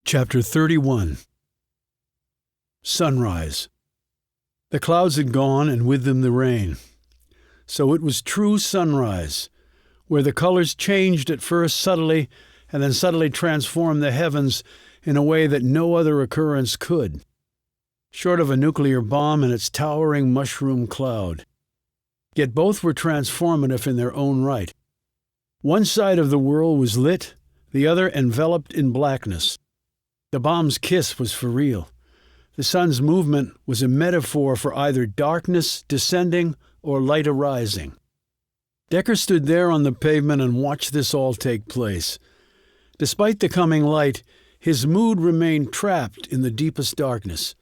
Chapter 31. Sunrise. The clouds had gone, and with them the rain. So it was true sunrise, where the colors changed at first subtly, and then subtly transformed the heavens in a way that no other occurrence could, short of a nuclear bomb and its towering mushroom cloud. Yet both were transformative in their own right. One side of the world was lit, the other enveloped in blackness. The bomb's kiss was for real. The sun's movement was a metaphor for either darkness descending or light arising. Decker stood there on the pavement and watched this all take place. Despite the coming light, his mood remained trapped in the deepest darkness.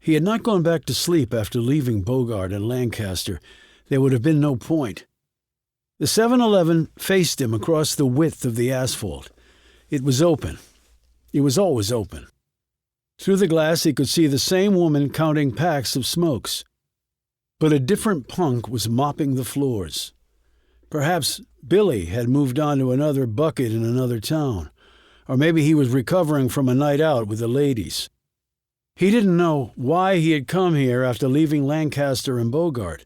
He had not gone back to sleep after leaving Bogart and Lancaster. There would have been no point. The 7-Eleven faced him across the width of the asphalt. It was open. It was always open. Through the glass he could see the same woman counting packs of smokes. But a different punk was mopping the floors. Perhaps Billy had moved on to another bucket in another town, or maybe he was recovering from a night out with the ladies. He didn't know why he had come here after leaving Lancaster and Bogart,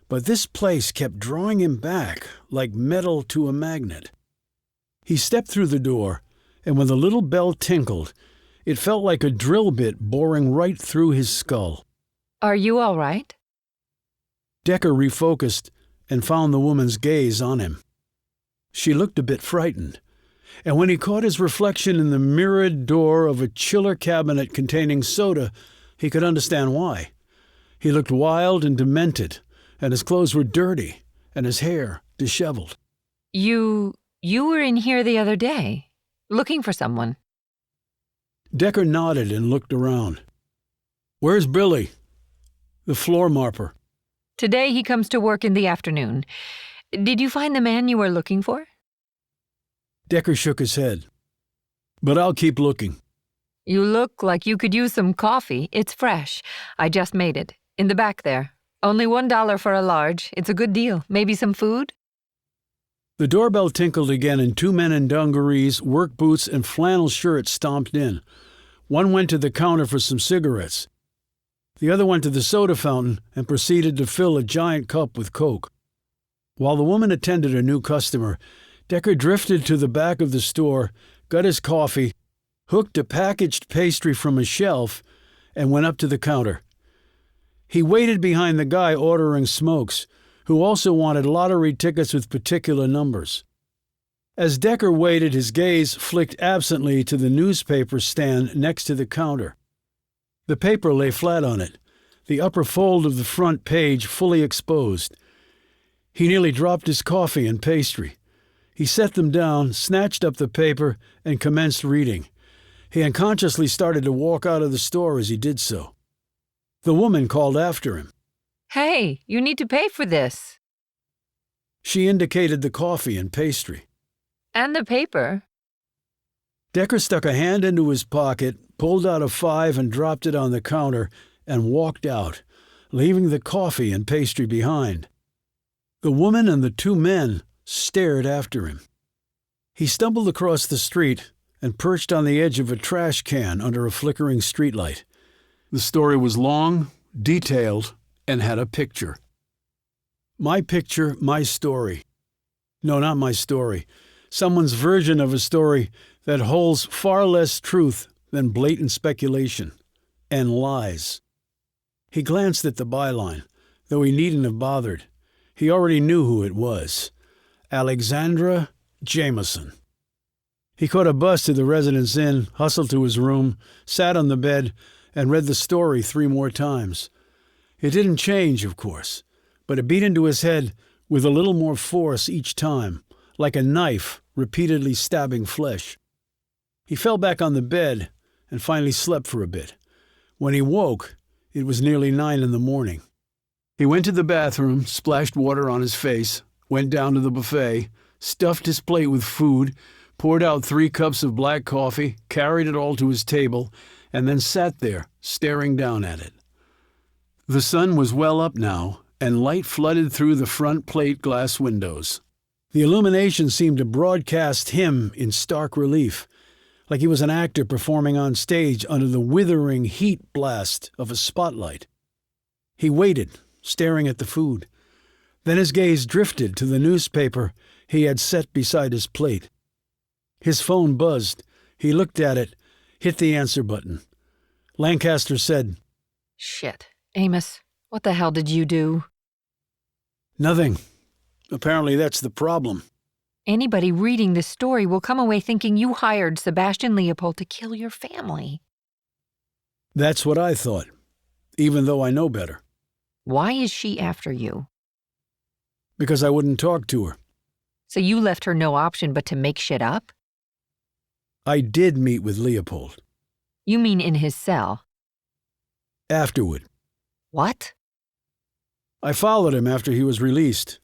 but this place kept drawing him back like metal to a magnet. He stepped through the door, and when the little bell tinkled, it felt like a drill bit boring right through his skull. Are you all right? Decker refocused and found the woman's gaze on him. She looked a bit frightened, and when he caught his reflection in the mirrored door of a chiller cabinet containing soda, he could understand why. He looked wild and demented, and his clothes were dirty, and his hair disheveled. You were in here the other day, looking for someone. Decker nodded and looked around. Where's Billy? The floor mopper. Today he comes to work in the afternoon. Did you find the man you were looking for? Decker shook his head. But I'll keep looking. You look like you could use some coffee. It's fresh. I just made it. In the back there. Only $1 for a large. It's a good deal. Maybe some food? The doorbell tinkled again, and two men in dungarees, work boots, and flannel shirts stomped in. One went to the counter for some cigarettes. The other went to the soda fountain and proceeded to fill a giant cup with Coke. While the woman attended a new customer, Decker drifted to the back of the store, got his coffee, hooked a packaged pastry from a shelf, and went up to the counter. He waited behind the guy ordering smokes, who also wanted lottery tickets with particular numbers. As Decker waited, his gaze flicked absently to the newspaper stand next to the counter. The paper lay flat on it, the upper fold of the front page fully exposed. He nearly dropped his coffee and pastry. He set them down, snatched up the paper, and commenced reading. He unconsciously started to walk out of the store as he did so. The woman called after him. Hey, you need to pay for this. She indicated the coffee and pastry. And the paper. Decker stuck a hand into his pocket, pulled out a $5 and dropped it on the counter, and walked out, leaving the coffee and pastry behind. The woman and the two men stared after him. He stumbled across the street and perched on the edge of a trash can under a flickering streetlight. The story was long, detailed, and had a picture. My picture, my story. No, not my story. Someone's version of a story that holds far less truth than blatant speculation and lies. He glanced at the byline, though he needn't have bothered. He already knew who it was. Alexandra Jameson. He caught a bus to the Residence Inn, hustled to his room, sat on the bed, and read the story 3 more times. It didn't change, of course, but it beat into his head with a little more force each time, like a knife repeatedly stabbing flesh. He fell back on the bed and finally slept for a bit. When he woke, it was nearly 9 in the morning. He went to the bathroom, splashed water on his face, went down to the buffet, stuffed his plate with food, poured out 3 cups of black coffee, carried it all to his table, and then sat there, staring down at it. The sun was well up now, and light flooded through the front plate glass windows. The illumination seemed to broadcast him in stark relief, like he was an actor performing on stage under the withering heat blast of a spotlight. He waited, staring at the food. Then his gaze drifted to the newspaper he had set beside his plate. His phone buzzed. He looked at it, hit the answer button. Lancaster said, Shit. Amos, what the hell did you do? "Nothing. Apparently that's the problem." Anybody reading this story will come away thinking you hired Sebastian Leopold to kill your family. That's what I thought, even though I know better. Why is she after you? Because I wouldn't talk to her. So you left her no option but to make shit up? I did meet with Leopold. You mean in his cell? Afterward. What? I followed him after he was released.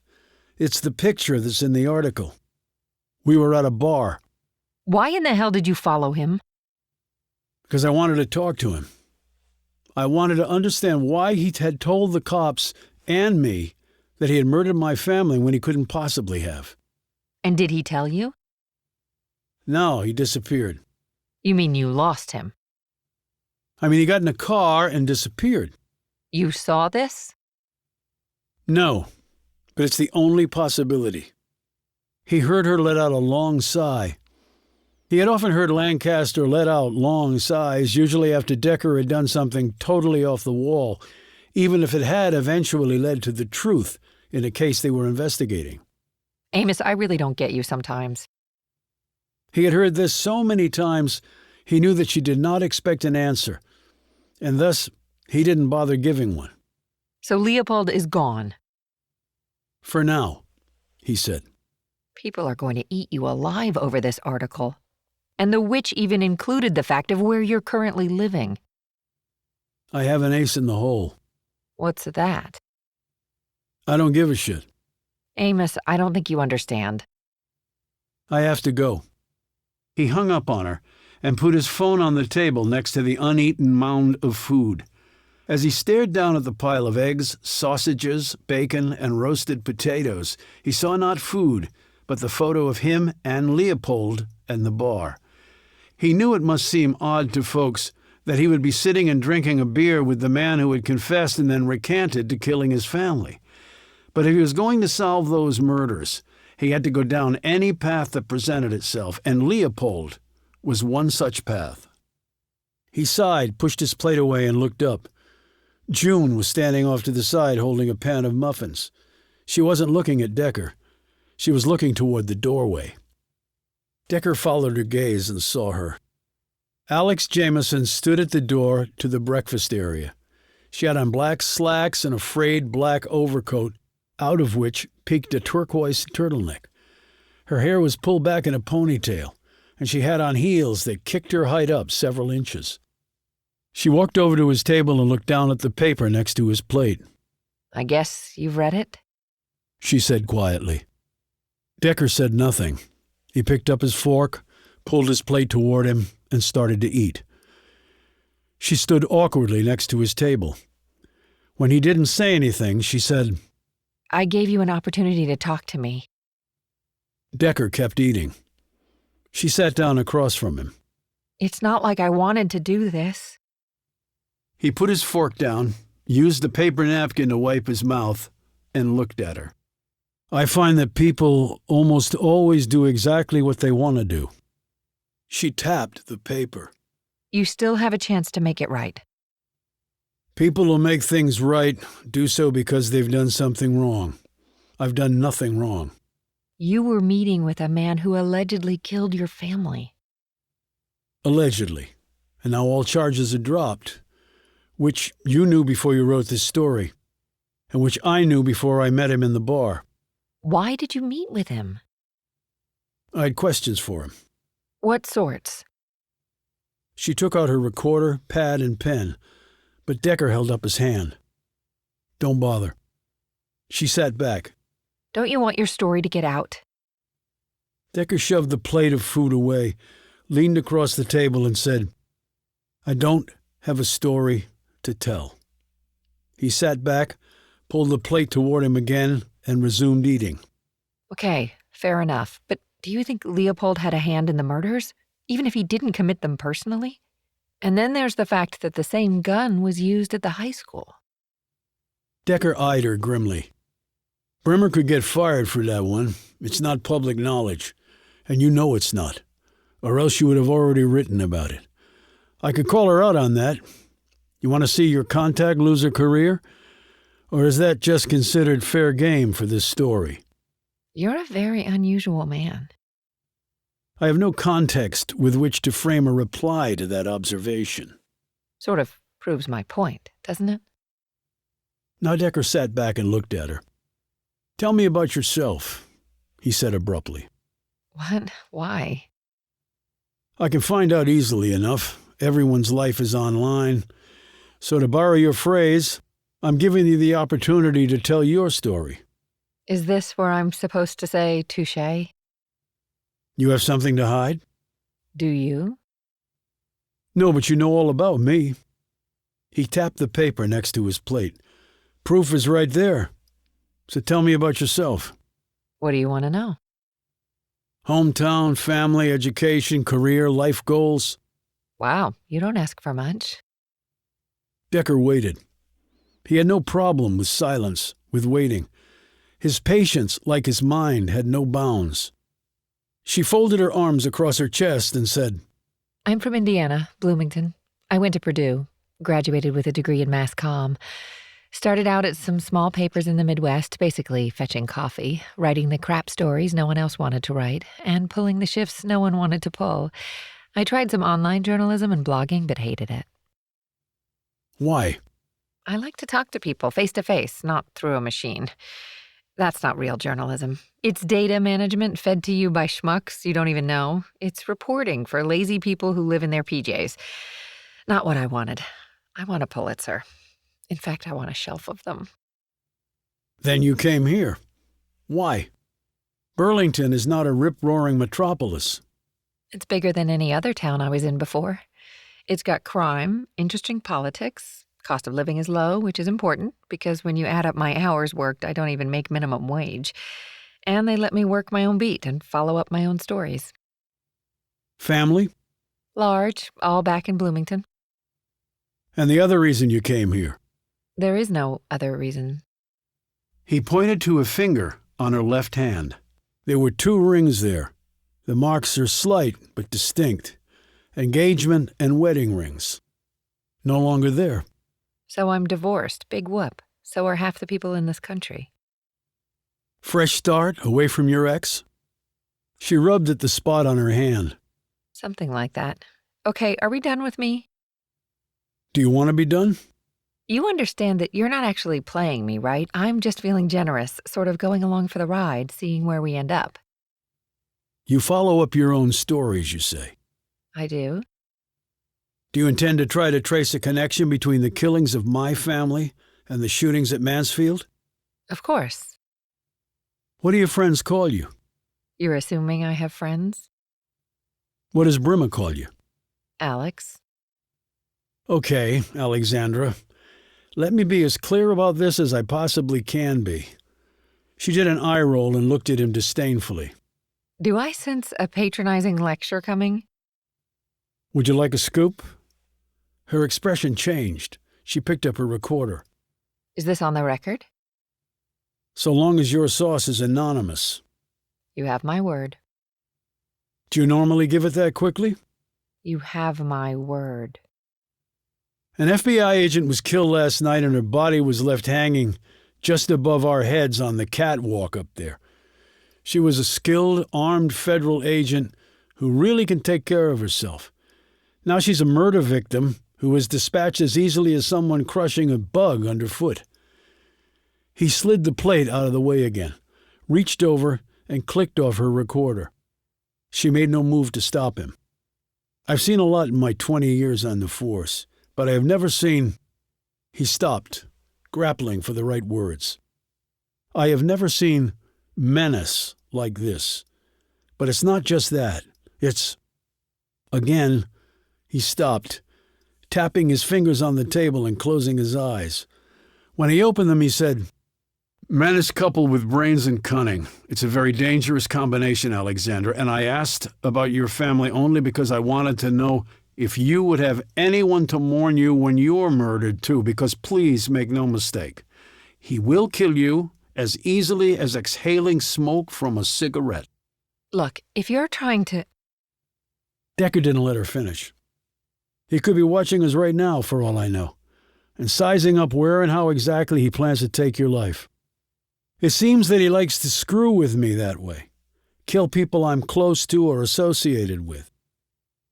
It's the picture that's in the article. We were at a bar. Why in the hell did you follow him? Because I wanted to talk to him. I wanted to understand why he had told the cops and me that he had murdered my family when he couldn't possibly have. And did he tell you? No, he disappeared. You mean you lost him? I mean, he got in a car and disappeared. You saw this? No, but it's the only possibility. He heard her let out a long sigh. He had often heard Lancaster let out long sighs, usually after Decker had done something totally off the wall, even if it had eventually led to the truth in a case they were investigating. Amos, I really don't get you sometimes. He had heard this so many times, he knew that she did not expect an answer, and thus he didn't bother giving one. So Leopold is gone. For now, he said. People are going to eat you alive over this article. And the witch even included the fact of where you're currently living. I have an ace in the hole. What's that? I don't give a shit. Amos, I don't think you understand. I have to go. He hung up on her and put his phone on the table next to the uneaten mound of food. As he stared down at the pile of eggs, sausages, bacon, and roasted potatoes, he saw not food, but the photo of him and Leopold and the bar. He knew it must seem odd to folks that he would be sitting and drinking a beer with the man who had confessed and then recanted to killing his family. But if he was going to solve those murders, he had to go down any path that presented itself, and Leopold was one such path. He sighed, pushed his plate away, and looked up. June was standing off to the side holding a pan of muffins. She wasn't looking at Decker. She was looking toward the doorway. Decker followed her gaze and saw her. Alex Jameson stood at the door to the breakfast area. She had on black slacks and a frayed black overcoat, out of which peeked a turquoise turtleneck. Her hair was pulled back in a ponytail, and she had on heels that kicked her height up several inches. She walked over to his table and looked down at the paper next to his plate. I guess you've read it? She said quietly. Decker said nothing. He picked up his fork, pulled his plate toward him, and started to eat. She stood awkwardly next to his table. When he didn't say anything, she said, I gave you an opportunity to talk to me. Decker kept eating. She sat down across from him. It's not like I wanted to do this. He put his fork down, used the paper napkin to wipe his mouth, and looked at her. I find that people almost always do exactly what they want to do. She tapped the paper. You still have a chance to make it right. People who make things right do so because they've done something wrong. I've done nothing wrong. You were meeting with a man who allegedly killed your family. Allegedly. And now all charges are dropped, which you knew before you wrote this story, and which I knew before I met him in the bar. Why did you meet with him? I had questions for him. What sorts? She took out her recorder, pad, and pen, but Decker held up his hand. Don't bother. She sat back. Don't you want your story to get out? Decker shoved the plate of food away, leaned across the table, and said, I don't have a story to tell. He sat back, pulled the plate toward him again, and resumed eating. Okay, fair enough. But do you think Leopold had a hand in the murders? even if he didn't commit them personally. And then there's the fact that the same gun was used at the high school. Decker eyed her grimly. Brimmer could get fired for that one. It's not public knowledge. And you know it's not. Or else you would have already written about it. I could call her out on that. You want to see your contact lose her career? Or is that just considered fair game for this story? You're a very unusual man. I have no context with which to frame a reply to that observation. Sort of proves my point, doesn't it? Now Decker sat back and looked at her. Tell me about yourself, he said abruptly. What? Why? I can find out easily enough. Everyone's life is online. So to borrow your phrase, I'm giving you the opportunity to tell your story. Is this where I'm supposed to say touché? You have something to hide? Do you? No, but you know all about me. He tapped the paper next to his plate. Proof is right there. So tell me about yourself. What do you want to know? Hometown, family, education, career, life goals. Wow, you don't ask for much. Decker waited. He had no problem with silence, with waiting. His patience, like his mind, had no bounds. She folded her arms across her chest and said, I'm from Indiana, Bloomington. I went to Purdue, graduated with a degree in mass comm. Started out at some small papers in the Midwest, basically fetching coffee, writing the crap stories no one else wanted to write, and pulling the shifts no one wanted to pull. I tried some online journalism and blogging, but hated it. Why? I like to talk to people face to face, not through a machine. That's not real journalism. It's data management fed to you by schmucks you don't even know. It's reporting for lazy people who live in their PJs. Not what I wanted. I want a Pulitzer. In fact, I want a shelf of them. Then you came here. Why? Burlington is not a rip-roaring metropolis. It's bigger than any other town I was in before. It's got crime, interesting politics. Cost of living is low, which is important, because when you add up my hours worked, I don't even make minimum wage. And they let me work my own beat and follow up my own stories. Family? Large, all back in Bloomington. And the other reason you came here? There is no other reason. He pointed to a finger on her left hand. There were 2 rings there. The marks are slight but distinct. Engagement and wedding rings. No longer there. So I'm divorced, big whoop. So are half the people in this country. Fresh start, away from your ex? She rubbed at the spot on her hand. Something like that. Okay, are we done with me? Do you want to be done? You understand that you're not actually playing me, right? I'm just feeling generous, sort of going along for the ride, seeing where we end up. You follow up your own stories, you say. I do. Do you intend to try to trace a connection between the killings of my family and the shootings at Mansfield? Of course. What do your friends call you? You're assuming I have friends? What does Brimmer call you? Alex. Okay, Alexandra. Let me be as clear about this as I possibly can be. She did an eye roll and looked at him disdainfully. Do I sense a patronizing lecture coming? Would you like a scoop? Her expression changed. She picked up her recorder. Is this on the record? So long as your source is anonymous. You have my word. Do you normally give it that quickly? You have my word. An FBI agent was killed last night and her body was left hanging just above our heads on the catwalk up there. She was a skilled, armed federal agent who really can take care of herself. Now she's a murder victim who was dispatched as easily as someone crushing a bug underfoot. He slid the plate out of the way again, reached over and clicked off her recorder. She made no move to stop him. I've seen a lot in my 20 years on the force, but I have never seen... He stopped, grappling for the right words. I have never seen menace like this. But it's not just that. It's... Again, he stopped, tapping his fingers on the table and closing his eyes. When he opened them, he said, Menace coupled with brains and cunning. It's a very dangerous combination, Alexandra, and I asked about your family only because I wanted to know if you would have anyone to mourn you when you're murdered, too, because please make no mistake. He will kill you as easily as exhaling smoke from a cigarette. Look, if you're trying to... Decker didn't let her finish. He could be watching us right now, for all I know, and sizing up where and how exactly he plans to take your life. It seems that he likes to screw with me that way, kill people I'm close to or associated with.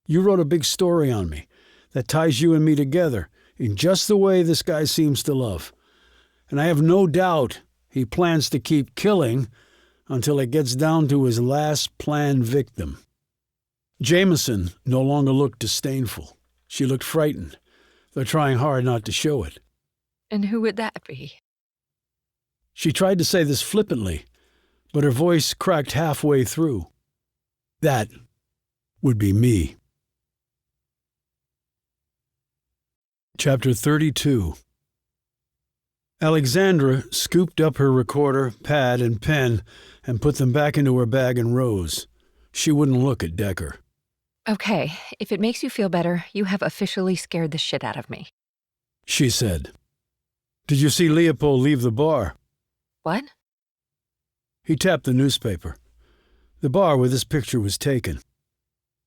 You wrote a big story on me that ties you and me together in just the way this guy seems to love. And I have no doubt he plans to keep killing until it gets down to his last planned victim. Jameson no longer looked disdainful. She looked frightened, though trying hard not to show it. And who would that be? She tried to say this flippantly, but her voice cracked halfway through. That would be me. Chapter 32. Alexandra scooped up her recorder, pad, and pen and put them back into her bag and rose. She wouldn't look at Decker. Okay, if it makes you feel better, you have officially scared the shit out of me. She said. Did you see Leopold leave the bar? What? He tapped the newspaper. The bar where this picture was taken.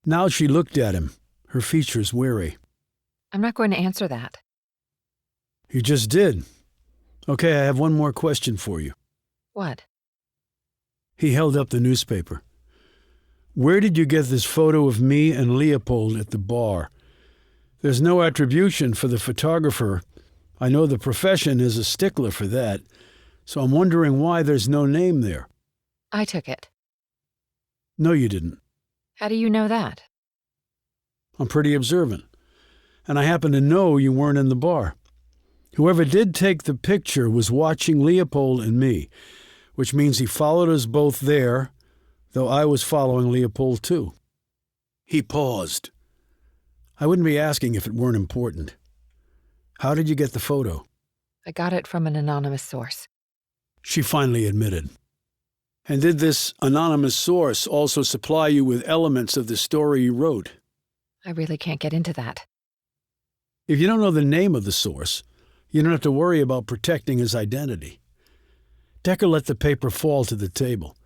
Now she looked at him, her features weary. I'm not going to answer that. You just did. Okay, I have one more question for you. What? He held up the newspaper. Where did you get this photo of me and Leopold at the bar? There's no attribution for the photographer. I know the profession is a stickler for that, so I'm wondering why there's no name there. I took it. No, you didn't. How do you know that? I'm pretty observant, and I happen to know you weren't in the bar. Whoever did take the picture was watching Leopold and me, which means he followed us both there, though I was following Leopold too. He paused. I wouldn't be asking if it weren't important. How did you get the photo? I got it from an anonymous source. She finally admitted. And did this anonymous source also supply you with elements of the story you wrote? I really can't get into that. If you don't know the name of the source, you don't have to worry about protecting his identity. Decker let the paper fall to the table.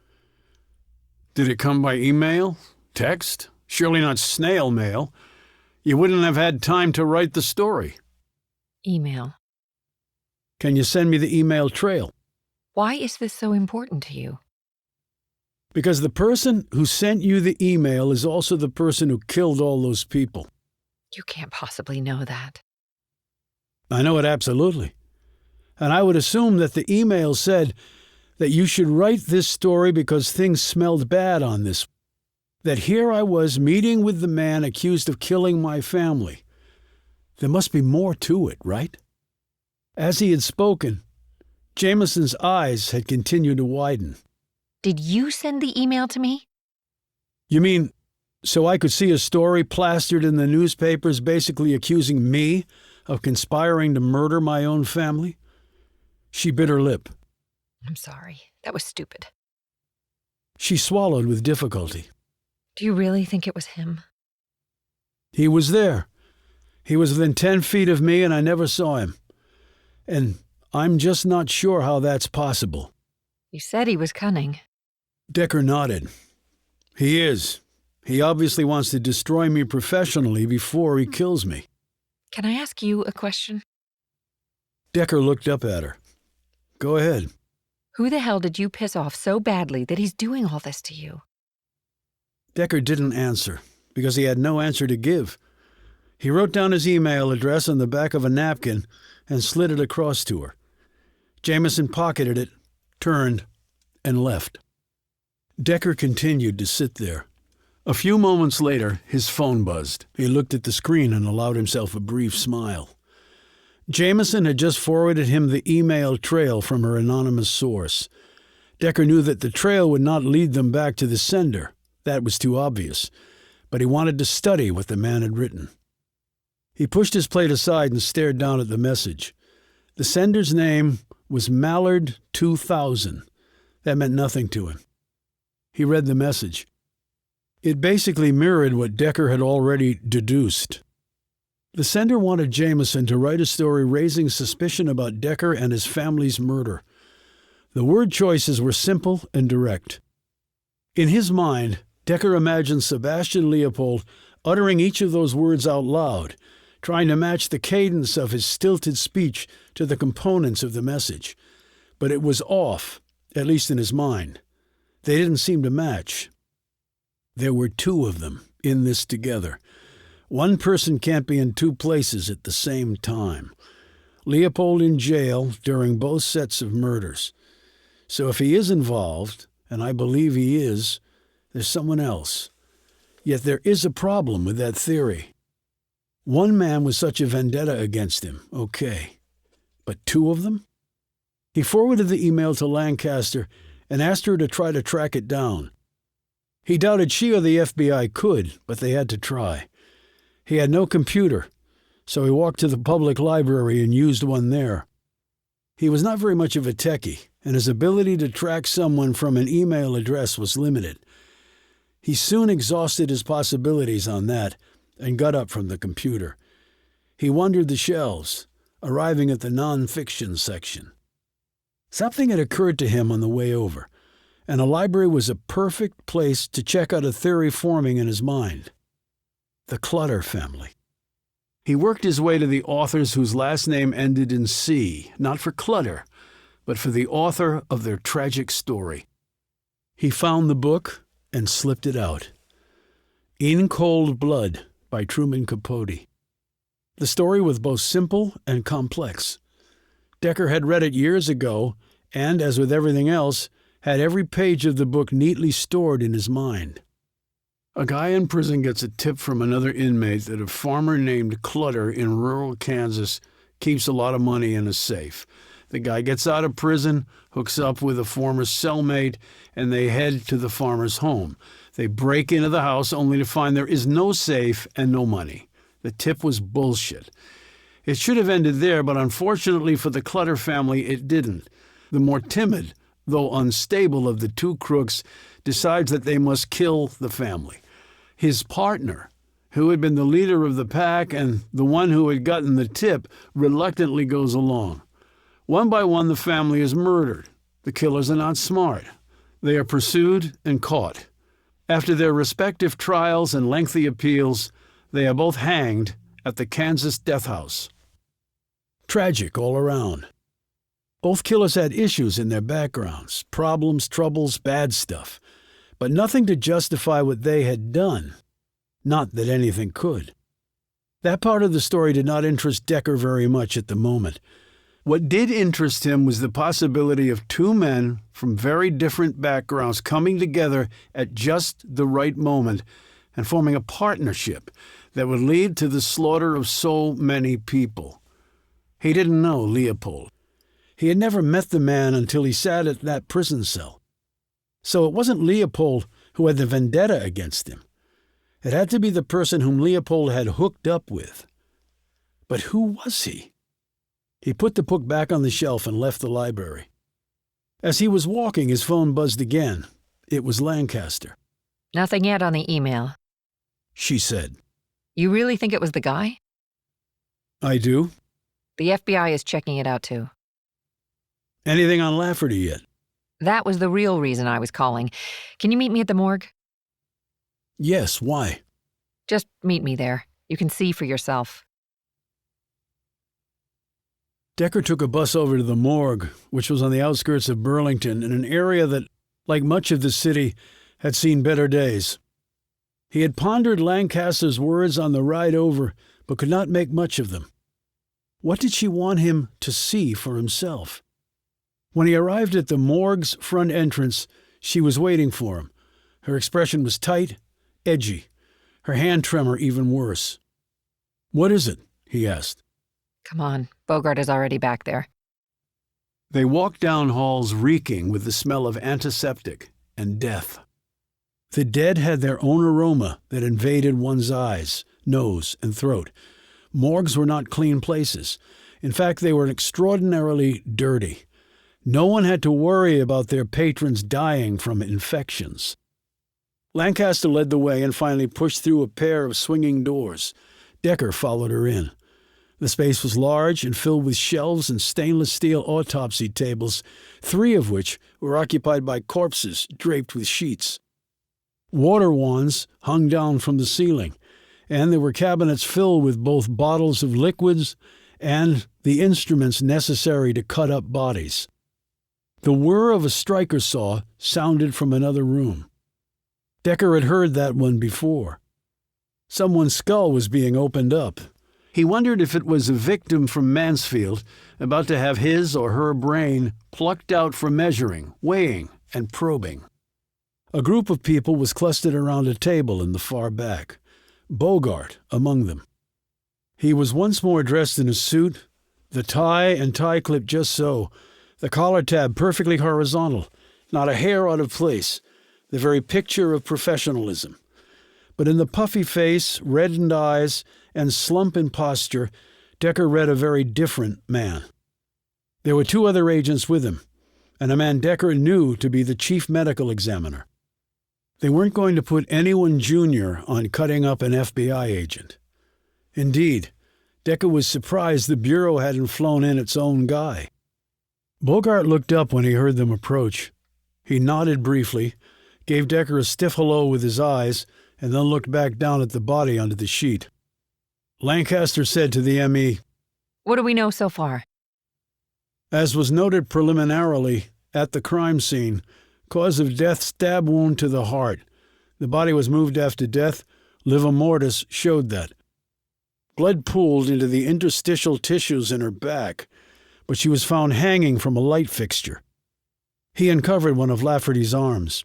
Did it come by email? Text? Surely not snail mail. You wouldn't have had time to write the story. Email. Can you send me the email trail? Why is this so important to you? Because the person who sent you the email is also the person who killed all those people. You can't possibly know that. I know it absolutely. And I would assume that the email said that you should write this story because things smelled bad on this. That here I was meeting with the man accused of killing my family. There must be more to it, right? As he had spoken, Jameson's eyes had continued to widen. Did you send the email to me? You mean, so I could see a story plastered in the newspapers basically accusing me of conspiring to murder my own family? She bit her lip. I'm sorry. That was stupid. She swallowed with difficulty. Do you really think it was him? He was there. He was within 10 feet of me and I never saw him. And I'm just not sure how that's possible. You said he was cunning. Decker nodded. He is. He obviously wants to destroy me professionally before he kills me. Can I ask you a question? Decker looked up at her. Go ahead. Who the hell did you piss off so badly that he's doing all this to you? Decker didn't answer, because he had no answer to give. He wrote down his email address on the back of a napkin and slid it across to her. Jameson pocketed it, turned, and left. Decker continued to sit there. A few moments later, his phone buzzed. He looked at the screen and allowed himself a brief smile. Jameson had just forwarded him the email trail from her anonymous source. Decker knew that the trail would not lead them back to the sender. That was too obvious. But he wanted to study what the man had written. He pushed his plate aside and stared down at the message. The sender's name was Mallard 2000. That meant nothing to him. He read the message. It basically mirrored what Decker had already deduced. The sender wanted Jameson to write a story raising suspicion about Decker and his family's murder. The word choices were simple and direct. In his mind, Decker imagined Sebastian Leopold uttering each of those words out loud, trying to match the cadence of his stilted speech to the components of the message. But it was off, at least in his mind. They didn't seem to match. There were two of them in this together. One person can't be in two places at the same time. Leopold in jail during both sets of murders. So if he is involved, and I believe he is, there's someone else. Yet there is a problem with that theory. One man with such a vendetta against him, okay. But two of them? He forwarded the email to Lancaster and asked her to try to track it down. He doubted she or the FBI could, but they had to try. He had no computer, so he walked to the public library and used one there. He was not very much of a techie, and his ability to track someone from an email address was limited. He soon exhausted his possibilities on that and got up from the computer. He wandered the shelves, arriving at the non-fiction section. Something had occurred to him on the way over, and a library was a perfect place to check out a theory forming in his mind. The Clutter family. He worked his way to the authors whose last name ended in C, not for clutter, but for the author of their tragic story. He found the book and slipped it out. In Cold Blood by Truman Capote. The story was both simple and complex. Decker had read it years ago and, as with everything else, had every page of the book neatly stored in his mind. A guy in prison gets a tip from another inmate that a farmer named Clutter in rural Kansas keeps a lot of money in a safe. The guy gets out of prison, hooks up with a former cellmate, and they head to the farmer's home. They break into the house only to find there is no safe and no money. The tip was bullshit. It should have ended there, but unfortunately for the Clutter family, it didn't. The more timid, though unstable of the two crooks, decides that they must kill the family. His partner, who had been the leader of the pack and the one who had gotten the tip, reluctantly goes along. One by one, the family is murdered. The killers are not smart. They are pursued and caught. After their respective trials and lengthy appeals, they are both hanged at the Kansas death house. Tragic all around. Both killers had issues in their backgrounds, problems, troubles, bad stuff, but nothing to justify what they had done. Not that anything could. That part of the story did not interest Decker very much at the moment. What did interest him was the possibility of two men from very different backgrounds coming together at just the right moment and forming a partnership that would lead to the slaughter of so many people. He didn't know Leopold. He had never met the man until he sat at that prison cell. So it wasn't Leopold who had the vendetta against him. It had to be the person whom Leopold had hooked up with. But who was he? He put the book back on the shelf and left the library. As he was walking, his phone buzzed again. It was Lancaster. Nothing yet on the email, She said. You really think it was the guy? I do. The FBI is checking it out too. Anything on Lafferty yet? That was the real reason I was calling. Can you meet me at the morgue? Yes, why? Just meet me there. You can see for yourself. Decker took a bus over to the morgue, which was on the outskirts of Burlington, in an area that, like much of the city, had seen better days. He had pondered Lancaster's words on the ride over, but could not make much of them. What did she want him to see for himself? When he arrived at the morgue's front entrance, she was waiting for him. Her expression was tight, edgy, her hand tremor even worse. "What is it?" he asked. Come on, Bogart is already back there. They walked down halls reeking with the smell of antiseptic and death. The dead had their own aroma that invaded one's eyes, nose, and throat. Morgues were not clean places. In fact, they were extraordinarily dirty. No one had to worry about their patrons dying from infections. Lancaster led the way and finally pushed through a pair of swinging doors. Decker followed her in. The space was large and filled with shelves and stainless steel autopsy tables, 3 of which were occupied by corpses draped with sheets. Water wands hung down from the ceiling, and there were cabinets filled with both bottles of liquids and the instruments necessary to cut up bodies. The whir of a striker saw sounded from another room. Decker had heard that one before. Someone's skull was being opened up. He wondered if it was a victim from Mansfield about to have his or her brain plucked out for measuring, weighing, and probing. A group of people was clustered around a table in the far back, Bogart among them. He was once more dressed in a suit, the tie and tie clip just so, the collar tab perfectly horizontal, not a hair out of place, the very picture of professionalism. But in the puffy face, reddened eyes, and slump in posture, Decker read a very different man. There were 2 other agents with him, and a man Decker knew to be the chief medical examiner. They weren't going to put anyone junior on cutting up an FBI agent. Indeed, Decker was surprised the Bureau hadn't flown in its own guy. Bogart looked up when he heard them approach. He nodded briefly, gave Decker a stiff hello with his eyes, and then looked back down at the body under the sheet. Lancaster said to the M.E., What do we know so far? As was noted preliminarily at the crime scene, cause of death stab wound to the heart. The body was moved after death. Livor mortis showed that. Blood pooled into the interstitial tissues in her back, but she was found hanging from a light fixture. He uncovered one of Lafferty's arms.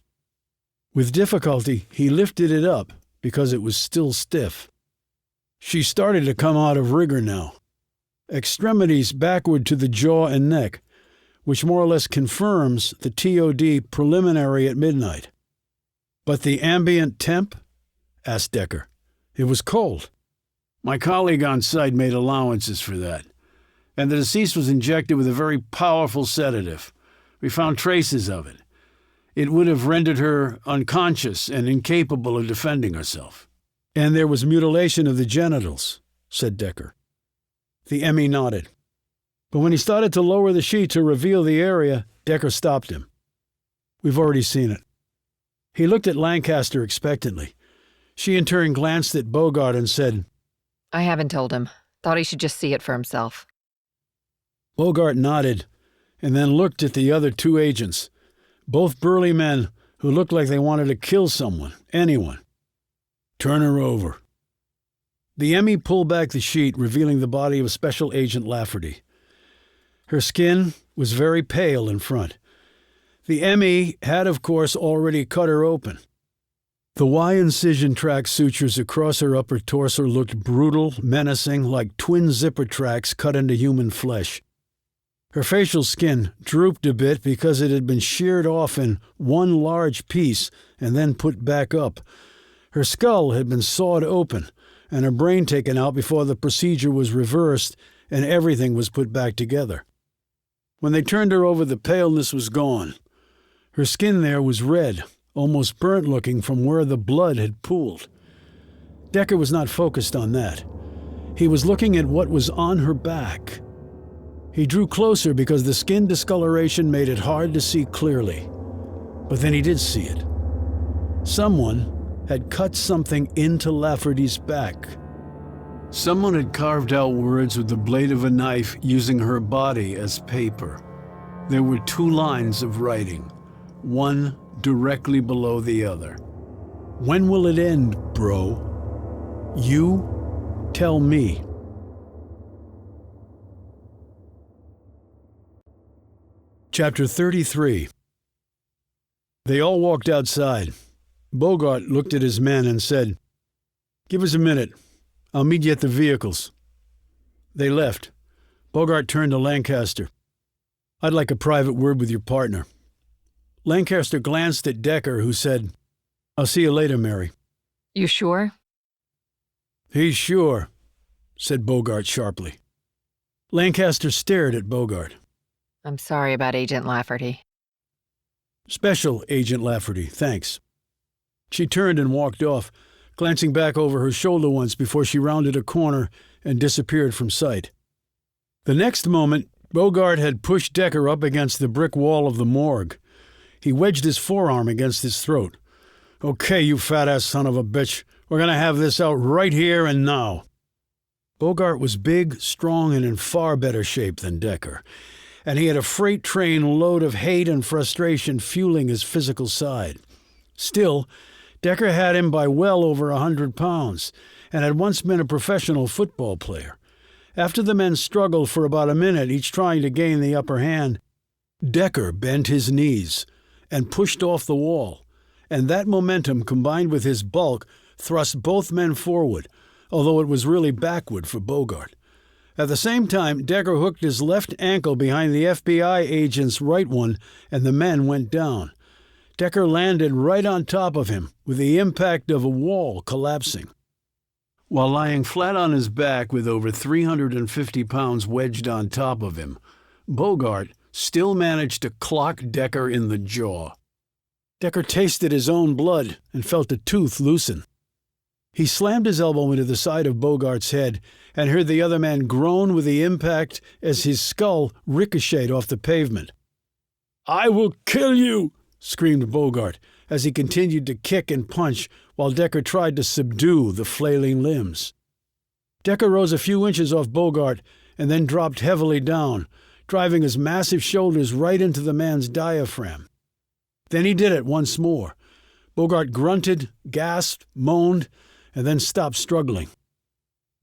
With difficulty, he lifted it up because it was still stiff. She started to come out of rigor now. Extremities backward to the jaw and neck, which more or less confirms the TOD preliminary at midnight. But the ambient temp? Asked Decker. It was cold. My colleague on site made allowances for that, and the deceased was injected with a very powerful sedative. We found traces of it. It would have rendered her unconscious and incapable of defending herself. And there was mutilation of the genitals, said Decker. The M.E. nodded. But when he started to lower the sheet to reveal the area, Decker stopped him. We've already seen it. He looked at Lancaster expectantly. She in turn glanced at Bogart and said, I haven't told him. Thought he should just see it for himself. Bogart nodded and then looked at the other 2 agents, both burly men who looked like they wanted to kill someone, anyone. Turn her over. The M.E. pulled back the sheet, revealing the body of Special Agent Lafferty. Her skin was very pale in front. The M.E. had, of course, already cut her open. The Y-incision track sutures across her upper torso looked brutal, menacing, like twin zipper tracks cut into human flesh. Her facial skin drooped a bit because it had been sheared off in one large piece and then put back up. Her skull had been sawed open, and her brain taken out before the procedure was reversed and everything was put back together. When they turned her over, the paleness was gone. Her skin there was red, almost burnt-looking from where the blood had pooled. Decker was not focused on that. He was looking at what was on her back. He drew closer because the skin discoloration made it hard to see clearly. But then he did see it. Someone had cut something into Lafferty's back. Someone had carved out words with the blade of a knife using her body as paper. There were 2 lines of writing, one directly below the other. When will it end, bro? You tell me. Chapter 33. They all walked outside. Bogart looked at his men and said, Give us a minute. I'll meet you at the vehicles. They left. Bogart turned to Lancaster. I'd like a private word with your partner. Lancaster glanced at Decker, who said, I'll see you later, Mary. You sure? He's sure, said Bogart sharply. Lancaster stared at Bogart. I'm sorry about Agent Lafferty. Special Agent Lafferty, thanks. She turned and walked off, glancing back over her shoulder once before she rounded a corner and disappeared from sight. The next moment, Bogart had pushed Decker up against the brick wall of the morgue. He wedged his forearm against his throat. "Okay, you fat-ass son of a bitch. We're going to have this out right here and now." Bogart was big, strong, and in far better shape than Decker, and he had a freight train load of hate and frustration fueling his physical side. Still, Decker had him by well over 100 pounds, and had once been a professional football player. After the men struggled for about a minute, each trying to gain the upper hand, Decker bent his knees and pushed off the wall, and that momentum combined with his bulk thrust both men forward, although it was really backward for Bogart. At the same time, Decker hooked his left ankle behind the FBI agent's right one, and the men went down. Decker landed right on top of him, with the impact of a wall collapsing. While lying flat on his back with over 350 pounds wedged on top of him, Bogart still managed to clock Decker in the jaw. Decker tasted his own blood and felt a tooth loosen. He slammed his elbow into the side of Bogart's head and heard the other man groan with the impact as his skull ricocheted off the pavement. "I will kill you!" screamed Bogart as he continued to kick and punch while Decker tried to subdue the flailing limbs. Decker rose a few inches off Bogart and then dropped heavily down, driving his massive shoulders right into the man's diaphragm. Then he did it once more. Bogart grunted, gasped, moaned, and then stopped struggling.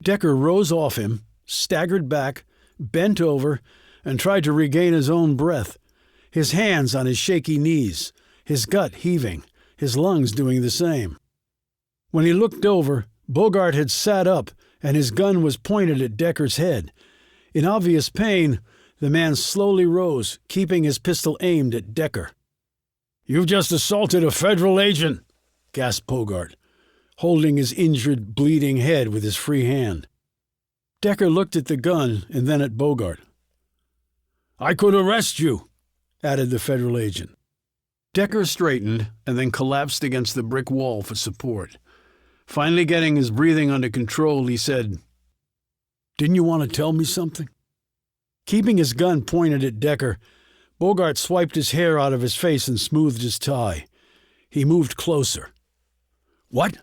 Decker rose off him, staggered back, bent over, and tried to regain his own breath, his hands on his shaky knees, his gut heaving, his lungs doing the same. When he looked over, Bogart had sat up, and his gun was pointed at Decker's head. In obvious pain, the man slowly rose, keeping his pistol aimed at Decker. "You've just assaulted a federal agent," gasped Bogart, holding his injured, bleeding head with his free hand. Decker looked at the gun and then at Bogart. "I could arrest you," added the federal agent. Decker straightened and then collapsed against the brick wall for support. Finally getting his breathing under control, he said, "Didn't you want to tell me something?" Keeping his gun pointed at Decker, Bogart swiped his hair out of his face and smoothed his tie. He moved closer. "What?"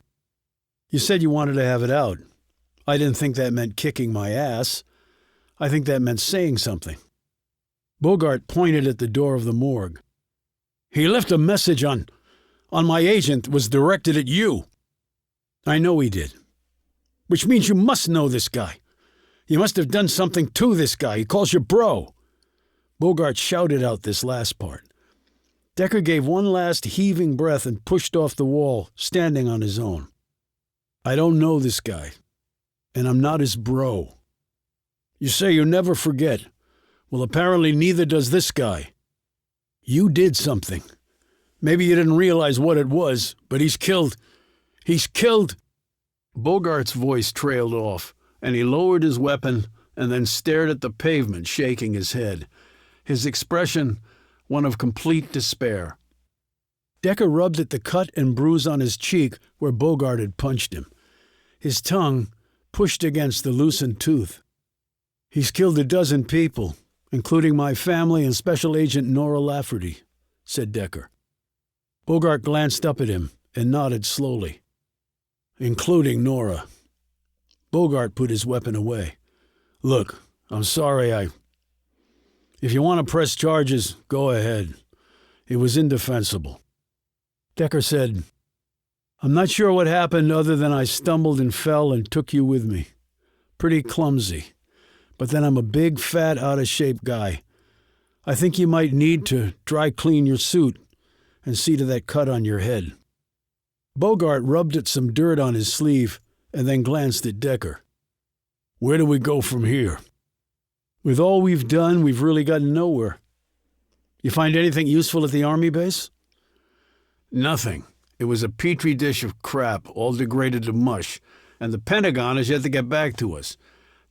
"You said you wanted to have it out. I didn't think that meant kicking my ass. I think that meant saying something." Bogart pointed at the door of the morgue. "He left a message on my agent that was directed at you." "I know he did. Which means you must know this guy. You must have done something to this guy. He calls you bro." Bogart shouted out this last part. Decker gave one last heaving breath and pushed off the wall, standing on his own. "I don't know this guy, and I'm not his bro. You say you never forget. Well, apparently neither does this guy. You did something. Maybe you didn't realize what it was, but he's killed. He's killed." Bogart's voice trailed off, and he lowered his weapon and then stared at the pavement, shaking his head. His expression, one of complete despair. Decker rubbed at the cut and bruise on his cheek where Bogart had punched him. His tongue pushed against the loosened tooth. "He's killed a dozen people, including my family and Special Agent Nora Lafferty," said Decker. Bogart glanced up at him and nodded slowly. "Including Nora." Bogart put his weapon away. "Look, I'm sorry If you want to press charges, go ahead. It was indefensible." Decker said, "I'm not sure what happened other than I stumbled and fell and took you with me. Pretty clumsy. But then I'm a big, fat, out-of-shape guy. I think you might need to dry clean your suit and see to that cut on your head." Bogart rubbed at some dirt on his sleeve and then glanced at Decker. "Where do we go from here?" "With all we've done, we've really gotten nowhere. You find anything useful at the Army base?" "Nothing. It was a petri dish of crap, all degraded to mush, and the Pentagon has yet to get back to us.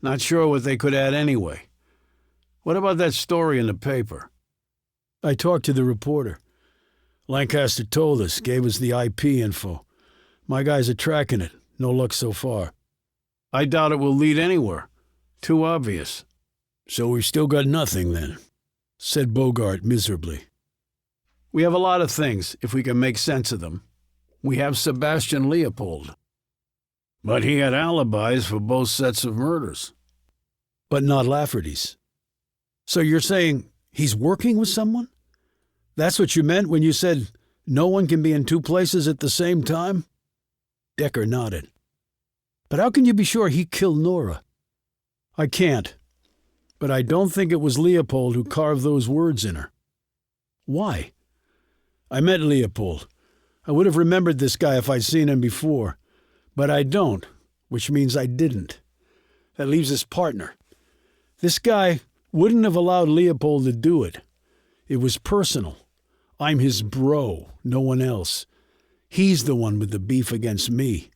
Not sure what they could add anyway. What about that story in the paper? I talked to the reporter. Lancaster told us, gave us the IP info. My guys are tracking it. No luck so far. I doubt it will lead anywhere. Too obvious. So we've still got nothing then, said Bogart miserably. We have a lot of things, if we can make sense of them. We have Sebastian Leopold. But he had alibis for both sets of murders. But not Lafferty's. So you're saying he's working with someone? That's what you meant when you said no one can be in two places at the same time? Decker nodded. But how can you be sure he killed Nora? I can't. But I don't think it was Leopold who carved those words in her. Why? I met Leopold. I would have remembered this guy if I'd seen him before. But I don't, which means I didn't. That leaves his partner. This guy wouldn't have allowed Leopold to do it. It was personal. I'm his bro, no one else. He's the one with the beef against me.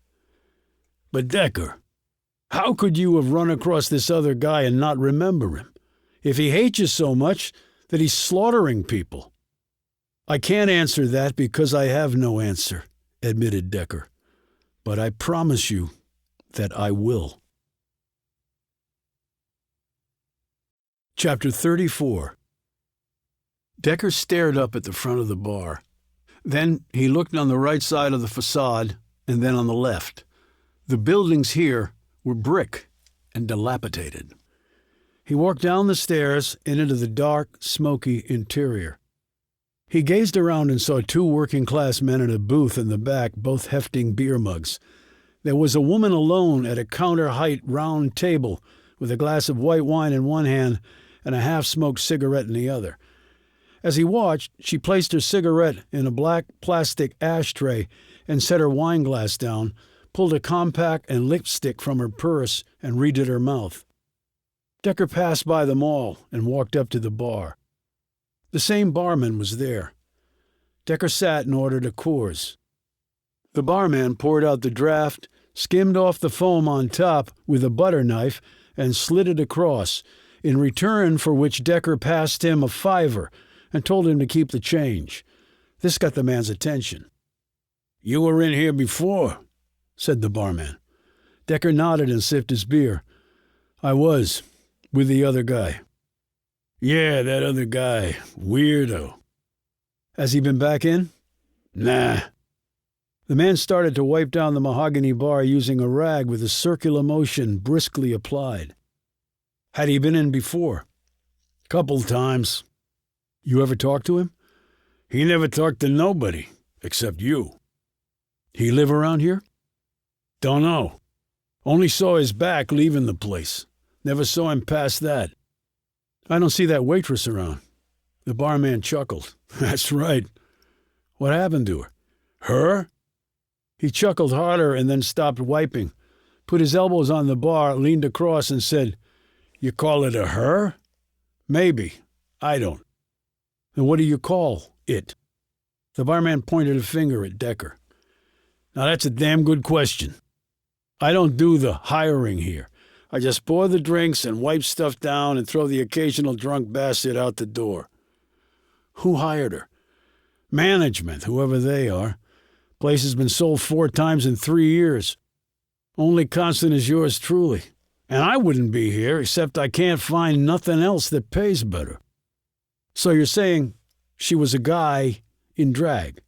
But Decker, how could you have run across this other guy and not remember him? If he hates you so much that he's slaughtering people. I can't answer that because I have no answer, admitted Decker. But I promise you that I will. Chapter 34. Decker stared up at the front of the bar. Then he looked on the right side of the facade and then on the left. The buildings here were brick and dilapidated. He walked down the stairs and into the dark, smoky interior. He gazed around and saw two working-class men at a booth in the back, both hefting beer mugs. There was a woman alone at a counter-height round table with a glass of white wine in one hand and a half-smoked cigarette in the other. As he watched, she placed her cigarette in a black plastic ashtray and set her wine glass down, pulled a compact and lipstick from her purse, and redid her mouth. Decker passed by them all and walked up to the bar. The same barman was there. Decker sat and ordered a Coors. The barman poured out the draft, skimmed off the foam on top with a butter knife, and slid it across, in return for which Decker passed him a $5 and told him to keep the change. This got the man's attention. "You were in here before," said the barman. Decker nodded and sipped his beer. "I was, with the other guy." "Yeah, that other guy. Weirdo." "Has he been back in?" "Nah." The man started to wipe down the mahogany bar using a rag with a circular motion briskly applied. "Had he been in before?" "Couple times." "You ever talked to him?" "He never talked to nobody, except you." "He live around here?" "Dunno. Only saw his back leaving the place. Never saw him past that." "I don't see that waitress around." The barman chuckled. "That's right." "What happened to her?" "Her?" He chuckled harder and then stopped wiping, put his elbows on the bar, leaned across and said, "You call it a her?" "Maybe. I don't." "Then what do you call it?" The barman pointed a finger at Decker. "Now that's a damn good question. I don't do the hiring here. I just pour the drinks and wipe stuff down and throw the occasional drunk bastard out the door." "Who hired her?" "Management, whoever they are. Place has been sold 4 times in 3 years. Only constant is yours truly. And I wouldn't be here except I can't find nothing else that pays better." "So you're saying she was a guy in drag?"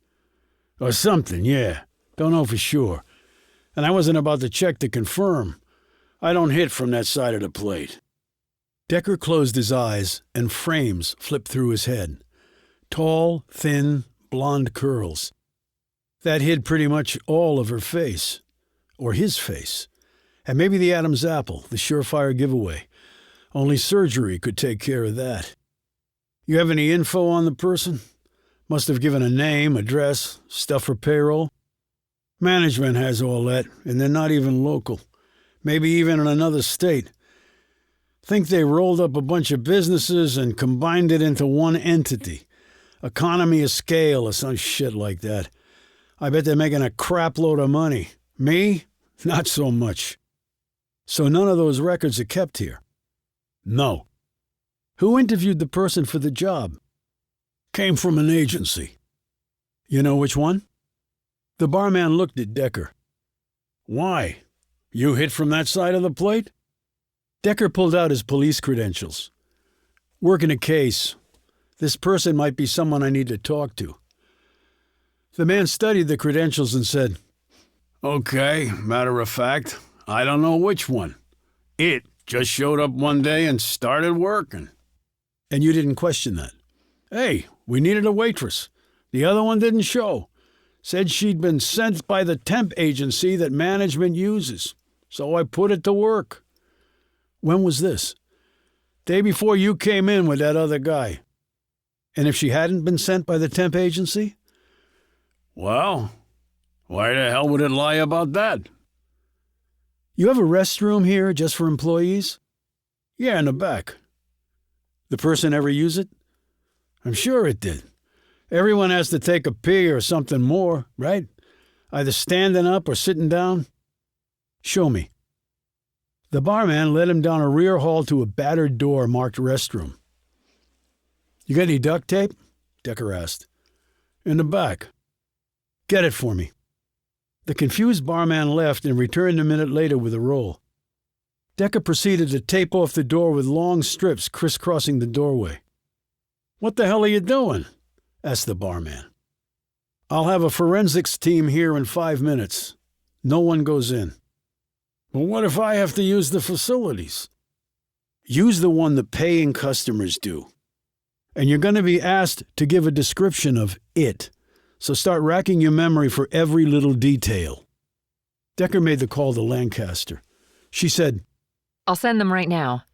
"Or something, yeah. Don't know for sure. And I wasn't about to check to confirm. I don't hit from that side of the plate." Decker closed his eyes, and frames flipped through his head. Tall, thin, blonde curls. That hid pretty much all of her face. Or his face. And maybe the Adam's apple, the surefire giveaway. Only surgery could take care of that. "You have any info on the person? Must have given a name, address, stuff for payroll." "Management has all that, and they're not even local. Maybe even in another state. Think they rolled up a bunch of businesses and combined it into one entity. Economy of scale or some shit like that. I bet they're making a crap load of money. Me? Not so much." "So none of those records are kept here?" "No." Who interviewed the person for the job? Came from an agency. You know which one? The barman looked at Decker. Why? You hit from that side of the plate? Decker pulled out his police credentials. Working a case. This person might be someone I need to talk to. The man studied the credentials and said, Okay, matter of fact, I don't know which one. It just showed up one day and started working. And you didn't question that? Hey, we needed a waitress. The other one didn't show. Said she'd been sent by the temp agency that management uses. So I put it to work. When was this? Day before you came in with that other guy. And if she hadn't been sent by the temp agency? Well, why the hell would it lie about that? You have a restroom here just for employees? Yeah, in the back. The person ever use it? I'm sure it did. Everyone has to take a pee or something more, right? Either standing up or sitting down. Show me. The barman led him down a rear hall to a battered door marked restroom. You got any duct tape? Decker asked. In the back. Get it for me. The confused barman left and returned a minute later with a roll. Decker proceeded to tape off the door with long strips crisscrossing the doorway. What the hell are you doing? Asked the barman. I'll have a forensics team here in 5 minutes. No one goes in. Well, what if I have to use the facilities? Use the one the paying customers do. And you're going to be asked to give a description of it. So start racking your memory for every little detail. Decker made the call to Lancaster. She said, I'll send them right now.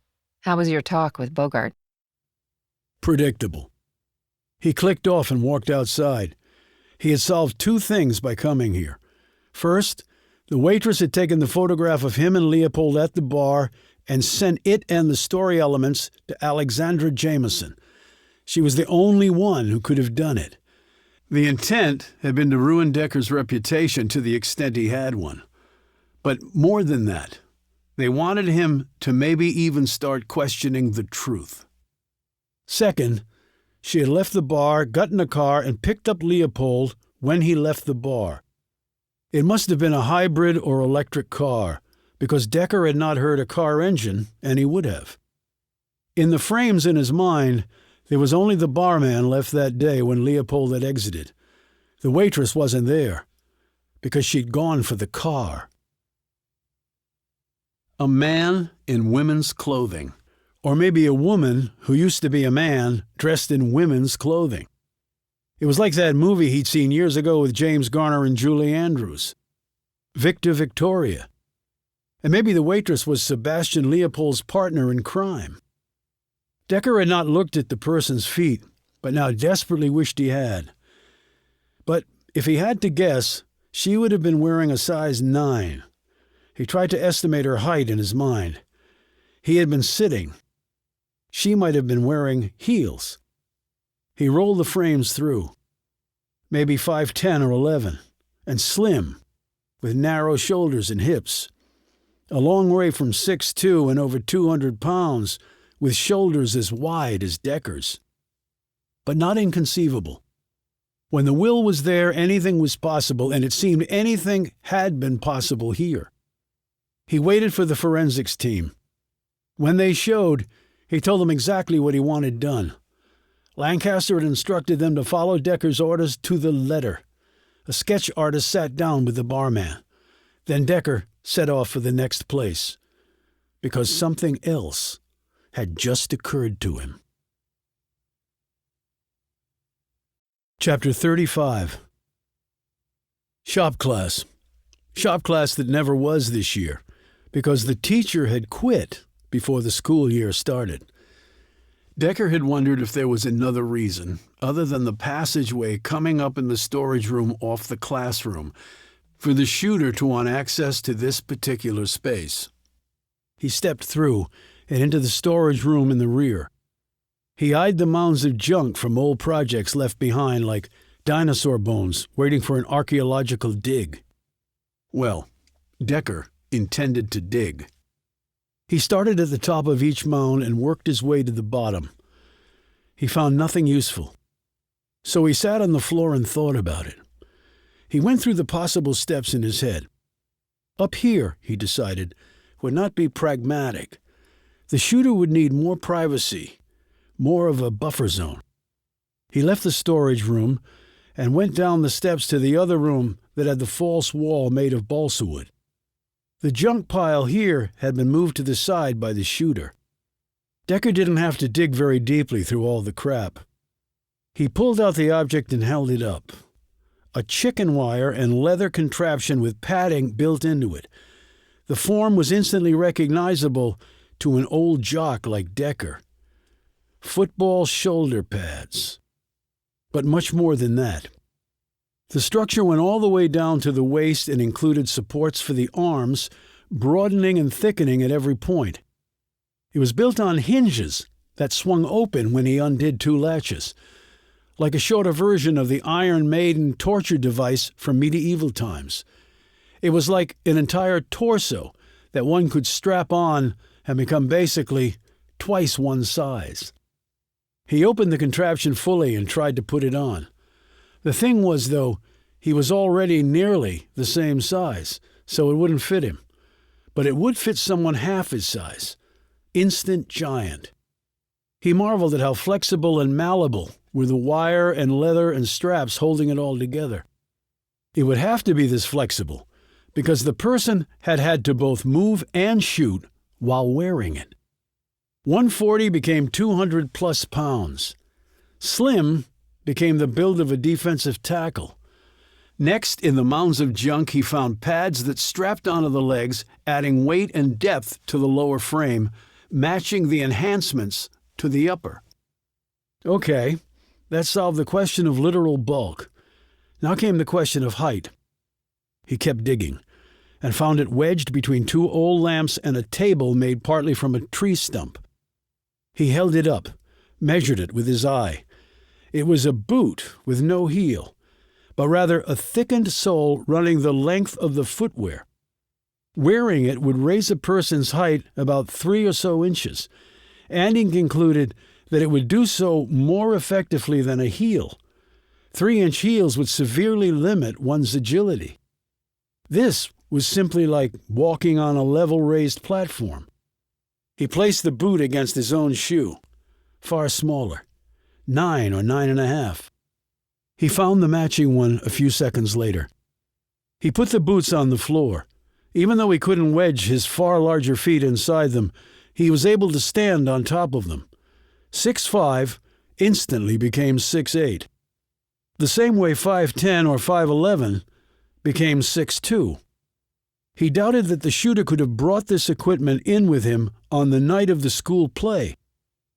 How was your talk with Bogart? Predictable. He clicked off and walked outside. He had solved 2 things by coming here. First, the waitress had taken the photograph of him and Leopold at the bar and sent it and the story elements to Alexandra Jameson. She was the only one who could have done it. The intent had been to ruin Decker's reputation to the extent he had one. But more than that, they wanted him to maybe even start questioning the truth. Second, she had left the bar, got in a car, and picked up Leopold when he left the bar. It must have been a hybrid or electric car, because Decker had not heard a car engine, and he would have. In the frames in his mind, there was only the barman left that day when Leopold had exited. The waitress wasn't there, because she'd gone for the car. A man in women's clothing. Or maybe a woman who used to be a man dressed in women's clothing. It was like that movie he'd seen years ago with James Garner and Julie Andrews. Victor Victoria. And maybe the waitress was Sebastian Leopold's partner in crime. Decker had not looked at the person's feet, but now desperately wished he had. But if he had to guess, she would have been wearing a size 9. He tried to estimate her height in his mind. He had been sitting. She might have been wearing heels. He rolled the frames through. Maybe 5'10" or 11, and slim, with narrow shoulders and hips. A long way from 6'2" and over 200 pounds, with shoulders as wide as Decker's. But not inconceivable. When the will was there, anything was possible, and it seemed anything had been possible here. He waited for the forensics team. When they showed, he told them exactly what he wanted done. Lancaster had instructed them to follow Decker's orders to the letter. A sketch artist sat down with the barman. Then Decker set off for the next place, because something else had just occurred to him. Chapter 35. Shop class. Shop class that never was this year, because the teacher had quit before the school year started. Decker had wondered if there was another reason, other than the passageway coming up in the storage room off the classroom, for the shooter to want access to this particular space. He stepped through and into the storage room in the rear. He eyed the mounds of junk from old projects left behind like dinosaur bones waiting for an archaeological dig. Well, Decker intended to dig. He started at the top of each mound and worked his way to the bottom. He found nothing useful. So he sat on the floor and thought about it. He went through the possible steps in his head. Up here, he decided, would not be pragmatic. The shooter would need more privacy, more of a buffer zone. He left the storage room and went down the steps to the other room that had the false wall made of balsa wood. The junk pile here had been moved to the side by the shooter. Decker didn't have to dig very deeply through all the crap. He pulled out the object and held it up. A chicken wire and leather contraption with padding built into it. The form was instantly recognizable to an old jock like Decker. Football shoulder pads. But much more than that. The structure went all the way down to the waist and included supports for the arms, broadening and thickening at every point. It was built on hinges that swung open when he undid two latches, like a shorter version of the Iron Maiden torture device from medieval times. It was like an entire torso that one could strap on and become basically twice one's size. He opened the contraption fully and tried to put it on. The thing was, though, he was already nearly the same size, so it wouldn't fit him. But it would fit someone half his size. Instant giant. He marveled at how flexible and malleable were the wire and leather and straps holding it all together. It would have to be this flexible, because the person had had to both move and shoot while wearing it. 140 became 200-plus pounds. Slim became the build of a defensive tackle. Next, in the mounds of junk, he found pads that strapped onto the legs, adding weight and depth to the lower frame, matching the enhancements to the upper. Okay, that solved the question of literal bulk. Now came the question of height. He kept digging, and found it wedged between two old lamps and a table made partly from a tree stump. He held it up, measured it with his eye. It was a boot with no heel, but rather a thickened sole running the length of the footwear. Wearing it would raise a person's height about 3 or so inches, and he concluded that it would do so more effectively than a heel. 3-inch heels would severely limit one's agility. This was simply like walking on a level raised platform. He placed the boot against his own shoe, far smaller, 9 or 9.5. He found the matching one a few seconds later. He put the boots on the floor. Even though he couldn't wedge his far larger feet inside them, he was able to stand on top of them. 6'5" instantly became 6'8". The same way 5'10" or 5'11" became 6'2". He doubted that the shooter could have brought this equipment in with him on the night of the school play,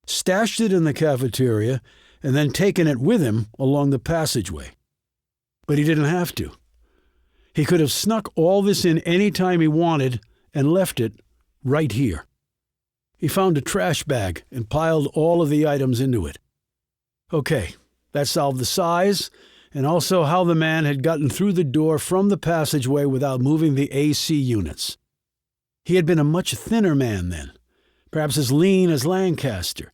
stashed it in the cafeteria, and then taken it with him along the passageway. But he didn't have to. He could have snuck all this in any time he wanted and left it right here. He found a trash bag and piled all of the items into it. Okay, that solved the size and also how the man had gotten through the door from the passageway without moving the AC units. He had been a much thinner man then, perhaps as lean as Lancaster,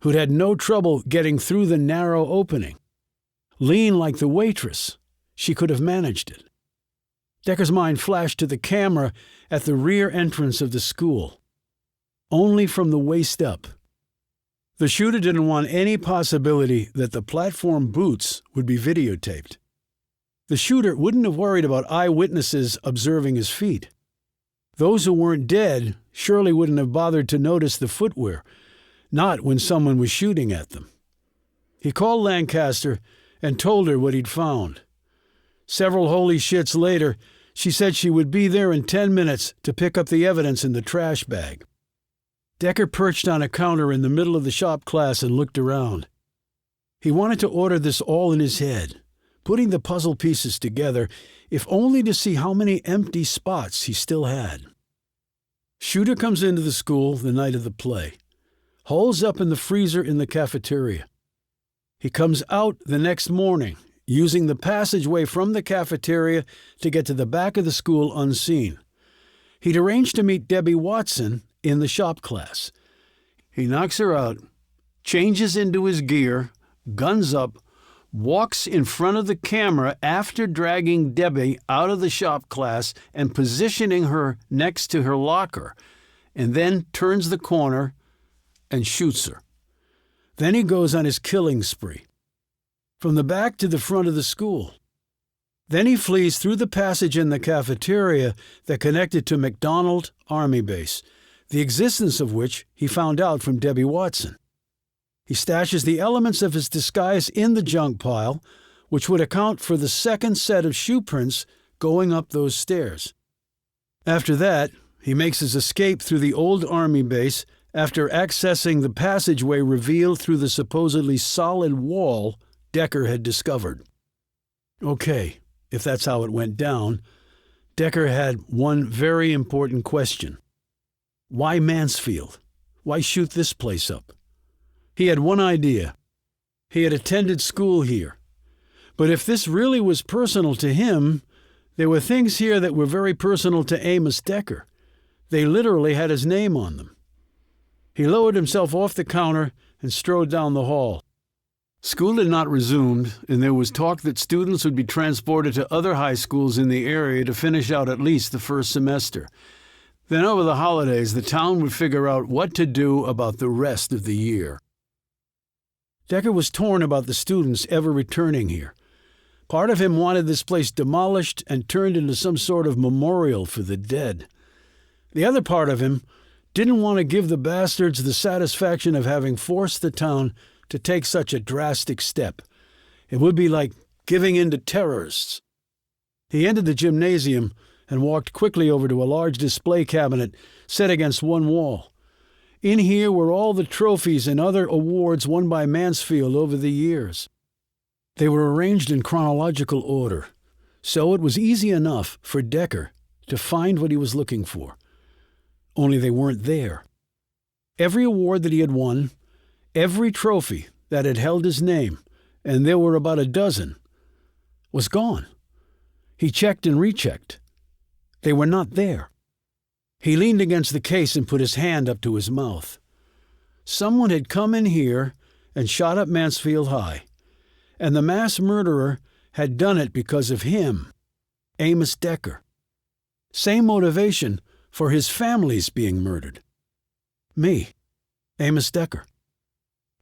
who'd had no trouble getting through the narrow opening. Lean like the waitress, she could have managed it. Decker's mind flashed to the camera at the rear entrance of the school. Only from the waist up. The shooter didn't want any possibility that the platform boots would be videotaped. The shooter wouldn't have worried about eyewitnesses observing his feet. Those who weren't dead surely wouldn't have bothered to notice the footwear, not when someone was shooting at them. He called Lancaster and told her what he'd found. Several holy shits later, she said she would be there in 10 minutes to pick up the evidence in the trash bag. Decker perched on a counter in the middle of the shop class and looked around. He wanted to order this all in his head, putting the puzzle pieces together, if only to see how many empty spots he still had. Shooter comes into the school the night of the play, holes up in the freezer in the cafeteria. He comes out the next morning, using the passageway from the cafeteria to get to the back of the school unseen. He'd arranged to meet Debbie Watson in the shop class. He knocks her out, changes into his gear, guns up, walks in front of the camera after dragging Debbie out of the shop class and positioning her next to her locker, and then turns the corner and shoots her. Then he goes on his killing spree, from the back to the front of the school. Then he flees through the passage in the cafeteria that connected to McDonald Army Base, the existence of which he found out from Debbie Watson. He stashes the elements of his disguise in the junk pile, which would account for the second set of shoe prints going up those stairs. After that, he makes his escape through the old Army base after accessing the passageway revealed through the supposedly solid wall Decker had discovered. Okay, if that's how it went down, Decker had one very important question. Why Mansfield? Why shoot this place up? He had one idea. He had attended school here. But if this really was personal to him, there were things here that were very personal to Amos Decker. They literally had his name on them. He lowered himself off the counter and strode down the hall. School had not resumed, and there was talk that students would be transported to other high schools in the area to finish out at least the first semester. Then over the holidays, the town would figure out what to do about the rest of the year. Decker was torn about the students ever returning here. Part of him wanted this place demolished and turned into some sort of memorial for the dead. The other part of him didn't want to give the bastards the satisfaction of having forced the town to take such a drastic step. It would be like giving in to terrorists. He entered the gymnasium and walked quickly over to a large display cabinet set against one wall. In here were all the trophies and other awards won by Mansfield over the years. They were arranged in chronological order, so it was easy enough for Decker to find what he was looking for. Only they weren't there. Every award that he had won, every trophy that had held his name, and there were about a dozen, was gone. He checked and rechecked. They were not there. He leaned against the case and put his hand up to his mouth. Someone had come in here and shot up Mansfield High, and the mass murderer had done it because of him, Amos Decker. Same motivation for his family's being murdered. Me, Amos Decker.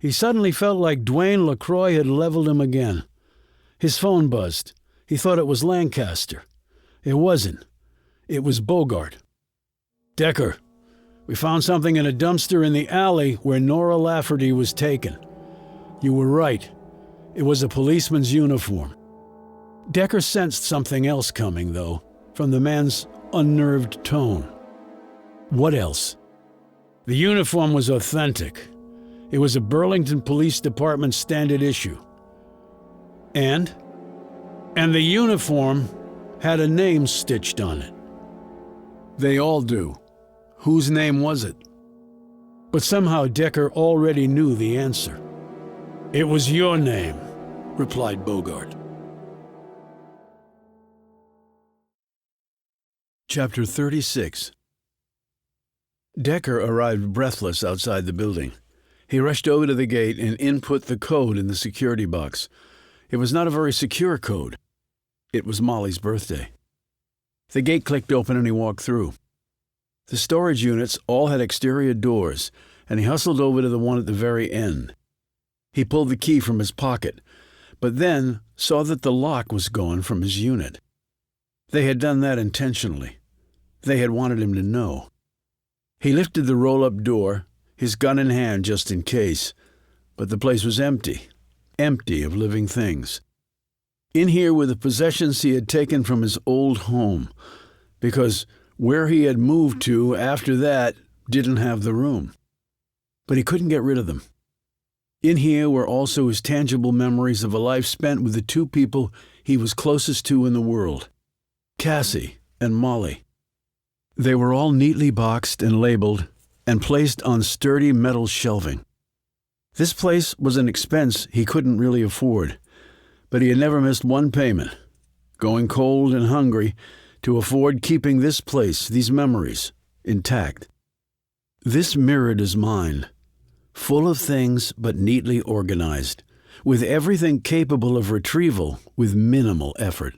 He suddenly felt like Dwayne LaCroix had leveled him again. His phone buzzed. He thought it was Lancaster. It wasn't. It was Bogart. Decker, we found something in a dumpster in the alley where Nora Lafferty was taken. You were right. It was a policeman's uniform. Decker sensed something else coming, though, from the man's unnerved tone. What else? The uniform was authentic. It was a Burlington Police Department standard issue. And the uniform had a name stitched on it. They all do. Whose name was it? But somehow Decker already knew the answer. It was your name, replied Bogart. Chapter 36. Decker arrived breathless outside the building. He rushed over to the gate and input the code in the security box. It was not a very secure code. It was Molly's birthday. The gate clicked open and he walked through. The storage units all had exterior doors, and he hustled over to the one at the very end. He pulled the key from his pocket, but then saw that the lock was gone from his unit. They had done that intentionally. They had wanted him to know. He lifted the roll-up door, his gun in hand just in case, but the place was empty of living things. In here were the possessions he had taken from his old home, because where he had moved to after that didn't have the room. But he couldn't get rid of them. In here were also his tangible memories of a life spent with the two people he was closest to in the world, Cassie and Molly. They were all neatly boxed and labeled and placed on sturdy metal shelving. This place was an expense he couldn't really afford, but he had never missed one payment, going cold and hungry to afford keeping this place, these memories, intact. This mirrored his mind, full of things but neatly organized, with everything capable of retrieval with minimal effort.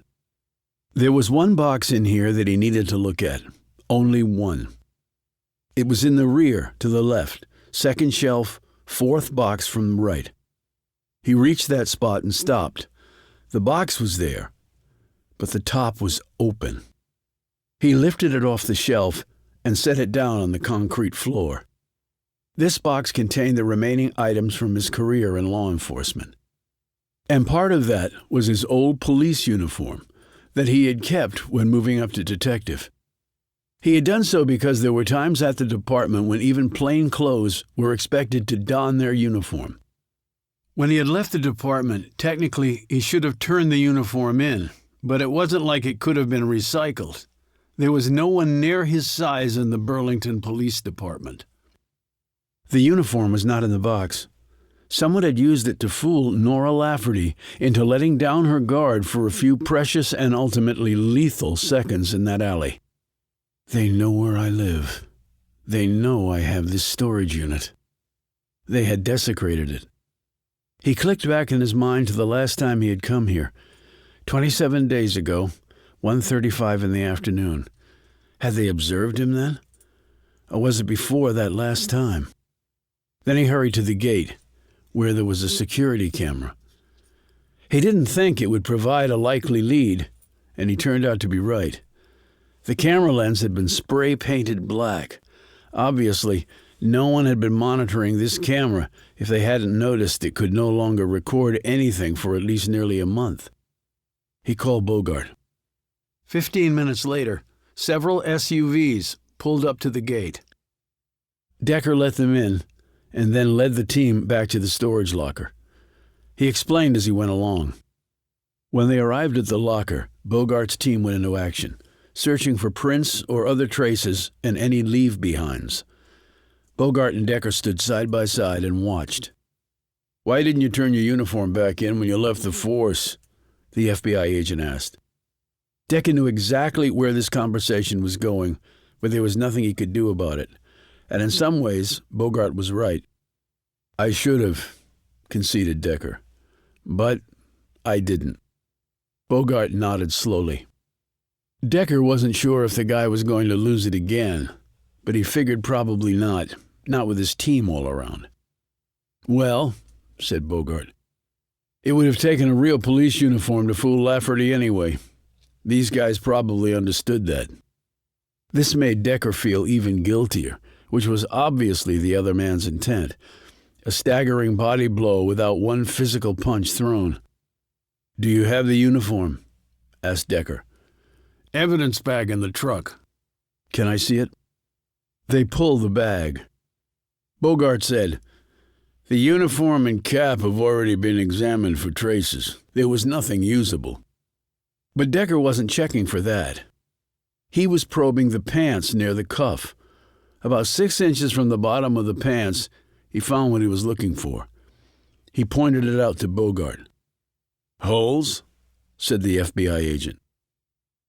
There was one box in here that he needed to look at, only one. It was in the rear, to the left, second shelf, fourth box from the right. He reached that spot and stopped. The box was there, but the top was open. He lifted it off the shelf and set it down on the concrete floor. This box contained the remaining items from his career in law enforcement. And part of that was his old police uniform that he had kept when moving up to detective. He had done so because there were times at the department when even plain clothes were expected to don their uniform. When he had left the department, technically he should have turned the uniform in, but it wasn't like it could have been recycled. There was no one near his size in the Burlington Police Department. The uniform was not in the box. Someone had used it to fool Nora Lafferty into letting down her guard for a few precious and ultimately lethal seconds in that alley. They know where I live. They know I have this storage unit. They had desecrated it. He clicked back in his mind to the last time he had come here, 27 days ago, 1:35 in the afternoon. Had they observed him then? Or was it before that last time? Then he hurried to the gate, where there was a security camera. He didn't think it would provide a likely lead, and he turned out to be right. The camera lens had been spray-painted black. Obviously, no one had been monitoring this camera if they hadn't noticed it could no longer record anything for at least nearly a month. He called Bogart. 15 minutes later, several SUVs pulled up to the gate. Decker let them in, and then led the team back to the storage locker. He explained as he went along. When they arrived at the locker, Bogart's team went into action, searching for prints or other traces and any leave-behinds. Bogart and Decker stood side by side and watched. "Why didn't you turn your uniform back in when you left the force?" the FBI agent asked. Decker knew exactly where this conversation was going, but there was nothing he could do about it. And in some ways, Bogart was right. "I should have," conceded Decker. "But I didn't." Bogart nodded slowly. Decker wasn't sure if the guy was going to lose it again, but he figured probably not with his team all around. "Well," said Bogart, "it would have taken a real police uniform to fool Lafferty anyway. These guys probably understood that." This made Decker feel even guiltier, which was obviously the other man's intent. A staggering body blow without one physical punch thrown. "Do you have the uniform?" asked Decker. "Evidence bag in the truck." "Can I see it?" They pulled the bag. Bogart said, "The uniform and cap have already been examined for traces. There was nothing usable." But Decker wasn't checking for that. He was probing the pants near the cuff. About 6 inches from the bottom of the pants, he found what he was looking for. He pointed it out to Bogart. "Holes?" said the FBI agent.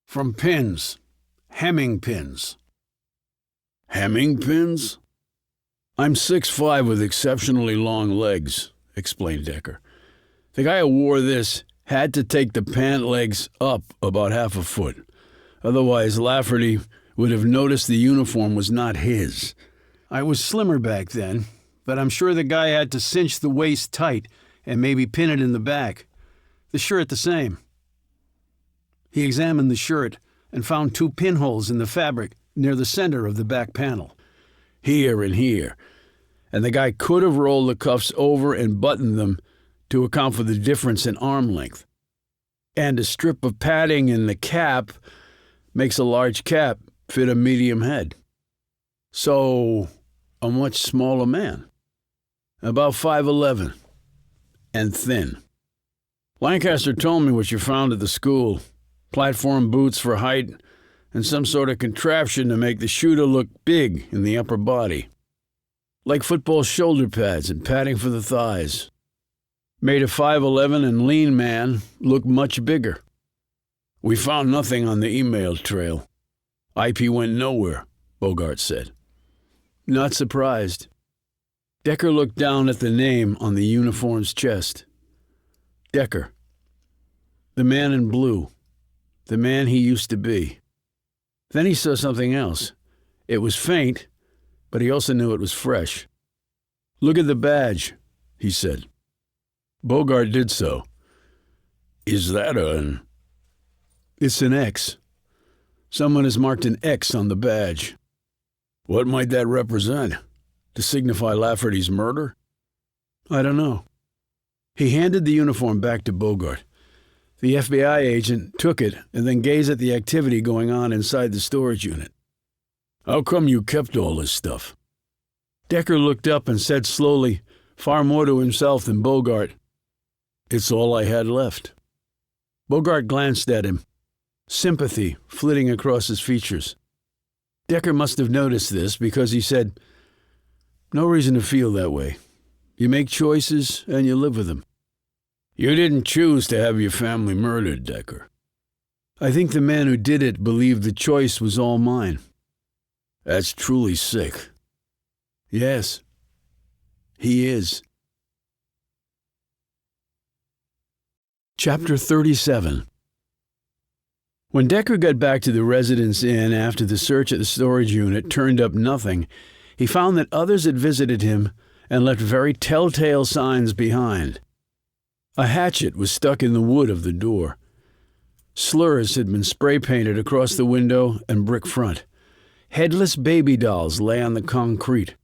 "From pins. Hemming pins." "Hemming pins?" "I'm 6'5" with exceptionally long legs," explained Decker. "The guy who wore this had to take the pant legs up about half a foot. Otherwise, Lafferty would have noticed the uniform was not his. I was slimmer back then, but I'm sure the guy had to cinch the waist tight and maybe pin it in the back. The shirt the same." He examined the shirt and found 2 pinholes in the fabric near the center of the back panel. Here and here. And the guy could have rolled the cuffs over and buttoned them to account for the difference in arm length. And a strip of padding in the cap makes a large cap fit a medium head. So, a much smaller man. About 5'11", and thin. "Lancaster told me what you found at the school. Platform boots for height, and some sort of contraption to make the shooter look big in the upper body. Like football shoulder pads and padding for the thighs. Made a 5'11" and lean man look much bigger. We found nothing on the email trail. IP went nowhere," Bogart said. not surprised. Decker looked down at the name on the uniform's chest. Decker. The man in blue. The man he used to be. Then he saw something else. It was faint, but he also knew it was fresh. "Look at the badge," he said. Bogart did so. "Is that an—" "It's an X. Someone has marked an X on the badge." "What might that represent? To signify Lafferty's murder?" "I don't know." He handed the uniform back to Bogart. The FBI agent took it and then gazed at the activity going on inside the storage unit. "How come you kept all this stuff?" Decker looked up and said slowly, far more to himself than Bogart, "It's all I had left." Bogart glanced at him, sympathy flitting across his features. Decker must have noticed this because he said, "No reason to feel that way. You make choices and you live with them." "You didn't choose to have your family murdered, Decker." "I think the man who did it believed the choice was all mine." "That's truly sick." "Yes, he is." Chapter 37. When Decker got back to the Residence Inn after the search at the storage unit turned up nothing, he found that others had visited him and left very telltale signs behind. A hatchet was stuck in the wood of the door. Slurs had been spray-painted across the window and brick front. Headless baby dolls lay on the concrete.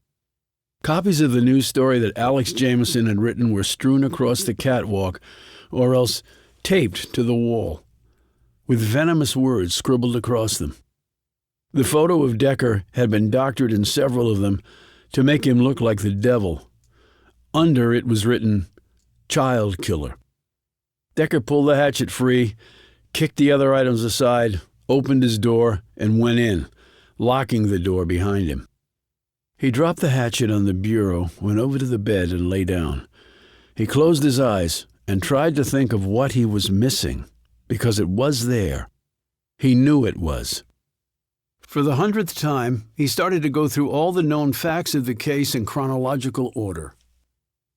Copies of the news story that Alex Jameson had written were strewn across the catwalk, or else taped to the wall, with venomous words scribbled across them. The photo of Decker had been doctored in several of them to make him look like the devil. Under it was written, "Child Killer." Decker pulled the hatchet free, kicked the other items aside, opened his door, and went in, locking the door behind him. He dropped the hatchet on the bureau, went over to the bed, and lay down. He closed his eyes and tried to think of what he was missing, because it was there. He knew it was. For the 100th time, he started to go through all the known facts of the case in chronological order.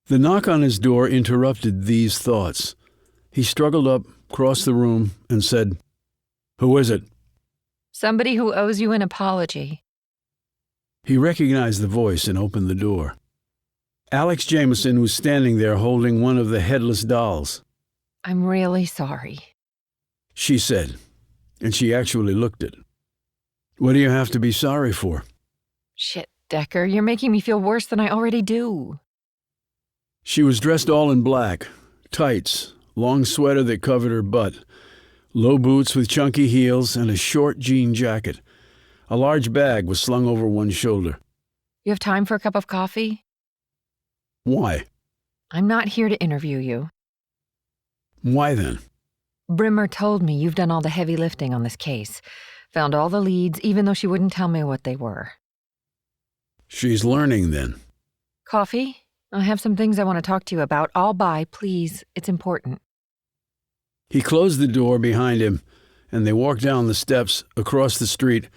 The knock on his door interrupted these thoughts. He struggled up, crossed the room, and said, "Who is it?" Somebody who owes you an apology. He recognized the voice and opened the door. Alex Jameson was standing there holding one of the headless dolls. "I'm really sorry," she said, and she actually looked it. "What do you have to be sorry for?" "Shit, Decker, you're making me feel worse than I already do." She was dressed all in black, tights, long sweater that covered her butt, low boots with chunky heels, and a short jean jacket. A large bag was slung over one shoulder. You have time for a cup of coffee? Why? I'm not here to interview you. Why then? Brimmer told me you've done all the heavy lifting on this case. Found all the leads, even though she wouldn't tell me what they were. She's learning then. Coffee? I have some things I want to talk to you about. I'll buy, please. It's important. He closed the door behind him, and they walked down the steps, across the street,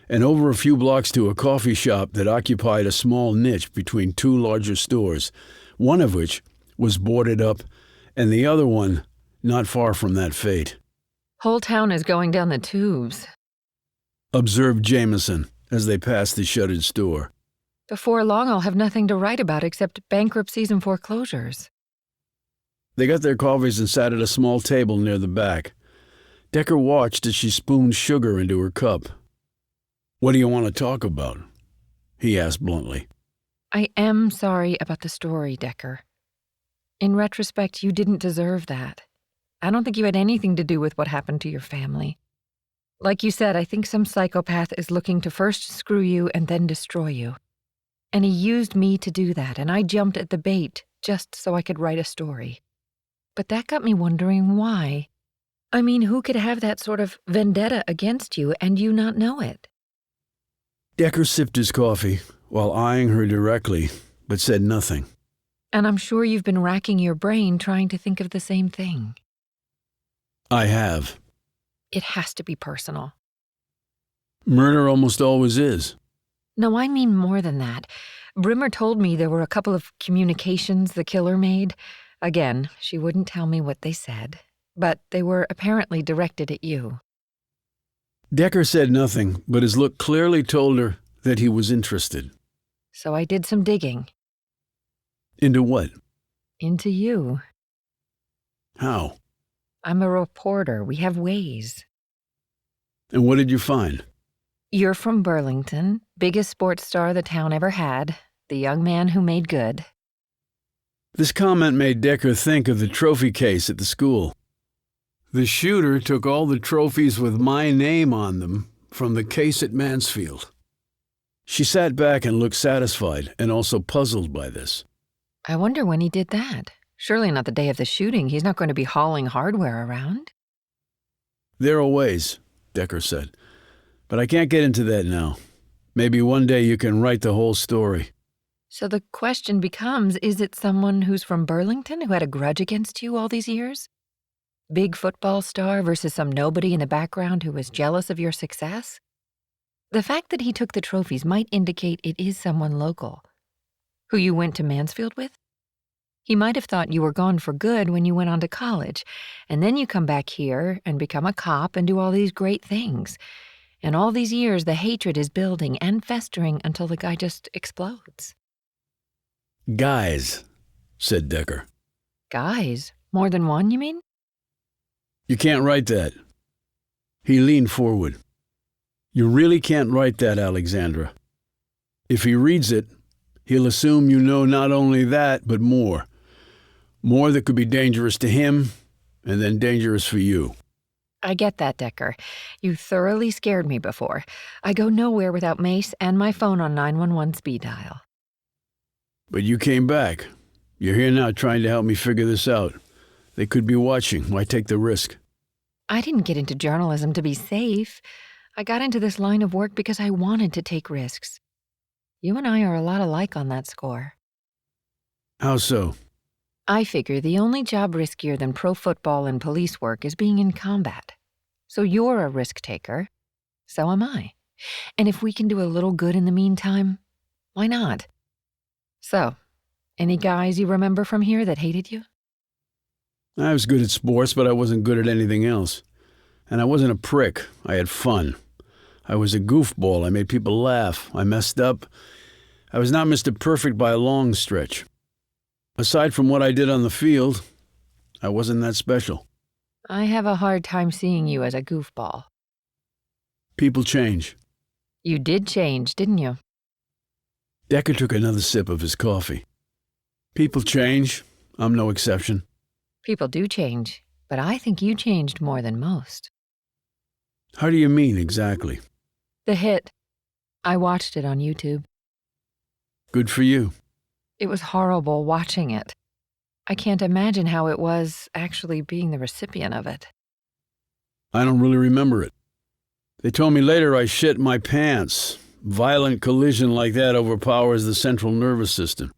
and over a few blocks to a coffee shop that occupied a small niche between two larger stores, one of which was boarded up, and the other one not far from that fate. Whole town is going down the tubes, observed Jameson as they passed the shuttered store. Before long, I'll have nothing to write about except bankruptcies and foreclosures. They got their coffees and sat at a small table near the back. Decker watched as she spooned sugar into her cup. "What do you want to talk about?" he asked bluntly. I am sorry about the story, Decker. In retrospect, you didn't deserve that. I don't think you had anything to do with what happened to your family. Like you said, I think some psychopath is looking to first screw you and then destroy you. And he used me to do that, and I jumped at the bait just so I could write a story. But that got me wondering why. I mean, who could have that sort of vendetta against you and you not know it? Decker sipped his coffee while eyeing her directly, but said nothing. And I'm sure you've been racking your brain trying to think of the same thing. I have. It has to be personal. Murder almost always is. No, I mean more than that. Brimmer told me there were a couple of communications the killer made. Again, she wouldn't tell me what they said, but they were apparently directed at you. Decker said nothing, but his look clearly told her that he was interested. So I did some digging. Into what? Into you. How? I'm a reporter. We have ways. And what did you find? You're from Burlington, biggest sports star the town ever had, the young man who made good. This comment made Decker think of the trophy case at the school. The shooter took all the trophies with my name on them from the case at Mansfield. She sat back and looked satisfied and also puzzled by this. I wonder when he did that. Surely not the day of the shooting. He's not going to be hauling hardware around. There are ways, Decker said. But I can't get into that now. Maybe one day you can write the whole story. So the question becomes, is it someone who's from Burlington who had a grudge against you all these years? Big football star versus some nobody in the background who was jealous of your success? The fact that he took the trophies might indicate it is someone local. Who you went to Mansfield with? He might have thought you were gone for good when you went on to college, and then you come back here and become a cop and do all these great things. And all these years, the hatred is building and festering until the guy just explodes. Guys, said Decker. Guys? More than one, you mean? You can't write that. He leaned forward. You really can't write that, Alexandra. If he reads it, he'll assume you know not only that, but more. More that could be dangerous to him, and then dangerous for you. I get that, Decker. You thoroughly scared me before. I go nowhere without Mace and my phone on 911 speed dial. But you came back. You're here now trying to help me figure this out. They could be watching. Why take the risk? I didn't get into journalism to be safe. I got into this line of work because I wanted to take risks. You and I are a lot alike on that score. How so? I figure the only job riskier than pro football and police work is being in combat. So you're a risk taker. So am I. And if we can do a little good in the meantime, why not? So, any guys you remember from here that hated you? I was good at sports, but I wasn't good at anything else. And I wasn't a prick. I had fun. I was a goofball. I made people laugh. I messed up. I was not Mr. Perfect by a long stretch. Aside from what I did on the field, I wasn't that special. I have a hard time seeing you as a goofball. People change. You did change, didn't you? Decker took another sip of his coffee. People change. I'm no exception. People do change, but I think you changed more than most. How do you mean exactly? The hit. I watched it on YouTube. Good for you. It was horrible watching it. I can't imagine how it was actually being the recipient of it. I don't really remember it. They told me later I shit my pants. Violent collision like that overpowers the central nervous system.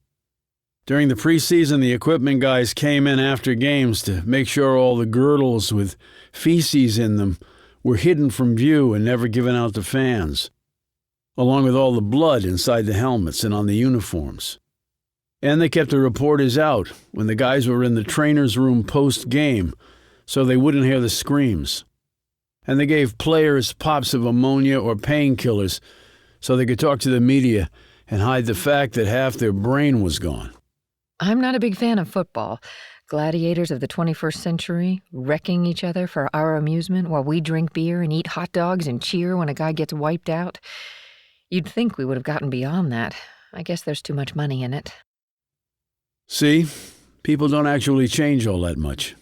During the preseason, the equipment guys came in after games to make sure all the girdles with feces in them were hidden from view and never given out to fans, along with all the blood inside the helmets and on the uniforms. And they kept the reporters out when the guys were in the trainer's room post-game so they wouldn't hear the screams. And they gave players pops of ammonia or painkillers so they could talk to the media and hide the fact that half their brain was gone. I'm not a big fan of football. Gladiators of the 21st century, wrecking each other for our amusement while we drink beer and eat hot dogs and cheer when a guy gets wiped out. You'd think we would have gotten beyond that. I guess there's too much money in it. See? People don't actually change all that much.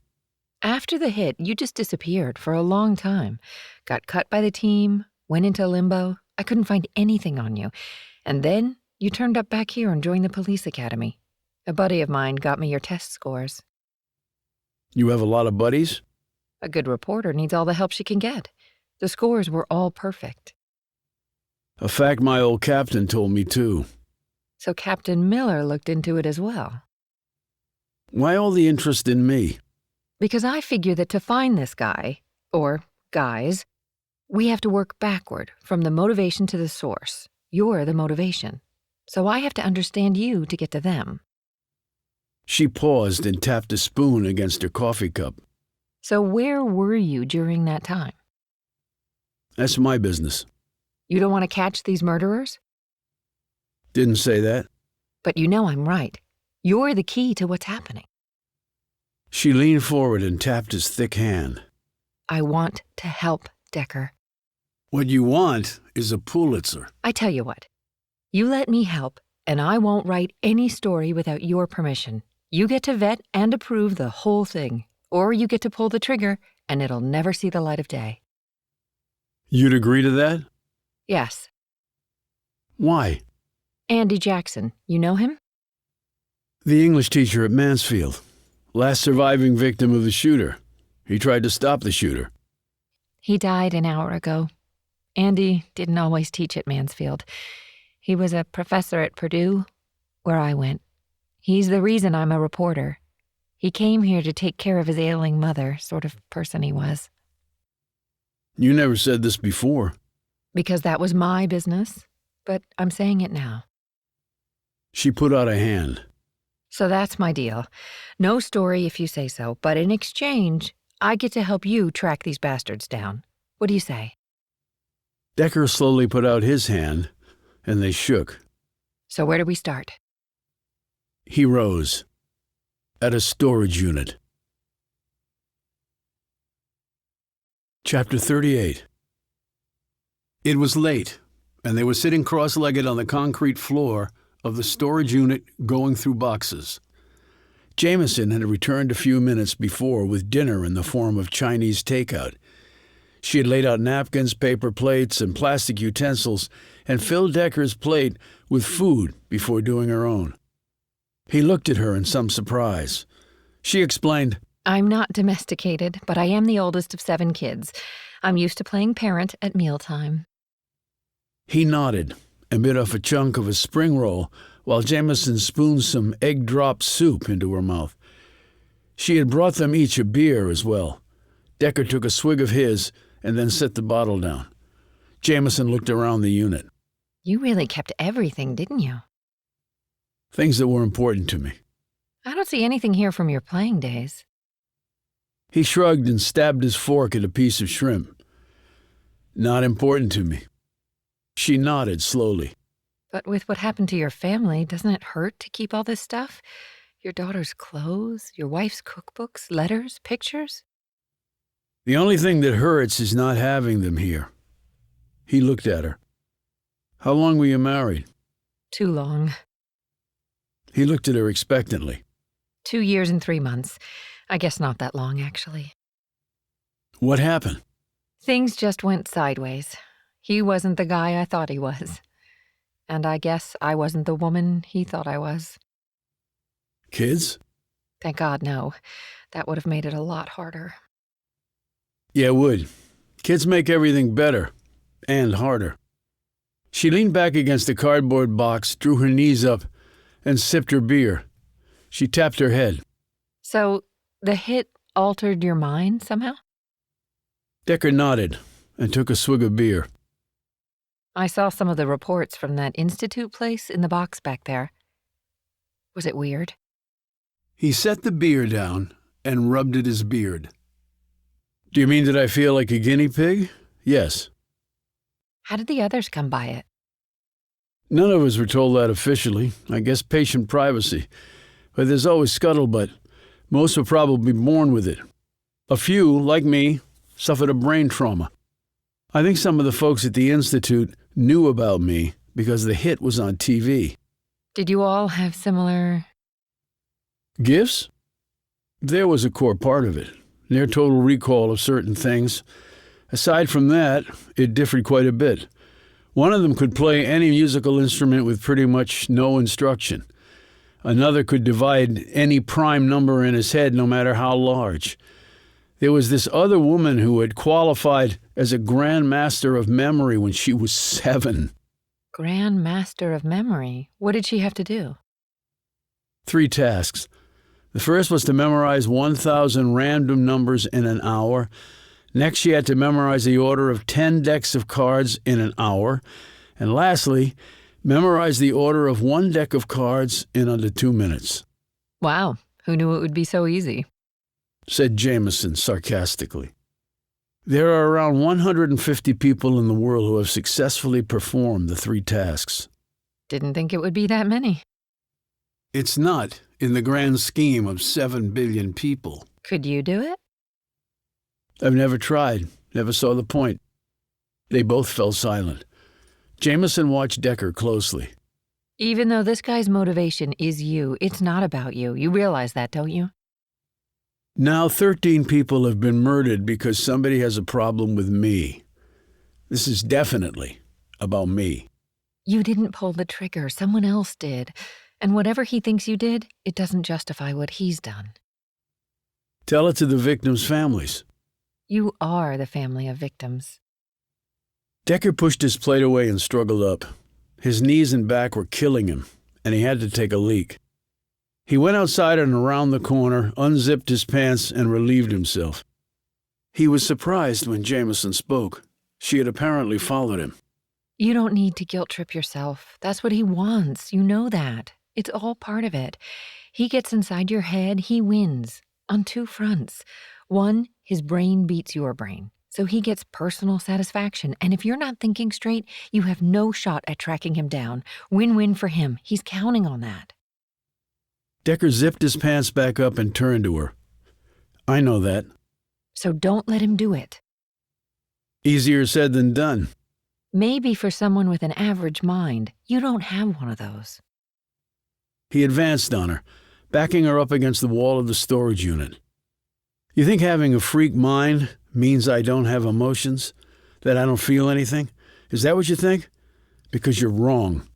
After the hit, you just disappeared for a long time. Got cut by the team, went into limbo. I couldn't find anything on you. And then you turned up back here and joined the police academy. A buddy of mine got me your test scores. You have a lot of buddies? A good reporter needs all the help she can get. The scores were all perfect. A fact my old captain told me too. So Captain Miller looked into it as well. Why all the interest in me? Because I figure that to find this guy, or guys, we have to work backward from the motivation to the source. You're the motivation. So I have to understand you to get to them. She paused and tapped a spoon against her coffee cup. So where were you during that time? That's my business. You don't want to catch these murderers? Didn't say that. But you know I'm right. You're the key to what's happening. She leaned forward and tapped his thick hand. I want to help, Decker. What you want is a Pulitzer. I tell you what. You let me help, and I won't write any story without your permission. You get to vet and approve the whole thing, or you get to pull the trigger, and it'll never see the light of day. You'd agree to that? Yes. Why? Andy Jackson, you know him? The English teacher at Mansfield. Last surviving victim of the shooter. He tried to stop the shooter. He died an hour ago. Andy didn't always teach at Mansfield. He was a professor at Purdue, where I went. He's the reason I'm a reporter. He came here to take care of his ailing mother, sort of person he was. You never said this before. Because that was my business, but I'm saying it now. She put out a hand. So that's my deal. No story if you say so, but in exchange, I get to help you track these bastards down. What do you say? Decker slowly put out his hand, and they shook. So where do we start? He rose. At a storage unit. Chapter 38. It was late, and they were sitting cross-legged on the concrete floor of the storage unit going through boxes. Jameson had returned a few minutes before with dinner in the form of Chinese takeout. She had laid out napkins, paper plates, and plastic utensils, and filled Decker's plate with food before doing her own. He looked at her in some surprise. She explained, I'm not domesticated, but I am the oldest of 7 kids. I'm used to playing parent at mealtime. He nodded and bit off a chunk of a spring roll while Jameson spooned some egg-drop soup into her mouth. She had brought them each a beer as well. Decker took a swig of his and then set the bottle down. Jameson looked around the unit. You really kept everything, didn't you? Things that were important to me. I don't see anything here from your playing days. He shrugged and stabbed his fork at a piece of shrimp. Not important to me. She nodded slowly. But with what happened to your family, doesn't it hurt to keep all this stuff? Your daughter's clothes, your wife's cookbooks, letters, pictures? The only thing that hurts is not having them here. He looked at her. How long were you married? Too long. He looked at her expectantly. 2 years and 3 months. I guess not that long, actually. What happened? Things just went sideways. He wasn't the guy I thought he was. And I guess I wasn't the woman he thought I was. Kids? Thank God, no. That would have made it a lot harder. Yeah, it would. Kids make everything better. And harder. She leaned back against the cardboard box, drew her knees up, and sipped her beer. She tapped her head. So, the hit altered your mind somehow? Decker nodded and took a swig of beer. I saw some of the reports from that institute place in the box back there. Was it weird? He set the beer down and rubbed at his beard. Do you mean that I feel like a guinea pig? Yes. How did the others come by it? None of us were told that officially. I guess patient privacy. But there's always scuttlebutt. Most were probably born with it. A few, like me, suffered a brain trauma. I think some of the folks at the Institute knew about me because the hit was on TV. Did you all have similar... Gifts? There was a core part of it. Near total recall of certain things. Aside from that, it differed quite a bit. One of them could play any musical instrument with pretty much no instruction. Another could divide any prime number in his head, no matter how large. There was this other woman who had qualified as a Grand Master of Memory when she was 7. Grand Master of Memory? What did she have to do? 3 tasks. The first was to memorize 1,000 random numbers in an hour. Next, she had to memorize the order of 10 decks of cards in an hour. And lastly, memorize the order of one deck of cards in under 2 minutes. Wow, who knew it would be so easy? Said Jameson sarcastically. There are around 150 people in the world who have successfully performed the 3 tasks. Didn't think it would be that many. It's not in the grand scheme of 7 billion people. Could you do it? I've never tried, never saw the point. They both fell silent. Jameson watched Decker closely. Even though this guy's motivation is you, it's not about you. You realize that, don't you? Now 13 people have been murdered because somebody has a problem with me. This is definitely about me. You didn't pull the trigger. Someone else did. And whatever he thinks you did, it doesn't justify what he's done. Tell it to the victims' families. You are the family of victims. Decker pushed his plate away and struggled up. His knees and back were killing him, and he had to take a leak. He went outside and around the corner, unzipped his pants, and relieved himself. He was surprised when Jameson spoke. She had apparently followed him. You don't need to guilt trip yourself. That's what he wants. You know that. It's all part of it. He gets inside your head, he wins. On 2 fronts. One, his brain beats your brain. So he gets personal satisfaction. And if you're not thinking straight, you have no shot at tracking him down. Win-win for him. He's counting on that. Decker zipped his pants back up and turned to her. I know that. So don't let him do it. Easier said than done. Maybe for someone with an average mind, you don't have one of those. He advanced on her, backing her up against the wall of the storage unit. You think having a freak mind means I don't have emotions? That I don't feel anything? Is that what you think? Because you're wrong.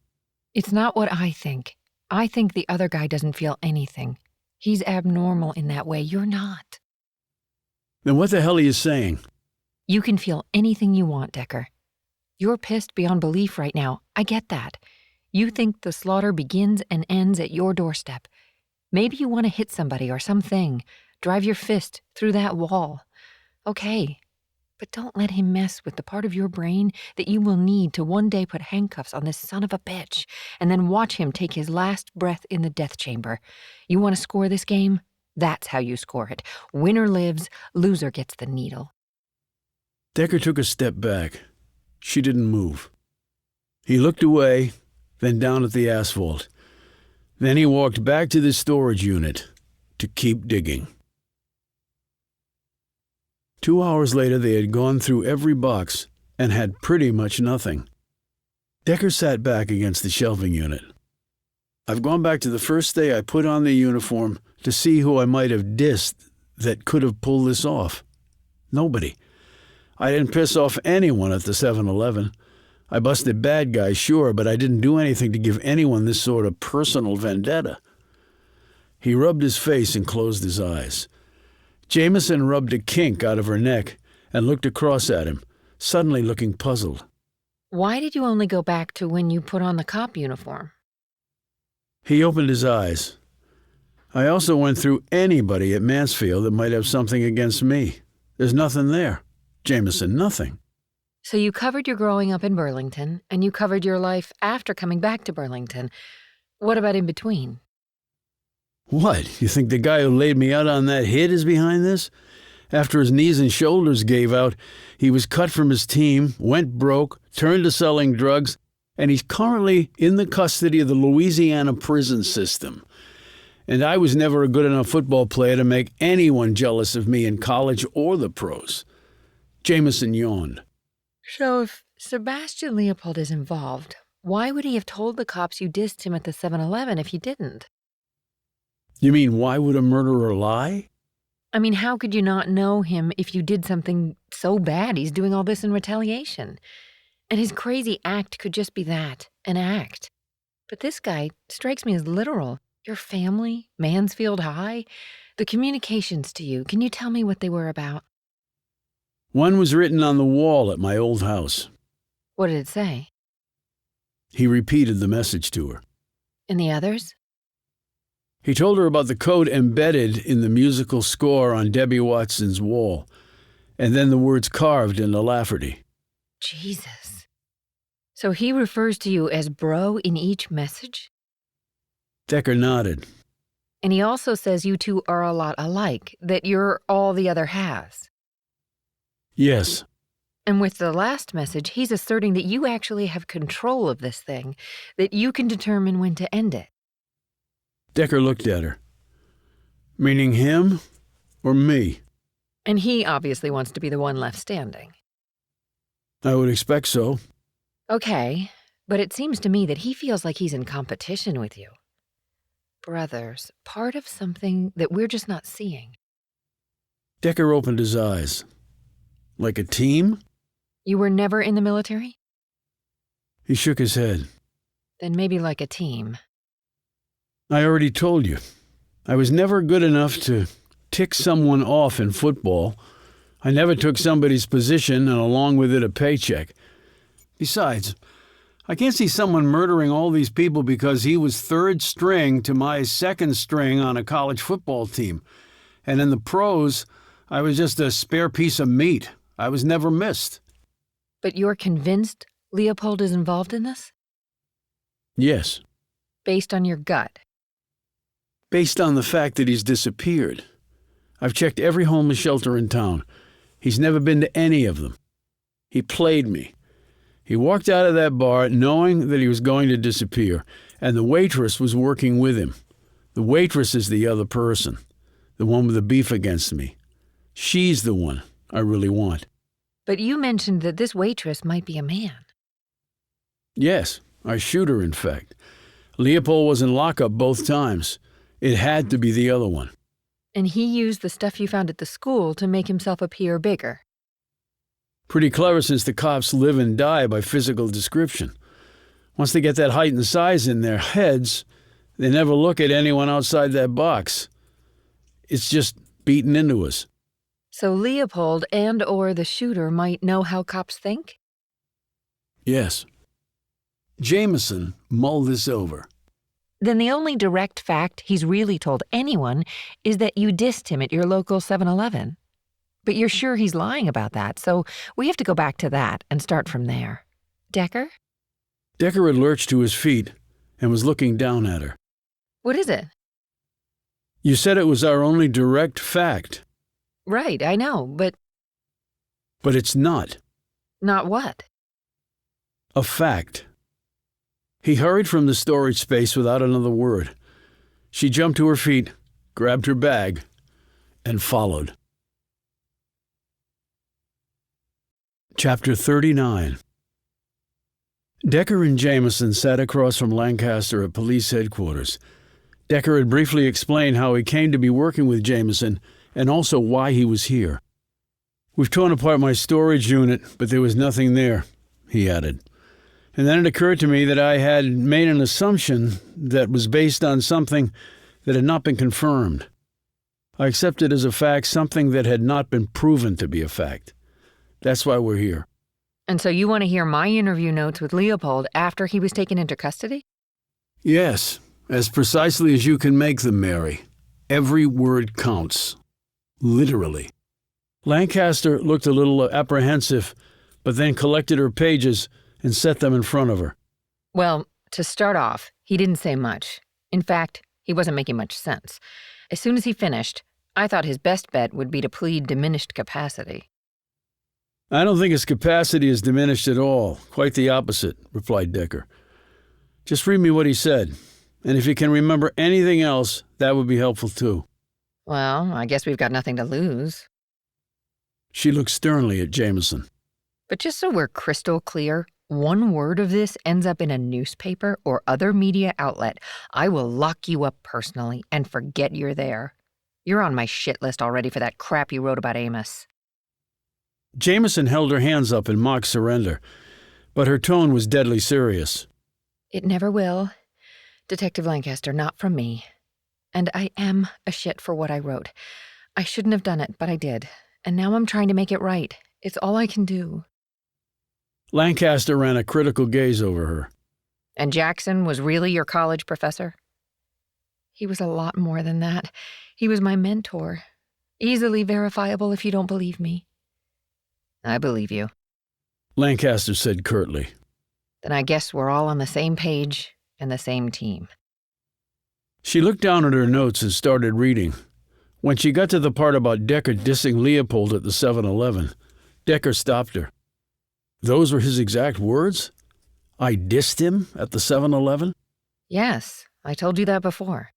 It's not what I think. I think the other guy doesn't feel anything. He's abnormal in that way. You're not. Then what the hell are you saying? You can feel anything you want, Decker. You're pissed beyond belief right now. I get that. You think the slaughter begins and ends at your doorstep. Maybe you want to hit somebody or something. Drive your fist through that wall. Okay, but don't let him mess with the part of your brain that you will need to one day put handcuffs on this son of a bitch and then watch him take his last breath in the death chamber. You want to score this game? That's how you score it. Winner lives, loser gets the needle. Decker took a step back. She didn't move. He looked away, then down at the asphalt. Then he walked back to the storage unit to keep digging. 2 hours later, they had gone through every box and had pretty much nothing. Decker sat back against the shelving unit. I've gone back to the first day I put on the uniform to see who I might have dissed that could have pulled this off. Nobody. I didn't piss off anyone at the 7-Eleven. I busted bad guys, sure, but I didn't do anything to give anyone this sort of personal vendetta. He rubbed his face and closed his eyes. Jameson rubbed a kink out of her neck and looked across at him, suddenly looking puzzled. Why did you only go back to when you put on the cop uniform? He opened his eyes. I also went through anybody at Mansfield that might have something against me. There's nothing there. Jameson, nothing. So you covered your growing up in Burlington, and you covered your life after coming back to Burlington. What about in between? What? You think the guy who laid me out on that hit is behind this? After his knees and shoulders gave out, he was cut from his team, went broke, turned to selling drugs, and he's currently in the custody of the Louisiana prison system. And I was never a good enough football player to make anyone jealous of me in college or the pros. Jameson yawned. So if Sebastian Leopold is involved, why would he have told the cops you dissed him at the 7-Eleven if he didn't? You mean, why would a murderer lie? I mean, how could you not know him if you did something so bad he's doing all this in retaliation? And his crazy act could just be that, an act. But this guy strikes me as literal. Your family, Mansfield High, the communications to you. Can you tell me what they were about? One was written on the wall at my old house. What did it say? He repeated the message to her. And the others? He told her about the code embedded in the musical score on Debbie Watson's wall, and then the words carved into Lafferty. Jesus. So he refers to you as bro in each message? Decker nodded. And he also says you two are a lot alike, that you're all the other has. Yes. And with the last message, he's asserting that you actually have control of this thing, that you can determine when to end it. Decker looked at her. Meaning him or me? And he obviously wants to be the one left standing. I would expect so. Okay, but it seems to me that he feels like he's in competition with you. Brothers, part of something that we're just not seeing. Decker opened his eyes. Like a team? You were never in the military? He shook his head. Then maybe like a team. I already told you. I was never good enough to tick someone off in football. I never took somebody's position and along with it a paycheck. Besides, I can't see someone murdering all these people because he was third string to my second string on a college football team. And in the pros, I was just a spare piece of meat. I was never missed. But you're convinced Leopold is involved in this? Yes. Based on your gut? Based on the fact that he's disappeared. I've checked every homeless shelter in town. He's never been to any of them. He played me. He walked out of that bar knowing that he was going to disappear, and the waitress was working with him. The waitress is the other person, the one with the beef against me. She's the one I really want. But you mentioned that this waitress might be a man. Yes, I shoot her, in fact. Leopold was in lockup both times. It had to be the other one. And he used the stuff you found at the school to make himself appear bigger. Pretty clever since the cops live and die by physical description. Once they get that height and size in their heads, they never look at anyone outside that box. It's just beaten into us. So Leopold and or the shooter might know how cops think? Yes. Jameson mulled this over. Then the only direct fact he's really told anyone is that you dissed him at your local 7-Eleven. But you're sure he's lying about that, so we have to go back to that and start from there. Decker? Decker had lurched to his feet and was looking down at her. What is it? You said it was our only direct fact. Right, I know, but... But it's not. Not what? A fact. He hurried from the storage space without another word. She jumped to her feet, grabbed her bag, and followed. Chapter 39. Decker and Jameson sat across from Lancaster at police headquarters. Decker had briefly explained how he came to be working with Jameson and also why he was here. We've torn apart my storage unit, but there was nothing there, he added. And then it occurred to me that I had made an assumption that was based on something that had not been confirmed. I accepted as a fact something that had not been proven to be a fact. That's why we're here. And so you want to hear my interview notes with Leopold after he was taken into custody? Yes, as precisely as you can make them, Mary. Every word counts. Literally. Lancaster looked a little apprehensive, but then collected her pages and set them in front of her. Well, to start off, he didn't say much. In fact, he wasn't making much sense. As soon as he finished, I thought his best bet would be to plead diminished capacity. I don't think his capacity is diminished at all. Quite the opposite, replied Decker. Just read me what he said, and if you can remember anything else, that would be helpful too. Well, I guess we've got nothing to lose. She looked sternly at Jameson. But just so we're crystal clear, one word of this ends up in a newspaper or other media outlet, I will lock you up personally and forget you're there. You're on my shit list already for that crap you wrote about Amos. Jameson held her hands up in mock surrender, but her tone was deadly serious. It never will. Detective Lancaster, not from me. And I am a shit for what I wrote. I shouldn't have done it, but I did. And now I'm trying to make it right. It's all I can do. Lancaster ran a critical gaze over her. And Jackson was really your college professor? He was a lot more than that. He was my mentor. Easily verifiable if you don't believe me. I believe you. Lancaster said curtly. Then I guess we're all on the same page and the same team. She looked down at her notes and started reading. When she got to the part about Decker dissing Leopold at the 7-Eleven, Decker stopped her. Those were his exact words? I dissed him at the 7-Eleven? Yes, I told you that before.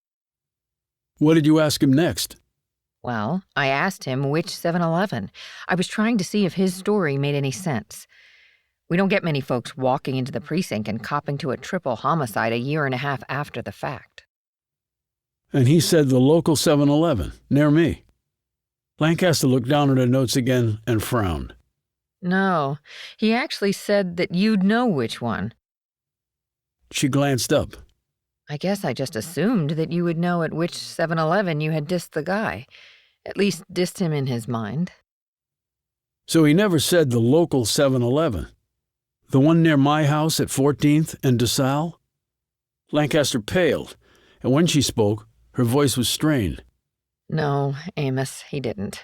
What did you ask him next? Well, I asked him which 7-Eleven. I was trying to see if his story made any sense. We don't get many folks walking into the precinct and copping to a triple homicide a year and a half after the fact. And he said the local 7-Eleven, near me. Lancaster looked down at her notes again and frowned. No, he actually said that you'd know which one. She glanced up. I guess I just assumed that you would know at which 7-Eleven you had dissed the guy. At least dissed him in his mind. So he never said the local 7-Eleven? The one near my house at 14th and DeSalle? Lancaster paled, and when she spoke, her voice was strained. No, Amos, he didn't.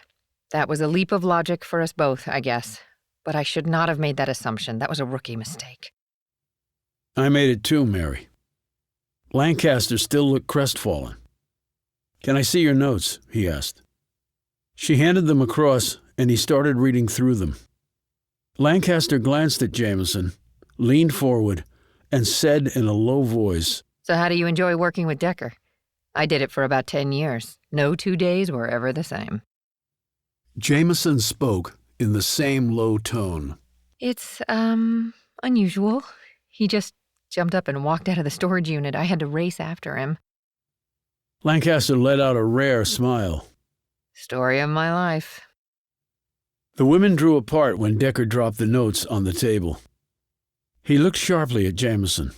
That was a leap of logic for us both, I guess. But I should not have made that assumption. That was a rookie mistake. I made it too, Mary. Lancaster still looked crestfallen. Can I see your notes? He asked. She handed them across, and he started reading through them. Lancaster glanced at Jameson, leaned forward, and said in a low voice, So how do you enjoy working with Decker? I did it for about 10 years. No 2 days were ever the same. Jameson spoke in the same low tone. It's, unusual. He just jumped up and walked out of the storage unit. I had to race after him. Lancaster let out a rare smile. Story of my life. The women drew apart when Decker dropped the notes on the table. He looked sharply at Jameson.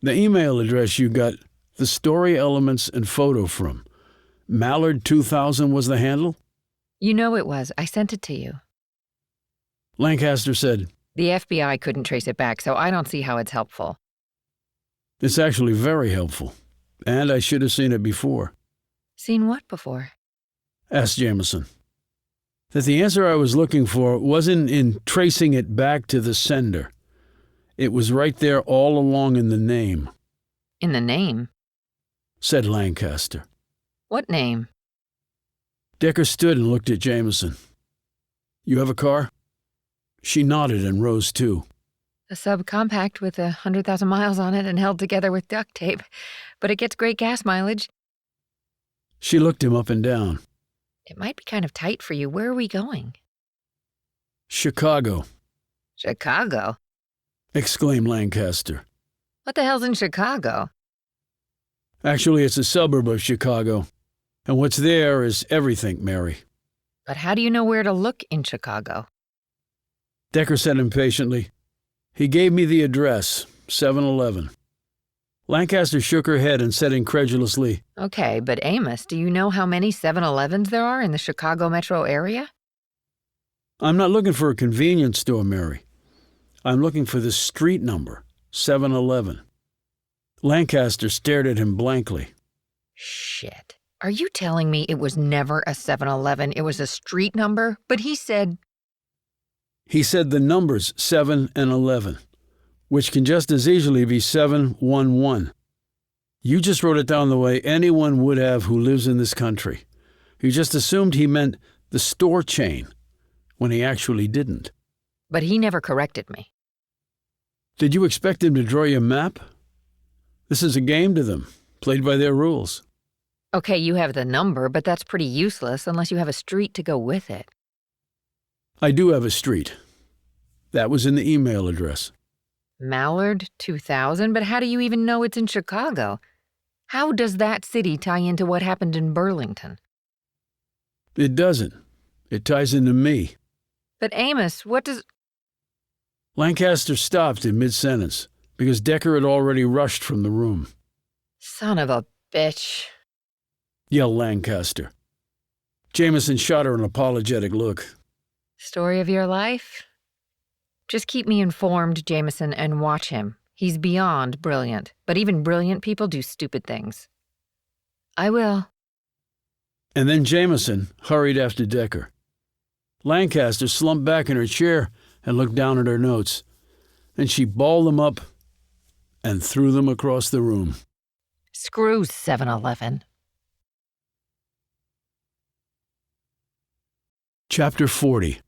The email address you got the story elements and photo from. Mallard 2000 was the handle? You know it was. I sent it to you. Lancaster said, The FBI couldn't trace it back, so I don't see how it's helpful. It's actually very helpful. And I should have seen it before. Seen what before? Asked Jameson. That the answer I was looking for wasn't in tracing it back to the sender. It was right there all along in the name. In the name? Said Lancaster. What name? Decker stood and looked at Jameson. You have a car? She nodded and rose too. A subcompact with 100,000 miles on it and held together with duct tape. But it gets great gas mileage. She looked him up and down. It might be kind of tight for you. Where are we going? Chicago. Chicago? Exclaimed Lancaster. What the hell's in Chicago? Actually, it's a suburb of Chicago. And what's there is everything, Mary. But how do you know where to look in Chicago? Decker said impatiently. He gave me the address, 7-Eleven. Lancaster shook her head and said incredulously, Okay, but Amos, do you know how many 7-Elevens there are in the Chicago metro area? I'm not looking for a convenience store, Mary. I'm looking for the street number, 7-Eleven. Lancaster stared at him blankly. Shit. Are you telling me it was never a 7-Eleven? It was a street number? But he said the numbers 7 and 11, which can just as easily be 711. You just wrote it down the way anyone would have who lives in this country. You just assumed he meant the store chain, when he actually didn't. But he never corrected me. Did you expect him to draw you a map? This is a game to them, played by their rules. Okay, you have the number, but that's pretty useless unless you have a street to go with it. I do have a street. That was in the email address. Mallard 2000? But how do you even know it's in Chicago? How does that city tie into what happened in Burlington? It doesn't. It ties into me. But Amos, what does... Lancaster stopped in mid-sentence because Decker had already rushed from the room. Son of a bitch. Yelled Lancaster. Jameson shot her an apologetic look. Story of your life? Just keep me informed, Jameson, and watch him. He's beyond brilliant, but even brilliant people do stupid things. I will. And then Jameson hurried after Decker. Lancaster slumped back in her chair and looked down at her notes. and she balled them up and threw them across the room. Screw 7-Eleven. Chapter 40.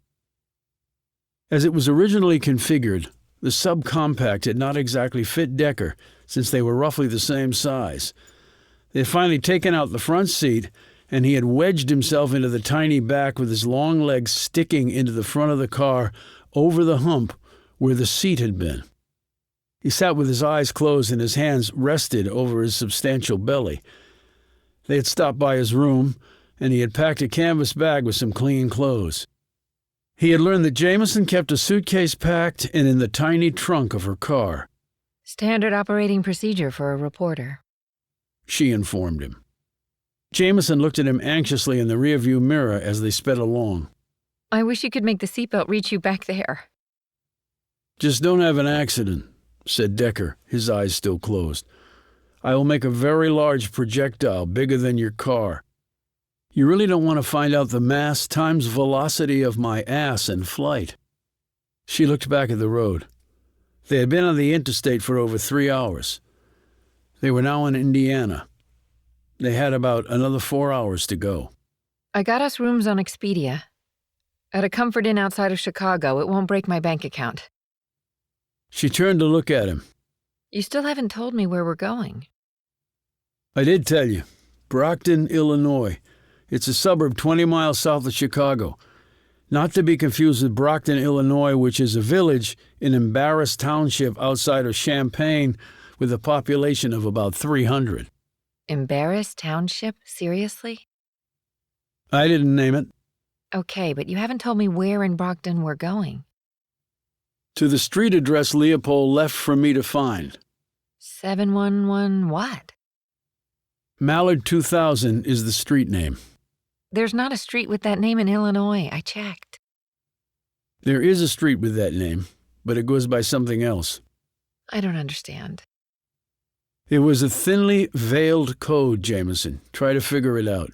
As it was originally configured, the subcompact had not exactly fit Decker, since they were roughly the same size. They had finally taken out the front seat, and he had wedged himself into the tiny back with his long legs sticking into the front of the car over the hump where the seat had been. He sat with his eyes closed and his hands rested over his substantial belly. They had stopped by his room, and he had packed a canvas bag with some clean clothes. He had learned that Jameson kept a suitcase packed and in the tiny trunk of her car. Standard operating procedure for a reporter, She informed him. Jameson looked at him anxiously in the rearview mirror as they sped along. I wish you could make the seatbelt reach you back there. Just don't have an accident, said Decker, his eyes still closed. I will make a very large projectile, bigger than your car. You really don't want to find out the mass times velocity of my ass in flight. She looked back at the road. They had been on the interstate for over 3 hours. They were now in Indiana. They had about another 4 hours to go. I got us rooms on Expedia. At a Comfort Inn outside of Chicago. It won't break my bank account. She turned to look at him. You still haven't told me where we're going. I did tell you. Brockton, Illinois. It's a suburb 20 miles south of Chicago. Not to be confused with Brockton, Illinois, which is a village in Embarrass Township outside of Champaign with a population of about 300. Embarrass Township? Seriously? I didn't name it. Okay, but you haven't told me where in Brockton we're going. To the street address Leopold left for me to find. 711 what? Mallard 2000 is the street name. There's not a street with that name in Illinois. I checked. There is a street with that name, but it goes by something else. I don't understand. It was a thinly veiled code, Jameson. Try to figure it out.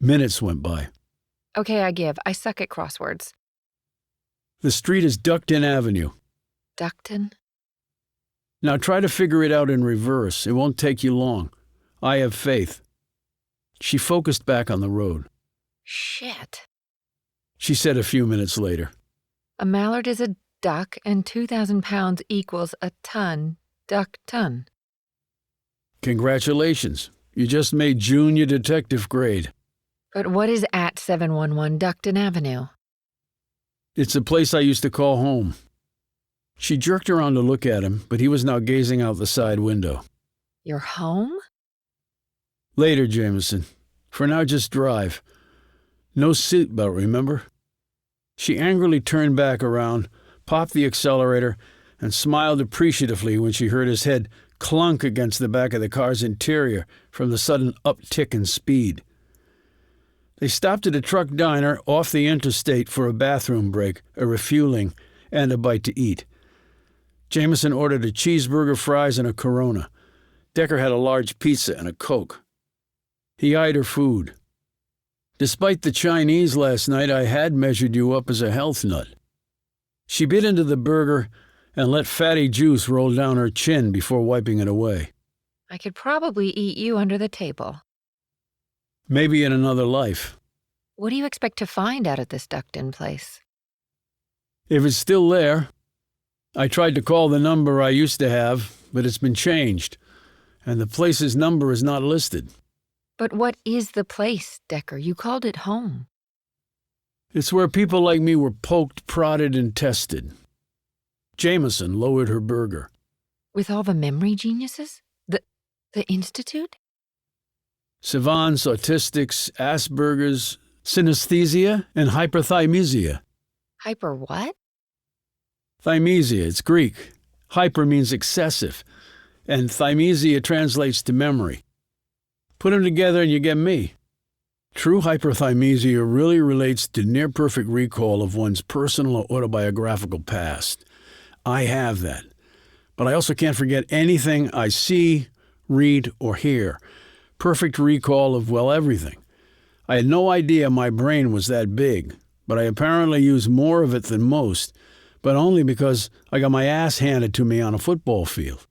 Minutes went by. Okay, I give. I suck at crosswords. The street is Duckton Avenue. Duckton? Now try to figure it out in reverse. It won't take you long. I have faith. She focused back on the road. Shit. She said a few minutes later. A mallard is a duck, and 2,000 pounds equals a ton. Duck ton. Congratulations. You just made junior detective grade. But what is at 711 Duckton Avenue? It's a place I used to call home. She jerked around to look at him, but he was now gazing out the side window. Your home? Later, Jameson. For now, just drive. No seatbelt, remember? She angrily turned back around, popped the accelerator, and smiled appreciatively when she heard his head clunk against the back of the car's interior from the sudden uptick in speed. They stopped at a truck diner off the interstate for a bathroom break, a refueling, and a bite to eat. Jameson ordered a cheeseburger, fries, and a Corona. Decker had a large pizza and a Coke. He eyed her food. Despite the Chinese last night, I had measured you up as a health nut. She bit into the burger and let fatty juice roll down her chin before wiping it away. I could probably eat you under the table. Maybe in another life. What do you expect to find out at this Duckton place? If it's still there. I tried to call the number I used to have, but it's been changed, and the place's number is not listed. But what is the place, Decker? You called it home. It's where people like me were poked, prodded, and tested. Jameson lowered her burger. With all the memory geniuses? The Institute? Savants, autistics, Asperger's, synesthesia, and hyperthymesia. Hyper what? Thymesia, it's Greek. Hyper means excessive, and thymesia translates to memory. Put them together and you get me. True hyperthymesia really relates to near-perfect recall of one's personal or autobiographical past. I have that. But I also can't forget anything I see, read, or hear. Perfect recall of, well, everything. I had no idea my brain was that big, but I apparently use more of it than most. but only because I got my ass handed to me on a football field.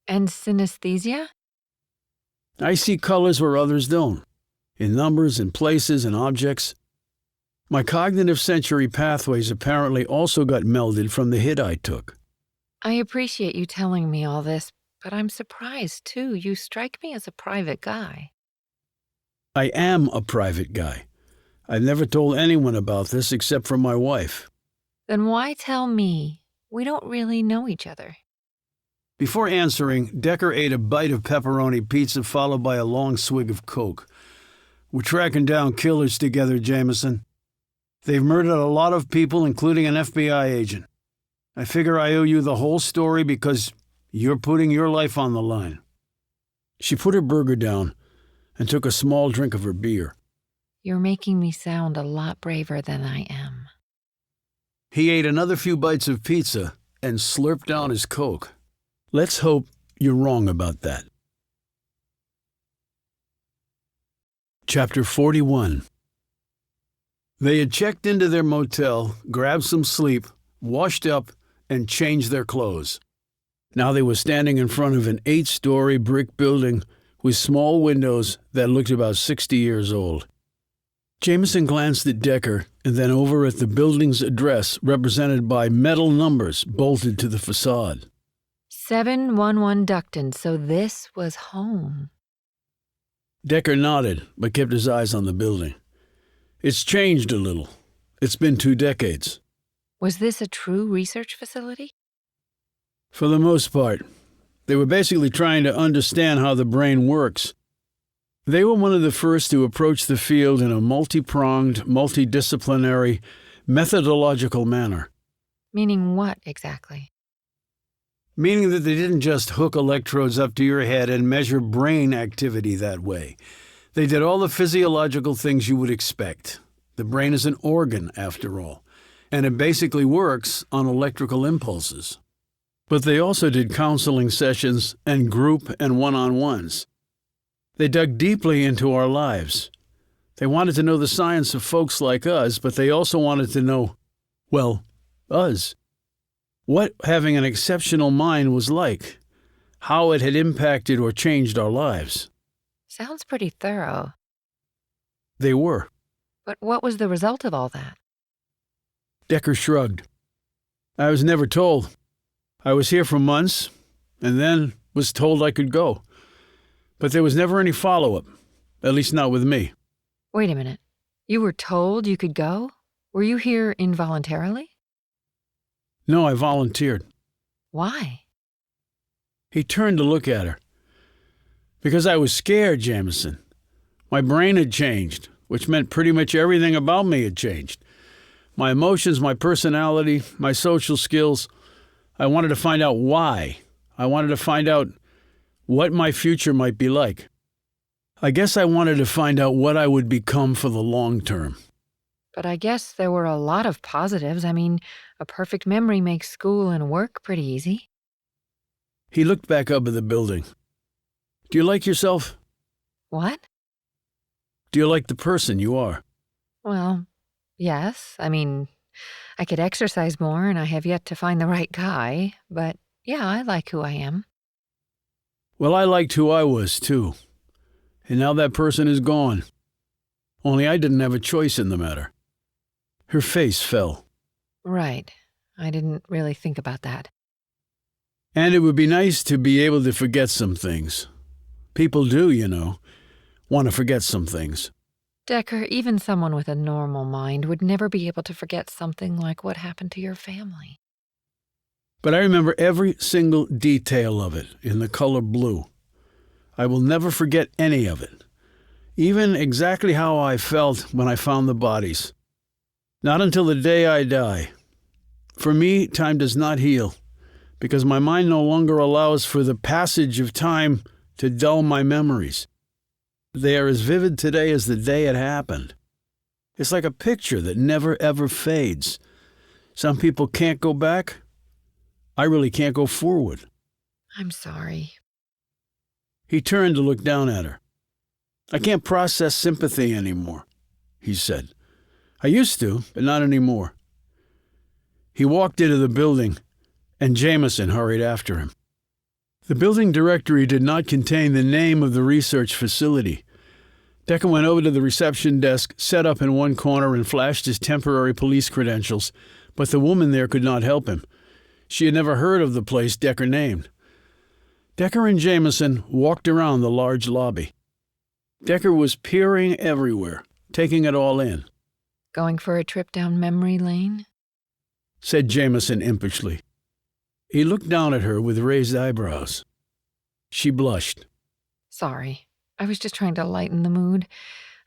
And synesthesia? I see colors where others don't, in numbers and places and objects. My cognitive sensory pathways apparently also got melded from the hit I took. I appreciate you telling me all this, but I'm surprised, too. You strike me as a private guy. I am a private guy. I've never told anyone about this except for my wife. Then why tell me? We don't really know each other. Before answering, Decker ate a bite of pepperoni pizza followed by a long swig of Coke. We're tracking down killers together, Jameson. They've murdered a lot of people, including an FBI agent. I figure I owe you the whole story because you're putting your life on the line. She put her burger down and took a small drink of her beer. You're making me sound a lot braver than I am. He ate another few bites of pizza and slurped down his Coke. Let's hope you're wrong about that. Chapter 41. They had checked into their motel, grabbed some sleep, washed up, and changed their clothes. Now they were standing in front of an 8-story brick building with small windows that looked about 60 years old. Jameson glanced at Decker and then over at the building's address represented by metal numbers bolted to the facade. 711 Duckton, so this was home. Decker nodded, but kept his eyes on the building. It's changed a little. It's been 2 decades. Was this a true research facility? For the most part. They were basically trying to understand how the brain works. They were one of the first to approach the field in a multi-pronged, multidisciplinary, methodological manner. Meaning what exactly? Meaning that they didn't just hook electrodes up to your head and measure brain activity that way. They did all the physiological things you would expect. The brain is an organ, after all, and it basically works on electrical impulses. But they also did counseling sessions and group and one-on-ones. They dug deeply into our lives. They wanted to know the science of folks like us, but they also wanted to know, well, us. What having an exceptional mind was like, how it had impacted or changed our lives. Sounds pretty thorough. They were. But what was the result of all that? Decker shrugged. I was never told. I was here for months, and then was told I could go. But there was never any follow-up, at least not with me. Wait a minute. You were told you could go? Were you here involuntarily? No, I volunteered. Why? He turned to look at her. Because I was scared, Jameson. My brain had changed, which meant pretty much everything about me had changed. My emotions, my personality, my social skills. I wanted to find out why. I wanted to find out what my future might be like. I guess I wanted to find out what I would become for the long term. But I guess there were a lot of positives. I mean, a perfect memory makes school and work pretty easy. He looked back up at the building. Do you like yourself? What? Do you like the person you are? Well, yes. I mean, I could exercise more, and I have yet to find the right guy. But yeah, I like who I am. Well, I liked who I was, too. And now that person is gone. Only I didn't have a choice in the matter. Her face fell. Right. I didn't really think about that. And it would be nice to be able to forget some things. People do, you know, want to forget some things. Decker, even someone with a normal mind would never be able to forget something like what happened to your family. But I remember every single detail of it in the color blue. I will never forget any of it. Even exactly how I felt when I found the bodies. Not until the day I die. For me, time does not heal, because my mind no longer allows for the passage of time to dull my memories. They are as vivid today as the day it happened. It's like a picture that never ever fades. Some people can't go back. I really can't go forward. I'm sorry. He turned to look down at her. I can't process sympathy anymore, he said. I used to, but not anymore. He walked into the building, and Jameson hurried after him. The building directory did not contain the name of the research facility. Decker went over to the reception desk, set up in one corner, and flashed his temporary police credentials, but the woman there could not help him. She had never heard of the place Decker named. Decker and Jameson walked around the large lobby. Decker was peering everywhere, taking it all in. Going for a trip down memory lane? Said Jameson impishly. He looked down at her with raised eyebrows. She blushed. Sorry. I was just trying to lighten the mood.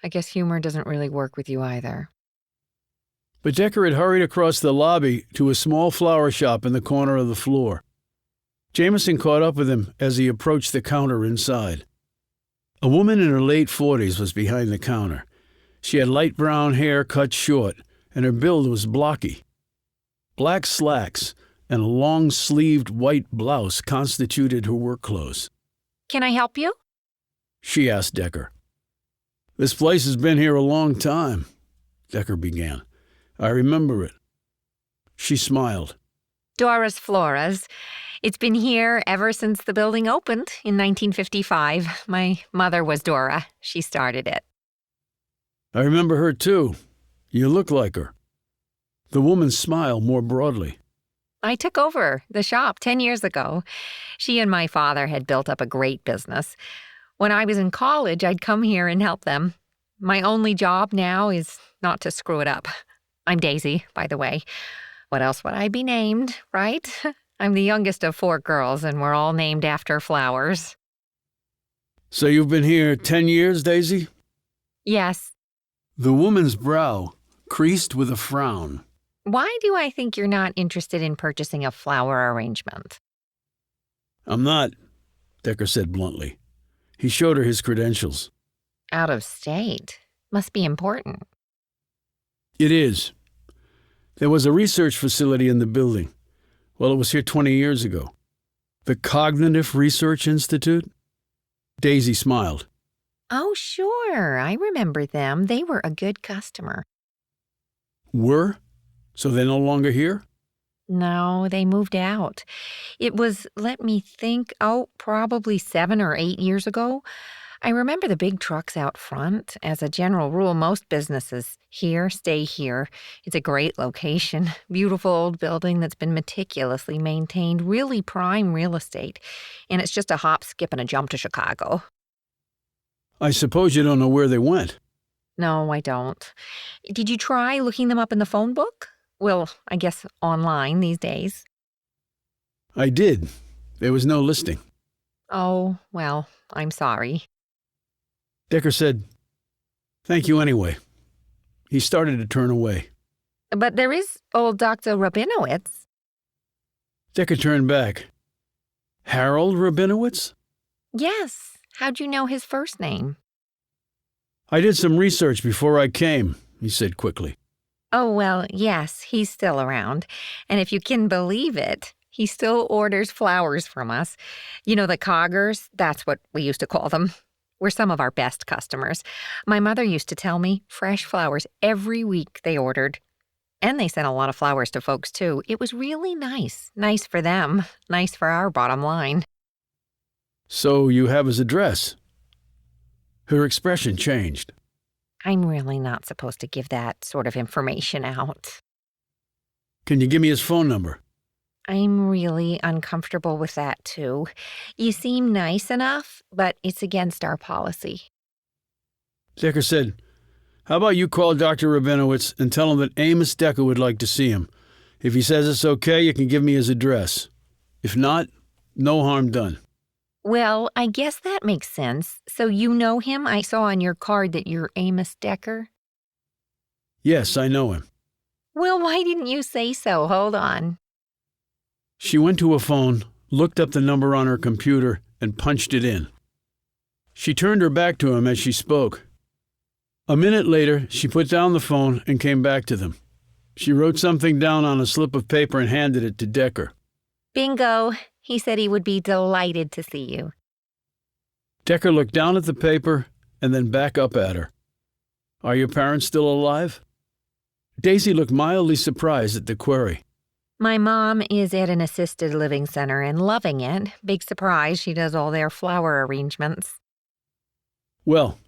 I guess humor doesn't really work with you either. But Decker had hurried across the lobby to a small flower shop in the corner of the floor. Jameson caught up with him as he approached the counter inside. A woman in her late 40s was behind the counter. She had light brown hair cut short, and her build was blocky. Black slacks and a long-sleeved white blouse constituted her work clothes. Can I help you? She asked Decker. This place has been here a long time, Decker began. I remember it. She smiled. Dora's Floras. It's been here ever since the building opened in 1955. My mother was Dora. She started it. I remember her too. You look like her. The woman smiled more broadly. I took over the shop 10 years ago. She and my father had built up a great business. When I was in college, I'd come here and help them. My only job now is not to screw it up. I'm Daisy, by the way. What else would I be named, right? I'm the youngest of 4 girls, and we're all named after flowers. So you've been here 10 years, Daisy? Yes. The woman's brow creased with a frown. Why do I think you're not interested in purchasing a flower arrangement? I'm not, Decker said bluntly. He showed her his credentials. Out of state. Must be important. It is. There was a research facility in the building. Well, it was here 20 years ago. The Cognitive Research Institute? Daisy smiled. Oh, sure. I remember them. They were a good customer. Were? So they're no longer here? No, they moved out. It was, let me think, probably 7 or 8 years ago. I remember the big trucks out front. As a general rule, most businesses here stay here. It's a great location. Beautiful old building that's been meticulously maintained, really prime real estate. And it's just a hop, skip, and a jump to Chicago. I suppose you don't know where they went. No, I don't. Did you try looking them up in the phone book? Well, I guess online these days. I did. There was no listing. Oh, well, I'm sorry. Decker said, "Thank you anyway." He started to turn away. But there is old Dr. Rabinowitz. Decker turned back. Harold Rabinowitz? Yes. How'd you know his first name? I did some research before I came, he said quickly. Oh, well, yes, he's still around. And if you can believe it, he still orders flowers from us. You know, the coggers, that's what we used to call them. We're some of our best customers. My mother used to tell me fresh flowers every week they ordered. And they sent a lot of flowers to folks, too. It was really nice. Nice for them. Nice for our bottom line. So you have his address? Her expression changed. I'm really not supposed to give that sort of information out. Can you give me his phone number? I'm really uncomfortable with that, too. You seem nice enough, but it's against our policy. Decker said, "How about you call Dr. Rabinowitz and tell him that Amos Decker would like to see him. If he says it's okay, you can give me his address. If not, no harm done." Well, I guess that makes sense. So you know him? I saw on your card that you're Amos Decker. Yes, I know him. Well, why didn't you say so? Hold on. She went to a phone, looked up the number on her computer, and punched it in. She turned her back to him as she spoke. A minute later, she put down the phone and came back to them. She wrote something down on a slip of paper and handed it to Decker. Bingo. He said he would be delighted to see you. Decker looked down at the paper and then back up at her. "Are your parents still alive?" Daisy looked mildly surprised at the query. My mom is at an assisted living center and loving it. Big surprise, she does all their flower arrangements. Well,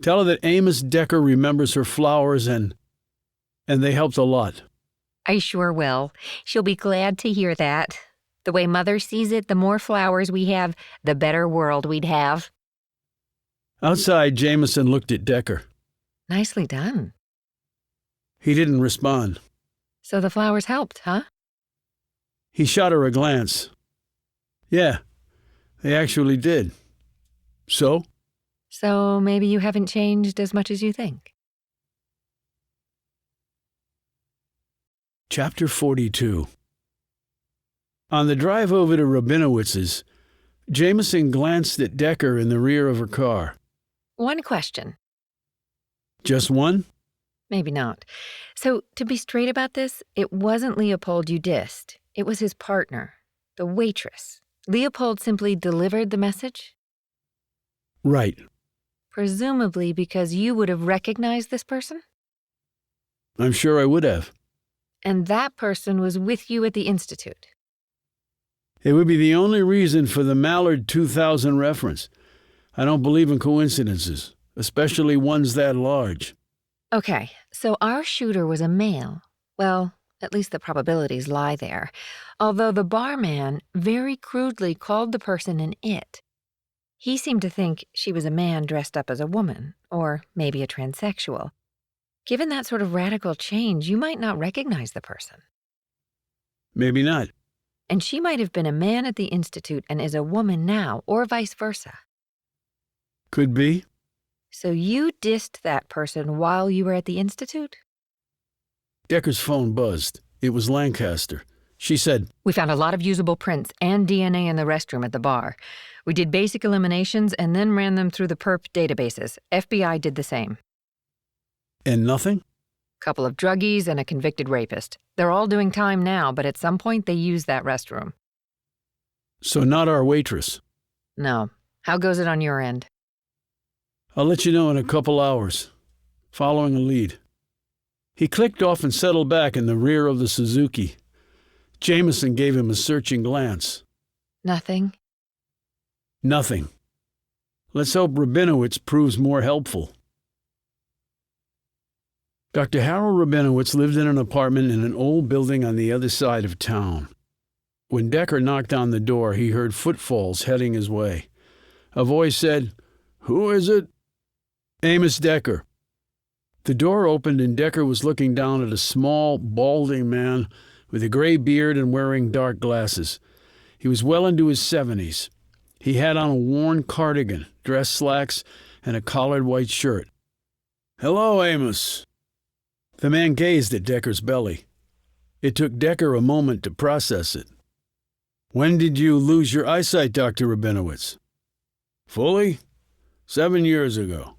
tell her that Amos Decker remembers her flowers and they helped a lot. I sure will. She'll be glad to hear that. The way Mother sees it, the more flowers we have, the better world we'd have. Outside, Jameson looked at Decker. Nicely done. He didn't respond. So the flowers helped, huh? He shot her a glance. Yeah, they actually did. So? So maybe you haven't changed as much as you think. Chapter 42. On the drive over to Rabinowitz's, Jameson glanced at Decker in the rear of her car. One question. Just one? Maybe not. So, to be straight about this, it wasn't Leopold you dissed. It was his partner, the waitress. Leopold simply delivered the message? Right. Presumably because you would have recognized this person? I'm sure I would have. And that person was with you at the Institute? It would be the only reason for the Mallard 2000 reference. I don't believe in coincidences, especially ones that large. Okay, so our shooter was a male. Well, at least the probabilities lie there. Although the barman very crudely called the person an it. He seemed to think she was a man dressed up as a woman, or maybe a transsexual. Given that sort of radical change, you might not recognize the person. Maybe not. And she might have been a man at the Institute and is a woman now, or vice versa. Could be. So you dissed that person while you were at the Institute? Decker's phone buzzed. It was Lancaster. She said, We found a lot of usable prints and DNA in the restroom at the bar. We did basic eliminations and then ran them through the perp databases. FBI did the same. And nothing? Couple of druggies and a convicted rapist. They're all doing time now, but at some point they used that restroom. So not our waitress. No. How goes it on your end? I'll let you know in a couple hours. Following a lead. He clicked off and settled back in the rear of the Suzuki. Jameson gave him a searching glance. Nothing? Nothing. Let's hope Rabinowitz proves more helpful. Dr. Harold Rabinowitz lived in an apartment in an old building on the other side of town. When Decker knocked on the door, he heard footfalls heading his way. A voice said, "Who is it?" "Amos Decker." The door opened and Decker was looking down at a small, balding man with a gray beard and wearing dark glasses. He was well into his 70s. He had on a worn cardigan, dress slacks, and a collared white shirt. "Hello, Amos." The man gazed at Decker's belly. It took Decker a moment to process it. "When did you lose your eyesight, Dr. Rabinowitz?" "Fully? 7 years ago.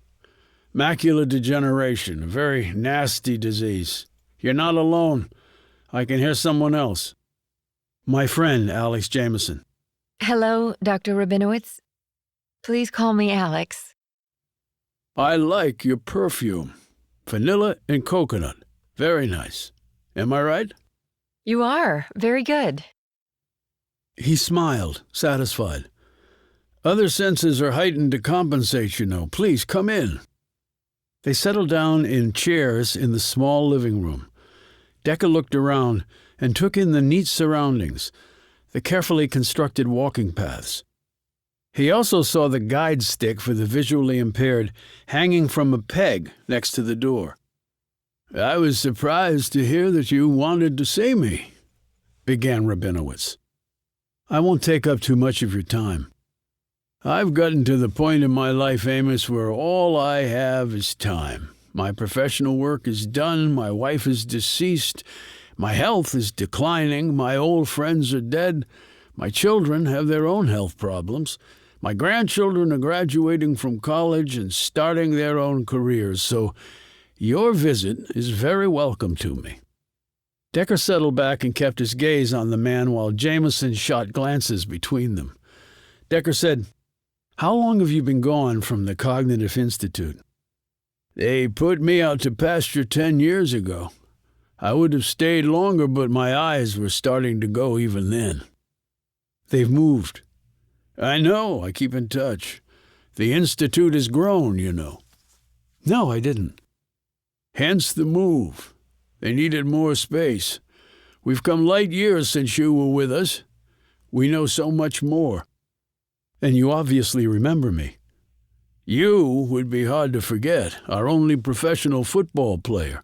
Macular degeneration, a very nasty disease. You're not alone. I can hear someone else." "My friend, Alex Jameson." Hello, Dr. Rabinowitz. Please call me Alex. "I like your perfume. Vanilla and coconut. Very nice. Am I right?" You are. Very good. He smiled, satisfied. "Other senses are heightened to compensate, you know. Please, come in." They settled down in chairs in the small living room. Decker looked around and took in the neat surroundings, the carefully constructed walking paths. He also saw the guide stick for the visually impaired hanging from a peg next to the door. "I was surprised to hear that you wanted to see me," began Rabinowitz. "I won't take up too much of your time. I've gotten to the point in my life, Amos, where all I have is time. My professional work is done, my wife is deceased, my health is declining, my old friends are dead, my children have their own health problems, my grandchildren are graduating from college and starting their own careers, so your visit is very welcome to me." Decker settled back and kept his gaze on the man while Jameson shot glances between them. Decker said, "How long have you been gone from the Cognitive Institute?" "They put me out to pasture 10 years ago. I would have stayed longer, but my eyes were starting to go even then. They've moved. I know, I keep in touch. The Institute has grown, you know. No, I didn't. Hence the move. They needed more space. We've come light years since you were with us. We know so much more. And you obviously remember me. You would be hard to forget, our only professional football player.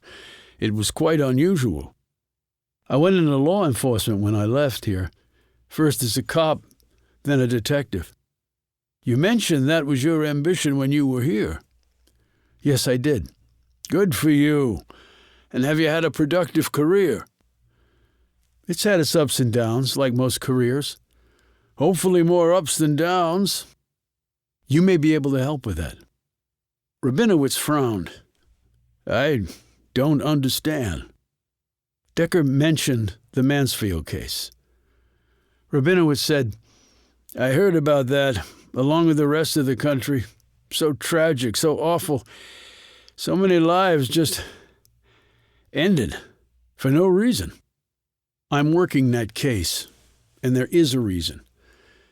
It was quite unusual. I went into law enforcement when I left here, first as a cop, then a detective. You mentioned that was your ambition when you were here. Yes, I did. Good for you. And have you had a productive career? It's had its ups and downs, like most careers. Hopefully more ups than downs. You may be able to help with that. Rabinowitz frowned. I don't understand. Decker mentioned the Mansfield case. Rabinowitz said, I heard about that, along with the rest of the country. So tragic, so awful. So many lives just ended for no reason. I'm working that case, and there is a reason.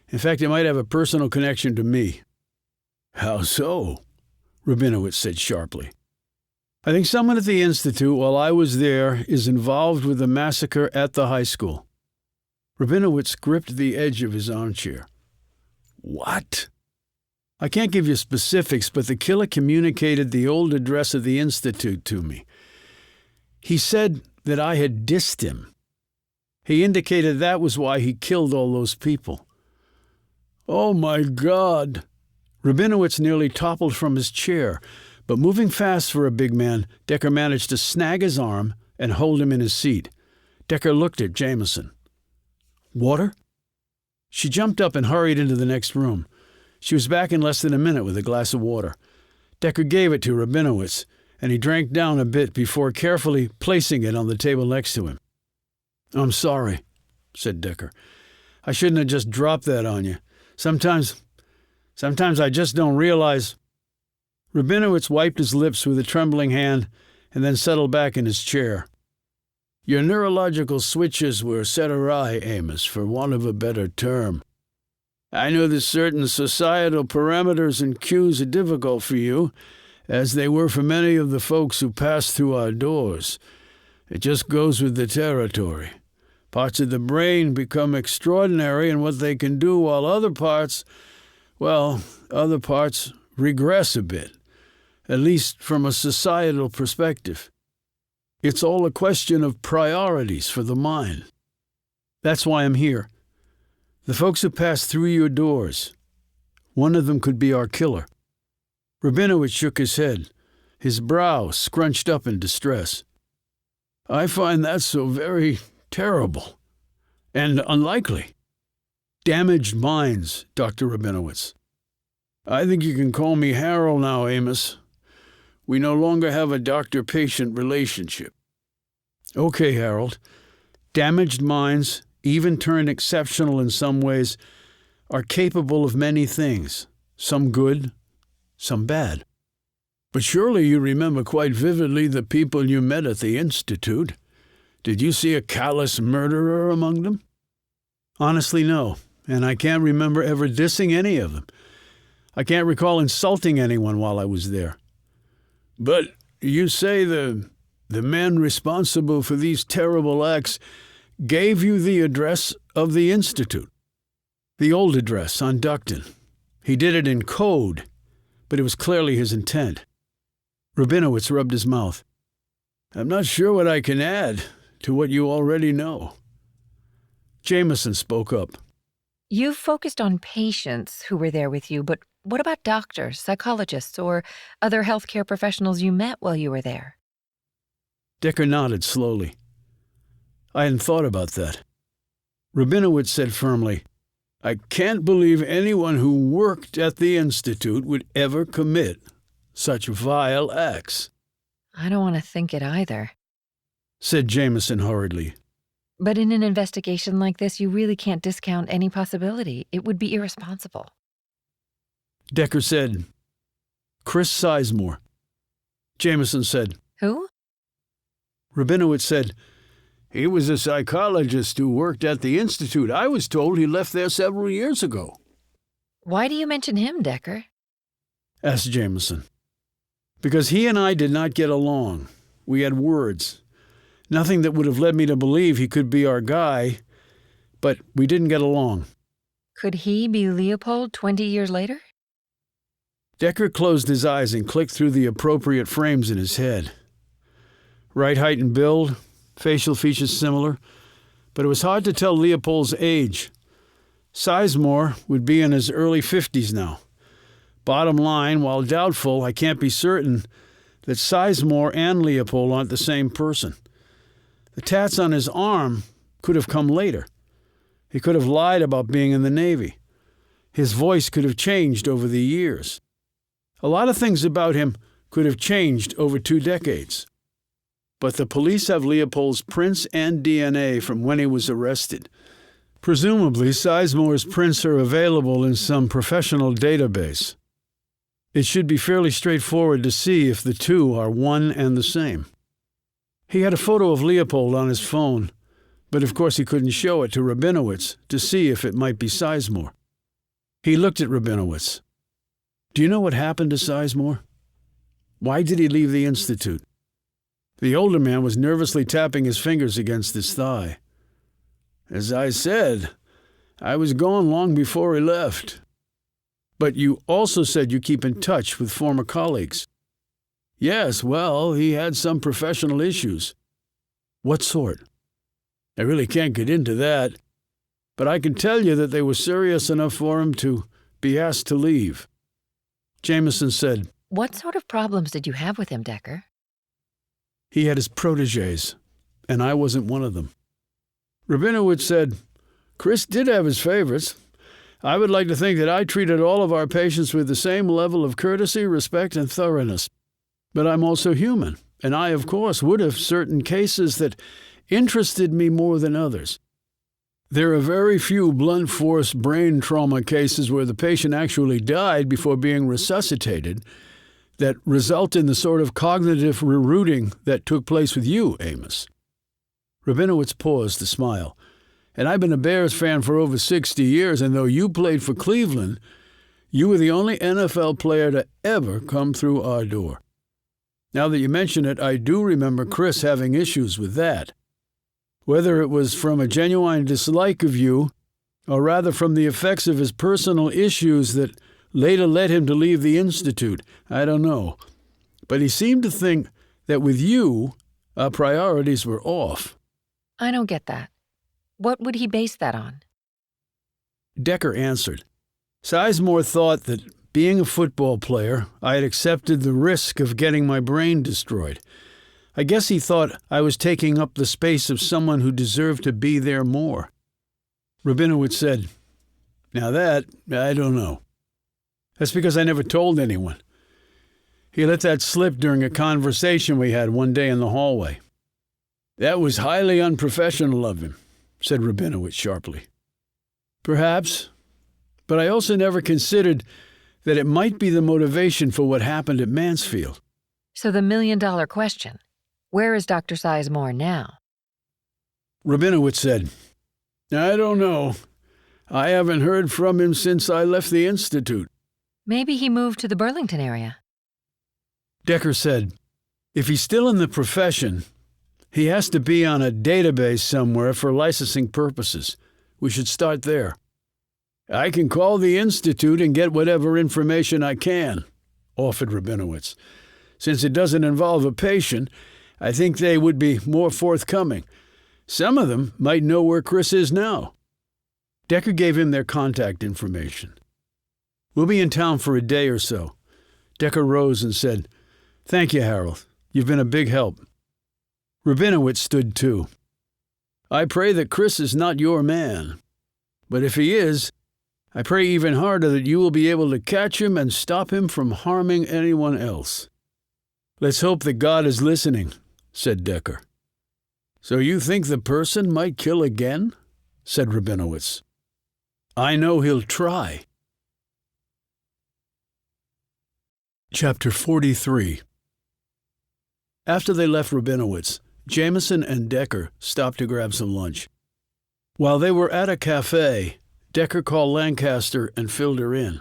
In fact, it might have a personal connection to me. How so? Rabinowitz said sharply. I think someone at the Institute, while I was there, is involved with the massacre at the high school. Rabinowitz gripped the edge of his armchair. What? I can't give you specifics, but the killer communicated the old address of the Institute to me. He said that I had dissed him. He indicated that was why he killed all those people. Oh, my God! Rabinowitz nearly toppled from his chair, but moving fast for a big man, Decker managed to snag his arm and hold him in his seat. Decker looked at Jameson. Water? She jumped up and hurried into the next room. She was back in less than a minute with a glass of water. Decker gave it to Rabinowitz, and he drank down a bit before carefully placing it on the table next to him. I'm sorry, said Decker. I shouldn't have just dropped that on you. Sometimes I just don't realize. Rabinowitz wiped his lips with a trembling hand and then settled back in his chair. Your neurological switches were set awry, Amos, for want of a better term. I know that certain societal parameters and cues are difficult for you, as they were for many of the folks who pass through our doors. It just goes with the territory. Parts of the brain become extraordinary in what they can do, while other parts regress a bit, at least from a societal perspective. It's all a question of priorities for the mind. That's why I'm here. The folks who pass through your doors, one of them could be our killer. Rabinowitz shook his head, his brow scrunched up in distress. I find that so very terrible and unlikely. Damaged minds, Dr. Rabinowitz. I think you can call me Harold now, Amos. We no longer have a doctor-patient relationship. Okay, Harold. Damaged minds, even turned exceptional in some ways, are capable of many things, some good, some bad. But surely you remember quite vividly the people you met at the Institute. Did you see a callous murderer among them? Honestly, no, and I can't remember ever dissing any of them. I can't recall insulting anyone while I was there. But you say the men responsible for these terrible acts gave you the address of the Institute. The old address on Duckton. He did it in code, but it was clearly his intent. Rabinowitz rubbed his mouth. I'm not sure what I can add to what you already know. Jameson spoke up. You've focused on patients who were there with you, but what about doctors, psychologists, or other healthcare professionals you met while you were there? Decker nodded slowly. I hadn't thought about that. Rabinowitz said firmly, I can't believe anyone who worked at the Institute would ever commit such vile acts. I don't want to think it either, said Jameson hurriedly. But in an investigation like this, you really can't discount any possibility. It would be irresponsible. Decker said, Chris Sizemore. Jameson said, Who? Rabinowitz said, "He was a psychologist who worked at the Institute. I was told he left there several years ago." Why do you mention him, Decker? Asked Jameson. "Because he and I did not get along. We had words. Nothing that would have led me to believe he could be our guy, but we didn't get along." Could he be Leopold 20 years later? Decker closed his eyes and clicked through the appropriate frames in his head. Right height and build, facial features similar, but it was hard to tell Leopold's age. Sizemore would be in his early 50s now. Bottom line, while doubtful, I can't be certain that Sizemore and Leopold aren't the same person. The tats on his arm could have come later. He could have lied about being in the Navy. His voice could have changed over the years. A lot of things about him could have changed over 2 decades. But the police have Leopold's prints and DNA from when he was arrested. Presumably, Sizemore's prints are available in some professional database. It should be fairly straightforward to see if the two are one and the same. He had a photo of Leopold on his phone, but of course he couldn't show it to Rabinowitz to see if it might be Sizemore. He looked at Rabinowitz. "Do you know what happened to Sizemore? Why did he leave the Institute?" The older man was nervously tapping his fingers against his thigh. "As I said, I was gone long before he left." "But you also said you keep in touch with former colleagues." "Yes, well, he had some professional issues." "What sort?" "I really can't get into that, but I can tell you that they were serious enough for him to be asked to leave." Jameson said, What sort of problems did you have with him, Decker? "He had his protégés, and I wasn't one of them." Rabinowitz said, "Chris did have his favorites. I would like to think that I treated all of our patients with the same level of courtesy, respect, and thoroughness. But I'm also human, and I, of course, would have certain cases that interested me more than others. There are very few blunt force brain trauma cases where the patient actually died before being resuscitated that result in the sort of cognitive rerouting that took place with you, Amos." Rabinowitz paused to smile. "And I've been a Bears fan for over 60 years, and though you played for Cleveland, you were the only NFL player to ever come through our door. Now that you mention it, I do remember Chris having issues with that. Whether it was from a genuine dislike of you, or rather from the effects of his personal issues that later led him to leave the Institute, I don't know. But he seemed to think that with you, our priorities were off." I don't get that. What would he base that on? Decker answered. "Sizemore thought that, being a football player, I had accepted the risk of getting my brain destroyed. I guess he thought I was taking up the space of someone who deserved to be there more." Rabinowitz said, "Now that, I don't know. That's because I never told anyone. He let that slip during a conversation we had one day in the hallway." "That was highly unprofessional of him," said Rabinowitz sharply. "Perhaps, but I also never considered that it might be the motivation for what happened at Mansfield." So the million-dollar question, where is Dr. Sizemore now? Rabinowitz said, "I don't know. I haven't heard from him since I left the Institute." Maybe he moved to the Burlington area. Decker said, "If he's still in the profession, he has to be on a database somewhere for licensing purposes. We should start there." "I can call the Institute and get whatever information I can," offered Rabinowitz. "Since it doesn't involve a patient, I think they would be more forthcoming. Some of them might know where Chris is now." Decker gave him their contact information. "We'll be in town for a day or so." Decker rose and said, "Thank you, Harold. You've been a big help." Rabinowitz stood too. "I pray that Chris is not your man. But if he is, I pray even harder that you will be able to catch him and stop him from harming anyone else." "Let's hope that God is listening," said Decker. "So you think the person might kill again?" said Rabinowitz. "I know he'll try." Chapter 43. After they left Rabinowitz, Jameson and Decker stopped to grab some lunch. While they were at a cafe, Decker called Lancaster and filled her in.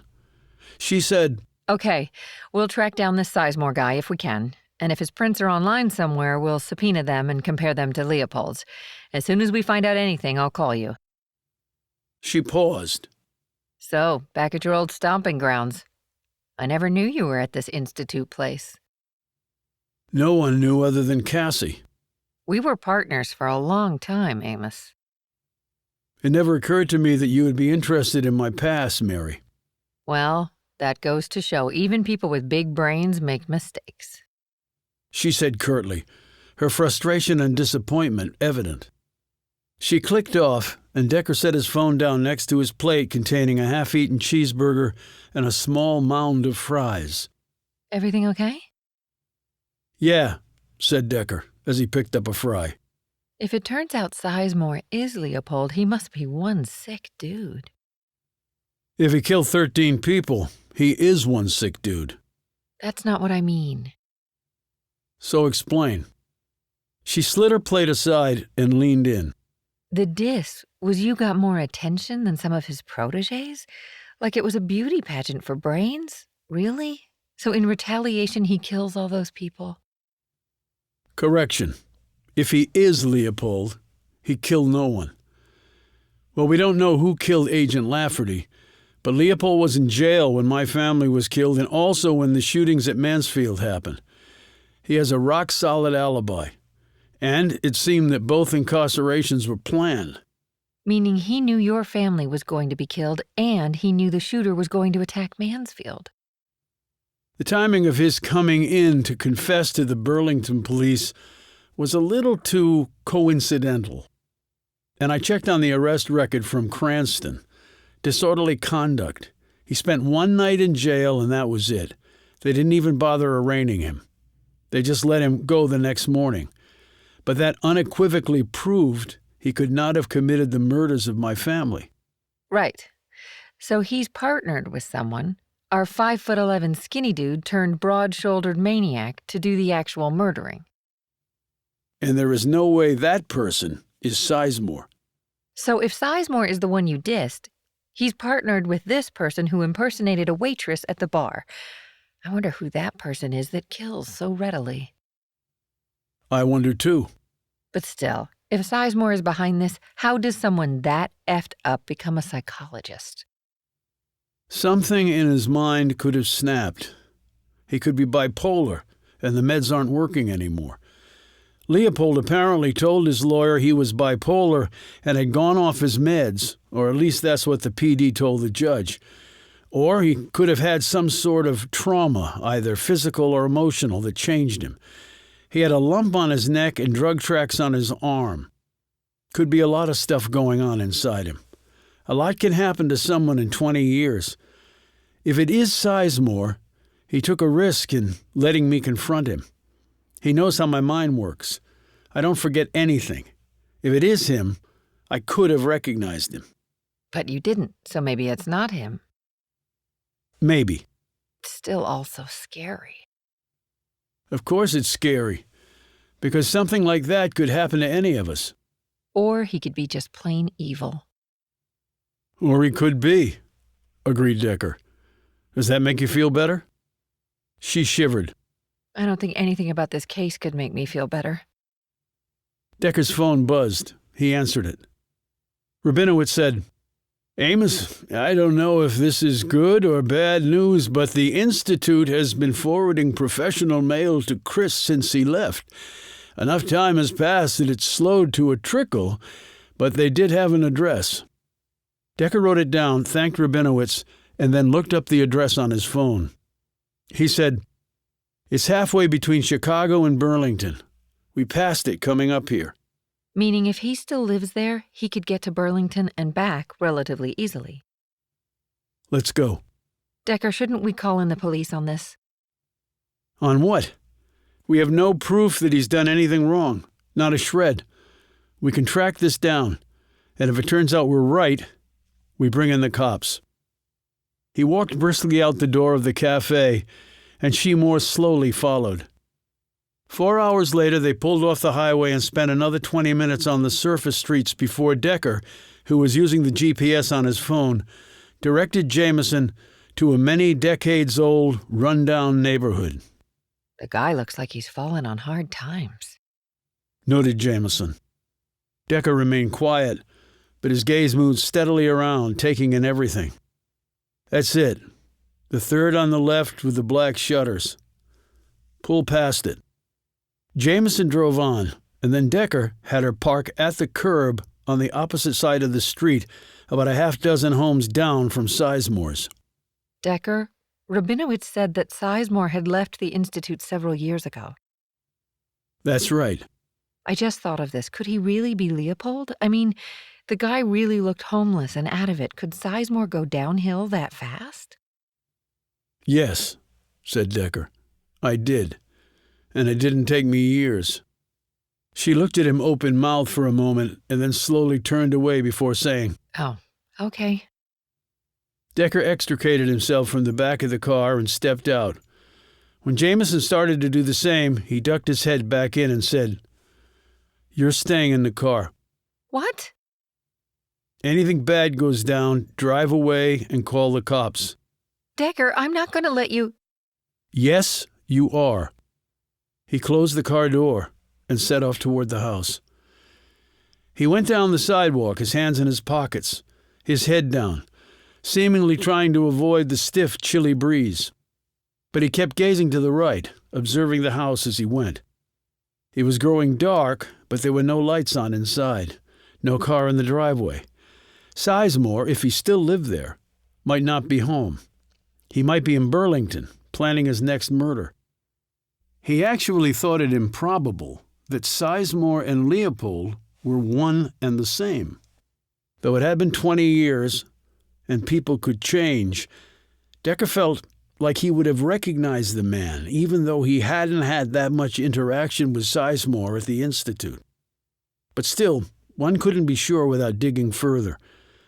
She said, "Okay, we'll track down this Sizemore guy if we can. And if his prints are online somewhere, we'll subpoena them and compare them to Leopold's. As soon as we find out anything, I'll call you." She paused. "So, back at your old stomping grounds. I never knew you were at this Institute place." No one knew other than Cassie. "We were partners for a long time, Amos." It never occurred to me that you would be interested in my past, Mary. "Well, that goes to show even people with big brains make mistakes," she said curtly, her frustration and disappointment evident. She clicked off, and Decker set his phone down next to his plate containing a half-eaten cheeseburger and a small mound of fries. "Everything okay?" "Yeah," said Decker as he picked up a fry. "If it turns out Sizemore is Leopold, he must be one sick dude." "If he killed 13 people, he is one sick dude." "That's not what I mean." "So explain." She slid her plate aside and leaned in. "The diss was you got more attention than some of his protégés? Like it was a beauty pageant for brains? Really? So in retaliation he kills all those people?" Correction. If he is Leopold, he killed no one. Well, we don't know who killed Agent Lafferty, but Leopold was in jail when my family was killed and also when the shootings at Mansfield happened. He has a rock-solid alibi. And it seemed that both incarcerations were planned. Meaning he knew your family was going to be killed and he knew the shooter was going to attack Mansfield. The timing of his coming in to confess to the Burlington police was a little too coincidental. And I checked on the arrest record from Cranston. Disorderly conduct. He spent one night in jail and that was it. They didn't even bother arraigning him. They just let him go the next morning. But that unequivocally proved he could not have committed the murders of my family. Right. So he's partnered with someone, our 5'11" skinny dude turned broad-shouldered maniac, to do the actual murdering. And there is no way that person is Sizemore. So if Sizemore is the one you dissed, he's partnered with this person who impersonated a waitress at the bar. I wonder who that person is that kills so readily. I wonder too. But still, if Sizemore is behind this, how does someone that effed up become a psychologist? Something in his mind could have snapped. He could be bipolar, and the meds aren't working anymore. Leopold apparently told his lawyer he was bipolar and had gone off his meds, or at least that's what the PD told the judge. Or he could have had some sort of trauma, either physical or emotional, that changed him. He had a lump on his neck and drug tracks on his arm. Could be a lot of stuff going on inside him. A lot can happen to someone in 20 years. If it is Sizemore, he took a risk in letting me confront him. He knows how my mind works. I don't forget anything. If it is him, I could have recognized him. But you didn't, so maybe it's not him. Maybe. It's still all so scary. Of course it's scary, because something like that could happen to any of us. Or he could be just plain evil. Or he could be, agreed Decker. Does that make you feel better? She shivered. I don't think anything about this case could make me feel better. Decker's phone buzzed. He answered it. Rabinowitz said, "Amos, I don't know if this is good or bad news, but the Institute has been forwarding professional mail to Chris since he left. Enough time has passed that it's slowed to a trickle, but they did have an address." Decker wrote it down, thanked Rabinowitz, and then looked up the address on his phone. He said, "It's halfway between Chicago and Burlington. We passed it coming up here." Meaning if he still lives there, he could get to Burlington and back relatively easily. "Let's go." Decker, shouldn't we call in the police on this? On what? We have no proof that he's done anything wrong. Not a shred. We can track this down, and if it turns out we're right, we bring in the cops. He walked briskly out the door of the cafe, and she more slowly followed. 4 hours later, they pulled off the highway and spent another 20 minutes on the surface streets before Decker, who was using the GPS on his phone, directed Jameson to a many decades-old, run-down neighborhood. The guy looks like he's fallen on hard times, noted Jameson. Decker remained quiet, but his gaze moved steadily around, taking in everything. That's it. The third on the left with the black shutters. Pull past it. Jameson drove on, and then Decker had her park at the curb on the opposite side of the street, about a half dozen homes down from Sizemore's. Decker, Rabinowitz said that Sizemore had left the Institute several years ago. That's right. I just thought of this. Could he really be Leopold? I mean, the guy really looked homeless and out of it. Could Sizemore go downhill that fast? Yes, said Decker. I did. And it didn't take me years. She looked at him open-mouthed for a moment and then slowly turned away before saying, Oh, okay. Decker extricated himself from the back of the car and stepped out. When Jameson started to do the same, he ducked his head back in and said, You're staying in the car. What? Anything bad goes down, drive away and call the cops. Decker, I'm not going to let you... Yes, you are. He closed the car door and set off toward the house. He went down the sidewalk, his hands in his pockets, his head down, seemingly trying to avoid the stiff, chilly breeze. But he kept gazing to the right, observing the house as he went. It was growing dark, but there were no lights on inside, no car in the driveway. Sizemore, if he still lived there, might not be home. He might be in Burlington, planning his next murder. He actually thought it improbable that Sizemore and Leopold were one and the same. Though it had been 20 years, and people could change, Decker felt like he would have recognized the man, even though he hadn't had that much interaction with Sizemore at the Institute. But still, one couldn't be sure without digging further,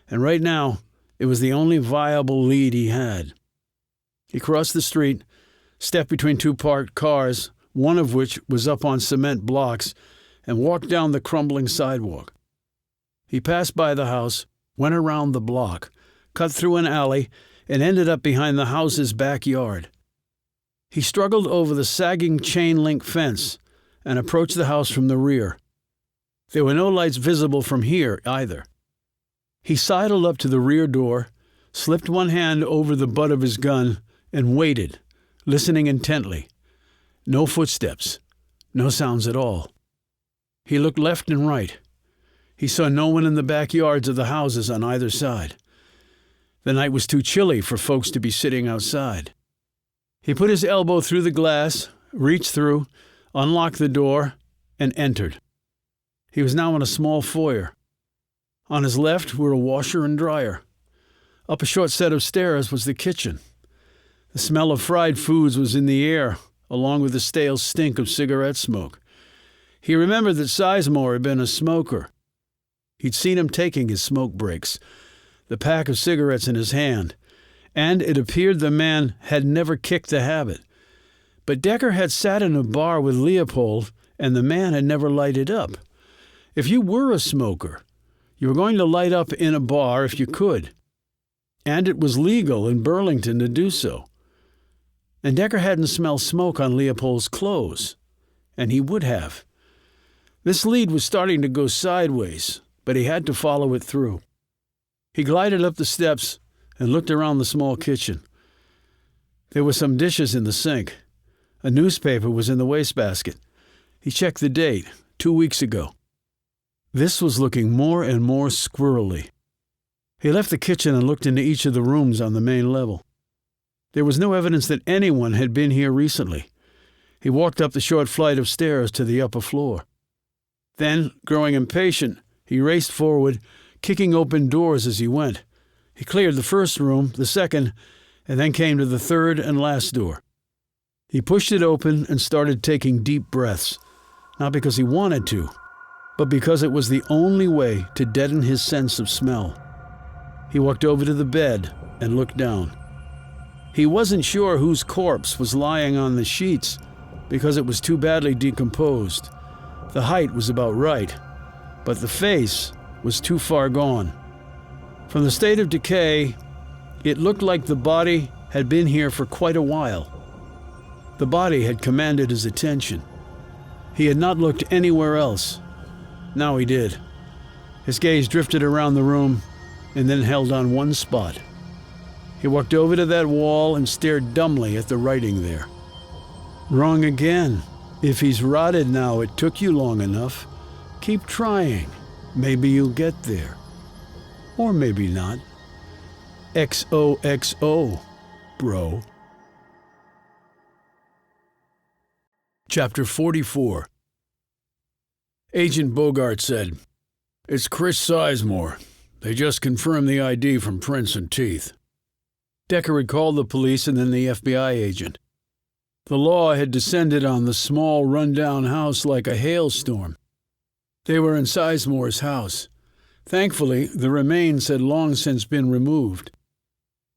and right now, it was the only viable lead he had. He crossed the street, stepped between two parked cars, one of which was up on cement blocks, and walked down the crumbling sidewalk. He passed by the house, went around the block, cut through an alley, and ended up behind the house's backyard. He struggled over the sagging chain-link fence and approached the house from the rear. There were no lights visible from here either. He sidled up to the rear door, slipped one hand over the butt of his gun, and waited, listening intently. No footsteps, no sounds at all. He looked left and right. He saw no one in the backyards of the houses on either side. The night was too chilly for folks to be sitting outside. He put his elbow through the glass, reached through, unlocked the door, and entered. He was now in a small foyer. On his left were a washer and dryer. Up a short set of stairs was the kitchen. The smell of fried foods was in the air, along with the stale stink of cigarette smoke. He remembered that Sizemore had been a smoker. He'd seen him taking his smoke breaks, the pack of cigarettes in his hand, and it appeared the man had never kicked the habit. But Decker had sat in a bar with Leopold, and the man had never lighted up. If you were a smoker, you were going to light up in a bar if you could. And it was legal in Burlington to do so. And Decker hadn't smelled smoke on Leopold's clothes, and he would have. This lead was starting to go sideways, but he had to follow it through. He glided up the steps and looked around the small kitchen. There were some dishes in the sink. A newspaper was in the wastebasket. He checked the date, 2 weeks ago. This was looking more and more squirrely. He left the kitchen and looked into each of the rooms on the main level. There was no evidence that anyone had been here recently. He walked up the short flight of stairs to the upper floor. Then, growing impatient, he raced forward, kicking open doors as he went. He cleared the first room, the second, and then came to the third and last door. He pushed it open and started taking deep breaths, not because he wanted to, but because it was the only way to deaden his sense of smell. He walked over to the bed and looked down. He wasn't sure whose corpse was lying on the sheets, because it was too badly decomposed. The height was about right, but the face was too far gone. From the state of decay, it looked like the body had been here for quite a while. The body had commanded his attention. He had not looked anywhere else. Now he did. His gaze drifted around the room and then held on one spot. He walked over to that wall and stared dumbly at the writing there. Wrong again. If he's rotted now, it took you long enough. Keep trying. Maybe you'll get there. Or maybe not. XOXO, bro. Chapter 44. Agent Bogart said, "It's Chris Sizemore. They just confirmed the ID from prints and teeth." Decker had called the police and then the FBI agent. The law had descended on the small, run-down house like a hailstorm. They were in Sizemore's house. Thankfully, the remains had long since been removed.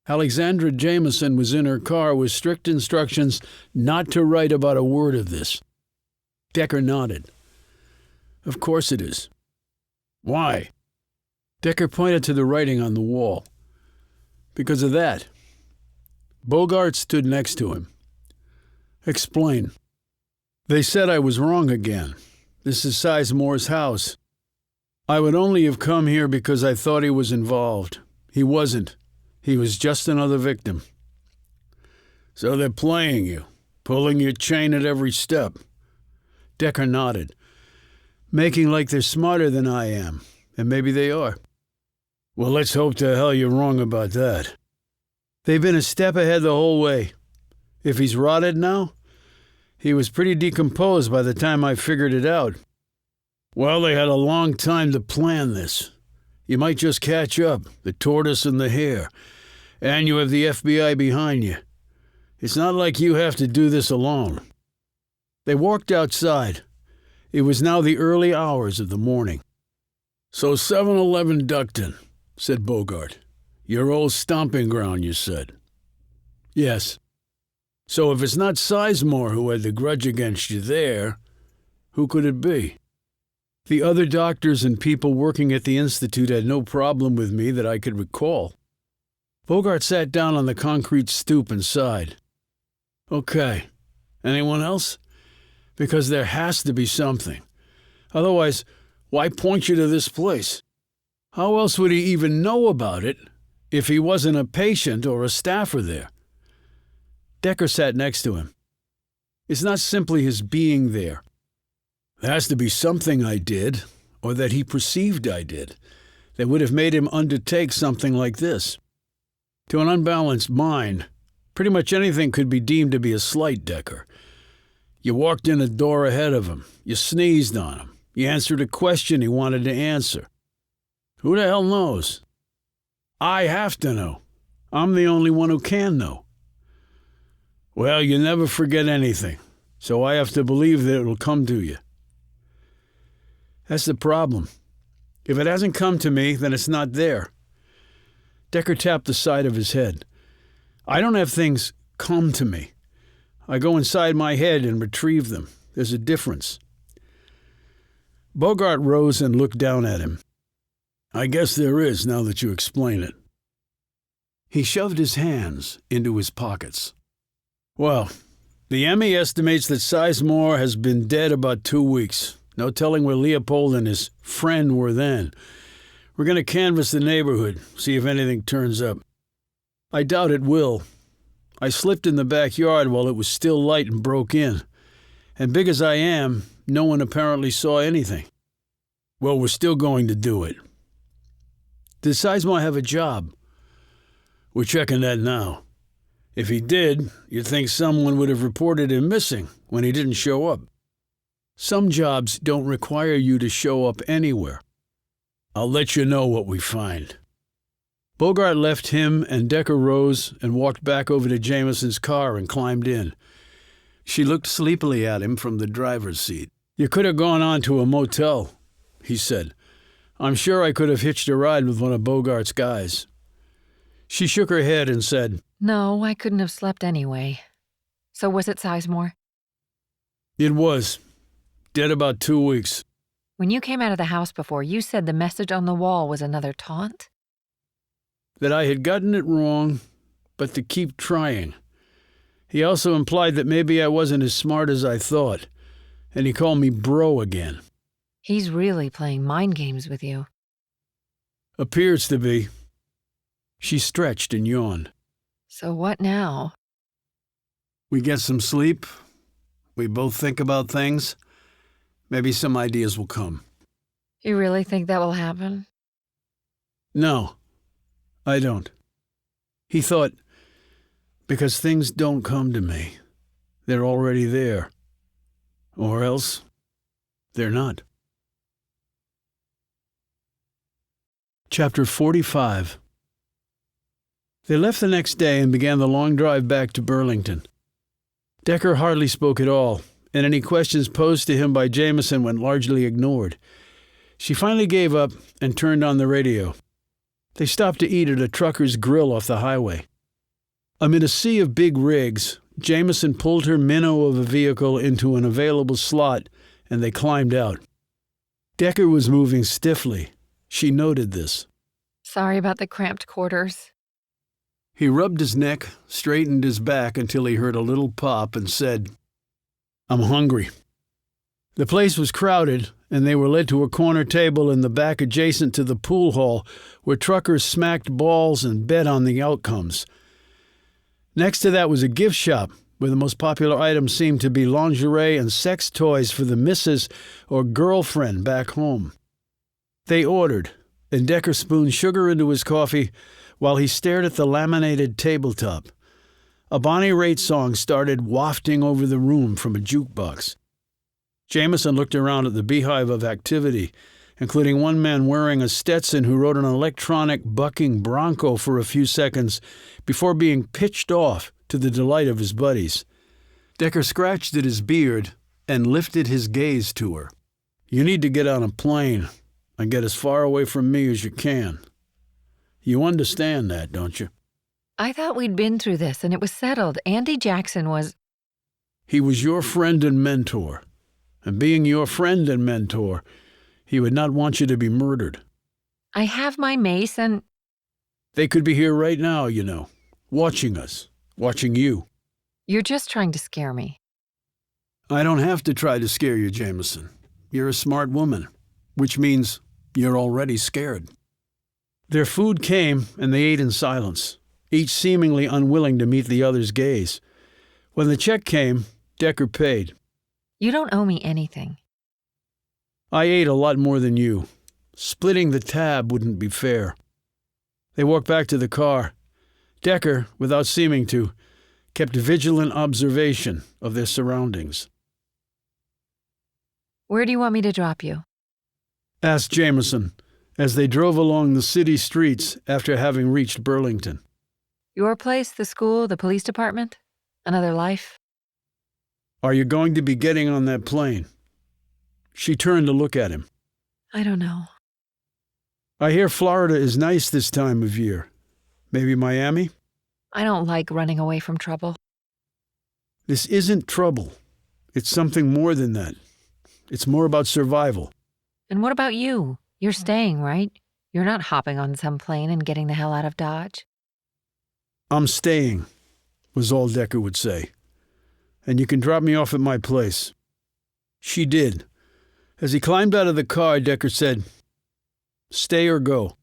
Alexandra Jameson was in her car with strict instructions not to write about a word of this. Decker nodded. "Of course it is." "Why?" Decker pointed to the writing on the wall. "Because of that." Bogart stood next to him. "Explain." "They said I was wrong again. This is Sizemore's house. I would only have come here because I thought he was involved. He wasn't. He was just another victim." "So they're playing you, pulling your chain at every step." Decker nodded. "Making like they're smarter than I am, and maybe they are." "Well, let's hope to hell you're wrong about that." "They've been a step ahead the whole way. If he's rotted now, he was pretty decomposed by the time I figured it out." "Well, they had a long time to plan this. You might just catch up, the tortoise and the hare, and you have the FBI behind you. It's not like you have to do this alone." They walked outside. It was now the early hours of the morning. "So 711 Duckton," said Bogart. "Your old stomping ground, you said." "Yes." "So if it's not Sizemore who had the grudge against you there, who could it be?" "The other doctors and people working at the Institute had no problem with me that I could recall." Bogart sat down on the concrete stoop and sighed. "Okay. Anyone else? Because there has to be something. Otherwise, why point you to this place? How else would he even know about it if he wasn't a patient or a staffer there?" Decker sat next to him. "It's not simply his being there. There has to be something I did, or that he perceived I did, that would have made him undertake something like this. To an unbalanced mind, pretty much anything could be deemed to be a slight, Decker. You walked in the door ahead of him. You sneezed on him. You answered a question he wanted to answer. Who the hell knows? I have to know. I'm the only one who can know. Well, you never forget anything, so I have to believe that it'll come to you. That's the problem. If it hasn't come to me, then it's not there." Decker tapped the side of his head. "I don't have things come to me. I go inside my head and retrieve them. There's a difference." Bogart rose and looked down at him. "I guess there is, now that you explain it." He shoved his hands into his pockets. "Well, the ME estimates that Sizemore has been dead about 2 weeks. No telling where Leopold and his friend were then. We're going to canvass the neighborhood, see if anything turns up. I doubt it will. I slipped in the backyard while it was still light and broke in. And big as I am, no one apparently saw anything." "Well, we're still going to do it." "Does Sizemore have a job?" "We're checking that now. If he did, you'd think someone would have reported him missing when he didn't show up. Some jobs don't require you to show up anywhere. I'll let you know what we find." Bogart left him, and Decker rose and walked back over to Jameson's car and climbed in. She looked sleepily at him from the driver's seat. "You could have gone on to a motel," he said. "I'm sure I could have hitched a ride with one of Bogart's guys." She shook her head and said, "No, I couldn't have slept anyway. So was it Sizemore?" It was. Dead about 2 weeks. When you came out of the house before, you said the message on the wall was another taunt? That I had gotten it wrong, but to keep trying. He also implied that maybe I wasn't as smart as I thought, and he called me bro again. He's really playing mind games with you. Appears to be. She stretched and yawned. So what now? We get some sleep. We both think about things. Maybe some ideas will come. You really think that will happen? No, I don't. He thought, because things don't come to me, they're already there. Or else, they're not. Chapter 45. They left the next day and began the long drive back to Burlington. Decker hardly spoke at all, and any questions posed to him by Jameson went largely ignored. She finally gave up and turned on the radio. They stopped to eat at a trucker's grill off the highway. Amid a sea of big rigs, Jameson pulled her minnow of a vehicle into an available slot, and they climbed out. Decker was moving stiffly. She noted this. Sorry about the cramped quarters. He rubbed his neck, straightened his back until he heard a little pop and said, I'm hungry. The place was crowded, and they were led to a corner table in the back adjacent to the pool hall where truckers smacked balls and bet on the outcomes. Next to that was a gift shop where the most popular items seemed to be lingerie and sex toys for the missus or girlfriend back home. They ordered, and Decker spooned sugar into his coffee while he stared at the laminated tabletop. A Bonnie Raitt song started wafting over the room from a jukebox. Jameson looked around at the beehive of activity, including one man wearing a Stetson who rode an electronic bucking bronco for a few seconds before being pitched off to the delight of his buddies. Decker scratched at his beard and lifted his gaze to her. You need to get on a plane and get as far away from me as you can. You understand that, don't you? I thought we'd been through this and it was settled. Andy Jackson was... He was your friend and mentor. And being your friend and mentor, he would not want you to be murdered. I have my mace and... They could be here right now, you know, watching us, watching you. You're just trying to scare me. I don't have to try to scare you, Jameson. You're a smart woman, which means you're already scared. Their food came, and they ate in silence, each seemingly unwilling to meet the other's gaze. When the check came, Decker paid. You don't owe me anything. I ate a lot more than you. Splitting the tab wouldn't be fair. They walked back to the car. Decker, without seeming to, kept vigilant observation of their surroundings. Where do you want me to drop you? Asked Jameson, as they drove along the city streets after having reached Burlington. Your place, the school, the police department? Another life? Are you going to be getting on that plane? She turned to look at him. I don't know. I hear Florida is nice this time of year. Maybe Miami? I don't like running away from trouble. This isn't trouble. It's something more than that. It's more about survival. And what about you? You're staying, right? You're not hopping on some plane and getting the hell out of Dodge. I'm staying, was all Decker would say. And you can drop me off at my place. She did. As he climbed out of the car, Decker said, Stay or go.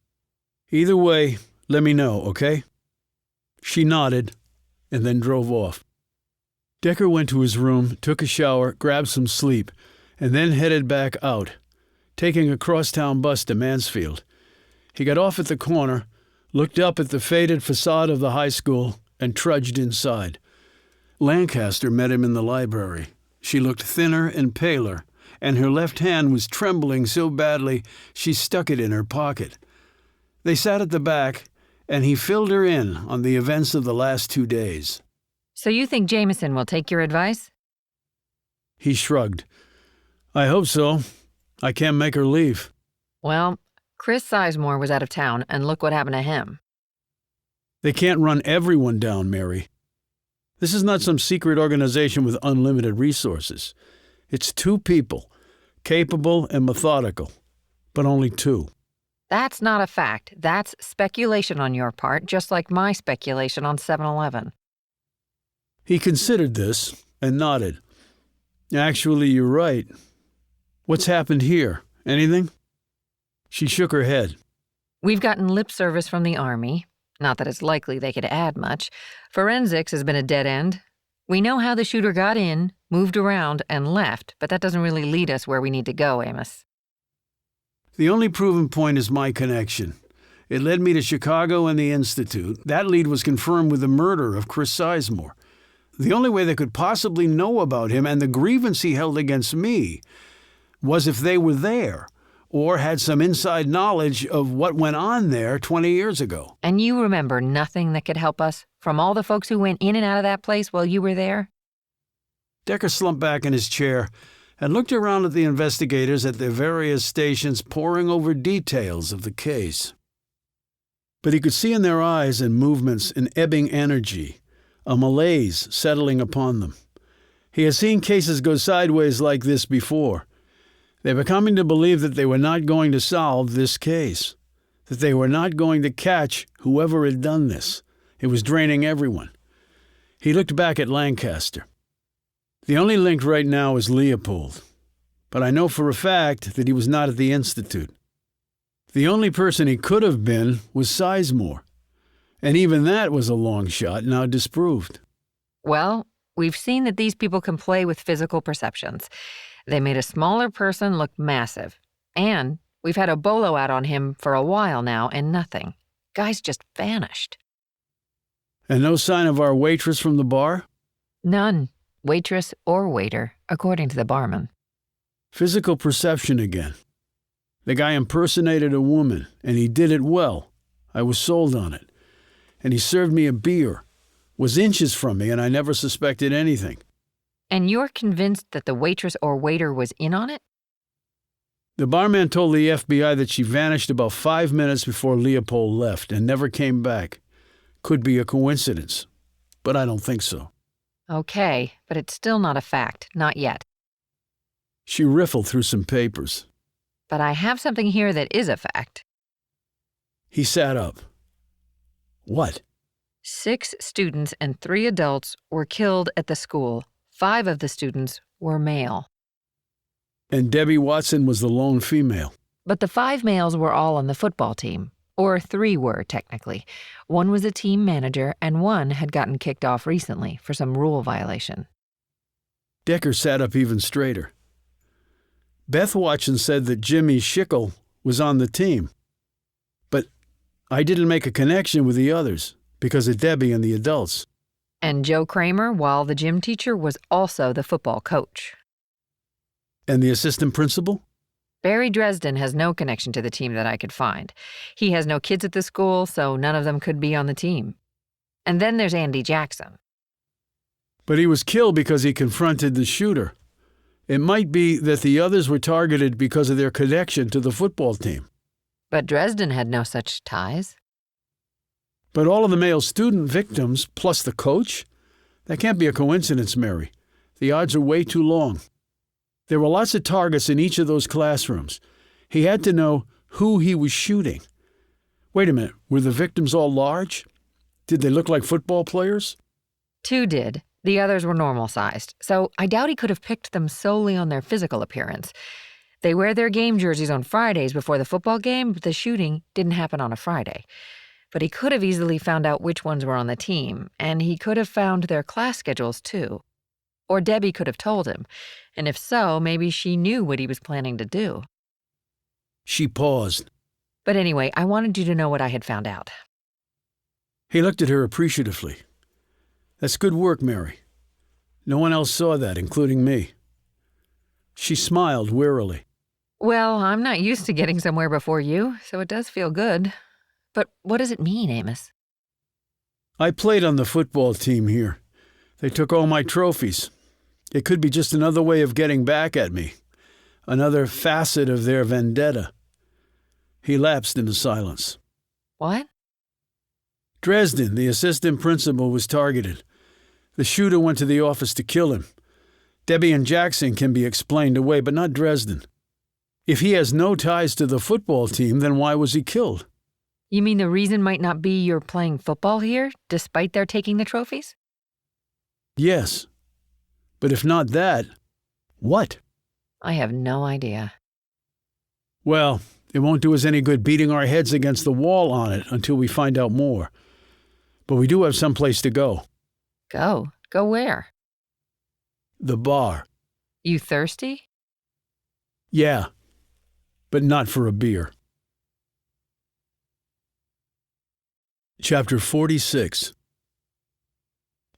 Either way, let me know, okay? She nodded and then drove off. Decker went to his room, took a shower, grabbed some sleep, and then headed back out, taking a crosstown bus to Mansfield. He got off at the corner, looked up at the faded facade of the high school, and trudged inside. Lancaster met him in the library. She looked thinner and paler, and her left hand was trembling so badly she stuck it in her pocket. They sat at the back, and he filled her in on the events of the last 2 days. So you think Jameson will take your advice? He shrugged. I hope so. I can't make her leave. Well, Chris Sizemore was out of town, and look what happened to him. They can't run everyone down, Mary. This is not some secret organization with unlimited resources. It's 2 people, capable and methodical, but only 2. That's not a fact. That's speculation on your part, just like my speculation on 7-Eleven. He considered this and nodded. Actually, you're right. What's happened here? Anything? She shook her head. We've gotten lip service from the Army. Not that it's likely they could add much. Forensics has been a dead end. We know how the shooter got in, moved around, and left, but that doesn't really lead us where we need to go, Amos. The only proven point is my connection. It led me to Chicago and the Institute. That lead was confirmed with the murder of Chris Sizemore. The only way they could possibly know about him and the grievance he held against me was if they were there or had some inside knowledge of what went on there 20 years ago. And you remember nothing that could help us from all the folks who went in and out of that place while you were there? Decker slumped back in his chair and looked around at the investigators at their various stations, poring over details of the case. But he could see in their eyes and movements an ebbing energy, a malaise settling upon them. He had seen cases go sideways like this before. They were coming to believe that they were not going to solve this case, that they were not going to catch whoever had done this. It was draining everyone. He looked back at Lancaster. The only link right now is Leopold, but I know for a fact that he was not at the Institute. The only person he could have been was Sizemore, and even that was a long shot, now disproved. Well, we've seen that these people can play with physical perceptions. They made a smaller person look massive. And we've had a bolo out on him for a while now and nothing. Guy's just vanished. And no sign of our waitress from the bar? None. Waitress or waiter, according to the barman. Physical perception again. The guy impersonated a woman, and he did it well. I was sold on it. And he served me a beer, was inches from me, and I never suspected anything. And you're convinced that the waitress or waiter was in on it? The barman told the FBI that she vanished about 5 minutes before Leopold left and never came back. Could be a coincidence, but I don't think so. Okay, but it's still not a fact, not yet. She riffled through some papers. But I have something here that is a fact. He sat up. What? 6 students and 3 adults were killed at the school. 5 of the students were male. And Debbie Watson was the lone female. But the 5 males were all on the football team. Or 3 were, technically. 1 was a team manager, and 1 had gotten kicked off recently for some rule violation. Decker sat up even straighter. Beth Watson said that Jimmy Schickel was on the team. But I didn't make a connection with the others because of Debbie and the adults. And Joe Kramer, while the gym teacher, was also the football coach. And the assistant principal? Barry Dresden has no connection to the team that I could find. He has no kids at the school, so none of them could be on the team. And then there's Andy Jackson. But he was killed because he confronted the shooter. It might be that the others were targeted because of their connection to the football team. But Dresden had no such ties. But all of the male student victims, plus the coach? That can't be a coincidence, Mary. The odds are way too long. There were lots of targets in each of those classrooms. He had to know who he was shooting. Wait a minute, were the victims all large? Did they look like football players? 2 did. The others were normal-sized, so I doubt he could have picked them solely on their physical appearance. They wear their game jerseys on Fridays before the football game, but the shooting didn't happen on a Friday. But he could have easily found out which ones were on the team, and he could have found their class schedules, too. Or Debbie could have told him, and if so, maybe she knew what he was planning to do. She paused. But anyway, I wanted you to know what I had found out. He looked at her appreciatively. That's good work, Mary. No one else saw that, including me. She smiled wearily. Well, I'm not used to getting somewhere before you, so it does feel good. But what does it mean, Amos? I played on the football team here. They took all my trophies. It could be just another way of getting back at me. Another facet of their vendetta. He lapsed into silence. What? Dresden, the assistant principal, was targeted. The shooter went to the office to kill him. Debbie and Jackson can be explained away, but not Dresden. If he has no ties to the football team, then why was he killed? You mean the reason might not be you're playing football here, despite their taking the trophies? Yes. But if not that, what? I have no idea. Well, it won't do us any good beating our heads against the wall on it until we find out more. But we do have some place to go. Go? Go where? The bar. You thirsty? Yeah, but not for a beer. Chapter 46.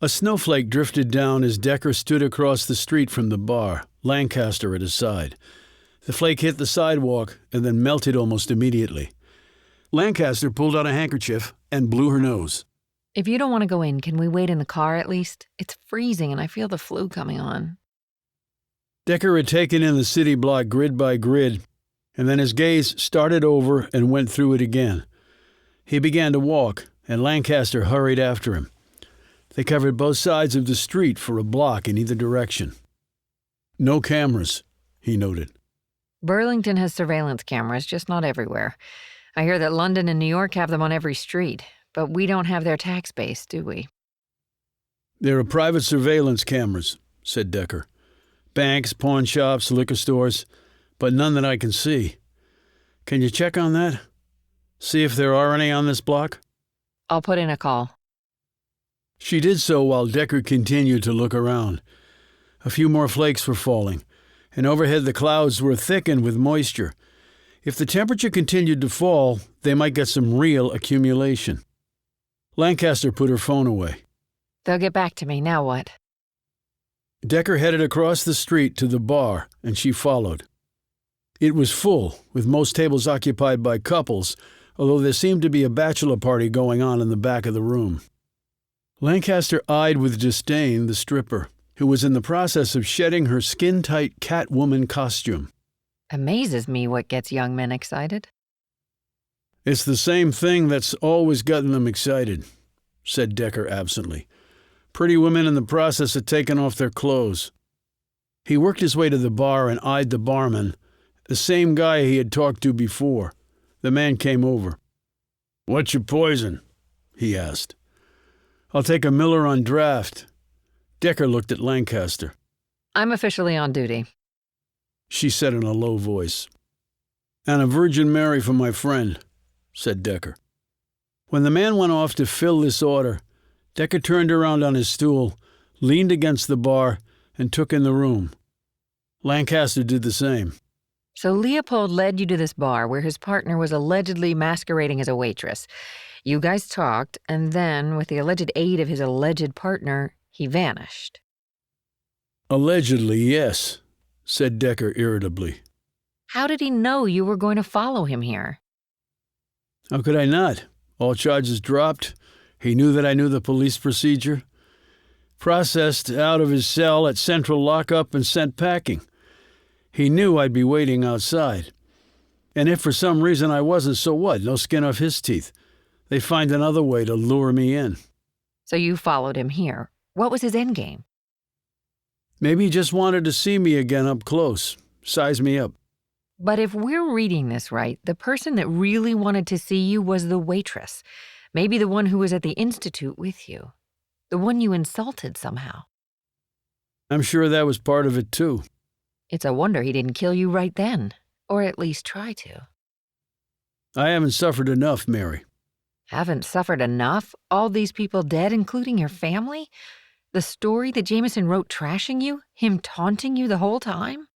A snowflake drifted down as Decker stood across the street from the bar, Lancaster at his side. The flake hit the sidewalk and then melted almost immediately. Lancaster pulled out a handkerchief and blew her nose. If you don't want to go in, can we wait in the car at least? It's freezing and I feel the flu coming on. Decker had taken in the city block grid by grid, and then his gaze started over and went through it again. He began to walk, and Lancaster hurried after him. They covered both sides of the street for a block in either direction. No cameras, he noted. Burlington has surveillance cameras, just not everywhere. I hear that London and New York have them on every street, but we don't have their tax base, do we? There are private surveillance cameras, said Decker. Banks, pawn shops, liquor stores, but none that I can see. Can you check on that? See if there are any on this block? I'll put in a call. She did so while Decker continued to look around. A few more flakes were falling, and overhead the clouds were thickened with moisture. If the temperature continued to fall, they might get some real accumulation. Lancaster put her phone away. They'll get back to me. Now what? Decker headed across the street to the bar, and she followed. It was full, with most tables occupied by couples, although there seemed to be a bachelor party going on in the back of the room. Lancaster eyed with disdain the stripper, who was in the process of shedding her skin-tight Catwoman costume. Amazes me what gets young men excited. It's the same thing that's always gotten them excited, said Decker absently. Pretty women in the process of taking off their clothes. He worked his way to the bar and eyed the barman, the same guy he had talked to before. The man came over. "What's your poison?" he asked. "I'll take a Miller on draft." Decker looked at Lancaster. I'm officially on duty, She said in a low voice. "And a Virgin Mary for my friend," said Decker. When the man went off to fill this order, Decker turned around on his stool, leaned against the bar, and took in the room. Lancaster did the same. So Leopold led you to this bar where his partner was allegedly masquerading as a waitress. You guys talked, and then, with the alleged aid of his alleged partner, he vanished. "Allegedly, yes," said Decker irritably. How did he know you were going to follow him here? "How could I not? All charges dropped. He knew that I knew the police procedure. Processed out of his cell at Central Lockup and sent packing. He knew I'd be waiting outside. And if for some reason I wasn't, so what? No skin off his teeth. They'd find another way to lure me in." So you followed him here. What was his endgame? Maybe he just wanted to see me again up close, size me up. But if we're reading this right, the person that really wanted to see you was the waitress. Maybe the one who was at the Institute with you. The one you insulted somehow. I'm sure that was part of it, too. It's a wonder he didn't kill you right then. Or at least try to. I haven't suffered enough, Mary. Haven't suffered enough? All these people dead, including your family? The story that Jameson wrote trashing you? Him taunting you the whole time?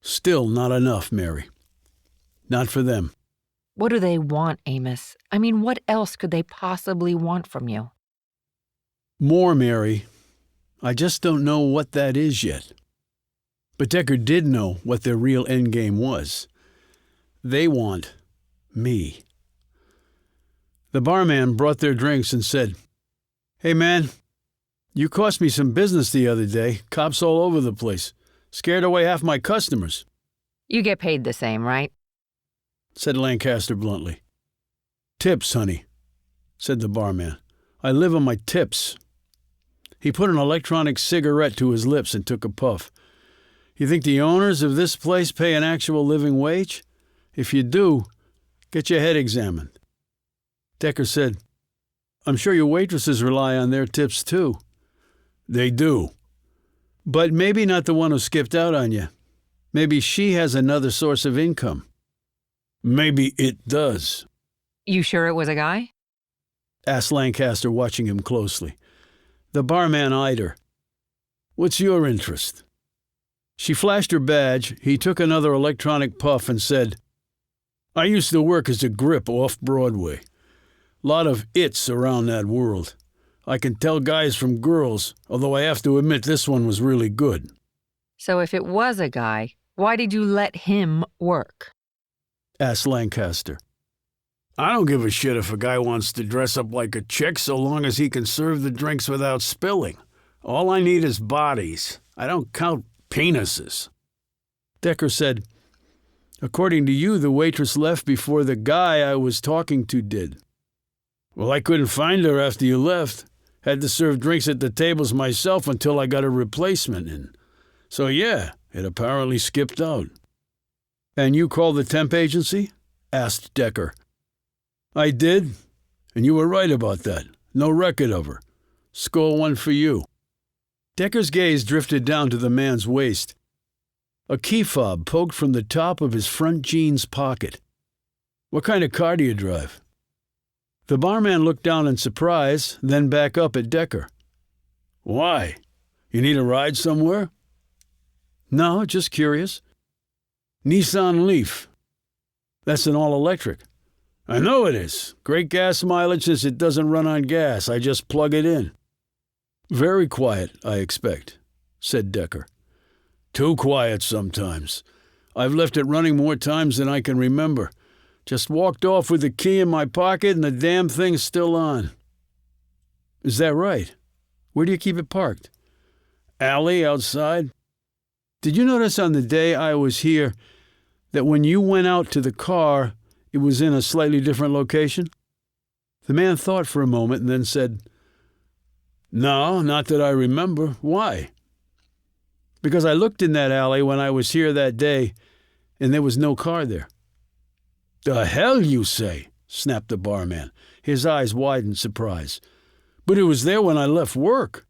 Still not enough, Mary. Not for them. What do they want, Amos? I mean, what else could they possibly want from you? More, Mary. I just don't know what that is yet. But Decker did know what their real endgame was. They want me. The barman brought their drinks and said, "Hey, man, you cost me some business the other day. Cops all over the place. Scared away half my customers." You get paid the same, right? Said Lancaster bluntly. "Tips, honey," said the barman. "I live on my tips." He put an electronic cigarette to his lips and took a puff. You think the owners of this place pay an actual living wage? If you do, get your head examined. Decker said, I'm sure your waitresses rely on their tips too. They do. But maybe not the one who skipped out on you. Maybe she has another source of income. Maybe it does. You sure it was a guy? Asked Lancaster, watching him closely. The barman eyed her. What's your interest? She flashed her badge. He took another electronic puff and said, I used to work as a grip off-Broadway. Lot of its around that world. I can tell guys from girls, although I have to admit this one was really good. So if it was a guy, why did you let him work? Asked Lancaster. I don't give a shit if a guy wants to dress up like a chick so long as he can serve the drinks without spilling. All I need is bodies. I don't count penises. Decker said, According to you, the waitress left before the guy I was talking to did. Well, I couldn't find her after you left. Had to serve drinks at the tables myself until I got a replacement in. So yeah, it apparently skipped out. And you called the temp agency? Asked Decker. I did, and you were right about that. No record of her. Score 1 for you. Decker's gaze drifted down to the man's waist. A key fob poked from the top of his front jeans pocket. What kind of car do you drive? The barman looked down in surprise, then back up at Decker. Why? You need a ride somewhere? No, just curious. Nissan Leaf. That's an all-electric. I know it is. Great gas mileage as it doesn't run on gas. I just plug it in. Very quiet, I expect, said Decker. Too quiet sometimes. I've left it running more times than I can remember. Just walked off with the key in my pocket and the damn thing's still on. Is that right? Where do you keep it parked? Alley outside. Did you notice on the day I was here that when you went out to the car, it was in a slightly different location? The man thought for a moment and then said, No, not that I remember. Why? Because I looked in that alley when I was here that day, and there was no car there. The hell you say? Snapped the barman. His eyes widened in surprise. But it was there when I left work.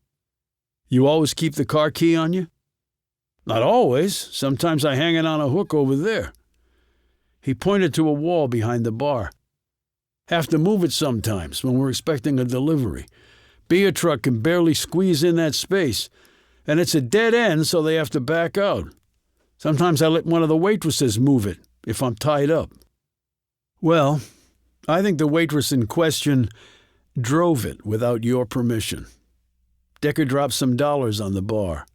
You always keep the car key on you? Not always. Sometimes I hang it on a hook over there. He pointed to a wall behind the bar. Have to move it sometimes when we're expecting a delivery. Beer truck can barely squeeze in that space, and it's a dead end, so they have to back out. Sometimes I let one of the waitresses move it, if I'm tied up. Well, I think the waitress in question drove it without your permission. Decker dropped some dollars on the bar.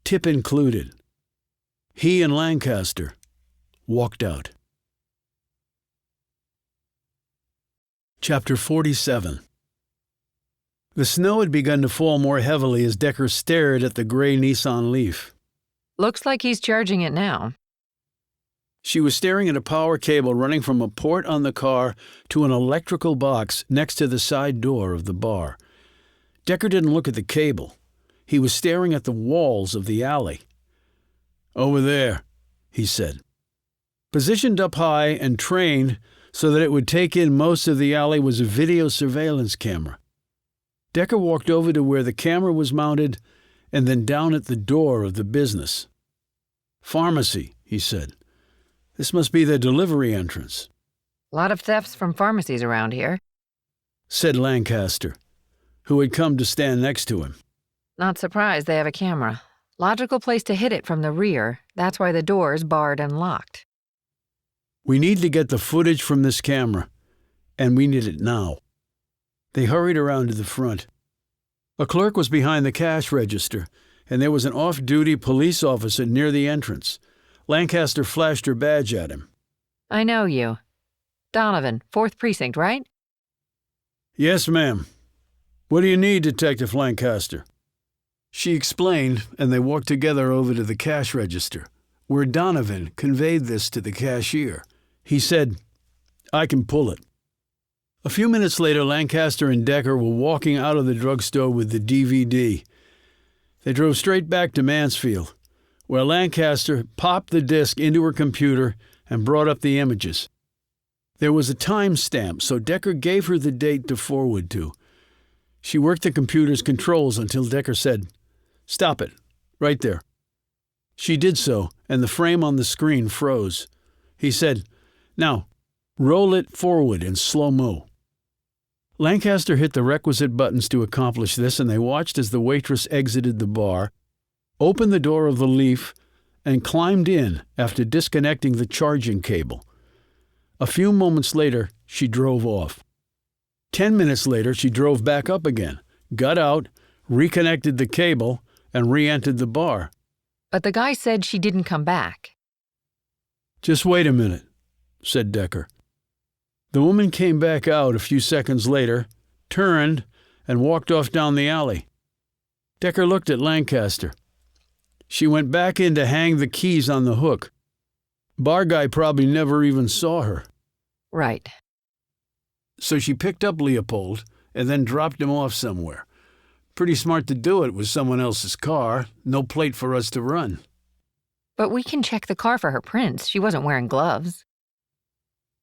Tip included. He and Lancaster walked out. Chapter 47. The snow had begun to fall more heavily as Decker stared at the gray Nissan Leaf. Looks like he's charging it now. She was staring at a power cable running from a port on the car to an electrical box next to the side door of the bar. Decker didn't look at the cable. He was staring at the walls of the alley. Over there, he said. Positioned up high and trained so that it would take in most of the alley was a video surveillance camera. Decker walked over to where the camera was mounted and then down at the door of the business. Pharmacy, he said. This must be the delivery entrance. A lot of thefts from pharmacies around here, said Lancaster, who had come to stand next to him. Not surprised they have a camera. Logical place to hit it from the rear. That's why the door's barred and locked. We need to get the footage from this camera, and we need it now. They hurried around to the front. A clerk was behind the cash register, and there was an off-duty police officer near the entrance. Lancaster flashed her badge at him. I know you. Donovan, 4th Precinct, right? Yes, ma'am. What do you need, Detective Lancaster? She explained, and they walked together over to the cash register, where Donovan conveyed this to the cashier. He said, I can pull it. A few minutes later, Lancaster and Decker were walking out of the drugstore with the DVD. They drove straight back to Mansfield, where Lancaster popped the disc into her computer and brought up the images. There was a time stamp, so Decker gave her the date to forward to. She worked the computer's controls until Decker said, "Stop it, right there." She did so, and the frame on the screen froze. He said, "Now, roll it forward in slow-mo." Lancaster hit the requisite buttons to accomplish this, and they watched as the waitress exited the bar, opened the door of the Leaf, and climbed in after disconnecting the charging cable. A few moments later, she drove off. 10 minutes later, she drove back up again, got out, reconnected the cable, and re-entered the bar. But the guy said she didn't come back. "Just wait a minute," said Decker. The woman came back out a few seconds later, turned, and walked off down the alley. Decker looked at Lancaster. She went back in to hang the keys on the hook. Bar guy probably never even saw her. Right. So she picked up Leopold and then dropped him off somewhere. Pretty smart to do it with someone else's car, no plate for us to run. But we can check the car for her prints. She wasn't wearing gloves.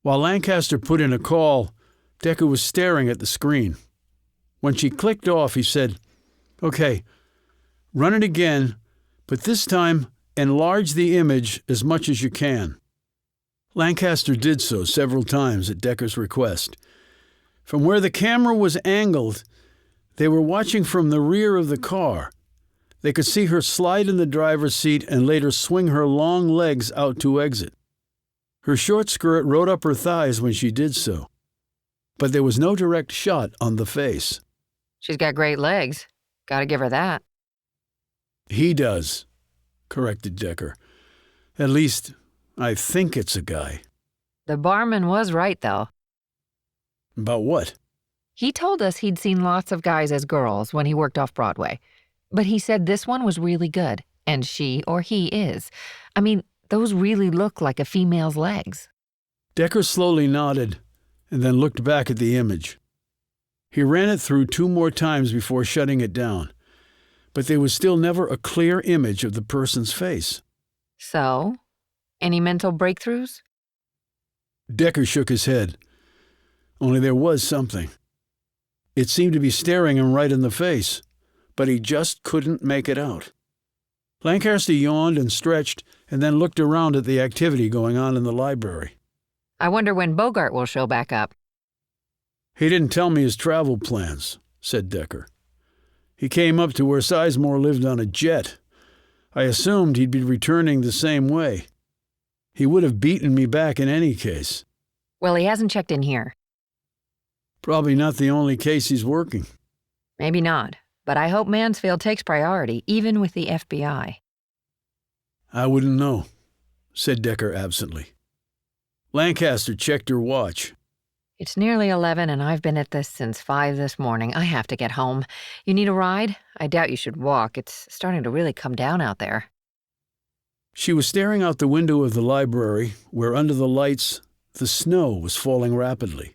While Lancaster put in a call, Decker was staring at the screen. When she clicked off, he said, "Okay, run it again, but this time enlarge the image as much as you can." Lancaster did so several times at Decker's request. From where the camera was angled, they were watching from the rear of the car. They could see her slide in the driver's seat and later swing her long legs out to exit. Her short skirt rode up her thighs when she did so. But there was no direct shot on the face. She's got great legs. Gotta give her that. "He does," corrected Decker. "At least, I think it's a guy." The barman was right, though. About what? He told us he'd seen lots of guys as girls when he worked off-Broadway. But he said this one was really good, and she or he is. I mean, those really look like a female's legs. Decker slowly nodded and then looked back at the image. He ran it through 2 more times before shutting it down, but there was still never a clear image of the person's face. So, any mental breakthroughs? Decker shook his head. Only there was something. It seemed to be staring him right in the face, but he just couldn't make it out. Lancaster yawned and stretched and then looked around at the activity going on in the library. I wonder when Bogart will show back up. "He didn't tell me his travel plans," said Decker. "He came up to where Sizemore lived on a jet. I assumed he'd be returning the same way. He would have beaten me back in any case." Well, he hasn't checked in here. Probably not the only case he's working. Maybe not, but I hope Mansfield takes priority, even with the FBI. "I wouldn't know," said Decker absently. Lancaster checked her watch. It's nearly 11 and I've been at this since 5 this morning. I have to get home. You need a ride? I doubt you should walk. It's starting to really come down out there. She was staring out the window of the library, where under the lights, the snow was falling rapidly.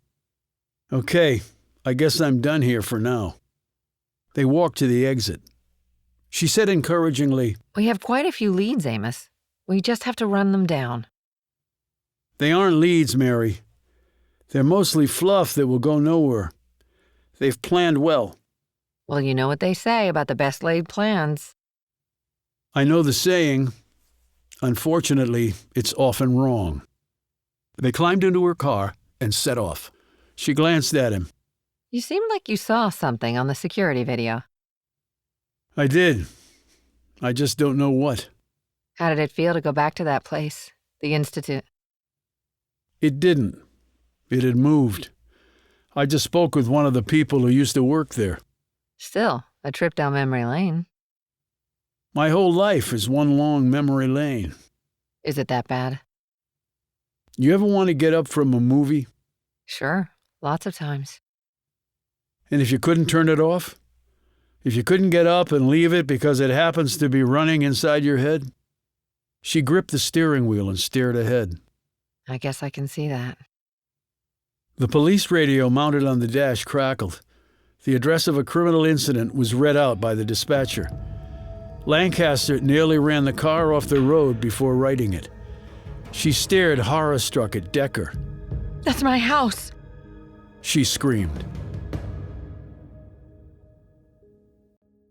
"Okay, I guess I'm done here for now." They walked to the exit. She said encouragingly, We have quite a few leads, Amos. We just have to run them down. "They aren't leads, Mary. They're mostly fluff that will go nowhere. They've planned well." Well, you know what they say about the best laid plans. "I know the saying. Unfortunately, it's often wrong." They climbed into her car and set off. She glanced at him. You seemed like you saw something on the security video. "I did. I just don't know what." How did it feel to go back to that place, the Institute? It didn't. It had moved. I just spoke with one of the people who used to work there. Still, a trip down memory lane. My whole life is one long memory lane. Is it that bad? You ever want to get up from a movie? Sure, lots of times. And if you couldn't turn it off? If you couldn't get up and leave it because it happens to be running inside your head? She gripped the steering wheel and stared ahead. I guess I can see that. The police radio mounted on the dash crackled. The address of a criminal incident was read out by the dispatcher. Lancaster nearly ran the car off the road before writing it. She stared horror-struck at Decker. That's my house. She screamed.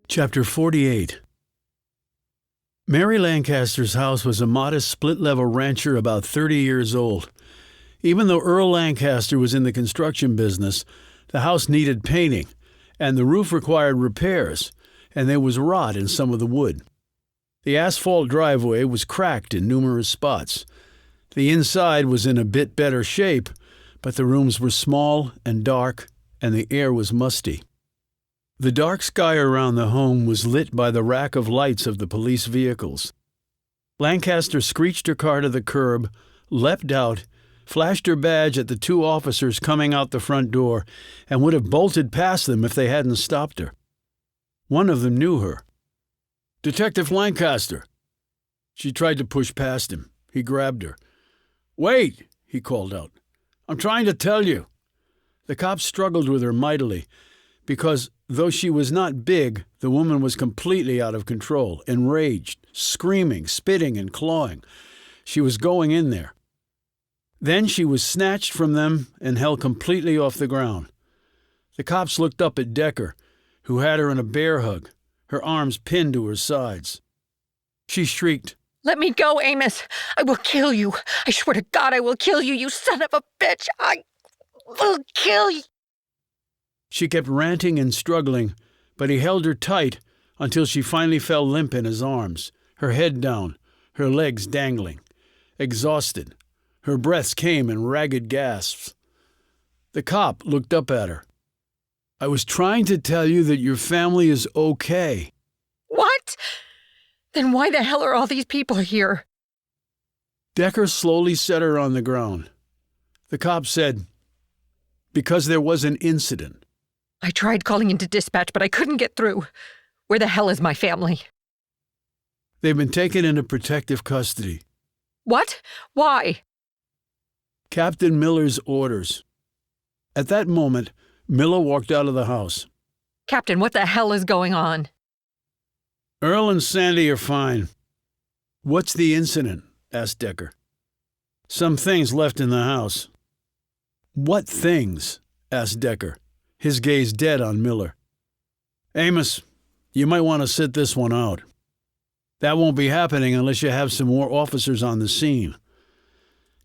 Chapter 48. Mary Lancaster's house was a modest split-level rancher about 30 years old. Even though Earl Lancaster was in the construction business, the house needed painting, and the roof required repairs, and there was rot in some of the wood. The asphalt driveway was cracked in numerous spots. The inside was in a bit better shape, but the rooms were small and dark, and the air was musty. The dark sky around the home was lit by the rack of lights of the police vehicles. Lancaster screeched her car to the curb, leapt out, flashed her badge at the two officers coming out the front door, and would have bolted past them if they hadn't stopped her. One of them knew her. "Detective Lancaster." She tried to push past him. He grabbed her. "Wait," he called out. "I'm trying to tell you." The cop struggled with her mightily, because though she was not big, the woman was completely out of control, enraged, screaming, spitting, and clawing. She was going in there. Then she was snatched from them and held completely off the ground. The cops looked up at Decker, who had her in a bear hug, her arms pinned to her sides. She shrieked, Let me go, Amos. I will kill you. I swear to God I will kill you, you son of a bitch. I will kill you. She kept ranting and struggling, but he held her tight until she finally fell limp in his arms, her head down, her legs dangling. Exhausted, her breaths came in ragged gasps. The cop looked up at her. "I was trying to tell you that your family is okay." What? Then why the hell are all these people here? Decker slowly set her on the ground. The cop said, "Because there was an incident." I tried calling into dispatch, but I couldn't get through. Where the hell is my family? "They've been taken into protective custody." What? Why? Captain Miller's orders. At that moment, Miller walked out of the house. Captain, what the hell is going on? "Earl and Sandy are fine." "What's the incident?" asked Decker. "Some things left in the house." "What things?" asked Decker, his gaze dead on Miller. "Amos, you might want to sit this one out. That won't be happening unless you have some more officers on the scene."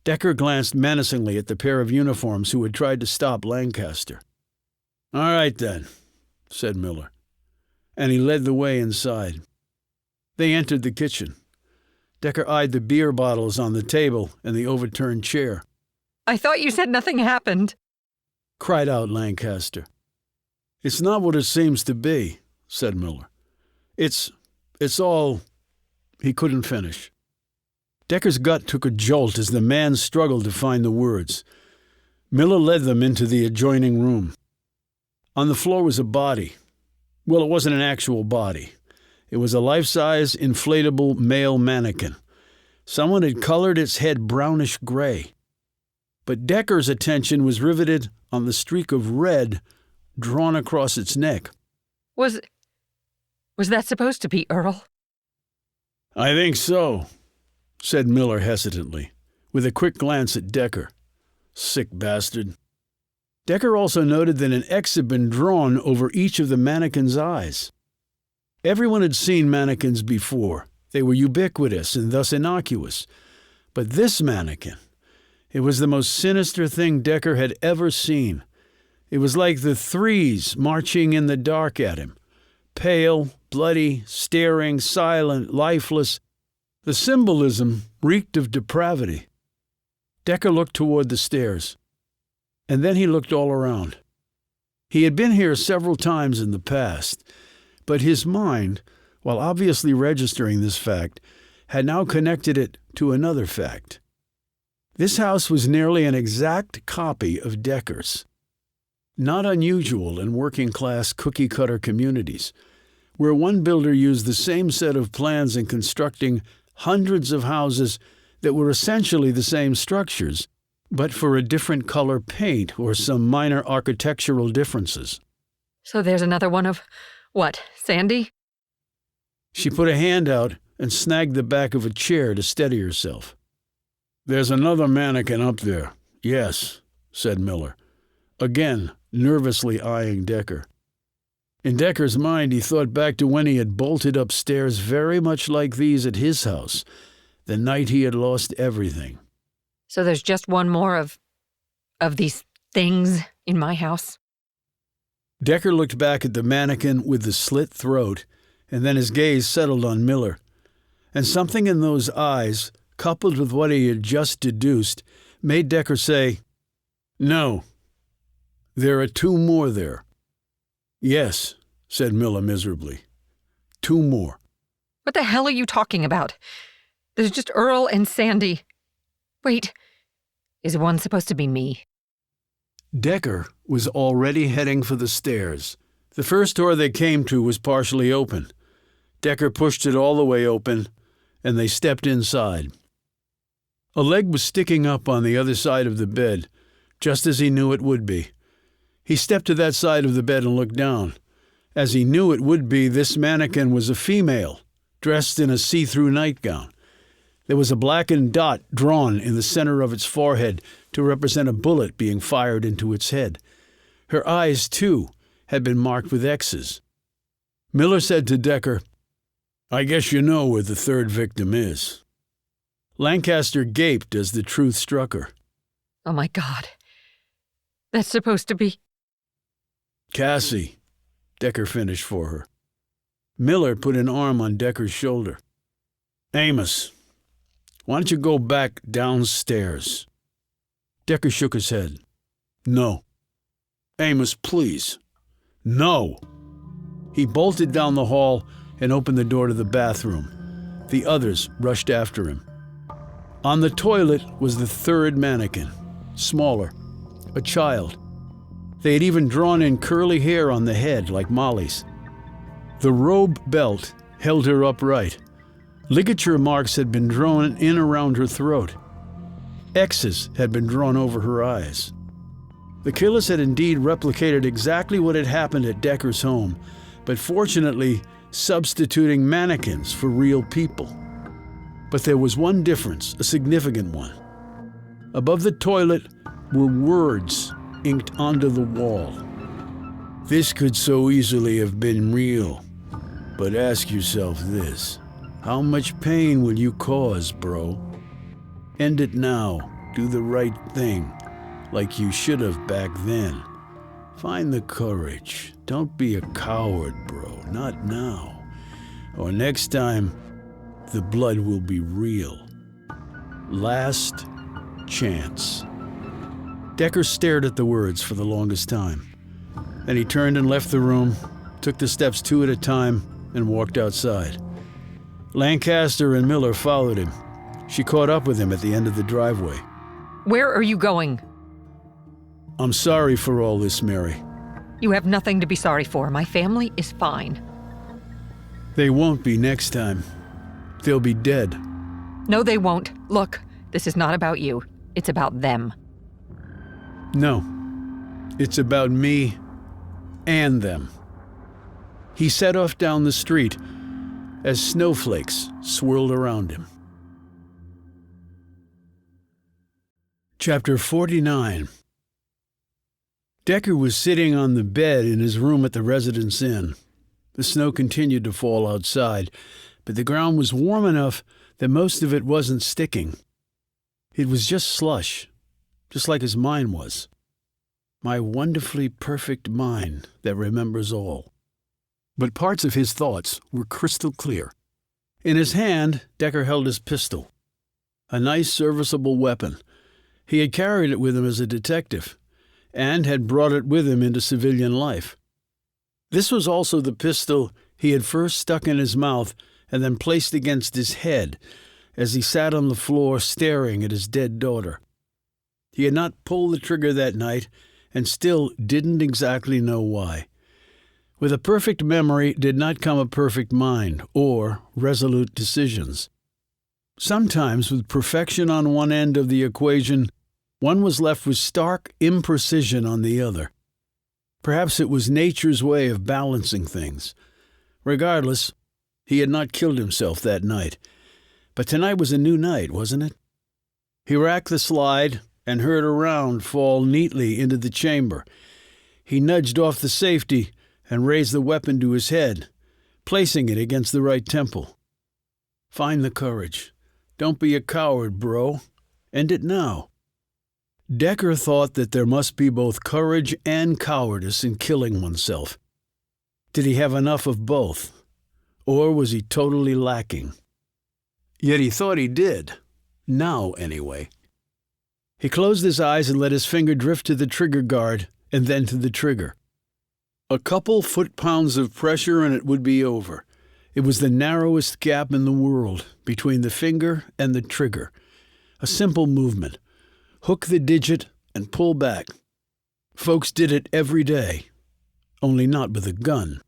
Decker glanced menacingly at the pair of uniforms who had tried to stop Lancaster. "All right, then," said Miller, and he led the way inside. They entered the kitchen. Decker eyed the beer bottles on the table and the overturned chair. I thought you said nothing happened. Cried out Lancaster. "It's not what it seems to be," said Miller. It's all—" He couldn't finish. Decker's gut took a jolt as the man struggled to find the words. Miller led them into the adjoining room. On the floor was a body. Well, it wasn't an actual body. It was a life-size, inflatable male mannequin. Someone had colored its head brownish gray. But Decker's attention was riveted on the streak of red drawn across its neck. Was that supposed to be Earl? "I think so," said Miller hesitantly, with a quick glance at Decker. "Sick bastard." Decker also noted that an X had been drawn over each of the mannequin's eyes. Everyone had seen mannequins before. They were ubiquitous and thus innocuous. But this mannequin, it was the most sinister thing Decker had ever seen. It was like the Threes marching in the dark at him. Pale, bloody, staring, silent, lifeless. The symbolism reeked of depravity. Decker looked toward the stairs, and then he looked all around. He had been here several times in the past, but his mind, while obviously registering this fact, had now connected it to another fact. This house was nearly an exact copy of Decker's. Not unusual in working-class cookie-cutter communities, where one builder used the same set of plans in constructing hundreds of houses that were essentially the same structures. but for a different color paint or some minor architectural differences. So there's another one of, what, Sandy? She put a hand out and snagged the back of a chair to steady herself. "There's another mannequin up there, yes," said Miller, again nervously eyeing Decker. In Decker's mind, he thought back to when he had bolted upstairs very much like these at his house, the night he had lost everything. So there's just one more of these things in my house? Decker looked back at the mannequin with the slit throat, and then his gaze settled on Miller. And something in those eyes, coupled with what he had just deduced, made Decker say, "No. There are 2 more there." "Yes," said Miller miserably. 2 more. What the hell are you talking about? There's just Earl and Sandy. Wait, is one supposed to be me? Decker was already heading for the stairs. The first door they came to was partially open. Decker pushed it all the way open, and they stepped inside. A leg was sticking up on the other side of the bed, just as he knew it would be. He stepped to that side of the bed and looked down. As he knew it would be, this mannequin was a female, dressed in a see-through nightgown. There was a blackened dot drawn in the center of its forehead to represent a bullet being fired into its head. Her eyes, too, had been marked with X's. Miller said to Decker, "I guess you know where the 3rd victim is." Lancaster gaped as the truth struck her. Oh my God. That's supposed to be... "Cassie," Decker finished for her. Miller put an arm on Decker's shoulder. "Amos, why don't you go back downstairs?" Decker shook his head. "No." "Amos, please." "No." He bolted down the hall and opened the door to the bathroom. The others rushed after him. On the toilet was the 3rd mannequin, smaller, a child. They had even drawn in curly hair on the head like Molly's. The robe belt held her upright. Ligature marks had been drawn in around her throat. X's had been drawn over her eyes. The killers had indeed replicated exactly what had happened at Decker's home, but fortunately substituting mannequins for real people. But there was one difference, a significant one. Above the toilet were words inked onto the wall. "This could so easily have been real. But ask yourself this. How much pain will you cause, bro? End it now. Do the right thing, like you should have back then. Find the courage. Don't be a coward, bro. Not now. Or next time, the blood will be real. Last chance." Decker stared at the words for the longest time. Then he turned and left the room, took the steps 2 at a time, and walked outside. Lancaster and Miller followed him. She caught up with him at the end of the driveway. Where are you going? "I'm sorry for all this, Mary." You have nothing to be sorry for. My family is fine. "They won't be next time. They'll be dead." No, they won't. Look, this is not about you. It's about them. "No. It's about me and them." He set off down the street as snowflakes swirled around him. Chapter 49. Decker was sitting on the bed in his room at the Residence Inn. The snow continued to fall outside, but the ground was warm enough that most of it wasn't sticking. It was just slush, just like his mind was. My wonderfully perfect mind that remembers all. But parts of his thoughts were crystal clear. In his hand, Decker held his pistol. A nice, serviceable weapon. He had carried it with him as a detective, and had brought it with him into civilian life. This was also the pistol he had first stuck in his mouth and then placed against his head as he sat on the floor staring at his dead daughter. He had not pulled the trigger that night and still didn't exactly know why. With a perfect memory did not come a perfect mind or resolute decisions. Sometimes with perfection on one end of the equation, One was left with stark imprecision on the other. Perhaps it was nature's way of balancing things. Regardless, he had not killed himself that night. But tonight was a new night, wasn't it? He racked the slide and heard a round fall neatly into the chamber. He nudged off the safety and raised the weapon to his head, placing it against the right temple. Find the courage. Don't be a coward, bro. End it now. Decker thought that there must be both courage and cowardice in killing oneself. Did he have enough of both? Or was he totally lacking? Yet he thought he did. Now, anyway. He closed his eyes and let his finger drift to the trigger guard and then to the trigger. A couple foot-pounds of pressure and it would be over. It was the narrowest gap in the world between the finger and the trigger. A simple movement. Hook the digit and pull back. Folks did it every day, only not with a gun.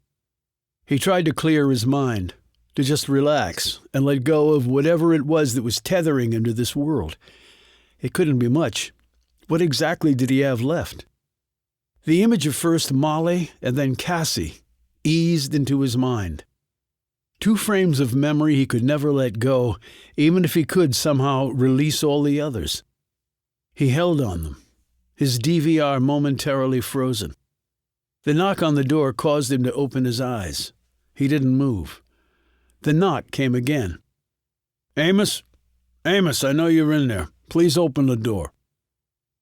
He tried to clear his mind, to just relax and let go of whatever it was that was tethering him to this world. It couldn't be much. What exactly did he have left? The image of first Molly and then Cassie eased into his mind. Two frames of memory he could never let go, even if he could somehow release all the others. He held on them, his DVR momentarily frozen. The knock on the door caused him to open his eyes. He didn't move. The knock came again. Amos, I know you're in there. Please open the door.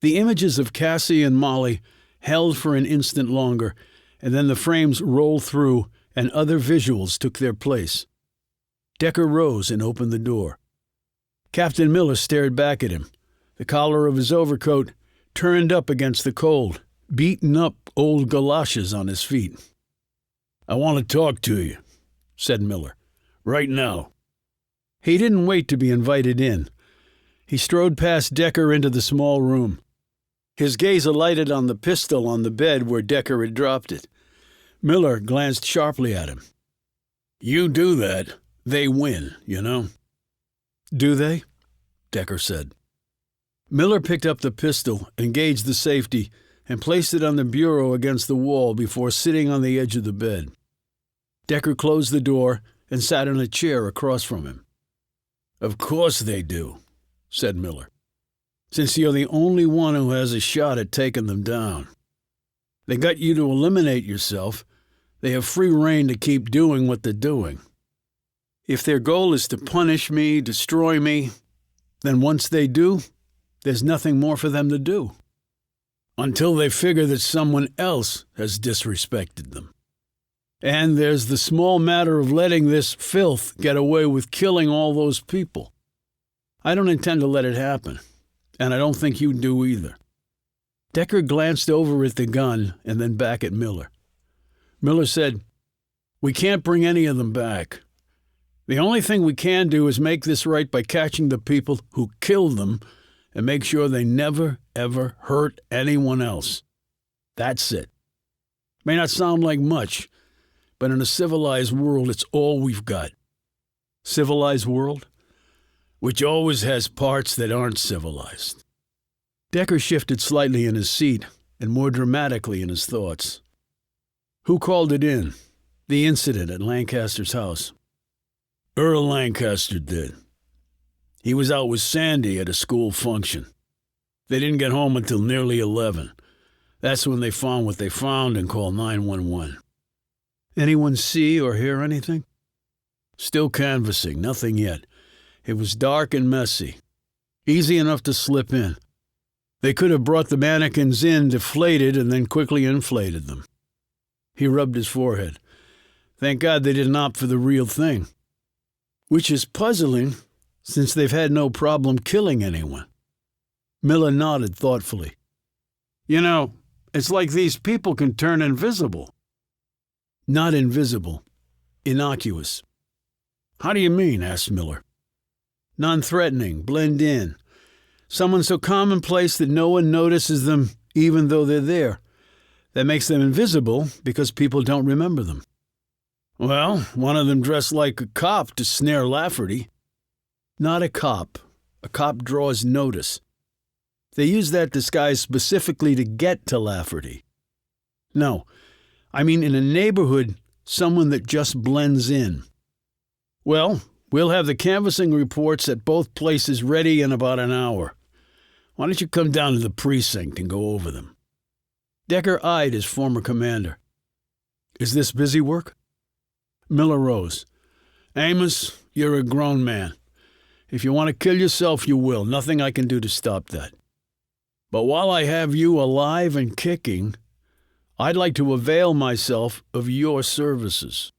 The images of Cassie and Molly held for an instant longer, and then the frames rolled through and other visuals took their place. Decker rose and opened the door. Captain Miller stared back at him. The collar of his overcoat turned up against the cold, beaten up old galoshes on his feet. I want to talk to you, said Miller. Right now. He didn't wait to be invited in. He strode past Decker into the small room. His gaze alighted on the pistol on the bed where Decker had dropped it. Miller glanced sharply at him. You do that, they win, you know. Do they? Decker said. Miller picked up the pistol, engaged the safety, and placed it on the bureau against the wall before sitting on the edge of the bed. Decker closed the door and sat in a chair across from him. Of course they do, said Miller, since you're the only one who has a shot at taking them down. They got you to eliminate yourself. They have free rein to keep doing what they're doing. If their goal is to punish me, destroy me, then once they do, there's nothing more for them to do. Until they figure that someone else has disrespected them. And there's the small matter of letting this filth get away with killing all those people. I don't intend to let it happen, and I don't think you do either. Decker glanced over at the gun and then back at Miller. Miller said, We can't bring any of them back. The only thing we can do is make this right by catching the people who killed them and make sure they never, ever hurt anyone else. That's it. May not sound like much, but in a civilized world, it's all we've got. Civilized world? Which always has parts that aren't civilized. Decker shifted slightly in his seat and more dramatically in his thoughts. Who called it in? The incident at Lancaster's house. Earl Lancaster did. He was out with Sandy at a school function. They didn't get home until nearly 11. That's when they found what they found and called 911. Anyone see or hear anything? Still canvassing, nothing yet. It was dark and messy. Easy enough to slip in. They could have brought the mannequins in, deflated, and then quickly inflated them. He rubbed his forehead. Thank God they didn't opt for the real thing. Which is puzzling, since they've had no problem killing anyone. Miller nodded thoughtfully. You know, it's like these people can turn invisible. Not invisible. Innocuous. How do you mean? Asked Miller. Non-threatening, blend in. Someone so commonplace that no one notices them even though they're there. That makes them invisible because people don't remember them. Well, one of them dressed like a cop to snare Lafferty. Not a cop. A cop draws notice. They use that disguise specifically to get to Lafferty. No, I mean in a neighborhood, someone that just blends in. Well, we'll have the canvassing reports at both places ready in about an hour. Why don't you come down to the precinct and go over them? Decker eyed his former commander. Is this busy work? Miller rose. Amos, you're a grown man. If you want to kill yourself, you will. Nothing I can do to stop that. But while I have you alive and kicking, I'd like to avail myself of your services.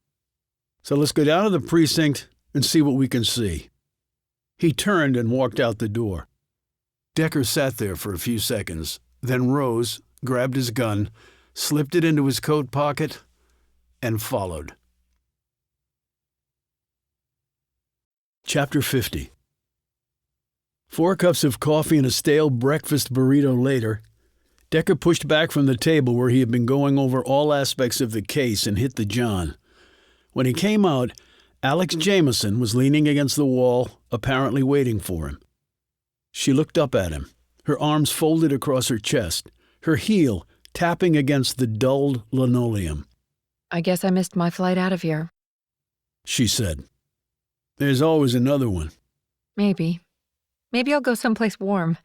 So let's go down to the precinct and see what we can see. He turned and walked out the door. Decker sat there for a few seconds, then rose, grabbed his gun, slipped it into his coat pocket, and followed. Chapter 50. 4 cups of coffee and a stale breakfast burrito later, Decker pushed back from the table where he had been going over all aspects of the case and hit the john. When he came out, Alex Jameson was leaning against the wall, apparently waiting for him. She looked up at him, her arms folded across her chest, her heel tapping against the dulled linoleum. I guess I missed my flight out of here. She said. There's always another one. Maybe. Maybe I'll go someplace warm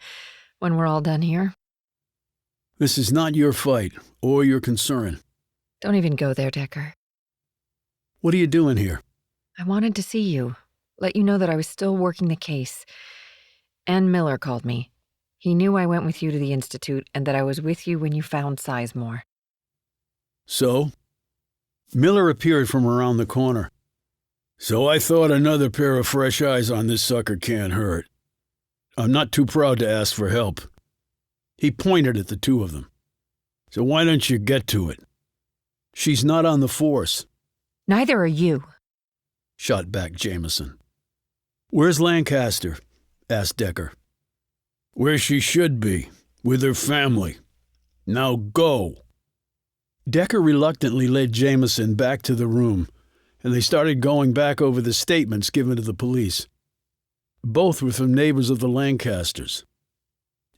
when we're all done here. This is not your fight or your concern. Don't even go there, Decker. What are you doing here? I wanted to see you, let you know that I was still working the case. Ann Miller called me. He knew I went with you to the Institute and that I was with you when you found Sizemore. So? Miller appeared from around the corner. So I thought another pair of fresh eyes on this sucker can't hurt. I'm not too proud to ask for help. He pointed at the two of them. So why don't you get to it? She's not on the force. Neither are you, shot back Jameson. Where's Lancaster? Asked Decker. Where she should be, with her family. Now go. Decker reluctantly led Jameson back to the room, and they started going back over the statements given to the police. Both were from neighbors of the Lancasters.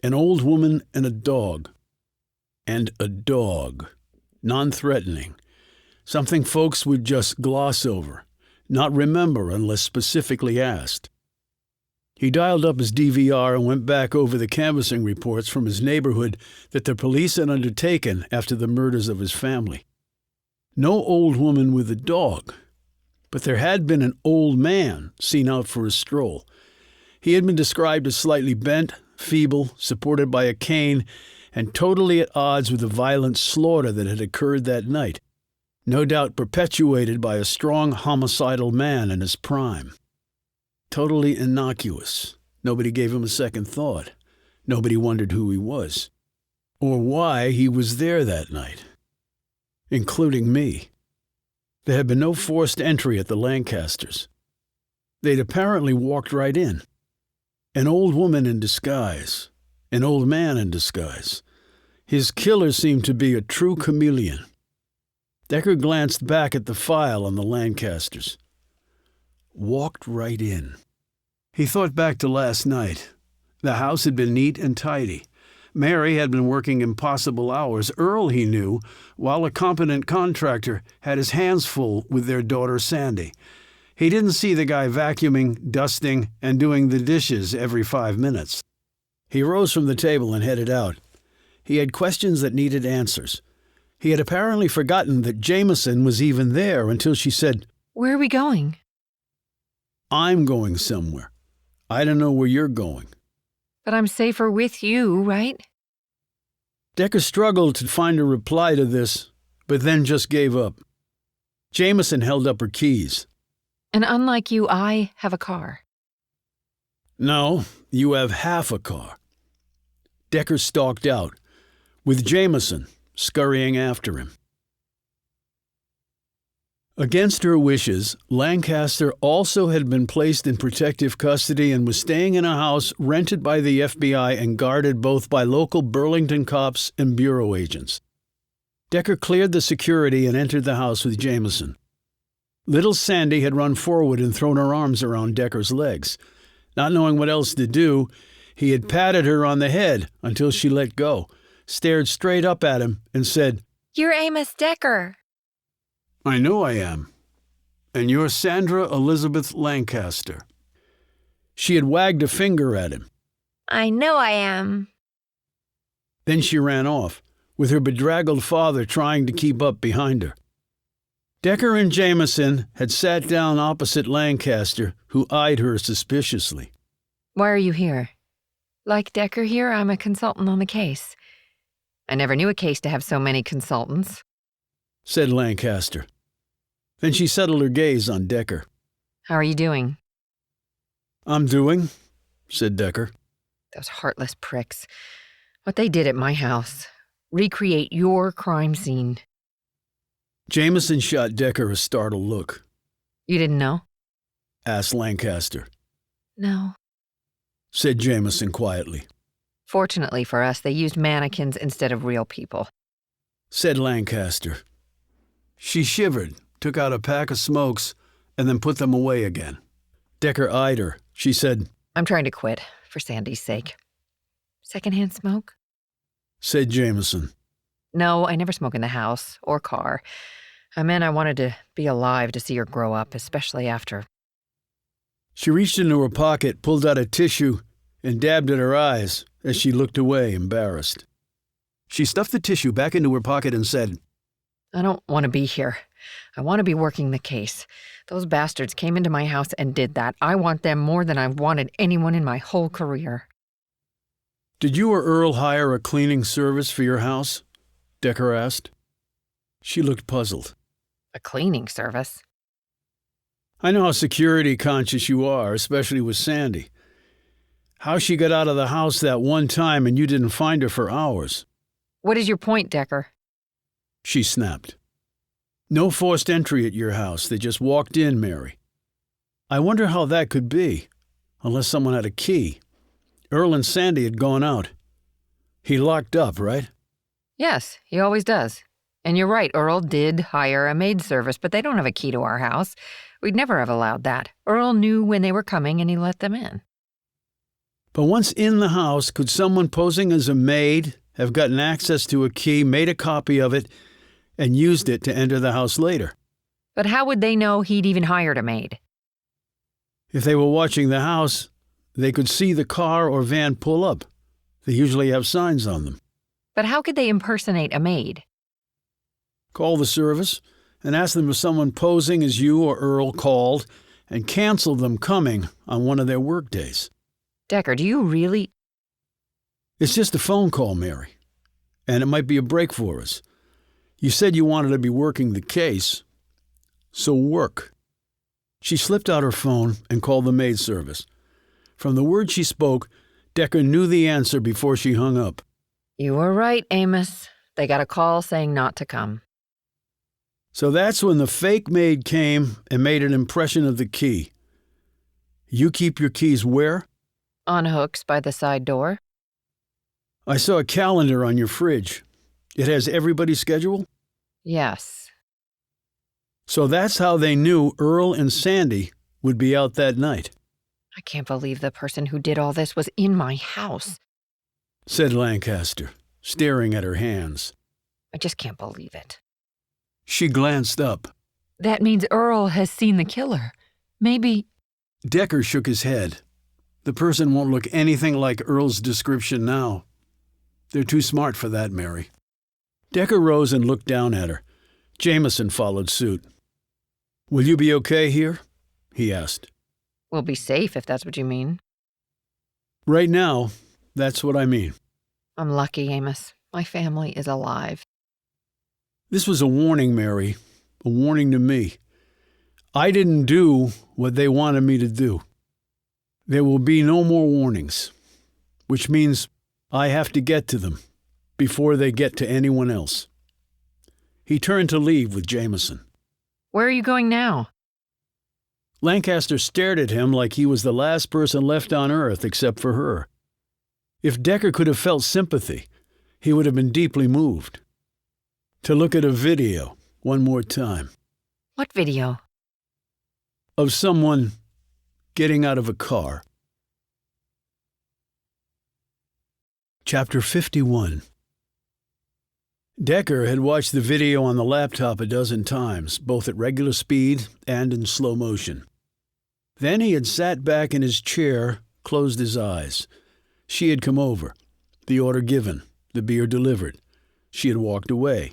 An old woman and a dog. And a dog. Non-threatening. Something folks would just gloss over, not remember unless specifically asked. He dialed up his DVR and went back over the canvassing reports from his neighborhood that the police had undertaken after the murders of his family. No old woman with a dog, but there had been an old man seen out for a stroll. He had been described as slightly bent, feeble, supported by a cane, and totally at odds with the violent slaughter that had occurred that night, no doubt perpetuated by a strong homicidal man in his prime. Totally innocuous. Nobody gave him a second thought. Nobody wondered who he was, or why he was there that night, including me. There had been no forced entry at the Lancasters. They'd apparently walked right in. An old woman in disguise, an old man in disguise. His killer seemed to be a true chameleon. Decker glanced back at the file on the Lancasters. Walked right in. He thought back to last night. The house had been neat and tidy. Mary had been working impossible hours. Earl, he knew, while a competent contractor, had his hands full with their daughter Sandy. He didn't see the guy vacuuming, dusting, and doing the dishes every 5 minutes. He rose from the table and headed out. He had questions that needed answers. He had apparently forgotten that Jameson was even there until she said, Where are we going? I'm going somewhere. I don't know where you're going. But I'm safer with you, right? Decker struggled to find a reply to this, but then just gave up. Jameson held up her keys. And unlike you, I have a car. No, you have half a car. Decker stalked out, with Jameson scurrying after him. Against her wishes, Lancaster also had been placed in protective custody and was staying in a house rented by the FBI and guarded both by local Burlington cops and bureau agents. Decker cleared the security and entered the house with Jameson. Little Sandy had run forward and thrown her arms around Decker's legs. Not knowing what else to do, He had patted her on the head until she let go, stared straight up at him, and said, "You're Amos Decker." "I know I am. And you're Sandra Elizabeth Lancaster." She had wagged a finger at him. "I know I am." Then she ran off, with her bedraggled father trying to keep up behind her. Decker and Jameson had sat down opposite Lancaster, who eyed her suspiciously. "Why are you here?" "Like Decker here, I'm a consultant on the case." "I never knew a case to have so many consultants," said Lancaster. Then she settled her gaze on Decker. "How are you doing?" "I'm doing," said Decker. "Those heartless pricks. What they did at my house. Recreate your crime scene." Jameson shot Decker a startled look. "You didn't know?" asked Lancaster. "No." said Jameson quietly. "Fortunately for us, they used mannequins instead of real people," said Lancaster. She shivered, took out a pack of smokes, and then put them away again. Decker eyed her. She said, "I'm trying to quit, for Sandy's sake." "Secondhand smoke?" said Jameson. "No, I never smoke in the house or car. I meant I wanted to be alive to see her grow up, especially after." She reached into her pocket, pulled out a tissue, and dabbed at her eyes as she looked away, embarrassed. She stuffed the tissue back into her pocket and said, "I don't want to be here. I want to be working the case. Those bastards came into my house and did that. I want them more than I've wanted anyone in my whole career." "Did you or Earl hire a cleaning service for your house?" Decker asked. She looked puzzled. "A cleaning service?" "I know how security conscious you are, especially with Sandy. How she got out of the house that one time and you didn't find her for hours." "What is your point, Decker?" She snapped. "No forced entry at your house. They just walked in, Mary. I wonder how that could be, unless someone had a key. Earl and Sandy had gone out. He locked up, right?" "Yes, he always does. And you're right, Earl did hire a maid service, but they don't have a key to our house. We'd never have allowed that. Earl knew when they were coming and he let them in." "But once in the house, could someone posing as a maid have gotten access to a key, made a copy of it, and used it to enter the house later?" "But how would they know he'd even hired a maid?" "If they were watching the house, they could see the car or van pull up. They usually have signs on them." "But how could they impersonate a maid?" "Call the service and ask them if someone posing as you or Earl called and canceled them coming on one of their work days." "Decker, do you really—" "It's just a phone call, Mary, and it might be a break for us. You said you wanted to be working the case, so work." She slipped out her phone and called the maid service. From the words she spoke, Decker knew the answer before she hung up. "You were right, Amos. They got a call saying not to come." So that's when the fake maid came and made an impression of the key. You keep your keys where? "On hooks by the side door." I saw a calendar on your fridge. It has everybody's schedule? "Yes." So that's how they knew Earl and Sandy would be out that night, "I can't believe the person who did all this was in my house." said Lancaster, staring at her hands. "I just can't believe it." She glanced up. "That means Earl has seen the killer. Maybe—" Decker shook his head. "The person won't look anything like Earl's description now. They're too smart for that, Mary." Decker rose and looked down at her. Jameson followed suit. "Will you be okay here?" he asked. "We'll be safe if that's what you mean." "Right now, that's what I mean." "I'm lucky, Amos. My family is alive." This was a warning, Mary, a warning to me. I didn't do what they wanted me to do. There will be no more warnings, which means I have to get to them before they get to anyone else. He turned to leave with Jameson. "Where are you going now?" Lancaster stared at him like he was the last person left on earth except for her. If Decker could have felt sympathy, he would have been deeply moved. To look at a video one more time. "What video?" Of someone getting out of a car. Chapter 51. Decker had watched the video on the laptop a dozen times, both at regular speed and in slow motion. Then he had sat back in his chair, closed his eyes. She had come over, the order given, the beer delivered. She had walked away.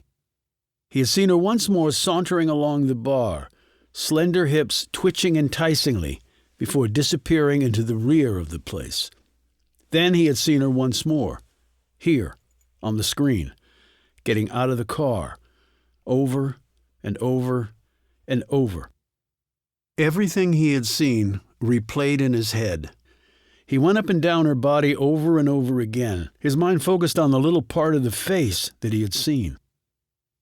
He had seen her once more sauntering along the bar, slender hips twitching enticingly before disappearing into the rear of the place. Then he had seen her once more, here, on the screen, getting out of the car, over and over and over. Everything he had seen replayed in his head. He went up and down her body over and over again, his mind focused on the little part of the face that he had seen.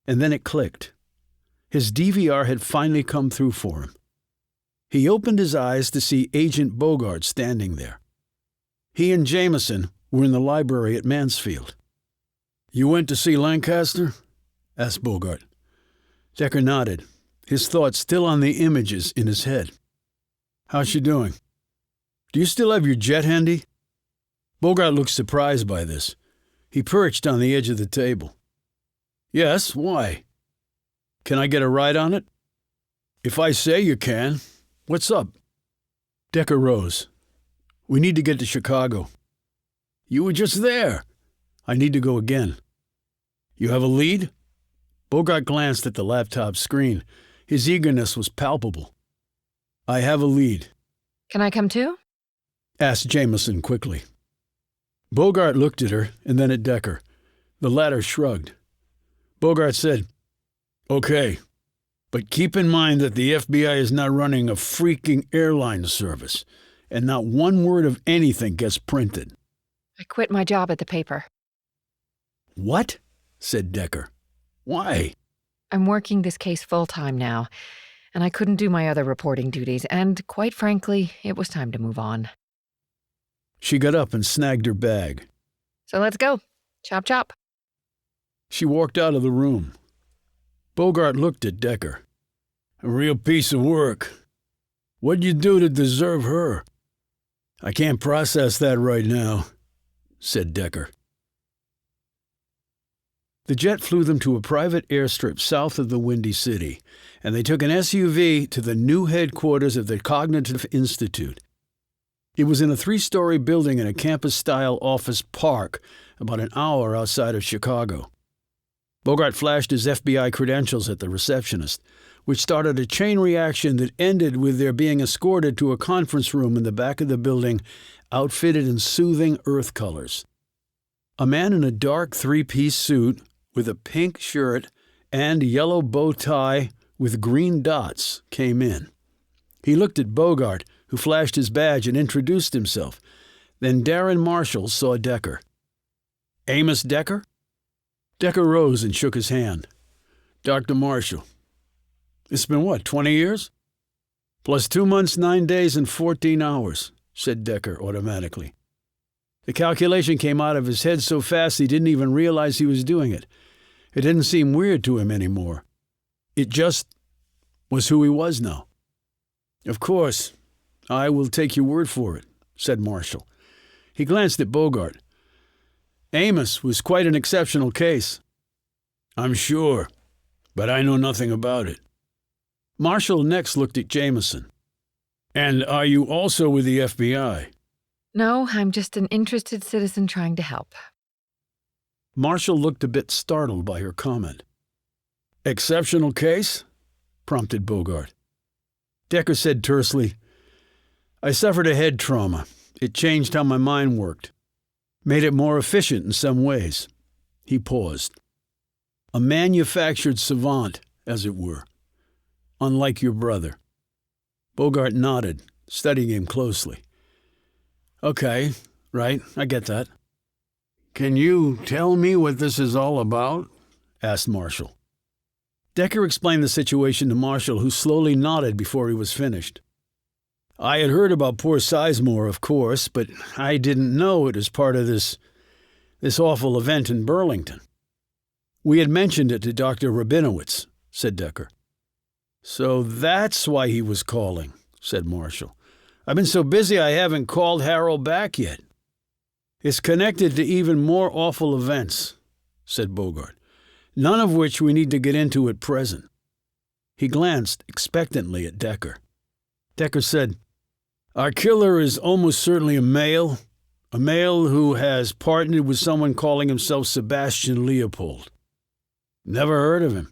And then it clicked. His DVR had finally come through for him. He opened his eyes to see Agent Bogart standing there. He and Jameson were in the library at Mansfield. "You went to see Lancaster?" asked Bogart. Decker nodded, his thoughts still on the images in his head. "How's she doing? Do you still have your jet handy?" Bogart looked surprised by this. He perched on the edge of the table. "Yes, why? Can I get a ride on it?" "If I say you can. What's up?" Decker rose. "We need to get to Chicago." "You were just there." "I need to go again." "You have a lead?" Bogart glanced at the laptop screen. His eagerness was palpable. "I have a lead." Can I come too? Asked Jameson quickly. Bogart looked at her and then at Decker. The latter shrugged. Bogart said, "Okay, but keep in mind that the FBI is not running a freaking airline service, and not one word of anything gets printed." I quit my job at the paper. "What?" said Decker. "Why?" I'm working this case full-time now, and I couldn't do my other reporting duties, and quite frankly, it was time to move on. She got up and snagged her bag. So let's go. Chop chop. She walked out of the room. Bogart looked at Decker. "A real piece of work. What'd you do to deserve her?" "I can't process that right now," said Decker. The jet flew them to a private airstrip south of the Windy City, and they took an SUV to the new headquarters of the Cognitive Institute. It was in a 3-story building in a campus-style office park about an hour outside of Chicago. Bogart flashed his FBI credentials at the receptionist, which started a chain reaction that ended with their being escorted to a conference room in the back of the building, outfitted in soothing earth colors. A man in a dark 3-piece suit with a pink shirt and yellow bow tie with green dots came in. He looked at Bogart, who flashed his badge and introduced himself. Then Darren Marshall saw Decker. "Amos Decker?" Decker rose and shook his hand. "Dr. Marshall. It's been what, 20 years? Plus 2 months, 9 days, and 14 hours, said Decker automatically. The calculation came out of his head so fast he didn't even realize he was doing it. It didn't seem weird to him anymore. It just was who he was now. "Of course, I will take your word for it," said Marshall. He glanced at Bogart. "Amos was quite an exceptional case." "I'm sure, but I know nothing about it." Marshall next looked at Jameson. "And are you also with the FBI?" No, I'm just an interested citizen trying to help. Marshall looked a bit startled by her comment. "Exceptional case?" prompted Bogart. Decker said tersely, "I suffered a head trauma. It changed how my mind worked. Made it more efficient in some ways." He paused. "A manufactured savant, as it were. Unlike your brother." Bogart nodded, studying him closely. "Okay, right, I get that." "Can you tell me what this is all about?" asked Marshall. Decker explained the situation to Marshall, who slowly nodded before he was finished. "I had heard about poor Sizemore, of course, but I didn't know it was part of this awful event in Burlington." "We had mentioned it to Dr. Rabinowitz," said Decker. "So that's why he was calling," said Marshall. "I've been so busy I haven't called Harold back yet." It's connected to even more awful events, said Bogart, none of which we need to get into at present. He glanced expectantly at Decker. Decker said, "Our killer is almost certainly a male who has partnered with someone calling himself Sebastian Leopold. Never heard of him,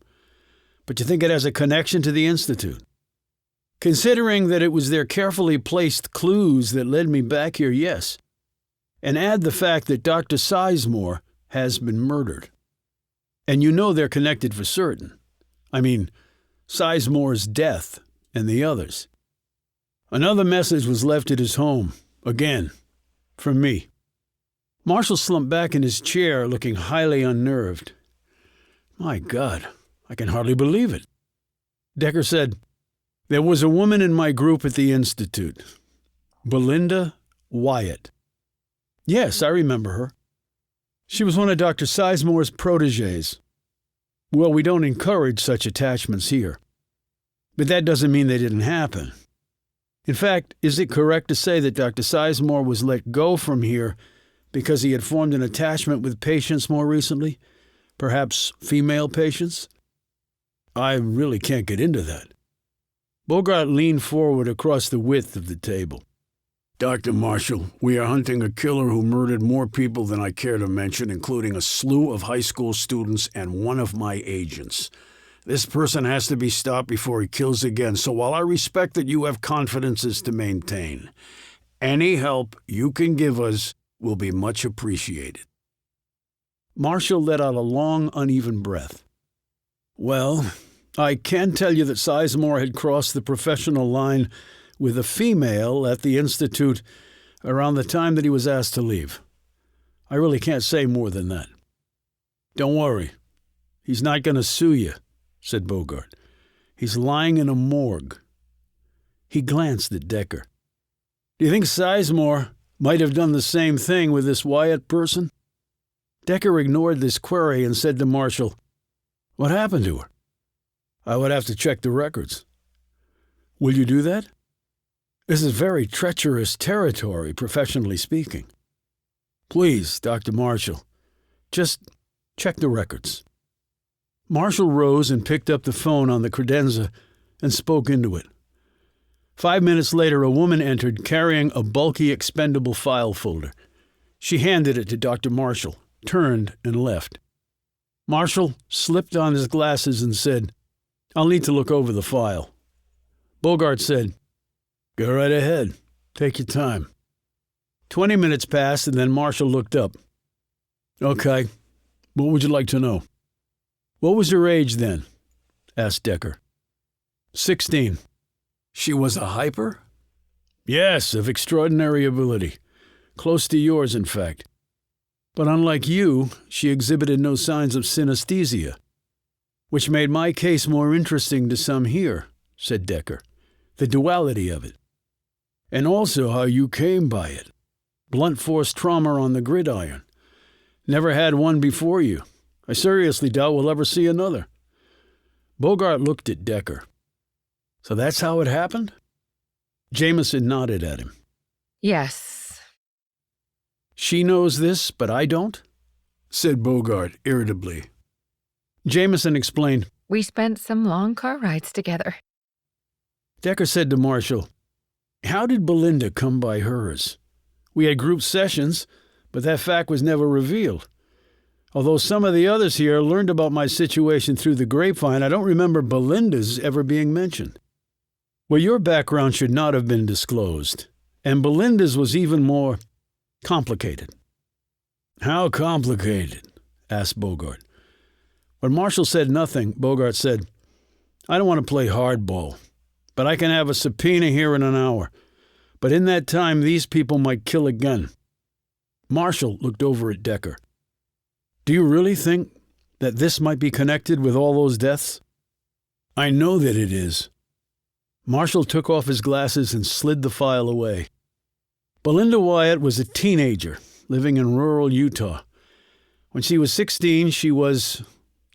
but you think it has a connection to the Institute? Considering that it was their carefully placed clues that led me back here, yes. And add the fact that Dr. Sizemore has been murdered. And you know they're connected for certain. I mean, Sizemore's death and the others. Another message was left at his home, again, from me." Marshall slumped back in his chair, looking highly unnerved. "My God, I can hardly believe it." Decker said, "There was a woman in my group at the Institute, Belinda Wyatt." "Yes, I remember her. She was one of Dr. Sizemore's protégés. Well, we don't encourage such attachments here. But that doesn't mean they didn't happen. In fact, is it correct to say that Dr. Sizemore was let go from here because he had formed an attachment with patients more recently? Perhaps female patients?" "I really can't get into that." Bogart leaned forward across the width of the table. "Dr. Marshall, we are hunting a killer who murdered more people than I care to mention, including a slew of high school students and one of my agents. This person has to be stopped before he kills again, so while I respect that you have confidences to maintain, any help you can give us will be much appreciated." Marshall let out a long, uneven breath. "Well, I can tell you that Sizemore had crossed the professional line with a female at the Institute around the time that he was asked to leave. I really can't say more than that." "Don't worry. He's not going to sue you," said Bogart. "He's lying in a morgue." He glanced at Decker. "Do you think Sizemore might have done the same thing with this Wyatt person?" Decker ignored this query and said to Marshall, "What happened to her?" "I would have to check the records." "Will you do that? This is very treacherous territory, professionally speaking." "Please, Dr. Marshall, just check the records." Marshall rose and picked up the phone on the credenza and spoke into it. 5 minutes later, a woman entered carrying a bulky expendable file folder. She handed it to Dr. Marshall, turned, and left. Marshall slipped on his glasses and said, "I'll need to look over the file." Bogart said, "Go right ahead. Take your time." 20 minutes passed, and then Marshall looked up. "Okay. What would you like to know?" "What was her age then?" asked Decker. 16. "She was a hyper?" "Yes, of extraordinary ability. Close to yours, in fact. But unlike you, she exhibited no signs of synesthesia, which made my case more interesting to some here," said Decker. "The duality of it. And also how you came by it. Blunt force trauma on the gridiron. Never had one before you. I seriously doubt we'll ever see another." Bogart looked at Decker. "So that's how it happened?" Jameson nodded at him. Yes. "She knows this, but I don't?" said Bogart irritably. Jameson explained, We spent some long car rides together. Decker said to Marshall, "How did Belinda come by hers? We had group sessions, but that fact was never revealed. Although some of the others here learned about my situation through the grapevine, I don't remember Belinda's ever being mentioned. Well, your background should not have been disclosed, and Belinda's was even more complicated." "How complicated?" asked Bogart. When Marshall said nothing, Bogart said, "I don't want to play hardball, but I can have a subpoena here in an hour. But in that time, these people might kill again." Marshall looked over at Decker. "Do you really think that this might be connected with all those deaths?" "I know that it is." Marshall took off his glasses and slid the file away. Belinda Wyatt was a teenager living in rural Utah. When she was 16, she was,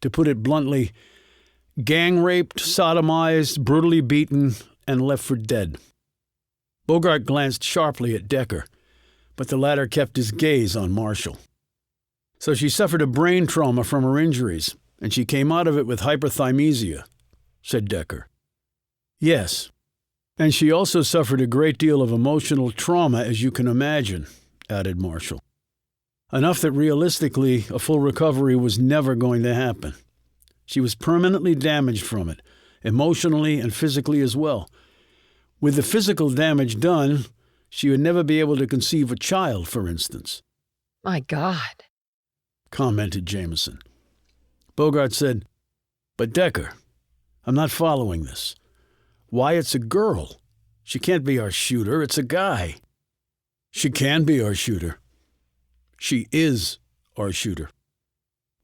to put it bluntly, gang-raped, sodomized, brutally beaten, and left for dead. Bogart glanced sharply at Decker, but the latter kept his gaze on Marshall. So she suffered a brain trauma from her injuries, and she came out of it with hyperthymesia, said Decker. Yes, and she also suffered a great deal of emotional trauma, as you can imagine, added Marshall. Enough that realistically a full recovery was never going to happen. She was permanently damaged from it, emotionally and physically as well. With the physical damage done, she would never be able to conceive a child, for instance. My God, commented Jameson. Bogart said, But Decker, I'm not following this. Why, it's a girl. She can't be our shooter, it's a guy. She can be our shooter. She is our shooter.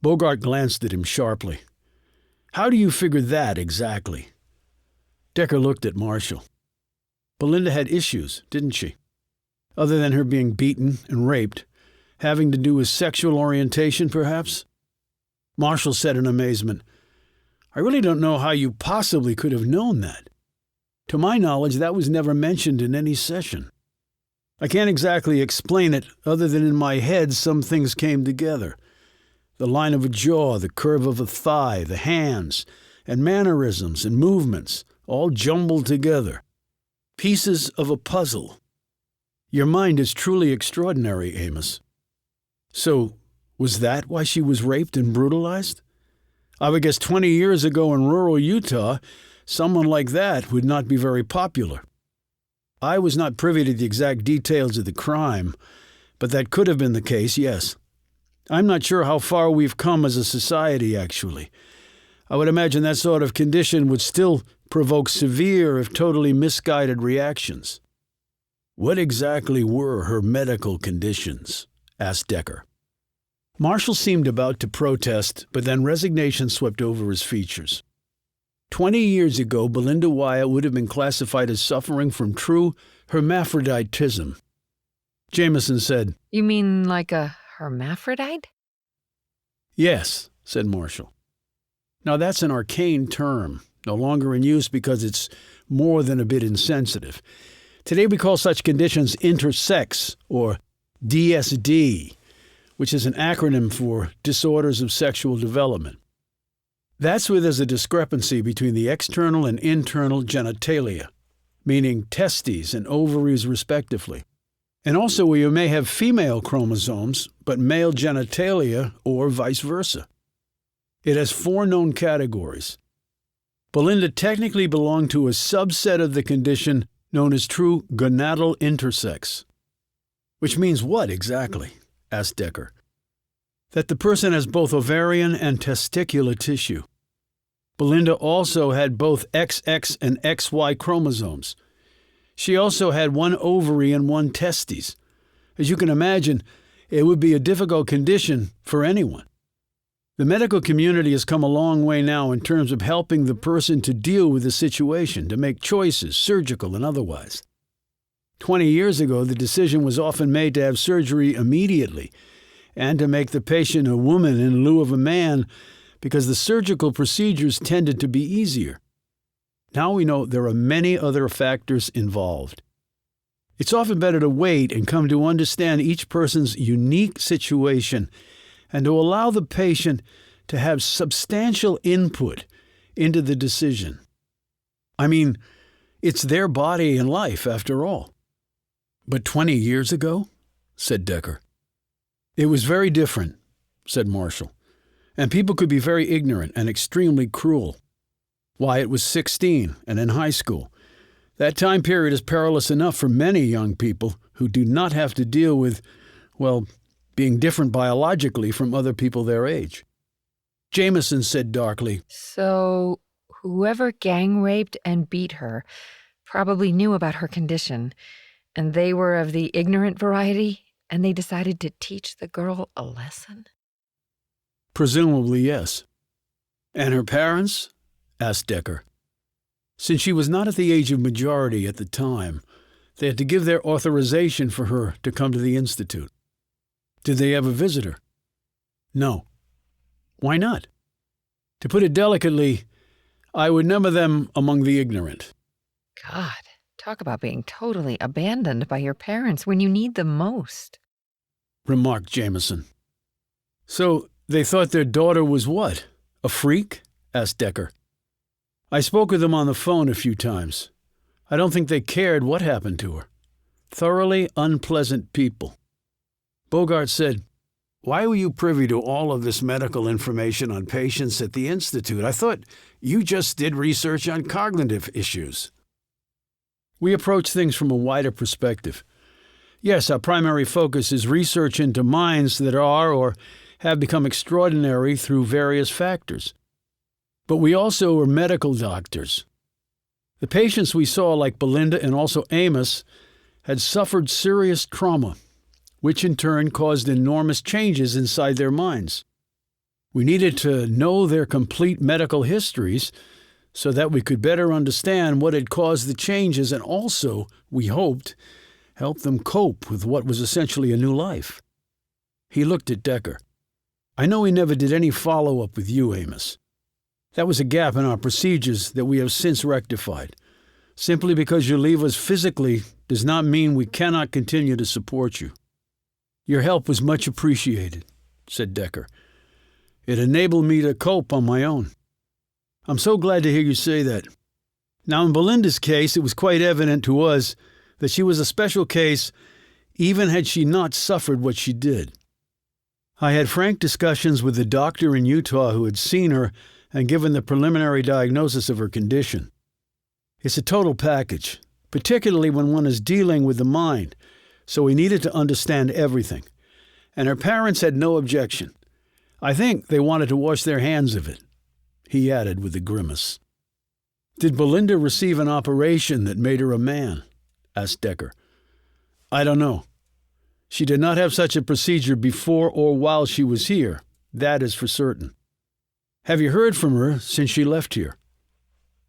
Bogart glanced at him sharply. How do you figure that exactly? Decker looked at Marshall. Belinda had issues, didn't she? Other than her being beaten and raped, having to do with sexual orientation, perhaps? Marshall said in amazement, I really don't know how you possibly could have known that. To my knowledge, that was never mentioned in any session. I can't exactly explain it, other than in my head some things came together. The line of a jaw, the curve of a thigh, the hands, and mannerisms and movements, all jumbled together. Pieces of a puzzle. Your mind is truly extraordinary, Amos. So, was that why she was raped and brutalized? I would guess 20 years ago in rural Utah, someone like that would not be very popular. I was not privy to the exact details of the crime, but that could have been the case, yes. I'm not sure how far we've come as a society, actually. I would imagine that sort of condition would still provoke severe, if totally misguided, reactions. What exactly were her medical conditions? Asked Decker. Marshall seemed about to protest, but then resignation swept over his features. 20 years ago, Belinda Wyatt would have been classified as suffering from true hermaphroditism. Jameson said, you mean like a hermaphrodite? Yes, said Marshall. Now that's an arcane term, no longer in use because it's more than a bit insensitive. Today we call such conditions intersex, or DSD, which is an acronym for disorders of sexual development. That's where there's a discrepancy between the external and internal genitalia, meaning testes and ovaries respectively, and also where you may have female chromosomes but male genitalia or vice versa. It has 4 known categories. Belinda technically belonged to a subset of the condition known as true gonadal intersex. Which means what exactly? Asked Decker. That the person has both ovarian and testicular tissue. Belinda also had both XX and XY chromosomes. She also had 1 ovary and 1 testes. As you can imagine, it would be a difficult condition for anyone. The medical community has come a long way now in terms of helping the person to deal with the situation, to make choices, surgical and otherwise. 20 years ago, the decision was often made to have surgery immediately and to make the patient a woman in lieu of a man because the surgical procedures tended to be easier. Now we know there are many other factors involved. It's often better to wait and come to understand each person's unique situation and to allow the patient to have substantial input into the decision. I mean, it's their body and life, after all. But 20 years ago? Said Decker. It was very different, said Marshall. And people could be very ignorant and extremely cruel. Wyatt was 16 and in high school. That time period is perilous enough for many young people who do not have to deal with, well, being different biologically from other people their age. Jameson said darkly, So, whoever gang raped and beat her probably knew about her condition, and they were of the ignorant variety, and they decided to teach the girl a lesson? Presumably, yes. And her parents? Asked Decker. Since she was not at the age of majority at the time, they had to give their authorization for her to come to the Institute. Did they ever visit her? No. Why not? To put it delicately, I would number them among the ignorant. God, Talk about being totally abandoned by your parents when you need them most, remarked Jameson. So they thought their daughter was what? A freak? Asked Decker. I spoke with them on the phone a few times. I don't think they cared what happened to her. Thoroughly unpleasant people. Bogart said, Why were you privy to all of this medical information on patients at the Institute? I thought you just did research on cognitive issues. We approach things from a wider perspective. Yes, our primary focus is research into minds that are or have become extraordinary through various factors. But we also are medical doctors. The patients we saw, like Belinda and also Amos, had suffered serious trauma, which in turn caused enormous changes inside their minds. We needed to know their complete medical histories so that we could better understand what had caused the changes and also, we hoped, help them cope with what was essentially a new life. He looked at Decker. I know we never did any follow-up with you, Amos. That was a gap in our procedures that we have since rectified. Simply because you leave us physically does not mean we cannot continue to support you. Your help was much appreciated, said Decker. It enabled me to cope on my own. I'm so glad to hear you say that. Now, in Belinda's case, it was quite evident to us that she was a special case, even had she not suffered what she did. I had frank discussions with the doctor in Utah who had seen her and given the preliminary diagnosis of her condition. It's a total package, particularly when one is dealing with the mind, so we needed to understand everything. And her parents had no objection. I think they wanted to wash their hands of it, he added with a grimace. Did Belinda receive an operation that made her a man? Asked Decker. I don't know. She did not have such a procedure before or while she was here. That is for certain. Have you heard from her since she left here?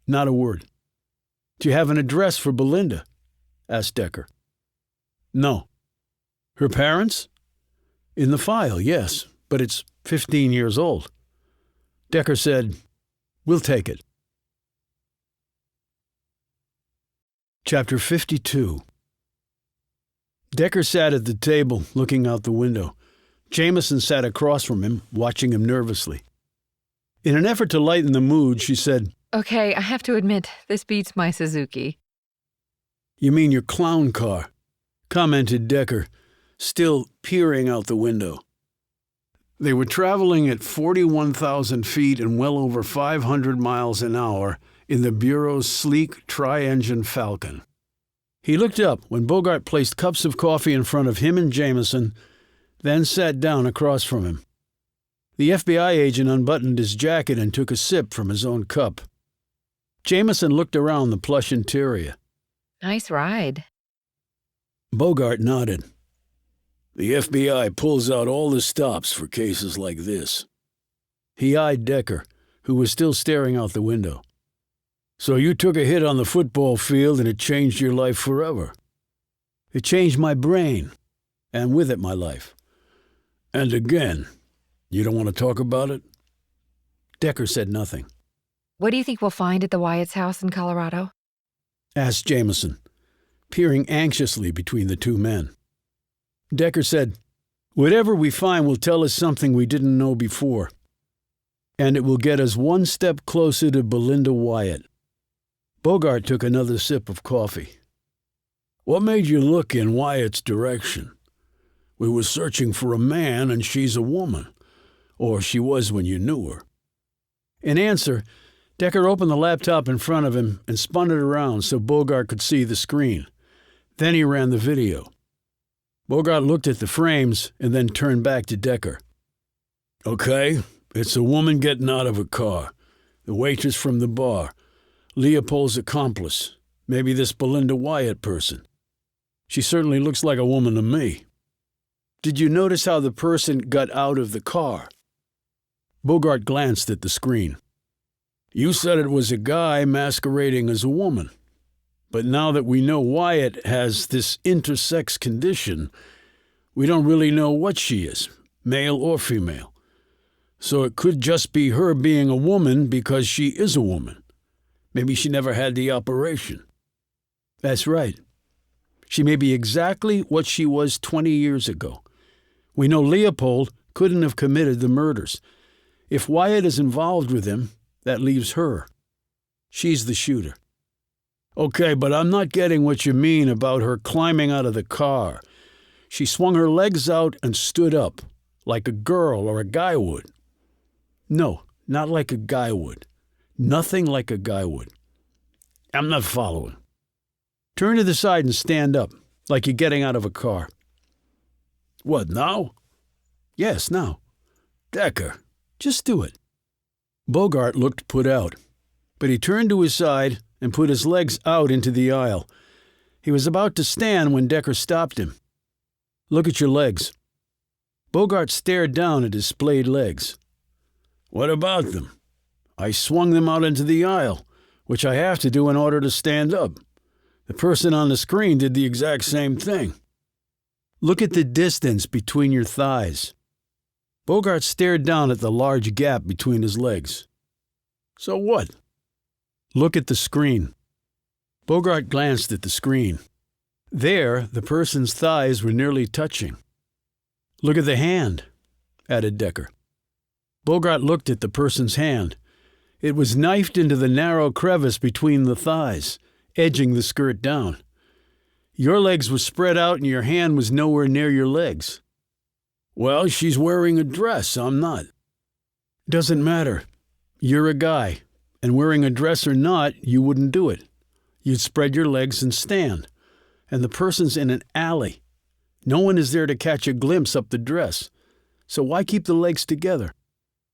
Not a word. Do you have an address for Belinda? Asked Decker. No. Her parents? In the file, yes, but it's 15 years old. Decker said, We'll take it. Chapter 52. Decker sat at the table, looking out the window. Jameson sat across from him, watching him nervously. In an effort to lighten the mood, she said, Okay, I have to admit, this beats my Suzuki. You mean your clown car, commented Decker, still peering out the window. They were traveling at 41,000 feet and well over 500 miles an hour in the Bureau's sleek tri-engine Falcon. He looked up when Bogart placed cups of coffee in front of him and Jameson, then sat down across from him. The FBI agent unbuttoned his jacket and took a sip from his own cup. Jameson looked around the plush interior. Nice ride. Bogart nodded. The FBI pulls out all the stops for cases like this. He eyed Decker, who was still staring out the window. So you took a hit on the football field and it changed your life forever. It changed my brain, and with it my life. And again, you don't want to talk about it? Decker said nothing. What do you think we'll find at the Wyatt's house in Colorado? Asked Jameson, peering anxiously between the two men. Decker said, Whatever we find will tell us something we didn't know before. And it will get us one step closer to Belinda Wyatt. Bogart took another sip of coffee. What made you look in Wyatt's direction? We were searching for a man and she's a woman. Or she was when you knew her. In answer, Decker opened the laptop in front of him and spun it around so Bogart could see the screen. Then he ran the video. Bogart looked at the frames and then turned back to Decker. Okay, it's a woman getting out of a car. The waitress from the bar. Leopold's accomplice. Maybe this Belinda Wyatt person. She certainly looks like a woman to me. Did you notice how the person got out of the car? Bogart glanced at the screen. You said it was a guy masquerading as a woman. But now that we know Wyatt has this intersex condition, we don't really know what she is, male or female. So it could just be her being a woman because she is a woman. Maybe she never had the operation. That's right. She may be exactly what she was 20 years ago. We know Leopold couldn't have committed the murders. If Wyatt is involved with him, that leaves her. She's the shooter. Okay, but I'm not getting what you mean about her climbing out of the car. She swung her legs out and stood up, like a girl or a guy would. No, not like a guy would. Nothing like a guy would. I'm not following. Turn to the side and stand up, like you're getting out of a car. What, now? Yes, now. Decker, just do it. Bogart looked put out, but he turned to his side and put his legs out into the aisle. He was about to stand when Decker stopped him. Look at your legs. Bogart stared down at his splayed legs. What about them? I swung them out into the aisle, which I have to do in order to stand up. The person on the screen did the exact same thing. Look at the distance between your thighs. Bogart stared down at the large gap between his legs. So what? Look at the screen. Bogart glanced at the screen. There, the person's thighs were nearly touching. Look at the hand, added Decker. Bogart looked at the person's hand. It was knifed into the narrow crevice between the thighs, edging the skirt down. Your legs were spread out and your hand was nowhere near your legs. Well, she's wearing a dress, I'm not. Doesn't matter. You're a guy, and wearing a dress or not, you wouldn't do it. You'd spread your legs and stand. And the person's in an alley. No one is there to catch a glimpse up the dress. So why keep the legs together?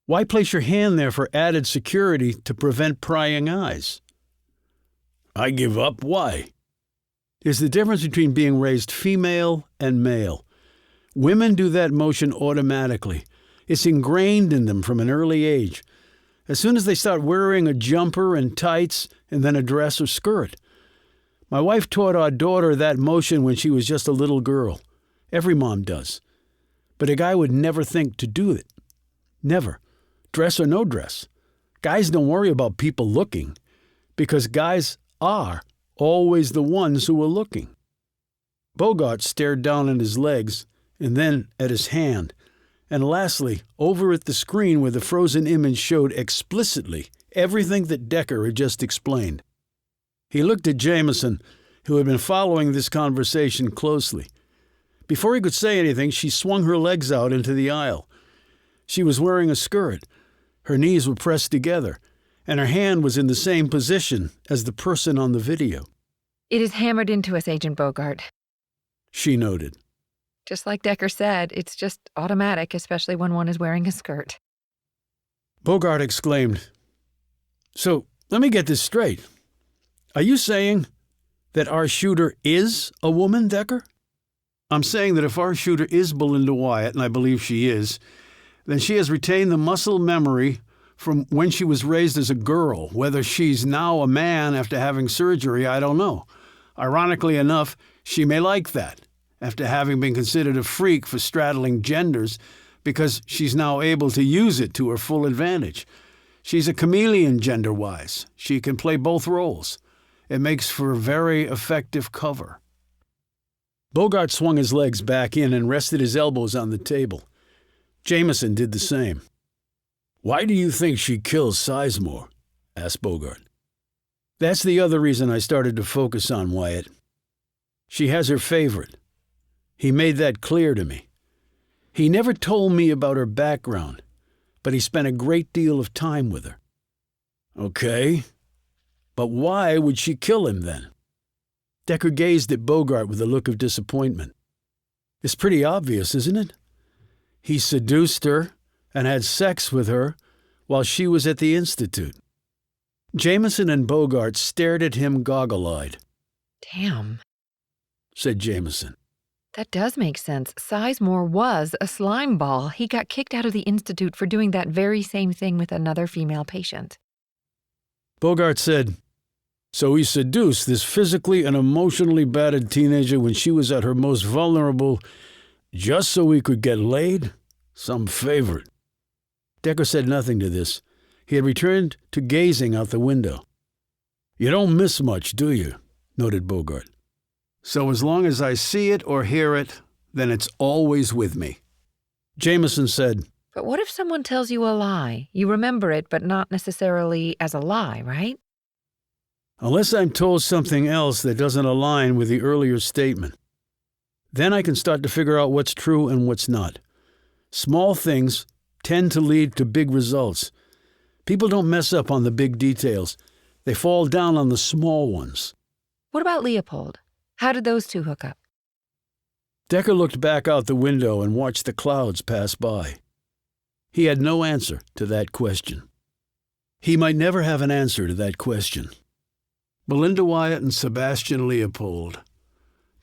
Why place your hand there for added security to prevent prying eyes? I give up. Why? There's the difference between being raised female and male. Women do that motion automatically. It's ingrained in them from an early age. As soon as they start wearing a jumper and tights and then a dress or skirt. My wife taught our daughter that motion when she was just a little girl. Every mom does. But a guy would never think to do it. Never. Dress or no dress. Guys don't worry about people looking, because guys are always the ones who are looking. Bogart stared down at his legs and then at his hand, and lastly, over at the screen where the frozen image showed explicitly everything that Decker had just explained. He looked at Jameson, who had been following this conversation closely. Before he could say anything, she swung her legs out into the aisle. She was wearing a skirt. Her knees were pressed together, and her hand was in the same position as the person on the video. It is hammered into us, Agent Bogart. She noted. Just like Decker said, it's just automatic, especially when one is wearing a skirt. Bogart exclaimed, So, let me get this straight. Are you saying that our shooter is a woman, Decker? I'm saying that if our shooter is Belinda Wyatt, and I believe she is, then she has retained the muscle memory from when she was raised as a girl. Whether she's now a man after having surgery, I don't know. Ironically enough, she may like that, after having been considered a freak for straddling genders, because she's now able to use it to her full advantage. She's a chameleon gender-wise. She can play both roles. It makes for a very effective cover. Bogart swung his legs back in and rested his elbows on the table. Jameson did the same. Why do you think she kills Sizemore? Asked Bogart. That's the other reason I started to focus on Wyatt. She has her favorite. He made that clear to me. He never told me about her background, but he spent a great deal of time with her. Okay, but why would she kill him then? Decker gazed at Bogart with a look of disappointment. It's pretty obvious, isn't it? He seduced her and had sex with her while she was at the Institute. Jameson and Bogart stared at him goggle-eyed. Damn, said Jameson. that does make sense. Sizemore was a slime ball. He got kicked out of the Institute for doing that very same thing with another female patient. Bogart said, So he seduced this physically and emotionally battered teenager when she was at her most vulnerable, just so he could get laid? Some favorite. Decker said nothing to this. He had returned to gazing out the window. You don't miss much, do you? noted Bogart. "So as long as I see it or hear it, then it's always with me." Jameson said, But what if someone tells you a lie? You remember it, but not necessarily as a lie, right? "Unless I'm told something else that doesn't align with the earlier statement. Then I can start to figure out what's true and what's not. Small things tend to lead to big results. People don't mess up on the big details. They fall down on the small ones." What about Leopold? How did those two hook up? Decker looked back out the window and watched the clouds pass by. He had no answer to that question. He might never have an answer to that question. Belinda Wyatt and Sebastian Leopold,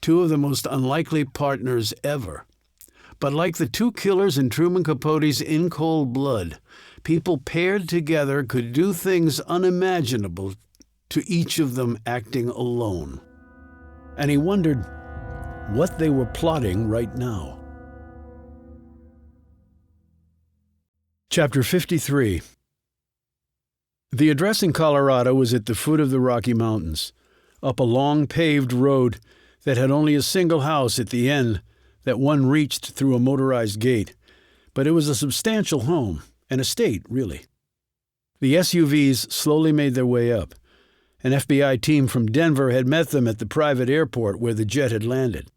two of the most unlikely partners ever. But like the two killers in Truman Capote's In Cold Blood, people paired together could do things unimaginable to each of them acting alone. And he wondered what they were plotting right now. Chapter 53. The address in Colorado was at the foot of the Rocky Mountains, up a long paved road that had only a single house at the end that one reached through a motorized gate, but it was a substantial home, an estate, really. The SUVs slowly made their way up. An FBI team from Denver had met them at the private airport where the jet had landed.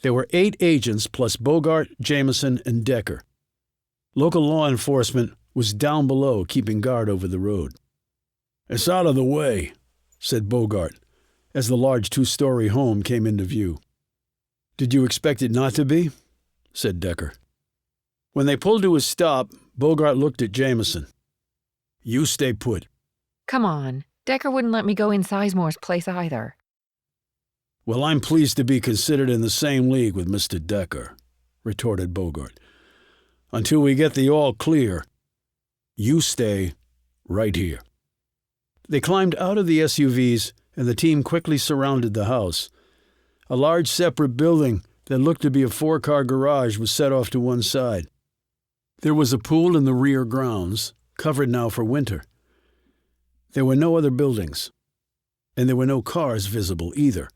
There were 8 agents plus Bogart, Jameson, and Decker. Local law enforcement was down below, keeping guard over the road. "It's out of the way," said Bogart, as the large 2-story home came into view. "Did you expect it not to be?" said Decker. When they pulled to a stop, Bogart looked at Jameson. "You stay put." Come on. Decker wouldn't let me go in Sizemore's place either. "Well, I'm pleased to be considered in the same league with Mr. Decker," retorted Bogart. "Until we get the all clear, you stay right here." They climbed out of the SUVs, and the team quickly surrounded the house. A large separate building that looked to be a 4-car garage was set off to one side. There was a pool in the rear grounds, covered now for winter. There were no other buildings, and there were no cars visible either.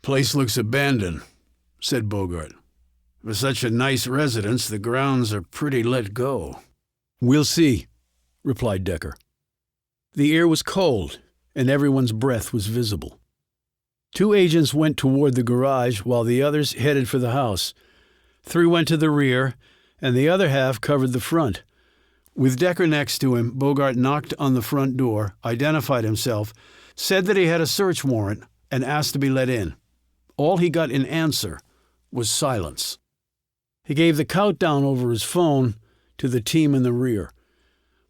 "Place looks abandoned," said Bogart. "For such a nice residence, the grounds are pretty let go." "We'll see," replied Decker. The air was cold, and everyone's breath was visible. 2 agents went toward the garage while the others headed for the house. 3 went to the rear, and the other half covered the front. With Decker next to him, Bogart knocked on the front door, identified himself, said that he had a search warrant, and asked to be let in. All he got in answer was silence. He gave the countdown over his phone to the team in the rear.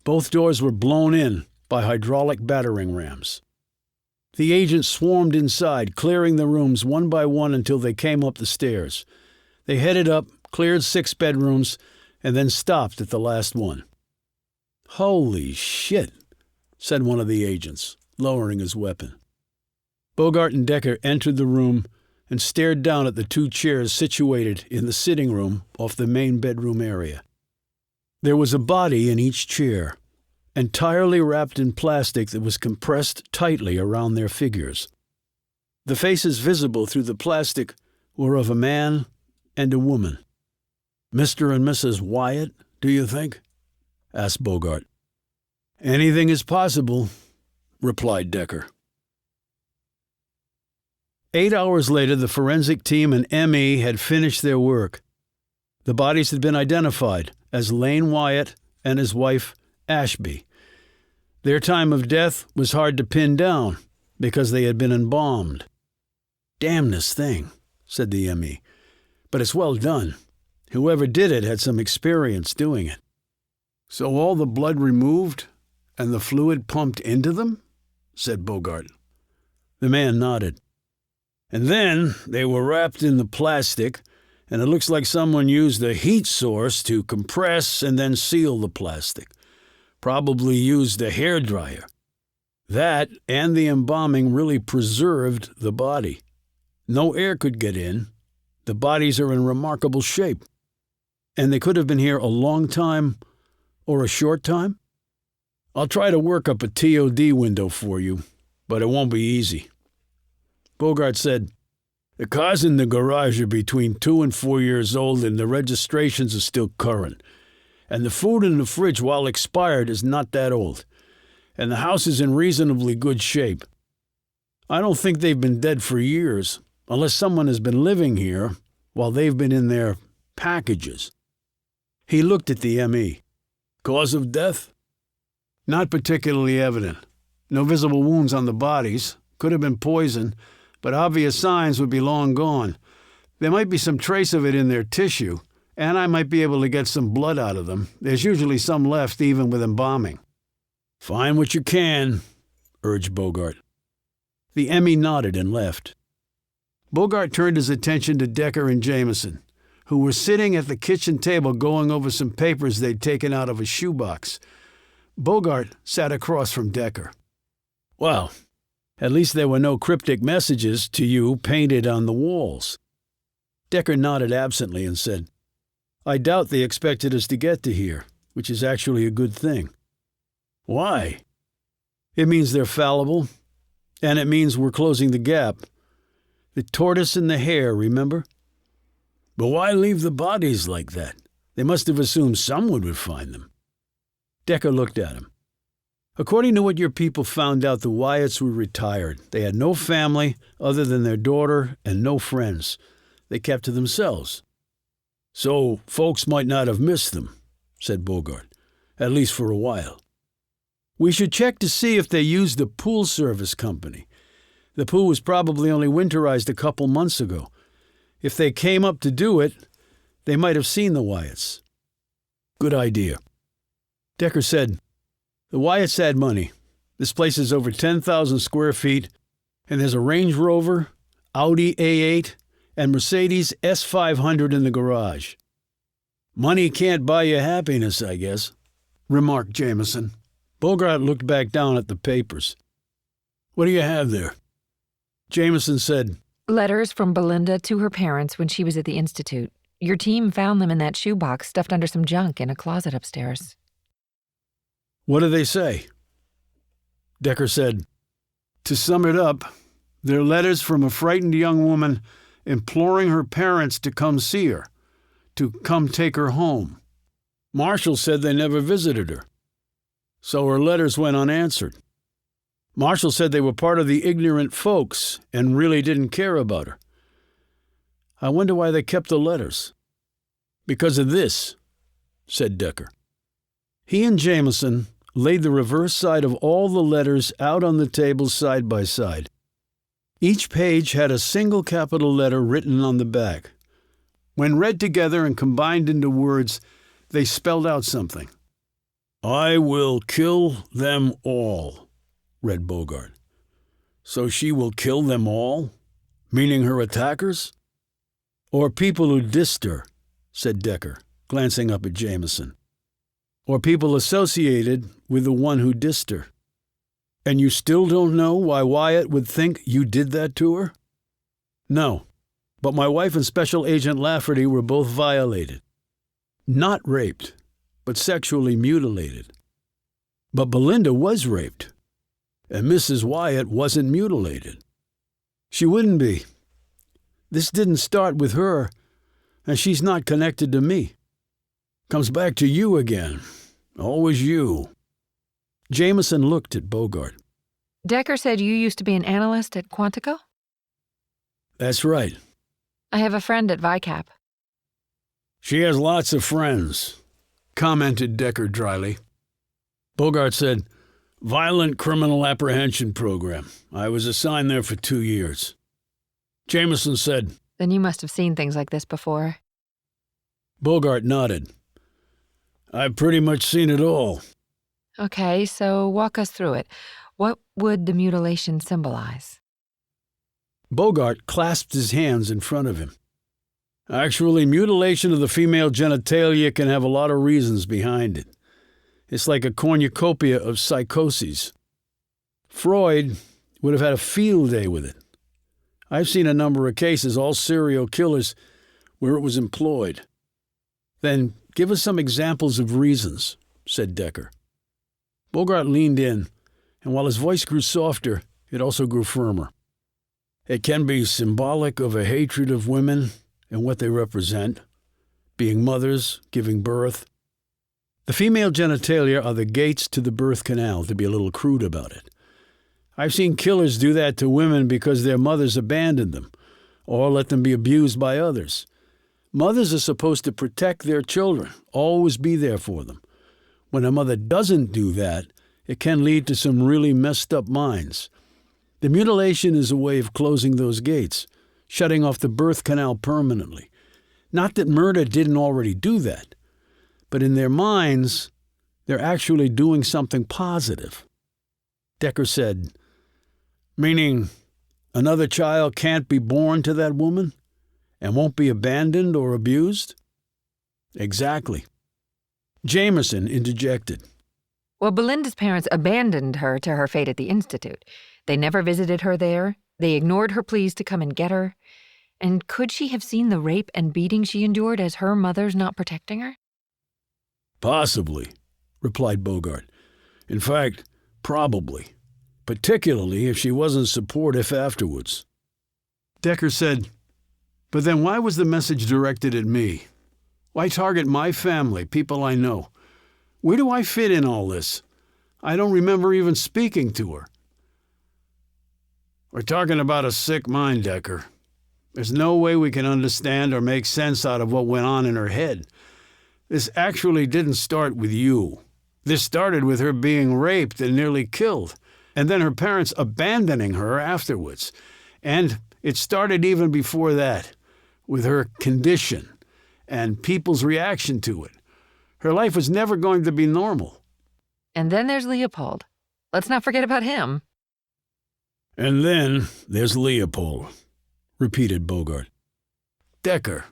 Both doors were blown in by hydraulic battering rams. The agents swarmed inside, clearing the rooms one by one until they came up the stairs. They headed up, cleared 6 bedrooms, and then stopped at the last one. "Holy shit," said one of the agents, lowering his weapon. Bogart and Decker entered the room and stared down at the 2 chairs situated in the sitting room off the main bedroom area. There was a body in each chair, entirely wrapped in plastic that was compressed tightly around their figures. The faces visible through the plastic were of a man and a woman. "Mr. and Mrs. Wyatt, do you think?" asked Bogart. "Anything is possible," replied Decker. 8 hours later, the forensic team and ME had finished their work. The bodies had been identified as Lane Wyatt and his wife, Ashby. Their time of death was hard to pin down because they had been embalmed. "Damn this thing," said the ME. "But it's well done. Whoever did it had some experience doing it." "So all the blood removed and the fluid pumped into them?" said Bogart. The man nodded. "And then they were wrapped in the plastic, and it looks like someone used a heat source to compress and then seal the plastic. Probably used a hairdryer. That and the embalming really preserved the body. No air could get in. The bodies are in remarkable shape. And they could have been here a long time or a short time. I'll try to work up a TOD window for you, but it won't be easy. Bogart said, "The cars in the garage are between 2 and 4 years old and the registrations are still current. And the food in the fridge, while expired, is not that old. And the house is in reasonably good shape. I don't think they've been dead for years, unless someone has been living here while they've been in their packages." He looked at the M.E. "Cause of death?" "Not particularly evident. No visible wounds on the bodies. Could have been poison, but obvious signs would be long gone. There might be some trace of it in their tissue, and I might be able to get some blood out of them. There's usually some left even with embalming." "Find what you can," urged Bogart. The M.E. nodded and left. Bogart turned his attention to Decker and Jameson, who were sitting at the kitchen table going over some papers they'd taken out of a shoebox. Bogart sat across from Decker. "Well, at least there were no cryptic messages to you painted on the walls." Decker nodded absently and said, "I doubt they expected us to get to here, which is actually a good thing." "Why?" "It means they're fallible, and it means we're closing the gap. The tortoise and the hare, remember?" "But why leave the bodies like that? They must have assumed someone would find them." Decker looked at him. "According to what your people found out, the Wyatts were retired. They had no family other than their daughter and no friends. They kept to themselves." "So folks might not have missed them," said Bogart, "at least for a while." "We should check to see if they used the pool service company. The pool was probably only winterized a couple months ago. If they came up to do it, they might have seen the Wyatts." "Good idea." Decker said, "The Wyatts had money. This place is over 10,000 square feet, and there's a Range Rover, Audi A8, and Mercedes S500 in the garage." "Money can't buy you happiness, I guess," remarked Jameson. Bogart looked back down at the papers. "What do you have there?" Jameson said, "Letters from Belinda to her parents when she was at the Institute. Your team found them in that shoebox stuffed under some junk in a closet upstairs." "What do they say?" Decker said, "To sum it up, they're letters from a frightened young woman imploring her parents to come see her, to come take her home. Marshall said they never visited her, so her letters went unanswered. Marshall said they were part of the ignorant folks and really didn't care about her. I wonder why they kept the letters." "Because of this," said Decker. He and Jameson laid the reverse side of all the letters out on the table side by side. Each page had a single capital letter written on the back. When read together and combined into words, they spelled out something. "I will kill them all," read Bogart. "So she will kill them all? Meaning her attackers?" "Or people who dissed her," said Decker, glancing up at Jameson. "Or people associated with the one who dissed her." "And you still don't know why Wyatt would think you did that to her?" "No, but my wife and Special Agent Lafferty were both violated. Not raped, but sexually mutilated. But Belinda was raped, and Mrs. Wyatt wasn't mutilated. She wouldn't be. This didn't start with her, and she's not connected to me. Comes back to you again. Always you." Jameson looked at Bogart. "Decker said you used to be an analyst at Quantico?" "That's right." "I have a friend at VICAP." "She has lots of friends," commented Decker dryly. Bogart said, "Violent Criminal Apprehension Program. I was assigned there for 2 years." Jameson said, "Then you must have seen things like this before." Bogart nodded. "I've pretty much seen it all." Okay, so walk us through it. What would the mutilation symbolize? Bogart clasped his hands in front of him. "Actually, mutilation of the female genitalia can have a lot of reasons behind it. It's like a cornucopia of psychoses. Freud would have had a field day with it. I've seen a number of cases, all serial killers, where it was employed." "Then give us some examples of reasons," said Decker. Bogart leaned in, and while his voice grew softer, it also grew firmer. It can be symbolic of a hatred of women and what they represent, being mothers, giving birth. The female genitalia are the gates to the birth canal, to be a little crude about it. I've seen killers do that to women because their mothers abandoned them or let them be abused by others. Mothers are supposed to protect their children, always be there for them. When a mother doesn't do that, it can lead to some really messed up minds. The mutilation is a way of closing those gates, shutting off the birth canal permanently. Not that murder didn't already do that, but in their minds, they're actually doing something positive. Decker said, "Meaning another child can't be born to that woman and won't be abandoned or abused?" "Exactly." Jameson interjected. Well, Belinda's parents abandoned her to her fate at the Institute. They never visited her there. They ignored her pleas to come and get her. And could she have seen the rape and beating she endured as her mother's not protecting her? "Possibly," replied Bogart. "In fact, probably. Particularly if she wasn't supportive afterwards." Decker said, "But then why was the message directed at me? Why target my family, people I know? Where do I fit in all this? I don't remember even speaking to her." "We're talking about a sick mind, Decker. There's no way we can understand or make sense out of what went on in her head. This actually didn't start with you. This started with her being raped and nearly killed, and then her parents abandoning her afterwards. And it started even before that, with her condition and people's reaction to it. Her life was never going to be normal." And then there's Leopold. Let's not forget about him. "And then there's Leopold," repeated Bogart. "Decker,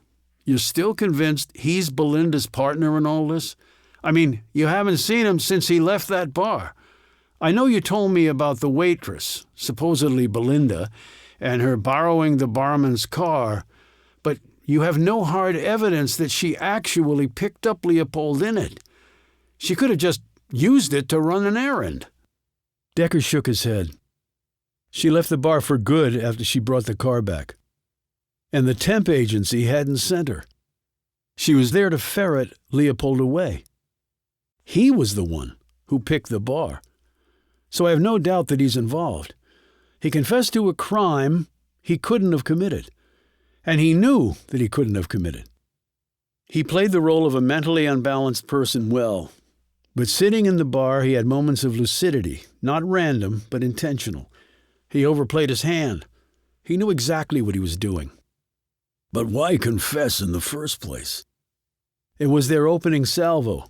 you're still convinced he's Belinda's partner in all this? I mean, you haven't seen him since he left that bar. I know you told me about the waitress, supposedly Belinda, and her borrowing the barman's car, but you have no hard evidence that she actually picked up Leopold in it. She could have just used it to run an errand." Decker shook his head. "She left the bar for good after she brought the car back. And the temp agency hadn't sent her. She was there to ferret Leopold away. He was the one who picked the bar. So I have no doubt that he's involved. He confessed to a crime he couldn't have committed. And he knew that he couldn't have committed. He played the role of a mentally unbalanced person well. But sitting in the bar, he had moments of lucidity, not random, but intentional. He overplayed his hand. He knew exactly what he was doing. But why confess in the first place? It was their opening salvo.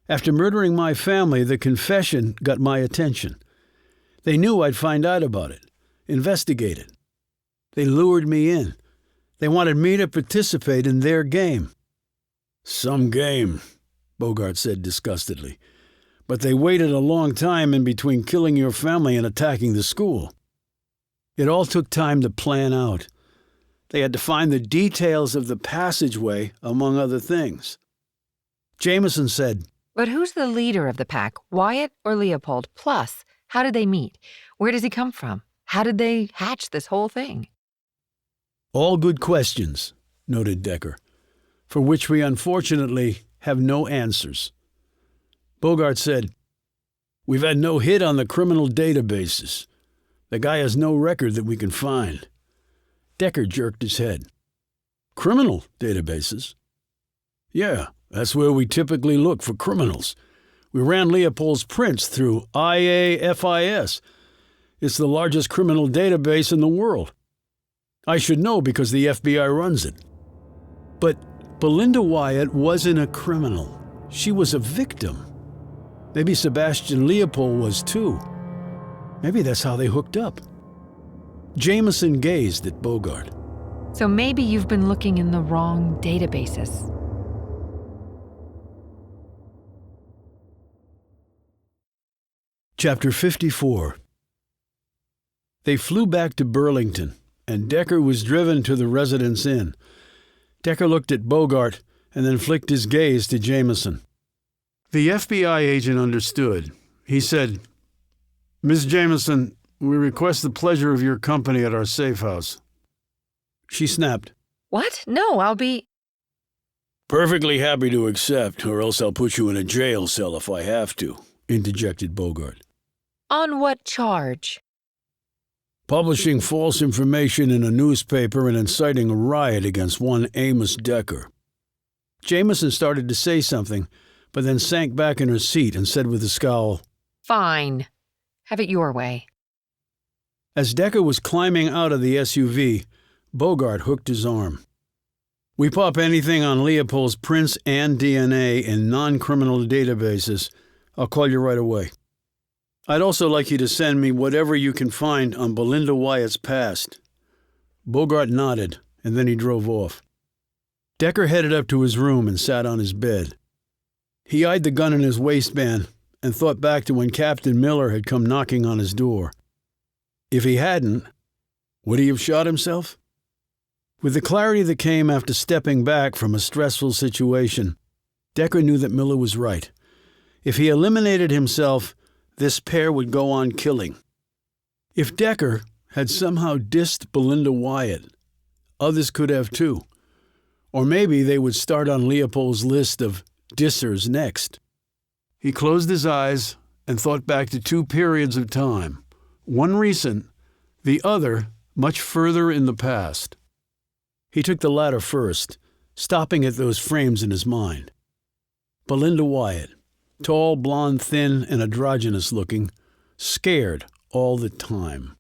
After murdering my family, the confession got my attention. They knew I'd find out about it, investigate it. They lured me in. They wanted me to participate in their game." "Some game," Bogart said disgustedly. "But they waited a long time in between killing your family and attacking the school. It all took time to plan out. They had to find the details of the passageway, among other things." Jameson said, But who's the leader of the pack, Wyatt or Leopold? Plus, how did they meet? Where does he come from? How did they hatch this whole thing? "All good questions," noted Decker, "for which we unfortunately have no answers." Bogart said, "We've had no hit on the criminal databases. The guy has no record that we can find." Decker jerked his head. "Criminal databases?" "Yeah, that's where we typically look for criminals. We ran Leopold's prints through IAFIS. It's the largest criminal database in the world. I should know because the FBI runs it." "But Belinda Wyatt wasn't a criminal. She was a victim. Maybe Sebastian Leopold was too. Maybe that's how they hooked up." Jameson gazed at Bogart. So maybe you've been looking in the wrong databases. Chapter 54. They flew back to Burlington, and Decker was driven to the Residence Inn. Decker looked at Bogart and then flicked his gaze to Jameson. The FBI agent understood. He said, "Miss Jameson, We request the pleasure of your company at our safe house. She snapped. What? No, I'll be... Perfectly happy to accept, or else I'll put you in a jail cell if I have to, interjected Bogart. On what charge? Publishing false information in a newspaper and inciting a riot against one Amos Decker. Jameson started to say something, but then sank back in her seat and said with a scowl, Fine. Have it your way. As Decker was climbing out of the SUV, Bogart hooked his arm. We pop anything on Leopold's prints and DNA in non-criminal databases. I'll call you right away. I'd also like you to send me whatever you can find on Belinda Wyatt's past. Bogart nodded, and then he drove off. Decker headed up to his room and sat on his bed. He eyed the gun in his waistband and thought back to when Captain Miller had come knocking on his door. If he hadn't, would he have shot himself? With the clarity that came after stepping back from a stressful situation, Decker knew that Miller was right. If he eliminated himself, this pair would go on killing. If Decker had somehow dissed Belinda Wyatt, others could have too. Or maybe they would start on Leopold's list of dissers next. He closed his eyes and thought back to two periods of time, one recent, the other much further in the past. He took the latter first, stopping at those frames in his mind. Belinda Wyatt, tall, blonde, thin, and androgynous-looking, scared all the time.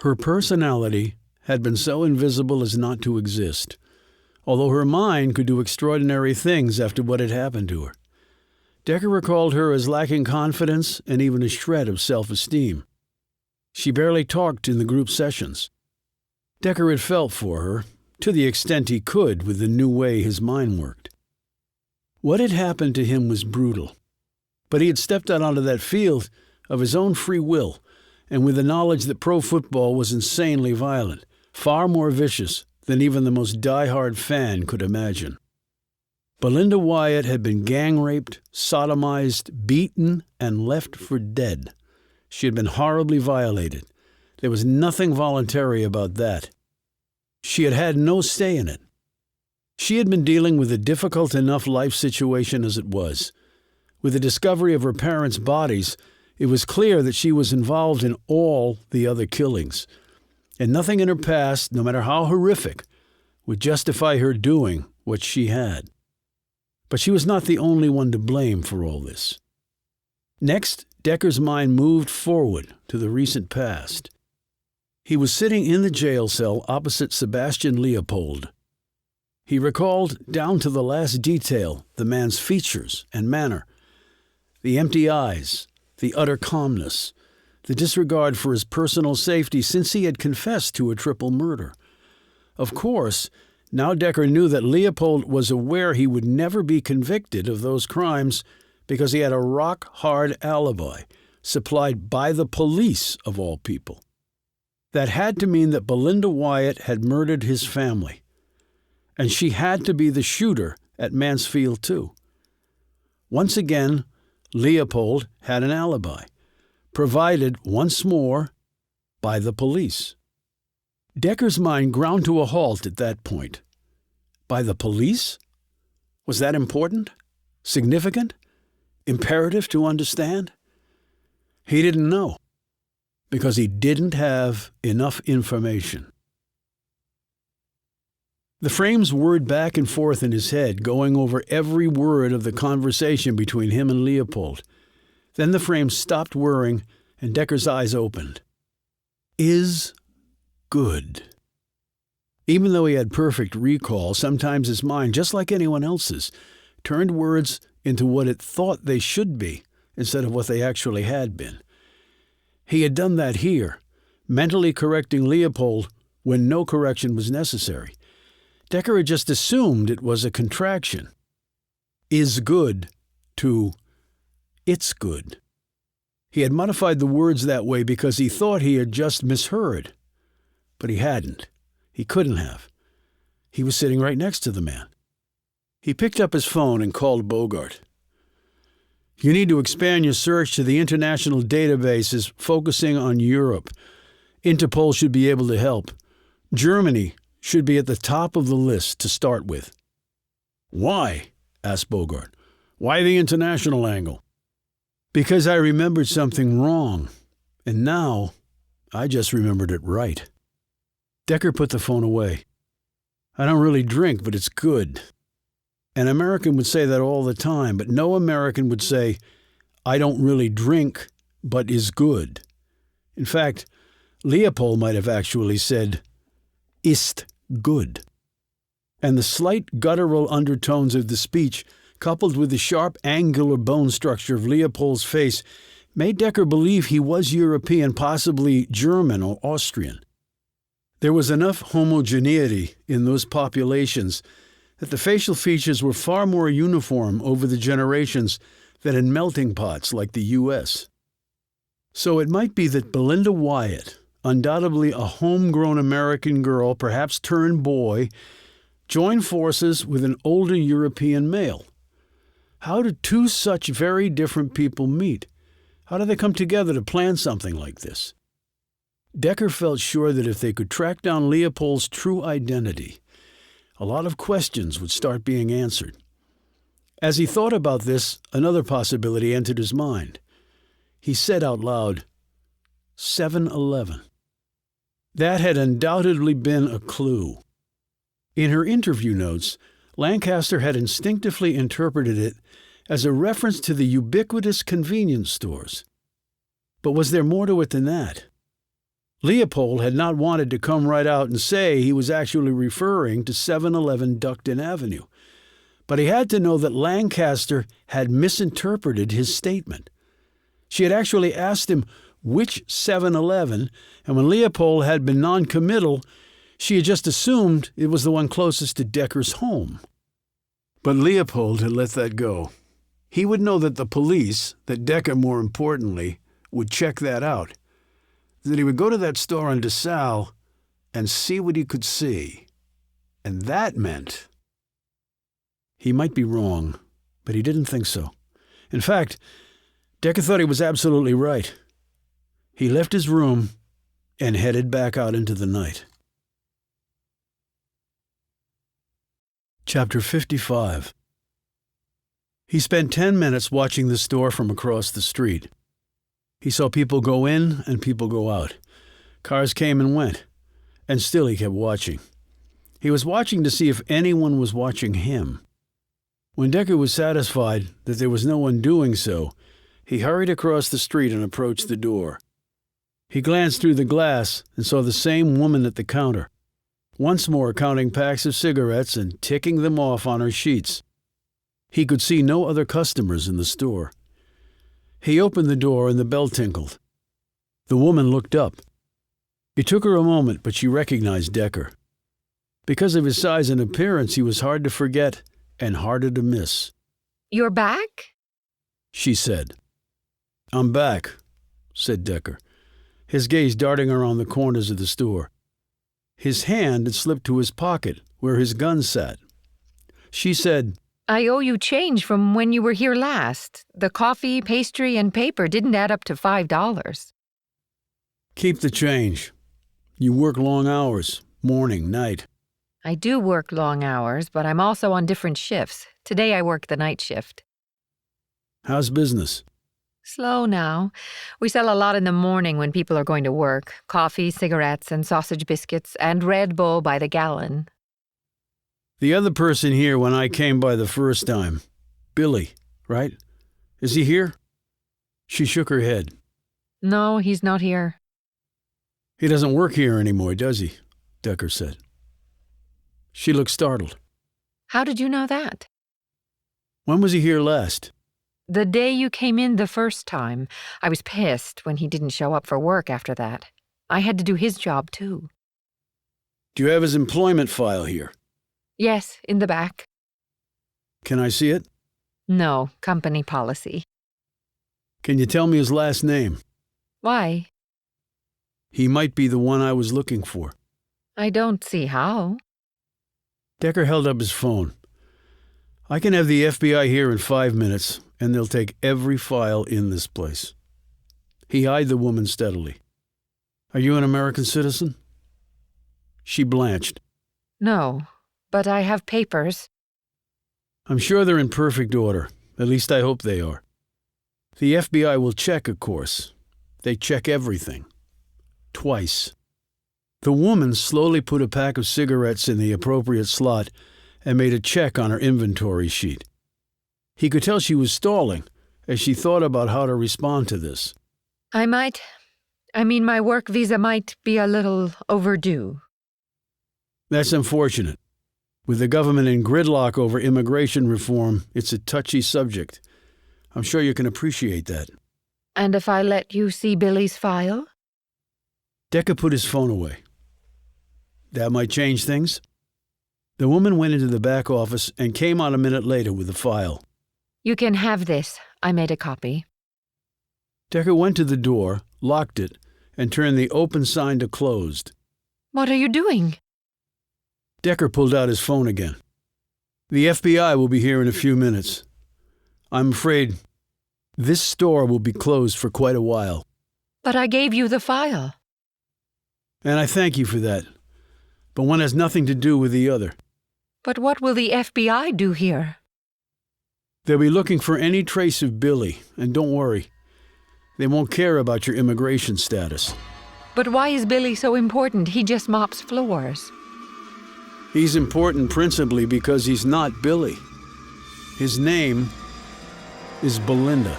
Her personality had been so invisible as not to exist, although her mind could do extraordinary things after what had happened to her. Decker recalled her as lacking confidence and even a shred of self-esteem. She barely talked in the group sessions. Decker had felt for her, to the extent he could with the new way his mind worked. What had happened to him was brutal, but he had stepped out onto that field of his own free will, and with the knowledge that pro football was insanely violent, far more vicious than even the most die-hard fan could imagine. Belinda Wyatt had been gang-raped, sodomized, beaten, and left for dead. She had been horribly violated. There was nothing voluntary about that. She had had no say in it. She had been dealing with a difficult enough life situation as it was. With the discovery of her parents' bodies, it was clear that she was involved in all the other killings, and nothing in her past, no matter how horrific, would justify her doing what she had. But she was not the only one to blame for all this. Next, Decker's mind moved forward to the recent past. He was sitting in the jail cell opposite Sebastian Leopold. He recalled down to the last detail the man's features and manner, the empty eyes, the utter calmness, the disregard for his personal safety since he had confessed to a triple murder. Of course, now Decker knew that Leopold was aware he would never be convicted of those crimes because he had a rock-hard alibi, supplied by the police of all people. That had to mean that Belinda Wyatt had murdered his family, and she had to be the shooter at Mansfield too. Once again, Leopold had an alibi, provided once more by the police. Decker's mind ground to a halt at that point. By the police? Was that important? Significant? Imperative to understand? He didn't know, because he didn't have enough information. The frames whirred back and forth in his head, going over every word of the conversation between him and Leopold. Then the frames stopped whirring, and Decker's eyes opened. Is good. Even though he had perfect recall, sometimes his mind, just like anyone else's, turned words into what it thought they should be instead of what they actually had been. He had done that here, mentally correcting Leopold when no correction was necessary. Decker had just assumed it was a contraction. Is good to it's good. He had modified the words that way because he thought he had just misheard. But he hadn't. He couldn't have. He was sitting right next to the man. He picked up his phone and called Bogart. You need to expand your search to the international databases focusing on Europe. Interpol should be able to help. Germany should be at the top of the list to start with." "Why?" asked Bogart. "Why the international angle?" "Because I remembered something wrong, and now I just remembered it right." Decker put the phone away. "I don't really drink, but it's good." An American would say that all the time, but no American would say, "I don't really drink, but is good." In fact, Leopold might have actually said, "Ist good." And the slight guttural undertones of the speech, coupled with the sharp angular bone structure of Leopold's face, made Decker believe he was European, possibly German or Austrian. There was enough homogeneity in those populations that the facial features were far more uniform over the generations than in melting pots like the U.S. So it might be that Belinda Wyatt, undoubtedly a homegrown American girl, perhaps turned boy, joined forces with an older European male. How did two such very different people meet? How did they come together to plan something like this? Decker felt sure that if they could track down Leopold's true identity, a lot of questions would start being answered. As he thought about this, another possibility entered his mind. He said out loud, 7-Eleven. That had undoubtedly been a clue. In her interview notes, Lancaster had instinctively interpreted it as a reference to the ubiquitous convenience stores. But was there more to it than that? Leopold had not wanted to come right out and say he was actually referring to 7-Eleven Duckton Avenue, but he had to know that Lancaster had misinterpreted his statement. She had actually asked him which 7-Eleven, and when Leopold had been non-committal, she had just assumed it was the one closest to Decker's home. But Leopold had let that go. He would know that the police, that Decker more importantly, would check that out. That he would go to that store on DeSalle and see what he could see. And that meant... He might be wrong, but he didn't think so. In fact, Decker thought he was absolutely right. He left his room and headed back out into the night. Chapter 55. He spent 10 minutes watching the store from across the street. He saw people go in and people go out. Cars came and went, and still he kept watching. He was watching to see if anyone was watching him. When Decker was satisfied that there was no one doing so, he hurried across the street and approached the door. He glanced through the glass and saw the same woman at the counter, once more counting packs of cigarettes and ticking them off on her sheets. He could see no other customers in the store. He opened the door and the bell tinkled. The woman looked up. It took her a moment, but she recognized Decker. Because of his size and appearance, he was hard to forget and harder to miss. "You're back?" she said. "I'm back," said Decker, his gaze darting around the corners of the store. His hand had slipped to his pocket, where his gun sat. She said, "I owe you change from when you were here last. The coffee, pastry, and paper didn't add up to $5. "Keep the change. You work long hours, morning, night." I do work long hours, but I'm also on different shifts. Today I work the night shift. "How's business?" Slow now. We sell a lot in the morning when people are going to work. Coffee, cigarettes, and sausage biscuits, and Red Bull by the gallon. "The other person here when I came by the first time, Billy, right? Is he here?" She shook her head. No, he's not here. "He doesn't work here anymore, does he?" Decker said. She looked startled. How did you know that? "When was he here last?" The day you came in the first time. I was pissed when he didn't show up for work after that. I had to do his job, too. "Do you have his employment file here?" Yes, in the back. "Can I see it?" No, company policy. "Can you tell me his last name?" Why? He might be the one I was looking for. I don't see how. Decker held up his phone. "I can have the FBI here in 5 minutes, and they'll take every file in this place." He eyed the woman steadily. "Are you an American citizen?" She blanched. No, but I have papers. "I'm sure they're in perfect order. At least I hope they are. The FBI will check, of course. They check everything. Twice." The woman slowly put a pack of cigarettes in the appropriate slot and made a check on her inventory sheet. He could tell she was stalling as she thought about how to respond to this. My work visa might be a little overdue." "That's unfortunate. With the government in gridlock over immigration reform, it's a touchy subject. I'm sure you can appreciate that." "And if I let you see Billy's file?" Decker put his phone away. "That might change things." The woman went into the back office and came out a minute later with the file. "You can have this. I made a copy." Decker went to the door, locked it, and turned the open sign to closed. "What are you doing?" Decker pulled out his phone again. "The FBI will be here in a few minutes. I'm afraid this store will be closed for quite a while." "But I gave you the file." "And I thank you for that. But one has nothing to do with the other." "But what will the FBI do here?" "They'll be looking for any trace of Billy, and don't worry. They won't care about your immigration status." "But why is Billy so important? He just mops floors." "He's important principally because he's not Billy. His name is Belinda."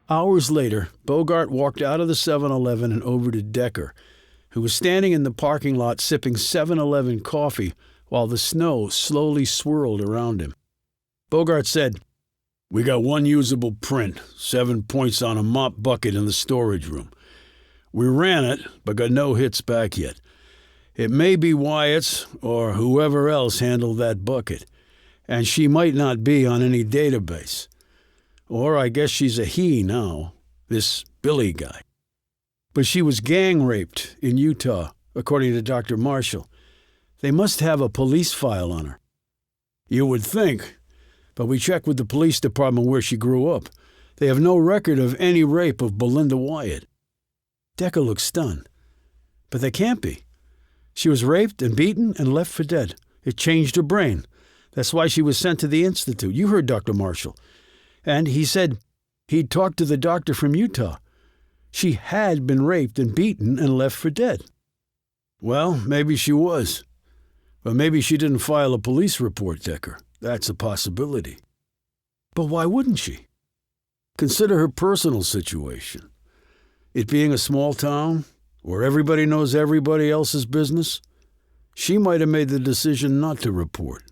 Hours later, Bogart walked out of the 7-Eleven and over to Decker, who was standing in the parking lot sipping 7-Eleven coffee while the snow slowly swirled around him. Bogart said, "We got one usable print, 7 points on a mop bucket in the storage room. We ran it, but got no hits back yet. It may be Wyatt's or whoever else handled that bucket, and she might not be on any database. Or I guess she's a he now, this Billy guy. But she was gang raped in Utah, according to Dr. Marshall. They must have a police file on her." "You would think, but we checked with the police department where she grew up. They have no record of any rape of Belinda Wyatt." Decker looked stunned. "But they can't be. She was raped and beaten and left for dead. It changed her brain. That's why she was sent to the Institute. You heard Dr. Marshall. And he said he'd talked to the doctor from Utah. She had been raped and beaten and left for dead." "Well, maybe she was. But maybe she didn't file a police report, Decker. That's a possibility." "But why wouldn't she?" "Consider her personal situation. It being a small town, where everybody knows everybody else's business, she might have made the decision not to report.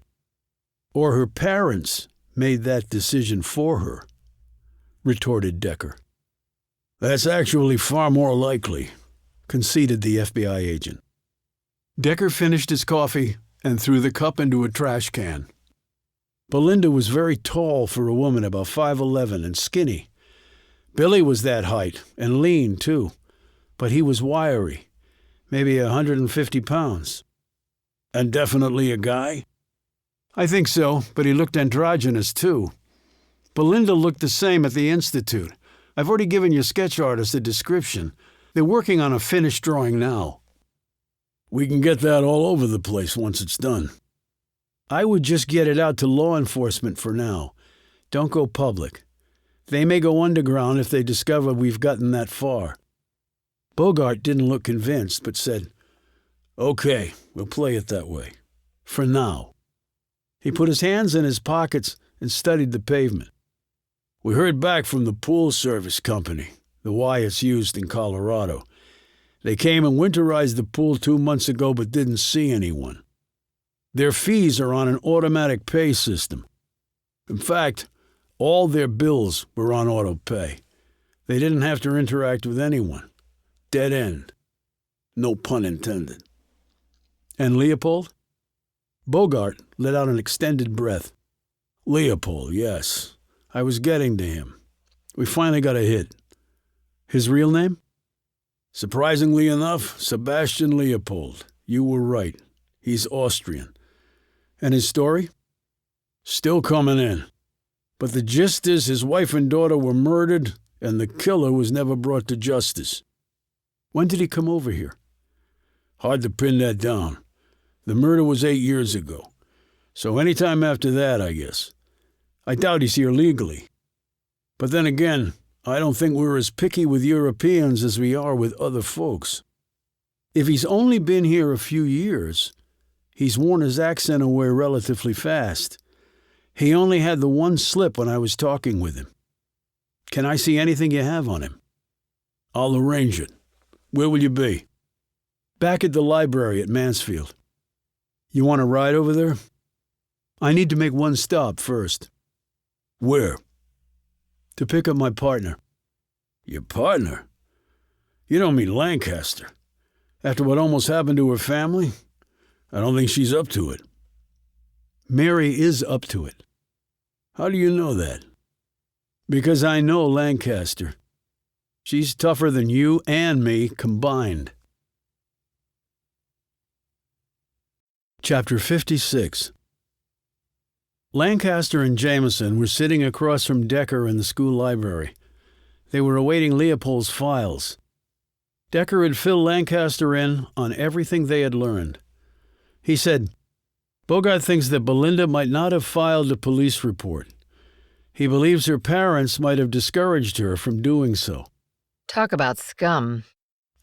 Or her parents made that decision for her," retorted Decker. "That's actually far more likely," conceded the FBI agent. Decker finished his coffee and threw the cup into a trash can. Belinda was very tall for a woman about 5'11" and skinny. Billy was that height, and lean, too, but he was wiry, maybe 150 pounds. "And definitely a guy?" "I think so, but he looked androgynous, too. Belinda looked the same at the Institute. I've already given your sketch artist a description. They're working on a finished drawing now." "We can get that all over the place once it's done." "I would just get it out to law enforcement for now. Don't go public. They may go underground if they discover we've gotten that far." Bogart didn't look convinced, but said, "Okay, we'll play it that way. For now." He put his hands in his pockets and studied the pavement. "We heard back from the pool service company, the Wyatts used in Colorado. They came and winterized the pool 2 months ago but didn't see anyone. Their fees are on an automatic pay system. In fact, all their bills were on auto pay. They didn't have to interact with anyone. Dead end. No pun intended." "And Leopold?" Bogart let out an extended breath. "Leopold, yes. I was getting to him. We finally got a hit." "His real name?" "Surprisingly enough, Sebastian Leopold. You were right. He's Austrian." "And his story?" Still coming in. But the gist is his wife and daughter were murdered, and the killer was never brought to justice. When did he come over here? Hard to pin that down. The murder was 8 years ago. So any time after that, I guess. I doubt he's here legally. But then again, I don't think we're as picky with Europeans as we are with other folks. If he's only been here a few years, he's worn his accent away relatively fast. He only had the one slip when I was talking with him. Can I see anything you have on him? I'll arrange it. Where will you be? Back at the library at Mansfield. You want to ride over there? I need to make one stop first. Where? To pick up my partner. Your partner? You don't mean Lancaster. After what almost happened to her family? I don't think she's up to it. Mary is up to it. How do you know that? Because I know Lancaster. She's tougher than you and me combined. Chapter 56. Lancaster and Jameson were sitting across from Decker in the school library. They were awaiting Leopold's files. Decker had filled Lancaster in on everything they had learned. He said, Bogart thinks that Belinda might not have filed a police report. He believes her parents might have discouraged her from doing so. Talk about scum,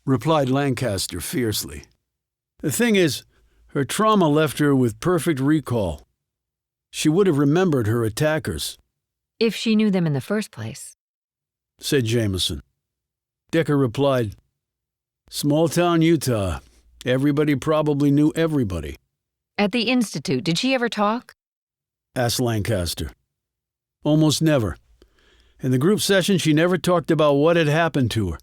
replied Lancaster fiercely. The thing is, her trauma left her with perfect recall. She would have remembered her attackers. If she knew them in the first place, said Jameson. Decker replied, Small-town Utah. Everybody probably knew everybody. At the Institute, did she ever talk? Asked Lancaster. Almost never. In the group session, she never talked about what had happened to her.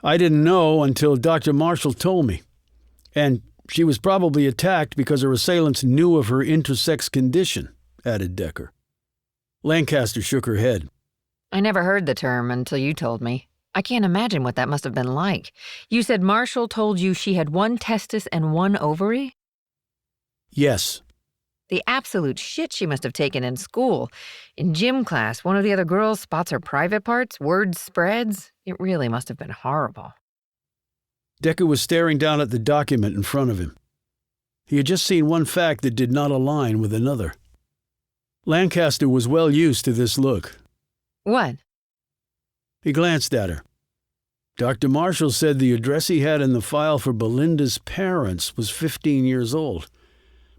I didn't know until Dr. Marshall told me. And she was probably attacked because her assailants knew of her intersex condition, added Decker. Lancaster shook her head. I never heard the term until you told me. I can't imagine what that must have been like. You said Marshall told you she had one testis and one ovary? Yes. The absolute shit she must have taken in school. In gym class, one of the other girls spots her private parts, word spreads. It really must have been horrible. Decker was staring down at the document in front of him. He had just seen one fact that did not align with another. Lancaster was well used to this look. What? He glanced at her. Dr. Marshall said the address he had in the file for Belinda's parents was 15 years old,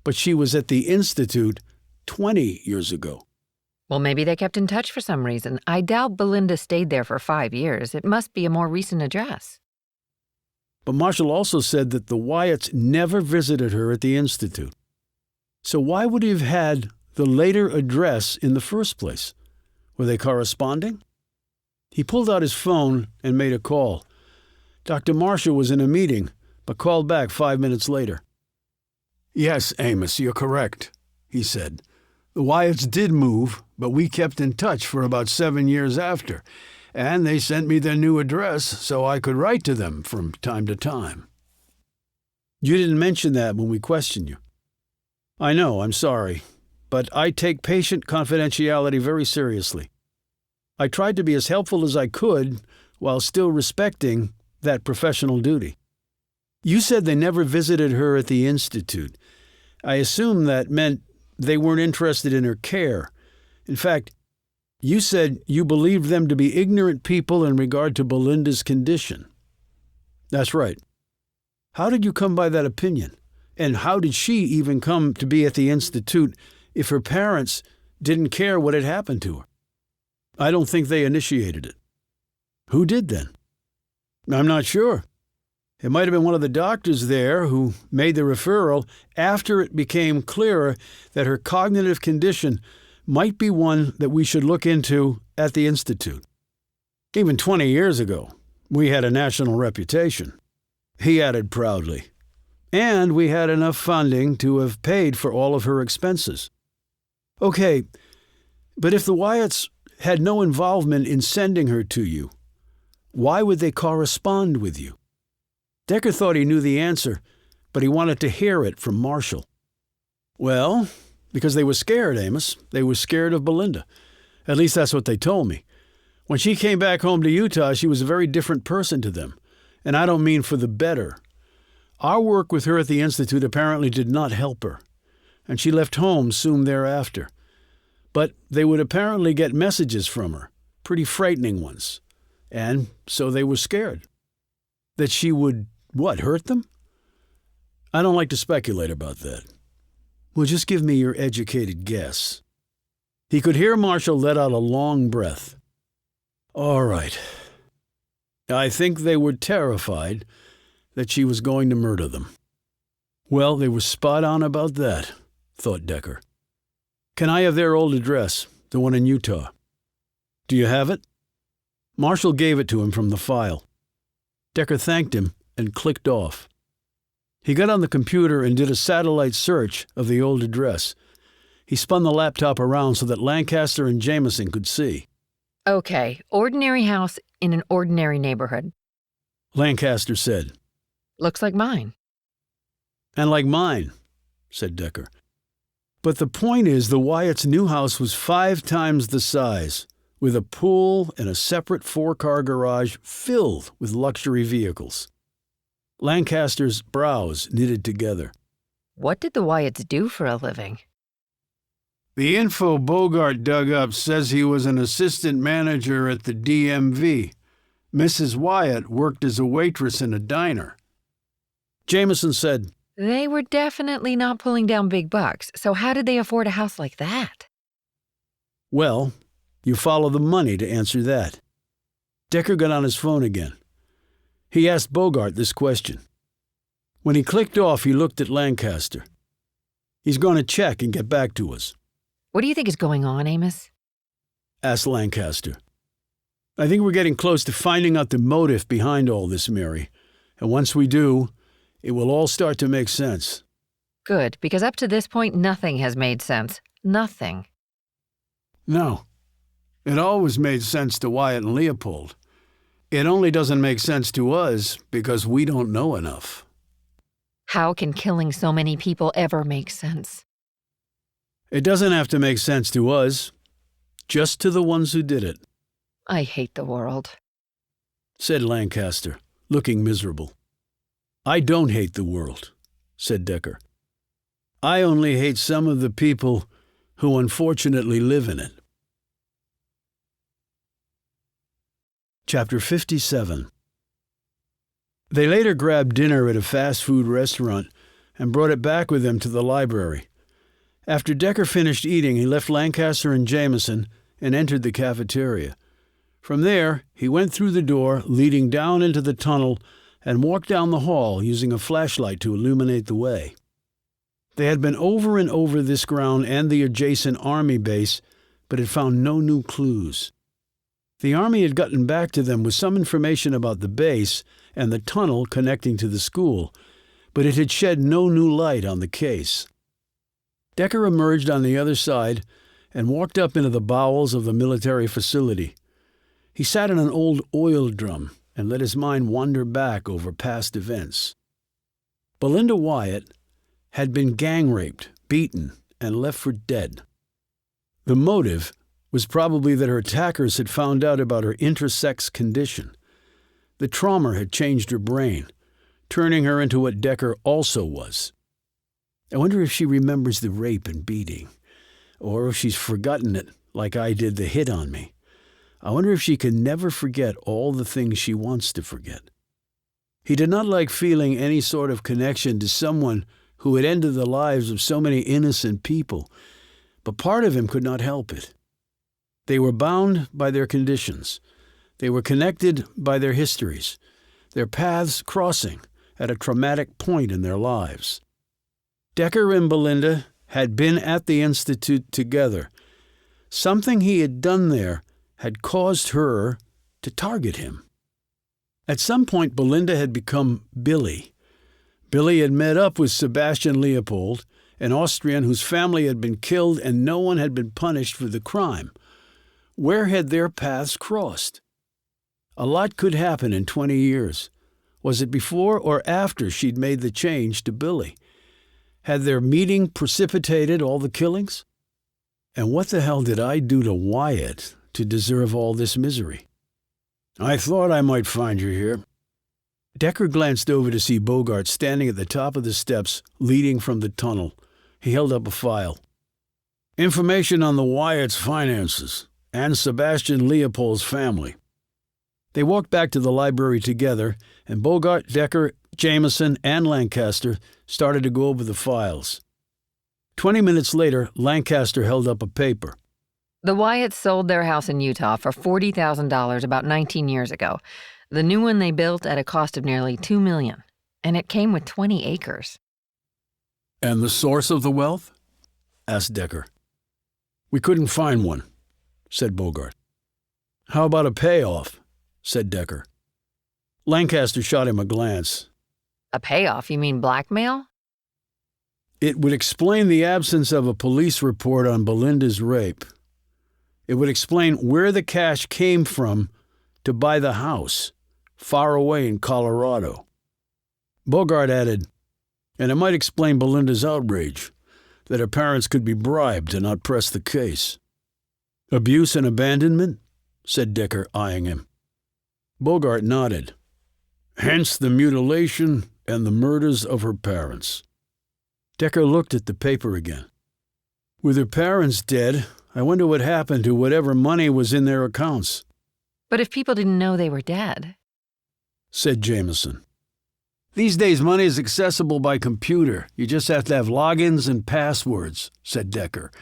but she was at the Institute 20 years ago. Well, maybe they kept in touch for some reason. I doubt Belinda stayed there for 5 years. It must be a more recent address. But Marshall also said that the Wyatts never visited her at the Institute. So why would he have had the later address in the first place? Were they corresponding? He pulled out his phone and made a call. Dr. Marshall was in a meeting, but called back 5 minutes later. Yes, Amos, you're correct, he said. The Wyatts did move, but we kept in touch for about 7 years after, and they sent me their new address so I could write to them from time to time. You didn't mention that when we questioned you. I know, I'm sorry, but I take patient confidentiality very seriously. I tried to be as helpful as I could while still respecting that professional duty. You said they never visited her at the Institute. I assume that meant they weren't interested in her care. In fact, you said you believed them to be ignorant people in regard to Belinda's condition. That's right. How did you come by that opinion? And how did she even come to be at the Institute if her parents didn't care what had happened to her? I don't think they initiated it. Who did then? I'm not sure. It might have been one of the doctors there who made the referral after it became clearer that her cognitive condition might be one that we should look into at the Institute. Even 20 years ago, we had a national reputation, he added proudly. And we had enough funding to have paid for all of her expenses. Okay, but if the Wyatts had no involvement in sending her to you, why would they correspond with you? Decker thought he knew the answer, but he wanted to hear it from Marshall. Well, Because they were scared, Amos. They were scared of Belinda. At least that's what they told me. When she came back home to Utah, she was a very different person to them. And I don't mean for the better. Our work with her at the Institute apparently did not help her, and she left home soon thereafter. But they would apparently get messages from her, pretty frightening ones, and so they were scared. That she would, hurt them? I don't like to speculate about that. Well, just give me your educated guess. He could hear Marshall let out a long breath. All right. I think they were terrified that she was going to murder them. Well, they were spot on about that, thought Decker. Can I have their old address, the one in Utah? Do you have it? Marshall gave it to him from the file. Decker thanked him and clicked off. He got on the computer and did a satellite search of the old address. He spun the laptop around so that Lancaster and Jameson could see. Okay, ordinary house in an ordinary neighborhood. Lancaster said. Looks like mine. And like mine, said Decker. But the point is, the Wyatts' new house was 5 times the size, with a pool and a separate 4-car garage filled with luxury vehicles. Lancaster's brows knitted together. What did the Wyatts do for a living? The info Bogart dug up says he was an assistant manager at the DMV. Mrs. Wyatt worked as a waitress in a diner. Jameson said, They were definitely not pulling down big bucks, so how did they afford a house like that? Well, you follow the money to answer that. Decker got on his phone again. He asked Bogart this question. When he clicked off, he looked at Lancaster. He's going to check and get back to us. What do you think is going on, Amos? Asked Lancaster. I think we're getting close to finding out the motive behind all this, Mary. And once we do, it will all start to make sense. Good, because up to this point, nothing has made sense. Nothing. No. It always made sense to Wyatt and Leopold. It only doesn't make sense to us because we don't know enough. How can killing so many people ever make sense? It doesn't have to make sense to us, just to the ones who did it. I hate the world, said Lancaster, looking miserable. I don't hate the world, said Decker. I only hate some of the people who unfortunately live in it. Chapter 57. They later grabbed dinner at a fast food restaurant and brought it back with them to the library. After Decker finished eating, he left Lancaster and Jameson and entered the cafeteria. From there, he went through the door leading down into the tunnel and walked down the hall using a flashlight to illuminate the way. They had been over and over this ground and the adjacent army base, but had found no new clues. The army had gotten back to them with some information about the base and the tunnel connecting to the school, but it had shed no new light on the case. Decker emerged on the other side and walked up into the bowels of the military facility. He sat in an old oil drum and let his mind wander back over past events. Belinda Wyatt had been gang-raped, beaten, and left for dead. The motive was probably that her attackers had found out about her intersex condition. The trauma had changed her brain, turning her into what Decker also was. I wonder if she remembers the rape and beating, or if she's forgotten it like I did the hit on me. I wonder if she can never forget all the things she wants to forget. He did not like feeling any sort of connection to someone who had ended the lives of so many innocent people, but part of him could not help it. They were bound by their conditions. They were connected by their histories, their paths crossing at a traumatic point in their lives. Decker and Belinda had been at the Institute together. Something he had done there had caused her to target him. At some point, Belinda had become Billy. Billy had met up with Sebastian Leopold, an Austrian whose family had been killed and no one had been punished for the crime. Where had their paths crossed? A lot could happen in 20 years. Was it before or after she'd made the change to Billy? Had their meeting precipitated all the killings? And what the hell did I do to Wyatt to deserve all this misery? I thought I might find you here. Decker glanced over to see Bogart standing at the top of the steps leading from the tunnel. He held up a file. Information on the Wyatt's finances and Sebastian Leopold's family. They walked back to the library together, and Bogart, Decker, Jameson, and Lancaster started to go over the files. 20 minutes later, Lancaster held up a paper. The Wyatts sold their house in Utah for $40,000 about 19 years ago. The new one they built at a cost of nearly $2 million, and it came with 20 acres. And the source of the wealth? Asked Decker. We couldn't find one, said Bogart. How about a payoff? Said Decker. Lancaster shot him a glance. A payoff? You mean blackmail? It would explain the absence of a police report on Belinda's rape. It would explain where the cash came from to buy the house, far away in Colorado. Bogart added, and it might explain Belinda's outrage, that her parents could be bribed to not press the case. Abuse and abandonment? Said Decker, eyeing him. Bogart nodded. Hence the mutilation and the murders of her parents. Decker looked at the paper again. With her parents dead, I wonder what happened to whatever money was in their accounts. But if people didn't know they were dead, said Jameson. These days money is accessible by computer. You just have to have logins and passwords, said Decker,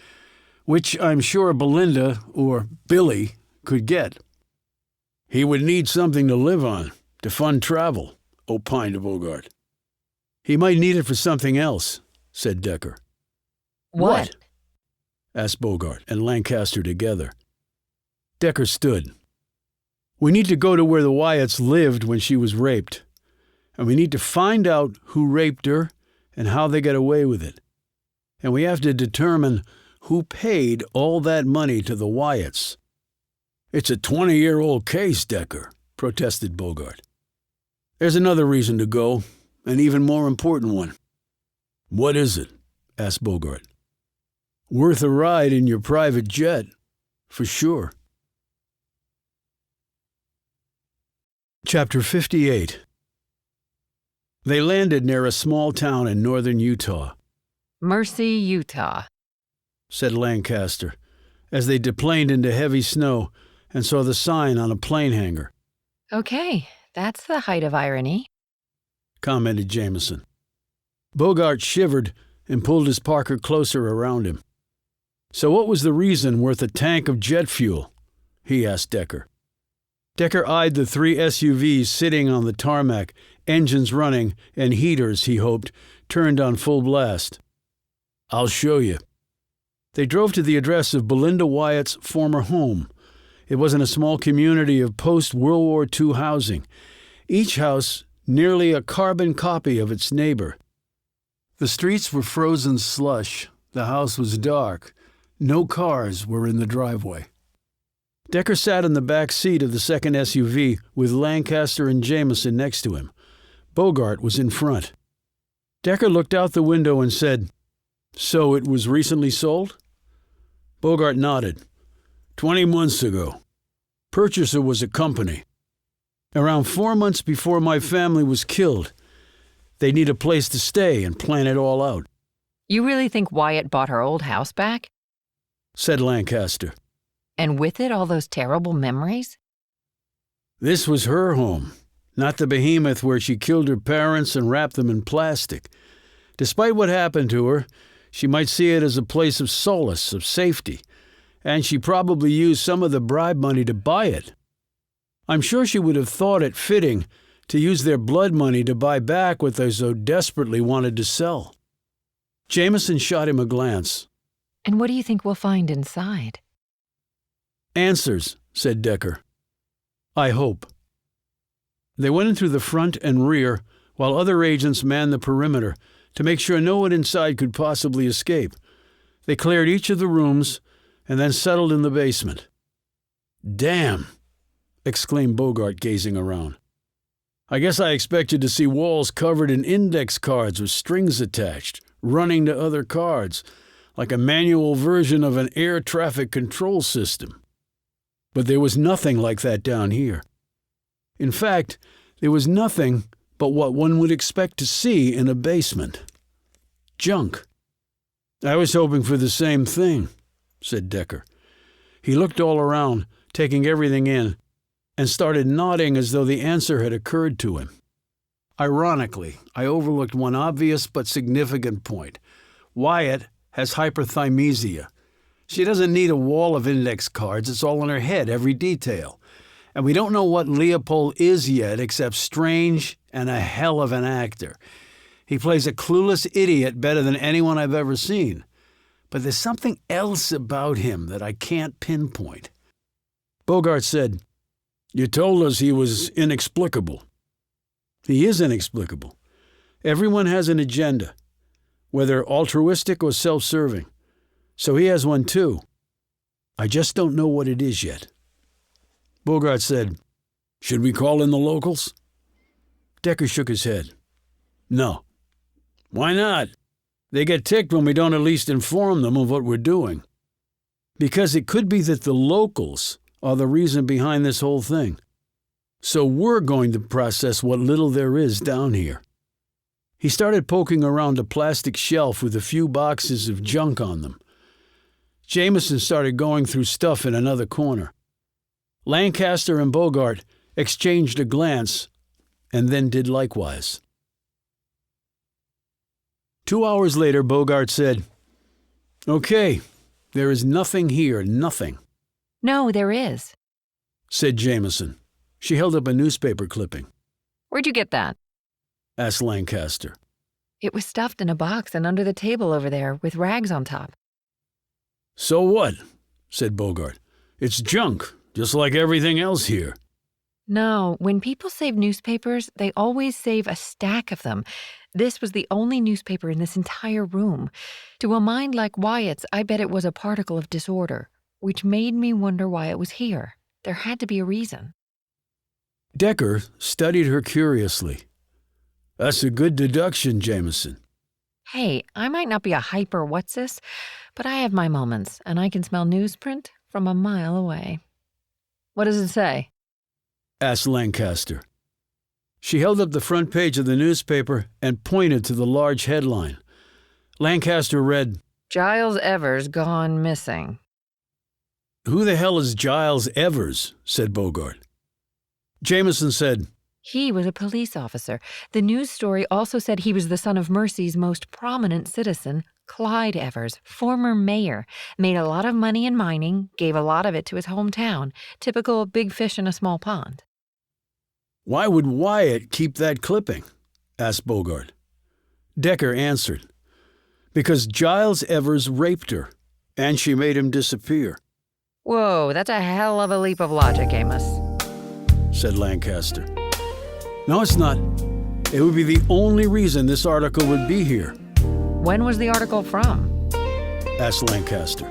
which I'm sure Belinda, or Billy, could get. He would need something to live on, to fund travel, opined Bogart. He might need it for something else, said Decker. What? Asked Bogart and Lancaster together. Decker stood. We need to go to where the Wyatts lived when she was raped, and we need to find out who raped her and how they got away with it. And we have to determine who paid all that money to the Wyatts. It's a 20-year-old case, Decker, protested Bogart. There's another reason to go, an even more important one. What is it? Asked Bogart. Worth a ride in your private jet, for sure. Chapter 58. They landed near a small town in northern Utah. Mercy, Utah, said Lancaster, as they deplaned into heavy snow and saw the sign on a plane hangar. Okay, that's the height of irony, commented Jameson. Bogart shivered and pulled his parka closer around him. So what was the reason worth a tank of jet fuel? He asked Decker. Decker eyed the 3 SUVs sitting on the tarmac, engines running, and heaters, he hoped, turned on full blast. I'll show you. They drove to the address of Belinda Wyatt's former home. It was in a small community of post-World War II housing, each house nearly a carbon copy of its neighbor. The streets were frozen slush. The house was dark. No cars were in the driveway. Decker sat in the back seat of the second SUV with Lancaster and Jameson next to him. Bogart was in front. Decker looked out the window and said, So it was recently sold? Bogart nodded. 20 months ago. Purchaser was a company. Around 4 months before my family was killed. They need a place to stay and plan it all out. You really think Wyatt bought her old house back? Said Lancaster. And with it all those terrible memories? This was her home, not the behemoth where she killed her parents and wrapped them in plastic. Despite what happened to her, she might see it as a place of solace, of safety, and she probably used some of the bribe money to buy it. I'm sure she would have thought it fitting to use their blood money to buy back what they so desperately wanted to sell. Jameson shot him a glance. And what do you think we'll find inside? Answers, said Decker. I hope. They went in through the front and rear, while other agents manned the perimeter to make sure no one inside could possibly escape. They cleared each of the rooms and then settled in the basement. Damn! Exclaimed Bogart, gazing around. I guess I expected to see walls covered in index cards with strings attached, running to other cards, like a manual version of an air traffic control system. But there was nothing like that down here. In fact, there was nothing but what one would expect to see in a basement. Junk. "I was hoping for the same thing," said Decker. He looked all around, taking everything in, and started nodding as though the answer had occurred to him. Ironically, I overlooked one obvious but significant point. Wyatt has hyperthymesia. She doesn't need a wall of index cards. It's all in her head, every detail. And we don't know what Leopold is yet, except strange and a hell of an actor. He plays a clueless idiot better than anyone I've ever seen. But there's something else about him that I can't pinpoint. Bogart said, "You told us he was inexplicable." He is inexplicable. Everyone has an agenda, whether altruistic or self-serving. So he has one too. I just don't know what it is yet. Bogart said, "Should we call in the locals?" Decker shook his head. "No." "Why not?" "They get ticked when we don't at least inform them of what we're doing." "Because it could be that the locals are the reason behind this whole thing. So we're going to process what little there is down here." He started poking around a plastic shelf with a few boxes of junk on them. Jameson started going through stuff in another corner. Lancaster and Bogart exchanged a glance and then did likewise. 2 hours later, Bogart said, "Okay, there is nothing here, nothing." "No, there is," said Jameson. She held up a newspaper clipping. "Where'd you get that?" asked Lancaster. "It was stuffed in a box and under the table over there with rags on top." "So what?" said Bogart. "It's junk, just like everything else here." "No, when people save newspapers, they always save a stack of them. This was the only newspaper in this entire room. To a mind like Wyatt's, I bet it was a particle of disorder, which made me wonder why it was here. There had to be a reason." Decker studied her curiously. "That's a good deduction, Jameson." Hey, I might not be a hyper what's-this, but I have my moments, and I can smell newsprint from a mile away. "What does it say?" asked Lancaster. She held up the front page of the newspaper and pointed to the large headline. Lancaster read, "Giles Evers gone missing." "Who the hell is Giles Evers?" said Bogart. Jameson said, "He was a police officer. The news story also said he was the son of Mercy's most prominent citizen, Clyde Evers, former mayor. Made a lot of money in mining, gave a lot of it to his hometown. Typical big fish in a small pond." "Why would Wyatt keep that clipping?" asked Bogart. Decker answered, "Because Giles Evers raped her, and she made him disappear," "Whoa, that's a hell of a leap of logic, Amos," said Lancaster. "No, it's not. It would be the only reason this article would be here." "When was the article from?" asked Lancaster.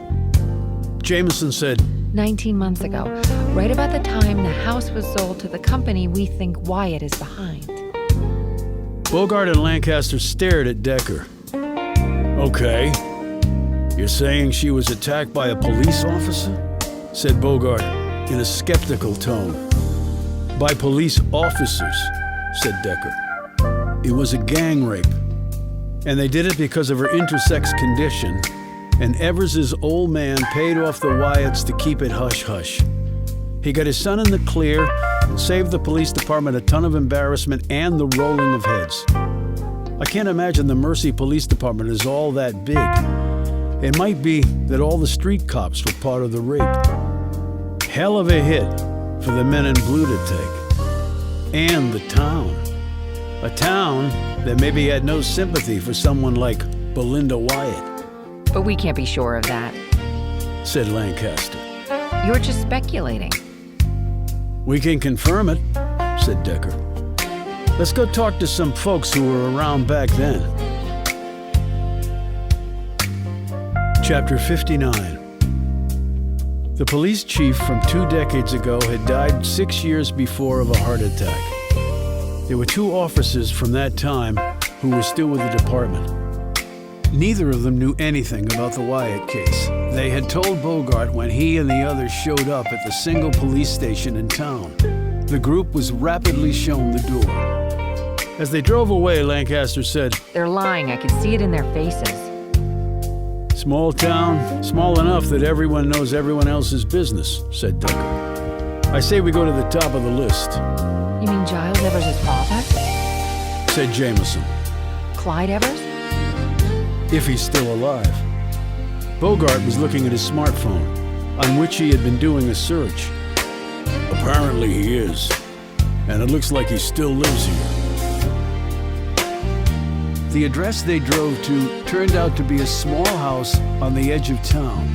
Jameson said, 19 months ago, right about the time the house was sold to the company we think Wyatt is behind." Bogart and Lancaster stared at Decker. "Okay. You're saying she was attacked by a police officer?" said Bogart in a skeptical tone. "By police officers," said Decker. "It was a gang rape. And they did it because of her intersex condition, and Evers's old man paid off the Wyatts to keep it hush-hush. He got his son in the clear, saved the police department a ton of embarrassment and the rolling of heads. I can't imagine the Mercy Police Department is all that big. It might be that all the street cops were part of the rape. Hell of a hit for the men in blue to take. And the town. A town that maybe had no sympathy for someone like Belinda Wyatt." "But we can't be sure of that," said Lancaster. "You're just speculating." "We can confirm it," said Decker. "Let's go talk to some folks who were around back then." Chapter 59. The police chief from 2 decades ago had died 6 years before of a heart attack. There were 2 officers from that time who were still with the department. Neither of them knew anything about the Wyatt case. They had told Bogart when he and the others showed up at the single police station in town. The group was rapidly shown the door. As they drove away, Lancaster said, They're lying. I could see it in their faces. "Small town, small enough that everyone knows everyone else's business," said Decker. "I say we go to the top of the list," You mean Giles Evers' father? said Jameson. Clyde Evers? If he's still alive. Bogart was looking at his smartphone, on which he had been doing a search. "Apparently he is, and it looks like he still lives here." The address they drove to turned out to be a small house on the edge of town.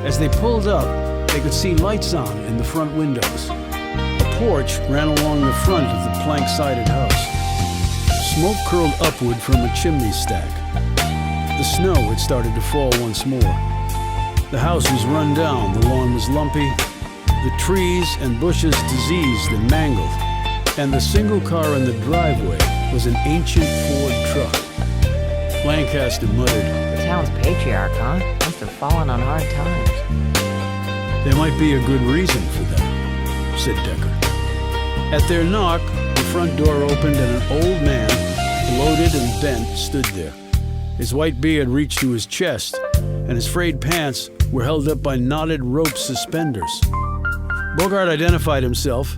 As they pulled up, they could see lights on in the front windows. A porch ran along the front of the plank-sided house. Smoke curled upward from a chimney stack. The snow had started to fall once more. The house was run down, the lawn was lumpy, the trees and bushes diseased and mangled, and the single car in the driveway was an ancient Ford truck. Lancaster muttered, The town's patriarch, huh? Must have fallen on hard times. "There might be a good reason for that," said Decker. At their knock, the front door opened and an old man, bloated and bent, stood there. His white beard reached to his chest, and his frayed pants were held up by knotted rope suspenders. Bogart identified himself,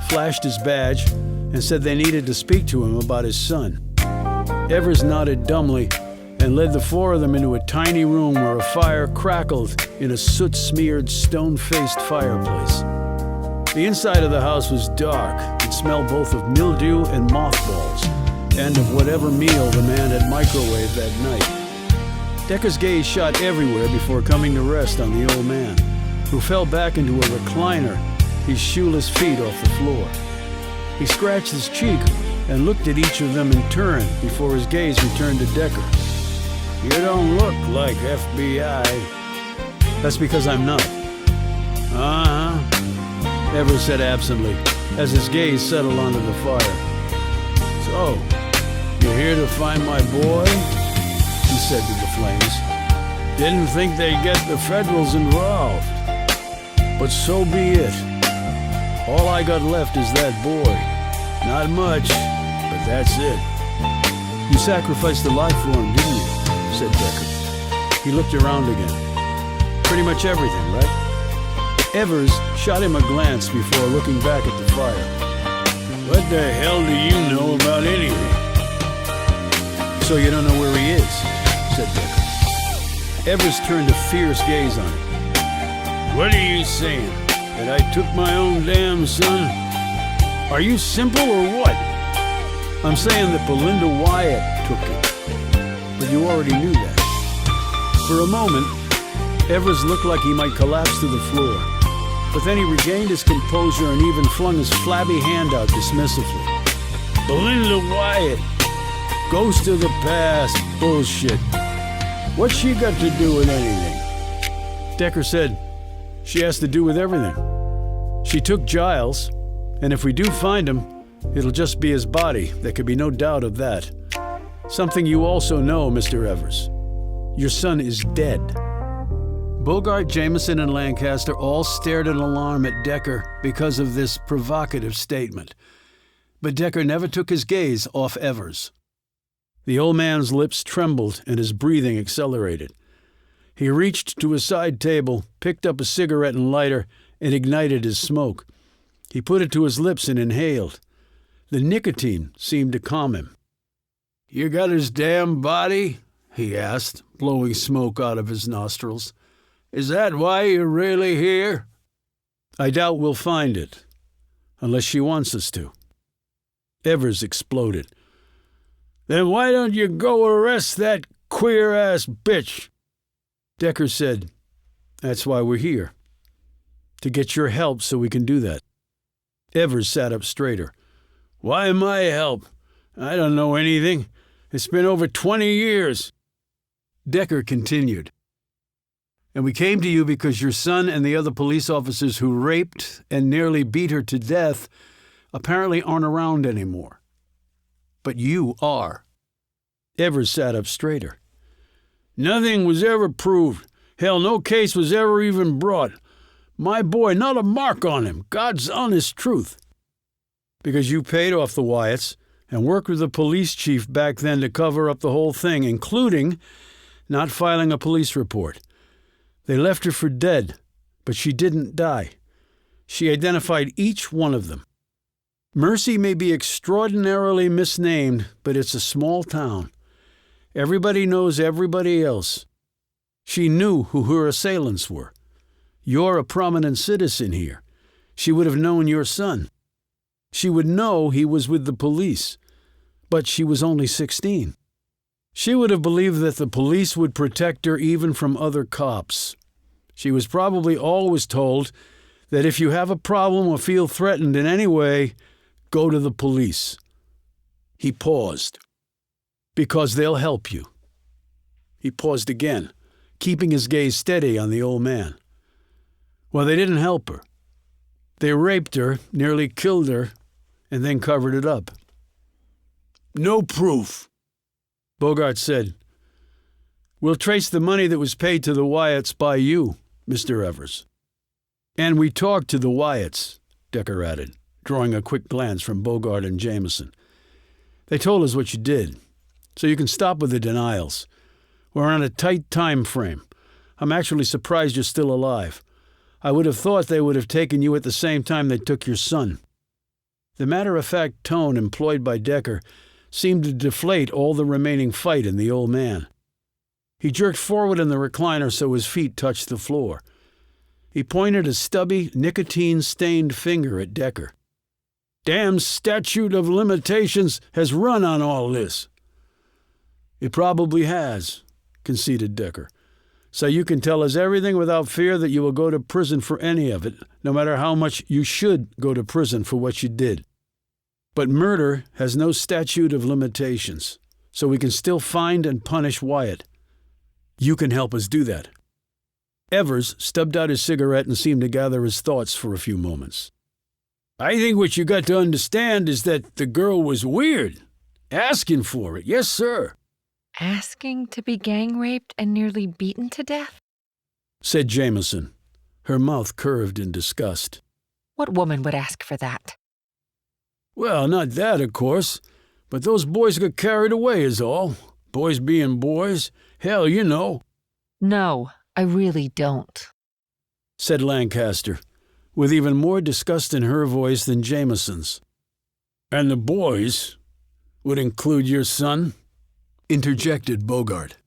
flashed his badge, and said they needed to speak to him about his son. Evers nodded dumbly and led the four of them into a tiny room where a fire crackled in a soot-smeared, stone-faced fireplace. The inside of the house was dark. It smelled both of mildew and mothballs, and of whatever meal the man had microwaved that night. Decker's gaze shot everywhere before coming to rest on the old man, who fell back into a recliner, his shoeless feet off the floor. He scratched his cheek and looked at each of them in turn before his gaze returned to Decker. "You don't look like FBI." "That's because I'm not." "Uh-huh," Evers said absently, as his gaze settled onto the fire. "So, you're here to find my boy?" he said to the flames. "Didn't think they'd get the Federals involved. But so be it. All I got left is that boy. Not much, but that's it." "You sacrificed a life for him, didn't you?" said Decker. He looked around again. "Pretty much everything, right?" Evers shot him a glance before looking back at the fire. "What the hell do you know about anything?" "So you don't know where he is," said Decker. Evers turned a fierce gaze on him. "What are you saying? That I took my own damn son? Are you simple or what?" "I'm saying that Belinda Wyatt took him. But you already knew that." For a moment, Evers looked like he might collapse to the floor. But then he regained his composure and even flung his flabby hand out dismissively. "Belinda Wyatt. Ghost of the past. Bullshit. What's she got to do with anything?" Decker said, "She has to do with everything. She took Giles, and if we do find him, it'll just be his body. There could be no doubt of that. Something you also know, Mr. Evers. Your son is dead." Bogart, Jameson, and Lancaster all stared in alarm at Decker because of this provocative statement. But Decker never took his gaze off Evers. The old man's lips trembled and his breathing accelerated. He reached to a side table, picked up a cigarette and lighter, and ignited his smoke. He put it to his lips and inhaled. The nicotine seemed to calm him. "You got his damn body?" he asked, blowing smoke out of his nostrils. "Is that why you're really here?" "I doubt we'll find it, unless she wants us to." Evers exploded. "Then why don't you go arrest that queer-ass bitch?" Decker said, "That's why we're here. To get your help so we can do that." Evers sat up straighter. "Why my help? I don't know anything. It's been over 20 years. Decker continued. "And we came to you because your son and the other police officers who raped and nearly beat her to death apparently aren't around anymore. But you are." Evers sat up straighter. Nothing was ever proved. Hell, no case was ever even brought. My boy, not a mark on him. God's honest truth. Because you paid off the Wyatts and worked with the police chief back then to cover up the whole thing, including not filing a police report. They left her for dead, but she didn't die. She identified each one of them. Mercy may be extraordinarily misnamed, but it's a small town. Everybody knows everybody else. She knew who her assailants were. You're a prominent citizen here. She would have known your son. She would know he was with the police, but she was only 16. She would have believed that the police would protect her even from other cops. She was probably always told that if you have a problem or feel threatened in any way, go to the police. He paused. Because they'll help you. He paused again, keeping his gaze steady on the old man. Well, they didn't help her. They raped her, nearly killed her, and then covered it up. No proof, Bogart said. We'll trace the money that was paid to the Wyatts by you, Mr. Evers. And we talked to the Wyatts, Decker added, drawing a quick glance from Bogart and Jameson. They told us what you did, so you can stop with the denials. We're on a tight time frame. I'm actually surprised you're still alive. I would have thought they would have taken you at the same time they took your son. The matter-of-fact tone employed by Decker seemed to deflate all the remaining fight in the old man. He jerked forward in the recliner so his feet touched the floor. He pointed a stubby, nicotine-stained finger at Decker. Damn statute of limitations has run on all this. It probably has, conceded Decker. So you can tell us everything without fear that you will go to prison for any of it, no matter how much you should go to prison for what you did. But murder has no statute of limitations, so we can still find and punish Wyatt. You can help us do that. Evers stubbed out his cigarette and seemed to gather his thoughts for a few moments. I think what you got to understand is that the girl was weird. Asking for it, yes, sir. Asking to be gang raped and nearly beaten to death? Said Jameson, her mouth curved in disgust. What woman would ask for that? Well, not that, of course, but those boys got carried away is all. Boys being boys. Hell, you know. No, I really don't, said Lancaster, with even more disgust in her voice than Jameson's. And the boys would include your son? Interjected Bogart.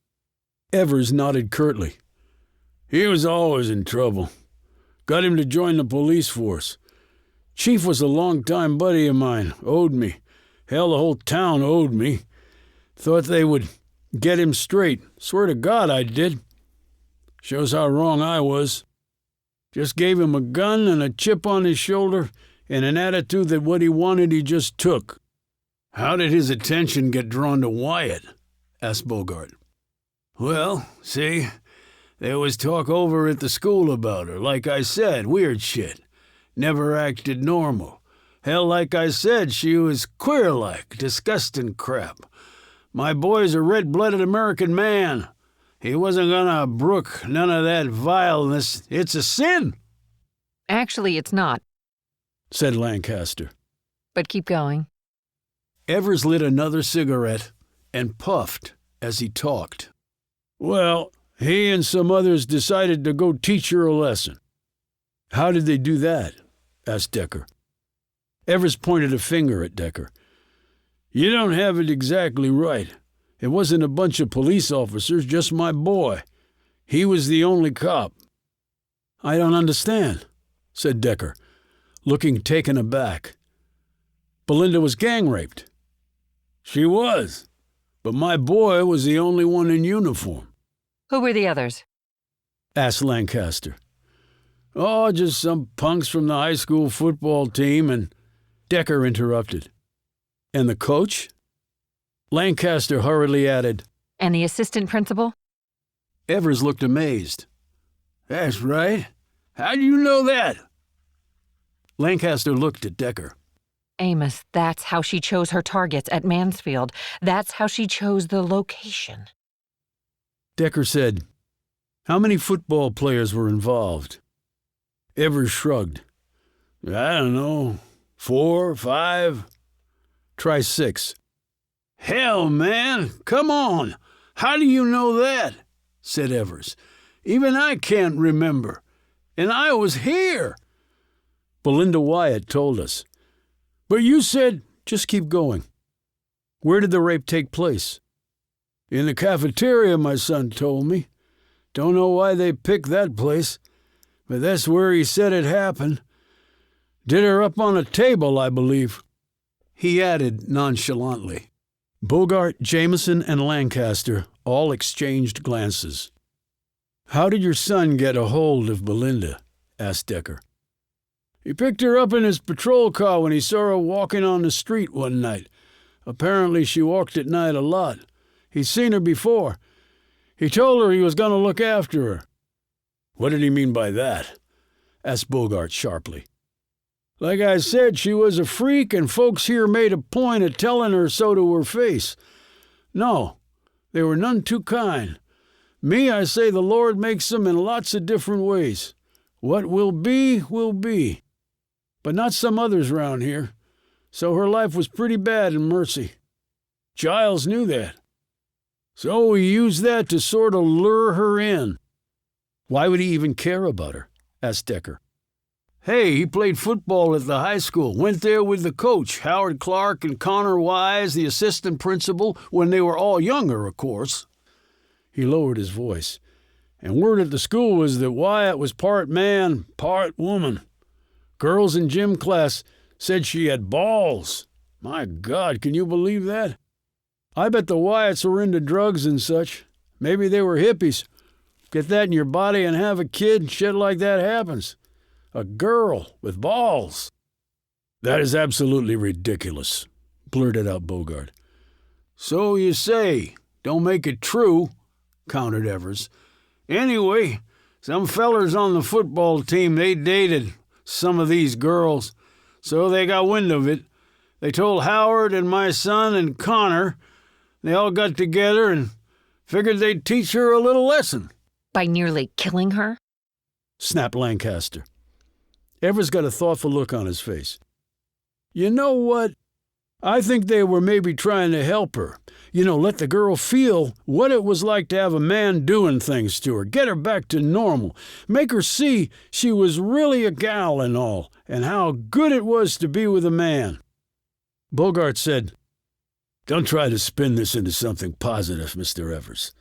Evers nodded curtly. He was always in trouble. Got him to join the police force. Chief was a long-time buddy of mine, owed me. Hell, the whole town owed me. Thought they would get him straight. Swear to God I did. Shows how wrong I was. Just gave him a gun and a chip on his shoulder and an attitude that what he wanted he just took. How did his attention get drawn to Wyatt? Asked Bogart. Well, see, there was talk over at the school about her. Like I said, weird shit. Never acted normal. Hell, like I said, she was queer-like, disgusting crap. My boy's a red-blooded American man. He wasn't gonna brook none of that vileness. It's a sin. Actually, it's not, said Lancaster. But keep going. Evers lit another cigarette and puffed as he talked. Well, he and some others decided to go teach her a lesson. How did they do that? Asked Decker. Evers pointed a finger at Decker. You don't have it exactly right. It wasn't a bunch of police officers, just my boy. He was the only cop. I don't understand, said Decker, looking taken aback. Belinda was gang raped. She was, but my boy was the only one in uniform. Who were the others? Asked Lancaster. Oh, just some punks from the high school football team, and Decker interrupted. And the coach? Lancaster hurriedly added. And the assistant principal? Evers looked amazed. That's right. How do you know that? Lancaster looked at Decker. Amos, that's how she chose her targets at Mansfield. That's how she chose the location. Decker said, "How many football players were involved?" Evers shrugged. "I don't know, 4, 5. Try 6. "Hell, man, come on. How do you know that?" said Evers. "Even I can't remember. And I was here." "Belinda Wyatt told us." "But you said—" "Just keep going." "Where did the rape take place?" "In the cafeteria, my son told me. Don't know why they picked that place, but that's where he said it happened. Did her up on a table, I believe." He added nonchalantly. Bogart, Jameson, and Lancaster all exchanged glances. "How did your son get a hold of Belinda?" asked Decker. "He picked her up in his patrol car when he saw her walking on the street one night. Apparently she walked at night a lot. He'd seen her before. He told her he was going to look after her." "What did he mean by that?" asked Bogart sharply. "Like I said, she was a freak, and folks here made a point of telling her so to her face. No, they were none too kind. Me, I say the Lord makes them in lots of different ways. What will be, will be. But not some others round here. So her life was pretty bad in Mercy. Giles knew that. So he used that to sort of lure her in." "Why would he even care about her?" asked Decker. "Hey, he played football at the high school, went there with the coach, Howard Clark and Connor Wise, the assistant principal, when they were all younger, of course." He lowered his voice. "And word at the school was that Wyatt was part man, part woman. Girls in gym class said she had balls. My God, can you believe that? I bet the Wyatts were into drugs and such. Maybe they were hippies. Get that in your body and have a kid, shit like that happens. A girl with balls." "That is absolutely ridiculous," blurted out Bogart. "So you say. Don't make it true," countered Evers. "Anyway, some fellers on the football team, they dated some of these girls, so they got wind of it. They told Howard and my son and Connor. They all got together and figured they'd teach her a little lesson." By nearly killing her? Snapped Lancaster. Evers got a thoughtful look on his face. "You know what? I think they were maybe trying to help her. Let the girl feel what it was like to have a man doing things to her, get her back to normal, make her see she was really a gal and all, and how good it was to be with a man." Bogart said, "Don't try to spin this into something positive, Mr. Evers.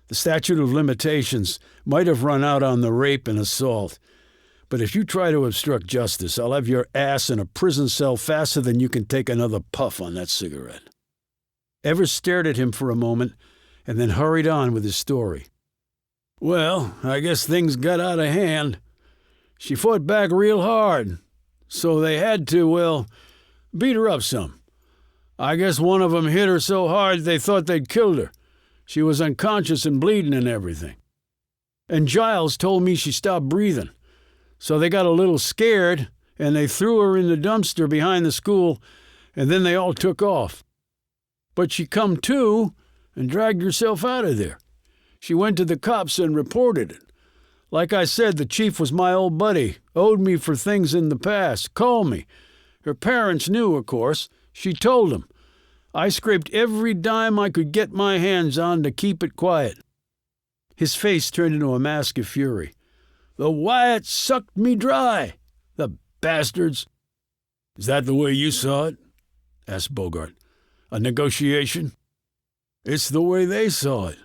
The statute of limitations might have run out on the rape and assault. But if you try to obstruct justice, I'll have your ass in a prison cell faster than you can take another puff on that cigarette." Evers stared at him for a moment and then hurried on with his story. "Well, I guess things got out of hand. She fought back real hard, so they had to, beat her up some. I guess one of 'em hit her so hard they thought they'd killed her. She was unconscious and bleeding and everything. And Giles told me she stopped breathing. So they got a little scared, and they threw her in the dumpster behind the school, and then they all took off. But she come to and dragged herself out of there. She went to the cops and reported it. Like I said, the chief was my old buddy, owed me for things in the past, called me. Her parents knew, of course. She told them. I scraped every dime I could get my hands on to keep it quiet." His face turned into a mask of fury. "The Wyatts sucked me dry, the bastards." "Is that the way you saw it?" asked Bogart. "A negotiation?" "It's the way they saw it.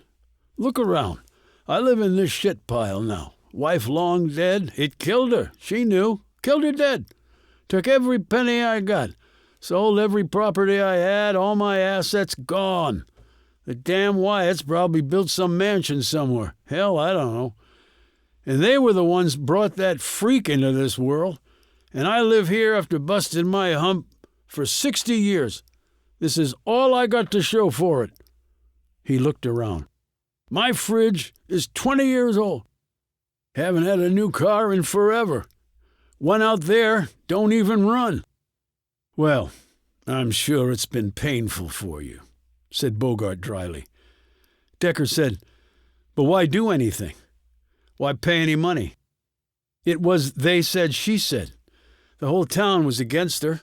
Look around. I live in this shit pile now. Wife long dead. It killed her. She knew. Killed her dead. Took every penny I got. Sold every property I had. All my assets gone. The damn Wyatts probably built some mansion somewhere. Hell, I don't know. And they were the ones brought that freak into this world. And I live here after busting my hump for 60 years. This is all I got to show for it." He looked around. "My fridge is 20 years old. Haven't had a new car in forever. One out there don't even run." "Well, I'm sure it's been painful for you," said Bogart dryly. Decker said, But why do anything? Why pay any money? It was they said, she said. The whole town was against her.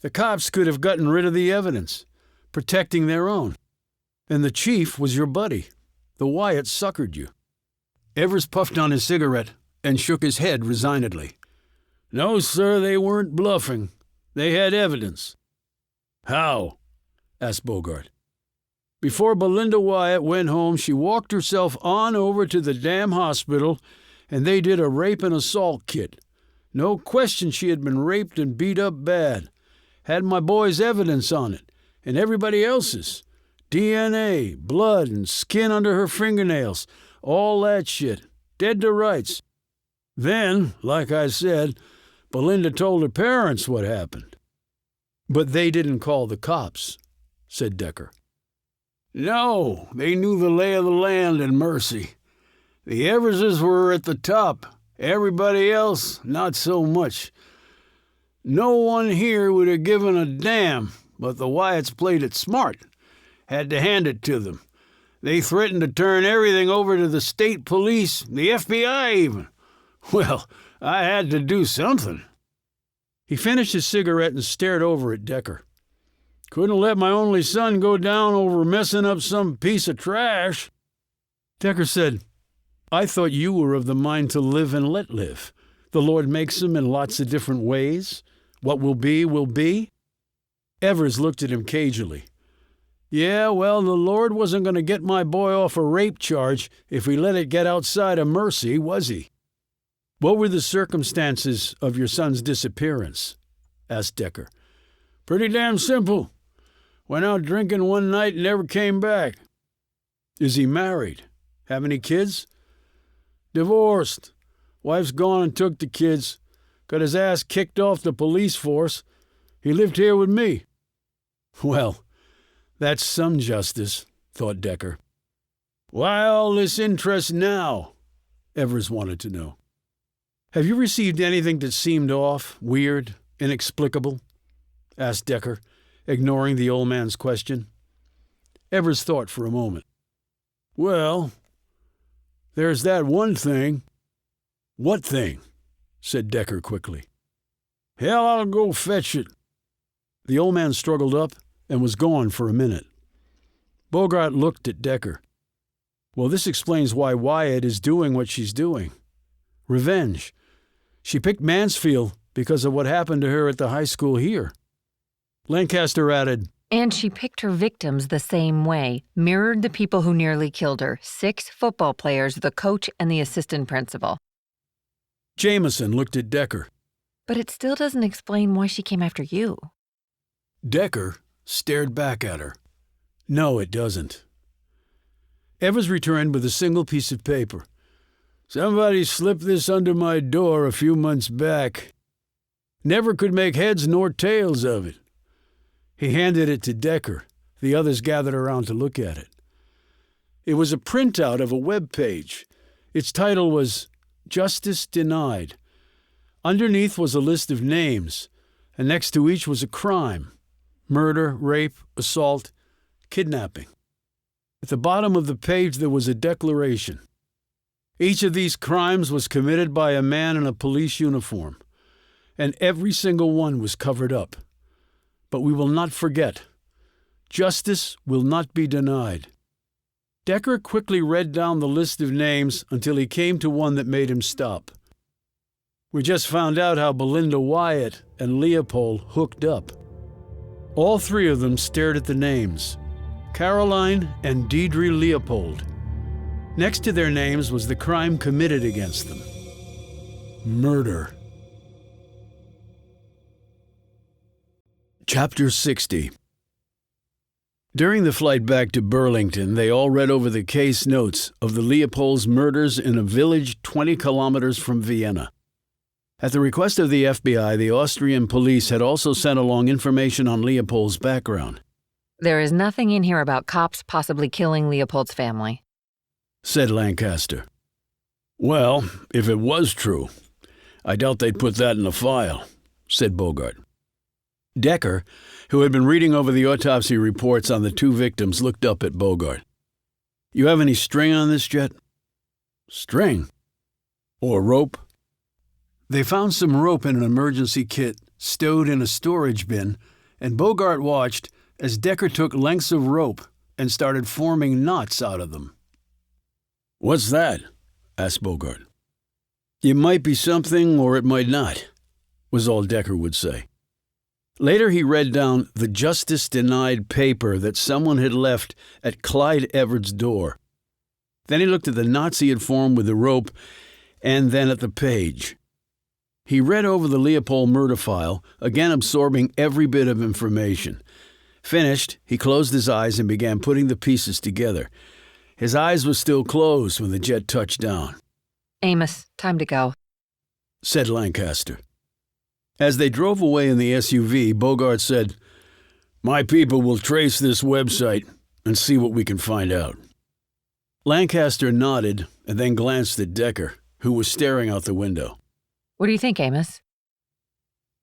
The cops could have gotten rid of the evidence, protecting their own. And the chief was your buddy. The Wyatt suckered you. Evers puffed on his cigarette and shook his head resignedly. No, sir, they weren't bluffing. They had evidence. How? Asked Bogart. Before Belinda Wyatt went home, she walked herself on over to the damn hospital, and they did a rape and assault kit. No question she had been raped and beat up bad. Had my boy's evidence on it, and everybody else's. DNA, blood, and skin under her fingernails. All that shit. Dead to rights. Then, like I said, Belinda told her parents what happened. But they didn't call the cops, said Decker. No, they knew the lay of the land in Mercy. The Everses were at the top. Everybody else, not so much. No one here would have given a damn, but the Wyatts played it smart. Had to hand it to them. They threatened to turn everything over to the state police, the FBI even. Well, I had to do something. He finished his cigarette and stared over at Decker. Couldn't let my only son go down over messing up some piece of trash. Decker said, I thought you were of the mind to live and let live. The Lord makes them in lots of different ways. What will be, will be. Evers looked at him cagily. Yeah, well, the Lord wasn't going to get my boy off a rape charge if we let it get outside of Mercy, was he? What were the circumstances of your son's disappearance? Asked Decker. Pretty damn simple. Went out drinking one night and never came back. Is he married? Have any kids? Divorced. Wife's gone and took the kids. Got his ass kicked off the police force. He lived here with me. Well, that's some justice, thought Decker. Why all this interest now? Evers wanted to know. Have you received anything that seemed off, weird, inexplicable? Asked Decker, ignoring the old man's question. Evers thought for a moment. Well, there's that one thing. What thing? Said Decker quickly. Hell, I'll go fetch it. The old man struggled up and was gone for a minute. Bogart looked at Decker. Well, this explains why Wyatt is doing what she's doing. Revenge. She picked Mansfield because of what happened to her at the high school here. Lancaster added, And she picked her victims the same way, mirrored the people who nearly killed her, 6 football players, the coach, and the assistant principal. Jameson looked at Decker. But it still doesn't explain why she came after you. Decker stared back at her. No, it doesn't. Evers returned with a single piece of paper. Somebody slipped this under my door a few months back. Never could make heads nor tails of it. He handed it to Decker. The others gathered around to look at it. It was a printout of a web page. Its title was Justice Denied. Underneath was a list of names, and next to each was a crime: murder, rape, assault, kidnapping. At the bottom of the page there was a declaration. Each of these crimes was committed by a man in a police uniform, and every single one was covered up. But we will not forget. Justice will not be denied. Decker quickly read down the list of names until he came to one that made him stop. We just found out how Belinda Wyatt and Leopold hooked up. All 3 of them stared at the names: Caroline and Deidre Leopold. Next to their names was the crime committed against them: murder. Chapter 60. During the flight back to Burlington, they all read over the case notes of the Leopolds' murders in a village 20 kilometers from Vienna. At the request of the FBI, the Austrian police had also sent along information on Leopold's background. There is nothing in here about cops possibly killing Leopold's family, said Lancaster. Well, if it was true, I doubt they'd put that in the file, said Bogart. Decker, who had been reading over the autopsy reports on the 2 victims, looked up at Bogart. You have any string on this jet? String? Or rope? They found some rope in an emergency kit stowed in a storage bin, and Bogart watched as Decker took lengths of rope and started forming knots out of them. What's that? Asked Bogart. It might be something or it might not, was all Decker would say. Later he read down the justice denied paper that someone had left at Clyde Everett's door. Then he looked at the knots he had formed with the rope and then at the page. He read over the Leopold murder file, again absorbing every bit of information. Finished, he closed his eyes and began putting the pieces together. His eyes were still closed when the jet touched down. Amos, time to go, said Lancaster. As they drove away in the SUV, Bogart said, My people will trace this website and see what we can find out. Lancaster nodded and then glanced at Decker, who was staring out the window. What do you think, Amos?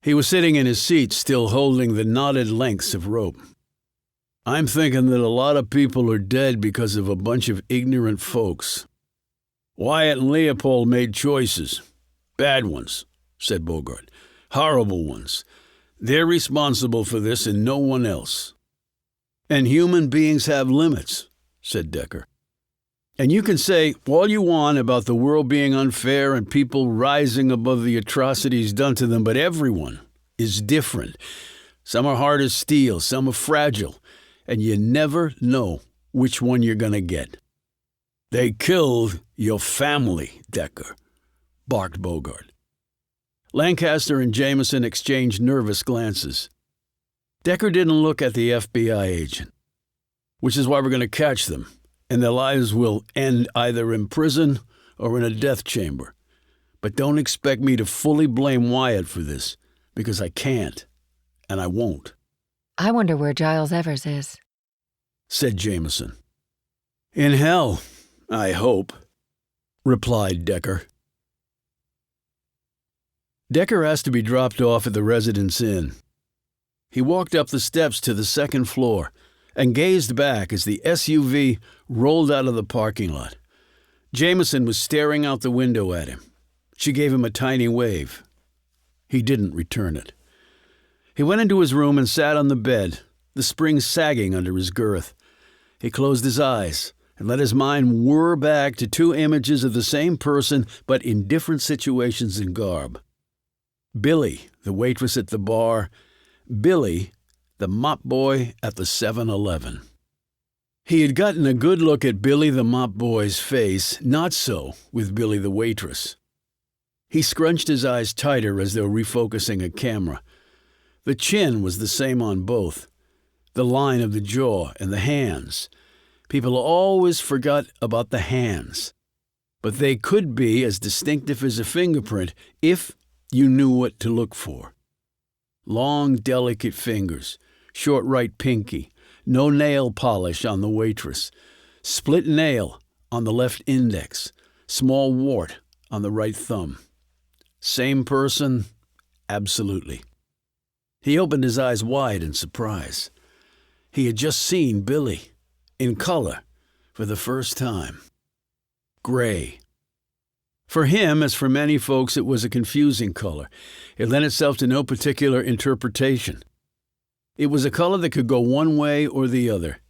He was sitting in his seat, still holding the knotted lengths of rope. I'm thinking that a lot of people are dead because of a bunch of ignorant folks. Wyatt and Leopold made choices. Bad ones, said Bogart. Horrible ones. They're responsible for this and no one else. And human beings have limits, said Decker. And you can say all you want about the world being unfair and people rising above the atrocities done to them, but everyone is different. Some are hard as steel, some are fragile, and you never know which one you're going to get. They killed your family, Decker, barked Bogart. Lancaster and Jameson exchanged nervous glances. Decker didn't look at the FBI agent, which is why we're going to catch them, and their lives will end either in prison or in a death chamber. But don't expect me to fully blame Wyatt for this, because I can't, and I won't. I wonder where Giles Evers is, said Jameson. In hell, I hope, replied Decker. Decker asked to be dropped off at the Residence Inn. He walked up the steps to the second floor and gazed back as the SUV rolled out of the parking lot. Jameson was staring out the window at him. She gave him a tiny wave. He didn't return it. He went into his room and sat on the bed, the springs sagging under his girth. He closed his eyes and let his mind whir back to two images of the same person but in different situations and garb. Billy, the waitress at the bar. Billy, the mop boy at the 7-Eleven. He had gotten a good look at Billy the mop boy's face, not so with Billy the waitress. He scrunched his eyes tighter as though refocusing a camera. The chin was the same on both, the line of the jaw and the hands. People always forgot about the hands, but they could be as distinctive as a fingerprint if you knew what to look for. Long, delicate fingers, short right pinky, no nail polish on the waitress, split nail on the left index, small wart on the right thumb. Same person? Absolutely. He opened his eyes wide in surprise. He had just seen Billy, in color, for the first time. Gray. For him, as for many folks, it was a confusing color. It lent itself to no particular interpretation. It was a color that could go one way or the other.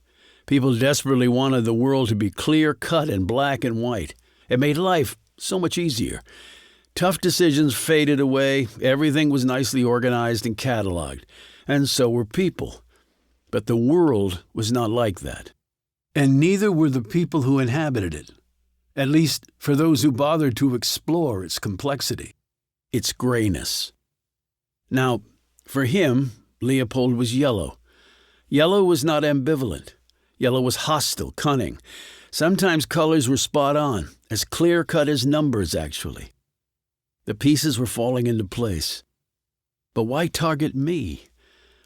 People desperately wanted the world to be clear-cut and black and white. It made life so much easier. Tough decisions faded away. Everything was nicely organized and cataloged. And so were people. But the world was not like that. And neither were the people who inhabited it. At least for those who bothered to explore its complexity, its grayness. Now, for him, Leopold was yellow. Yellow was not ambivalent. Yellow was hostile, cunning. Sometimes colors were spot on, as clear-cut as numbers, actually. The pieces were falling into place. But why target me?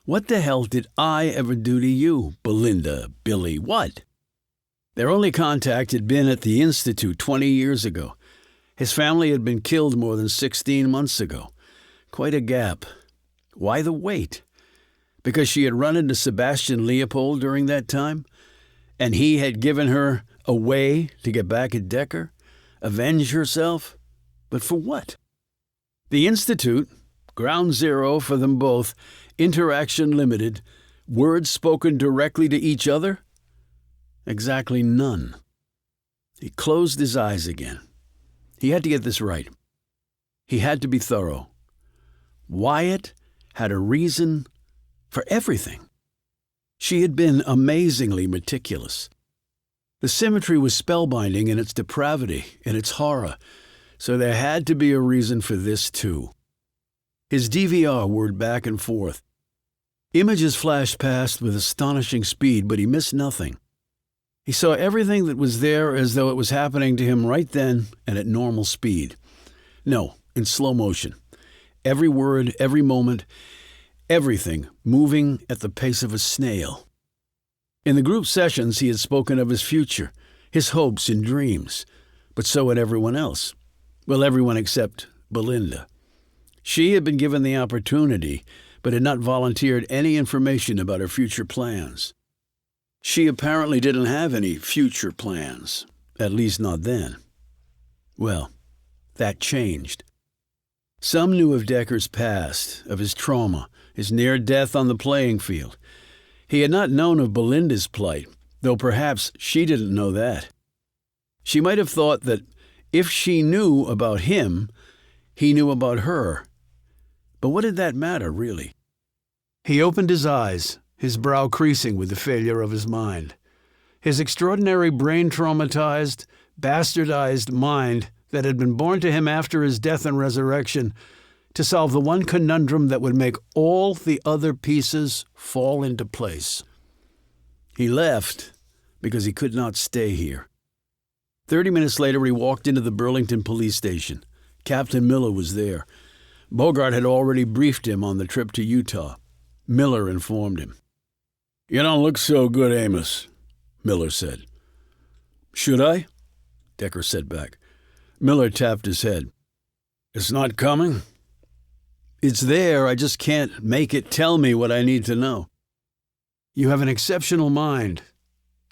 What the hell did I ever do to you, Belinda, Billy, what? Their only contact had been at the Institute 20 years ago. His family had been killed more than 16 months ago. Quite a gap. Why the wait? Because she had run into Sebastian Leopold during that time? And he had given her A way to get back at Decker? Avenge herself? But for what? The Institute, ground zero for them both, interaction limited, words spoken directly to each other? Exactly none. He closed his eyes again. He had to get this right. He had to be thorough. Wyatt had a reason for everything. She had been amazingly meticulous. The symmetry was spellbinding in its depravity, in its horror, so there had to be a reason for this too. His DVR whirred back and forth. Images flashed past with astonishing speed, but he missed nothing. He saw everything that was there as though it was happening to him right then and at normal speed. No, in slow motion. Every word, every moment, everything moving at the pace of a snail. In the group sessions, he had spoken of his future, his hopes and dreams, but so had everyone else. Well, everyone except Belinda. She had been given the opportunity, but had not volunteered any information about her future plans. She apparently didn't have any future plans, at least not then. Well, that changed. Some knew of Decker's past, of his trauma, his near death on the playing field. He had not known of Belinda's plight, though perhaps she didn't know that. She might have thought that if she knew about him, he knew about her. But what did that matter, really? He opened his eyes, his brow creasing with the failure of his mind. His extraordinary brain-traumatized, bastardized mind that had been born to him after his death and resurrection to solve the one conundrum that would make all the other pieces fall into place. He left because he could not stay here. 30 minutes later, he walked into the Burlington police station. Captain Miller was there. Bogart had already briefed him on the trip to Utah. Miller informed him. "You don't look so good, Amos," Miller said. "Should I?" Decker said back. Miller tapped his head. "It's not coming?" "It's there, I just can't make it tell me what I need to know." "You have an exceptional mind,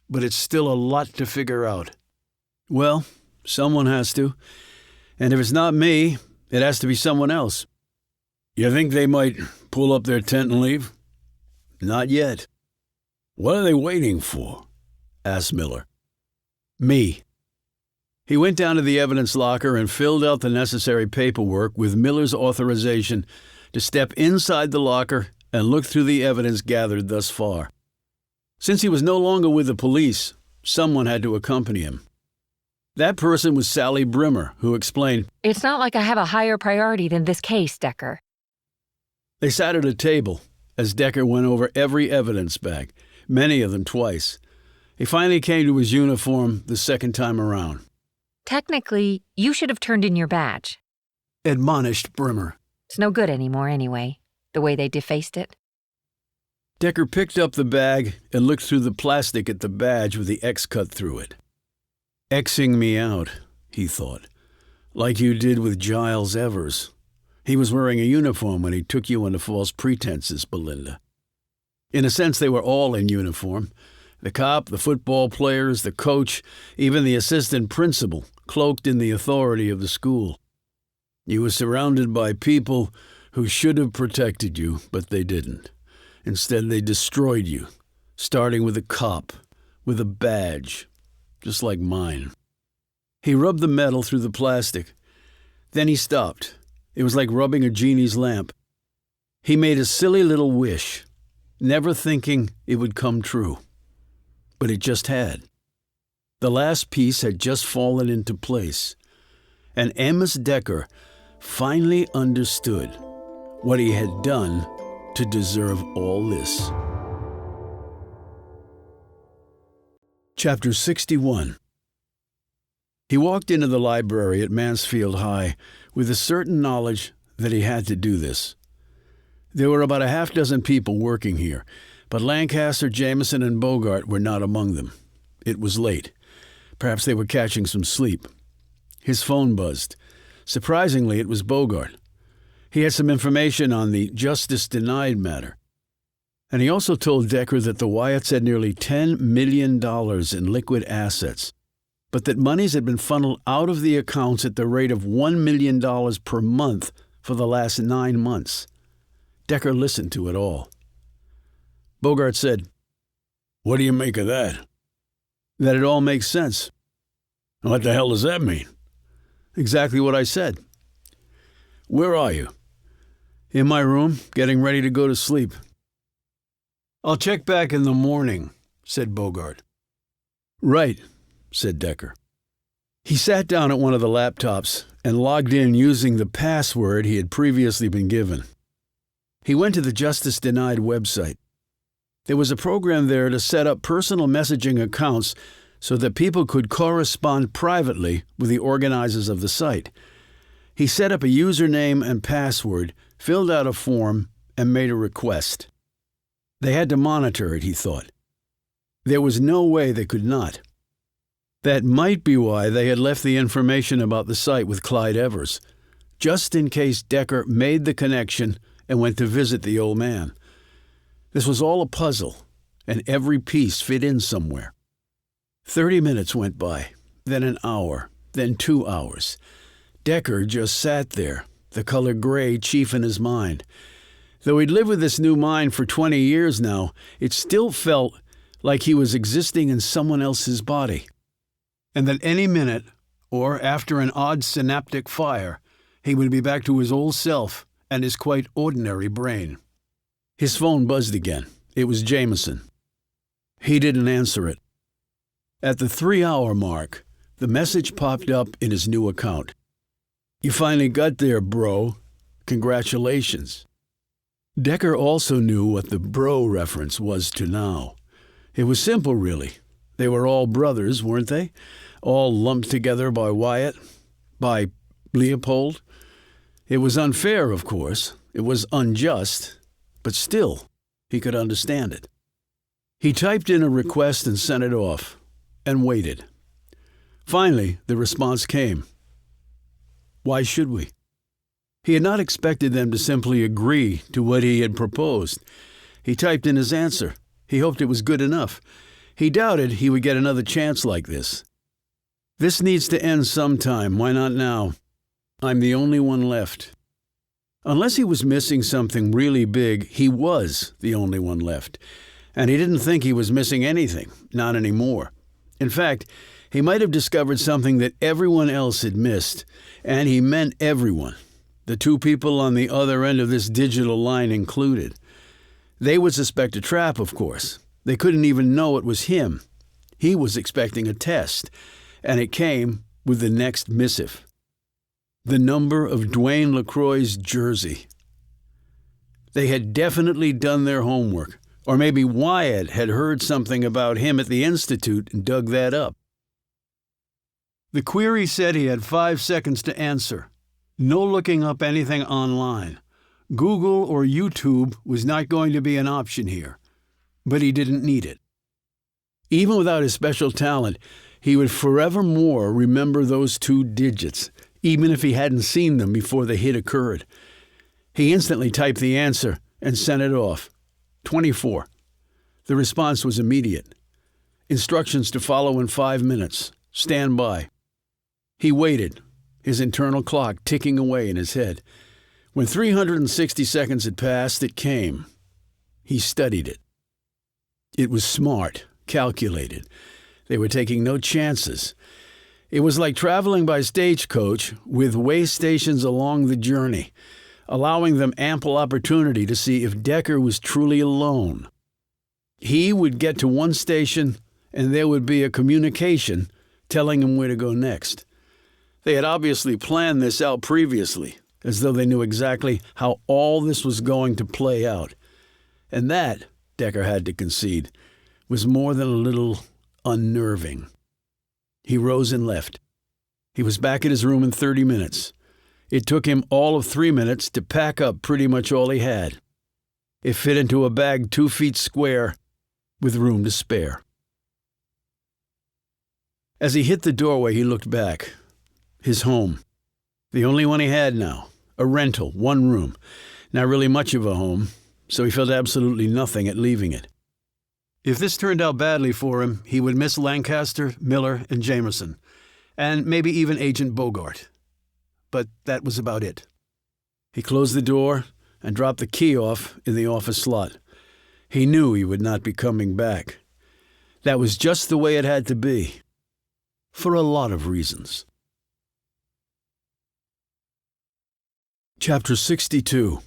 but it's still a lot to figure out." "Well, someone has to. And if it's not me, it has to be someone else." "You think they might pull up their tent and leave?" "Not yet." "What are they waiting for?" asked Miller. "Me." He went down to the evidence locker and filled out the necessary paperwork with Miller's authorization to step inside the locker and look through the evidence gathered thus far. Since he was no longer with the police, someone had to accompany him. That person was Sally Brimmer, who explained, "It's not like I have a higher priority than this case, Decker." They sat at a table as Decker went over every evidence bag, many of them twice. He finally came to his uniform the second time around. "Technically, you should have turned in your badge." Admonished Brimmer. "It's no good anymore anyway, the way they defaced it." Decker picked up the bag and looked through the plastic at the badge with the X cut through it. "Xing me out," he thought, "like you did with Giles Evers. He was wearing a uniform when he took you under false pretenses, Belinda." In a sense, they were all in uniform. The cop, the football players, the coach, even the assistant principal, cloaked in the authority of the school. You were surrounded by people who should have protected you, but they didn't. Instead, they destroyed you, starting with a cop, with a badge, just like mine. He rubbed the metal through the plastic. Then he stopped. It was like rubbing a genie's lamp. He made a silly little wish, never thinking it would come true. But it just had. The last piece had just fallen into place, and Amos Decker finally understood what he had done to deserve all this. Chapter 61. He walked into the library at Mansfield High with a certain knowledge that he had to do this. There were about a half dozen people working here, but Lancaster, Jameson, and Bogart were not among them. It was late. Perhaps they were catching some sleep. His phone buzzed. Surprisingly, it was Bogart. He had some information on the justice denied matter. And he also told Decker that the Wyatts had nearly $10 million in liquid assets, but that monies had been funneled out of the accounts at the rate of $1 million per month for the last 9 months. Decker listened to it all. Bogart said, "What do you make of that?" "That it all makes sense." "What the hell does that mean?" "Exactly what I said." "Where are you?" "In my room, getting ready to go to sleep." "I'll check back in the morning," said Bogart. "Right," said Decker. He sat down at one of the laptops and logged in using the password he had previously been given. He went to the Justice Denied website. There was a program there to set up personal messaging accounts so that people could correspond privately with the organizers of the site. He set up a username and password, filled out a form, and made a request. They had to monitor it, he thought. There was no way they could not. That might be why they had left the information about the site with Clyde Evers, just in case Decker made the connection and went to visit the old man. This was all a puzzle, and every piece fit in somewhere. 30 minutes went by, then an hour, then 2 hours. Decker just sat there, the color gray chief in his mind. Though he'd lived with this new mind for 20 years now, it still felt like he was existing in someone else's body. And that any minute, or after an odd synaptic fire, he would be back to his old self and his quite ordinary brain. His phone buzzed again. It was Jameson. He didn't answer it. At the 3-hour mark, the message popped up in his new account. "You finally got there, bro. Congratulations." Decker also knew what the bro reference was to now. It was simple, really. They were all brothers, weren't they? All lumped together by Wyatt, by Leopold. It was unfair, of course. It was unjust. But still, he could understand it. He typed in a request and sent it off, and waited. Finally, the response came. Why should we? He had not expected them to simply agree to what he had proposed. He typed in his answer. He hoped it was good enough. He doubted he would get another chance like this. "This needs to end sometime. Why not now? I'm the only one left." Unless he was missing something really big, he was the only one left. And he didn't think he was missing anything, not anymore. In fact, he might have discovered something that everyone else had missed, and he meant everyone, the 2 people on the other end of this digital line included. They would suspect a trap, of course. They couldn't even know it was him. He was expecting a test, and it came with the next missive. The number of Dwayne LaCroix's jersey. They had definitely done their homework, or maybe Wyatt had heard something about him at the Institute and dug that up. The query said he had 5 seconds to answer. No looking up anything online. Google or YouTube was not going to be an option here, but he didn't need it. Even without his special talent, he would forevermore remember those 2 digits, even if he hadn't seen them before the hit occurred. He instantly typed the answer and sent it off. 24. The response was immediate. Instructions to follow in 5 minutes. Stand by. He waited, his internal clock ticking away in his head. When 360 seconds had passed, it came. He studied it. It was smart, calculated. They were taking no chances. It was like traveling by stagecoach with way stations along the journey, allowing them ample opportunity to see if Decker was truly alone. He would get to one station, and there would be a communication telling him where to go next. They had obviously planned this out previously, as though they knew exactly how all this was going to play out. And that, Decker had to concede, was more than a little unnerving. He rose and left. He was back at his room in 30 minutes. It took him all of 3 minutes to pack up pretty much all he had. It fit into a bag 2 feet square, with room to spare. As he hit the doorway, he looked back. His home. The only one he had now. A rental, 1 room. Not really much of a home, so he felt absolutely nothing at leaving it. If this turned out badly for him, he would miss Lancaster, Miller, and Jameson. and maybe even Agent Bogart. But that was about it. He closed the door and dropped the key off in the office slot. He knew he would not be coming back. That was just the way it had to be, for a lot of reasons. Chapter 62.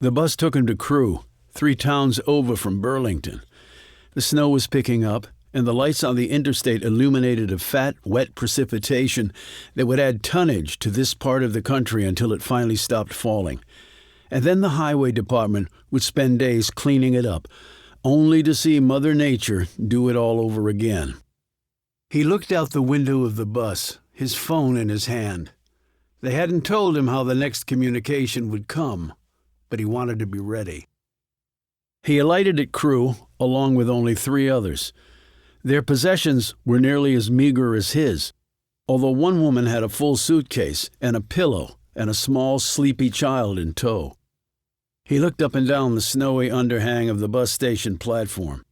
The bus took him to Crewe, 3 towns over from Burlington. The snow was picking up, and the lights on the interstate illuminated a fat, wet precipitation that would add tonnage to this part of the country until it finally stopped falling. And then the highway department would spend days cleaning it up, only to see Mother Nature do it all over again. He looked out the window of the bus, his phone in his hand. They hadn't told him how the next communication would come, but he wanted to be ready. He alighted at Crewe, along with only 3 others. Their possessions were nearly as meager as his, although one woman had a full suitcase and a pillow and a small, sleepy child in tow. He looked up and down the snowy underhang of the bus station platform.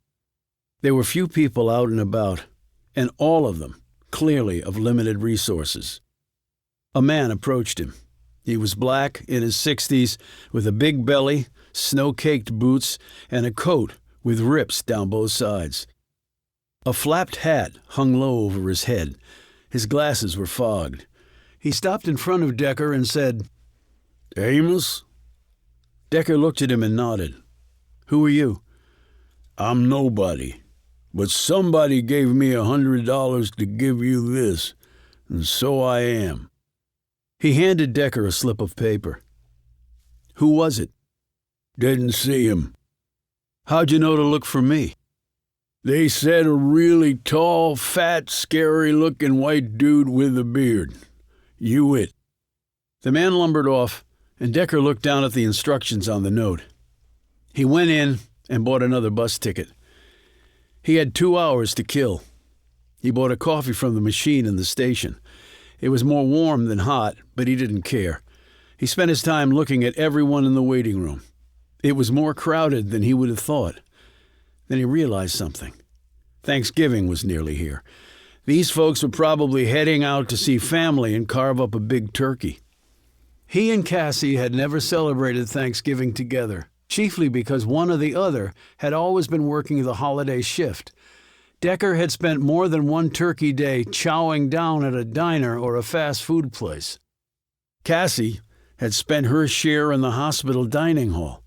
There were few people out and about, and all of them clearly of limited resources. A man approached him. He was black, in his 60s, with a big belly, snow-caked boots, and a coat with rips down both sides. A flapped hat hung low over his head. His glasses were fogged. He stopped in front of Decker and said, "Amos?" Decker looked at him and nodded. "Who are you?" "I'm nobody, but somebody gave me $100 to give you this, and so I am." He handed Decker a slip of paper. "Who was it?" "Didn't see him." "How'd you know to look for me?" "They said a really tall, fat, scary-looking white dude with a beard. You it." The man lumbered off, and Decker looked down at the instructions on the note. He went in and bought another bus ticket. He had 2 hours to kill. He bought a coffee from the machine in the station. It was more warm than hot, but he didn't care. He spent his time looking at everyone in the waiting room. It was more crowded than he would have thought. Then he realized something. Thanksgiving was nearly here. These folks were probably heading out to see family and carve up a big turkey. He and Cassie had never celebrated Thanksgiving together, chiefly because one or the other had always been working the holiday shift. Decker had spent more than one turkey day chowing down at a diner or a fast food place. Cassie had spent her share in the hospital dining hall.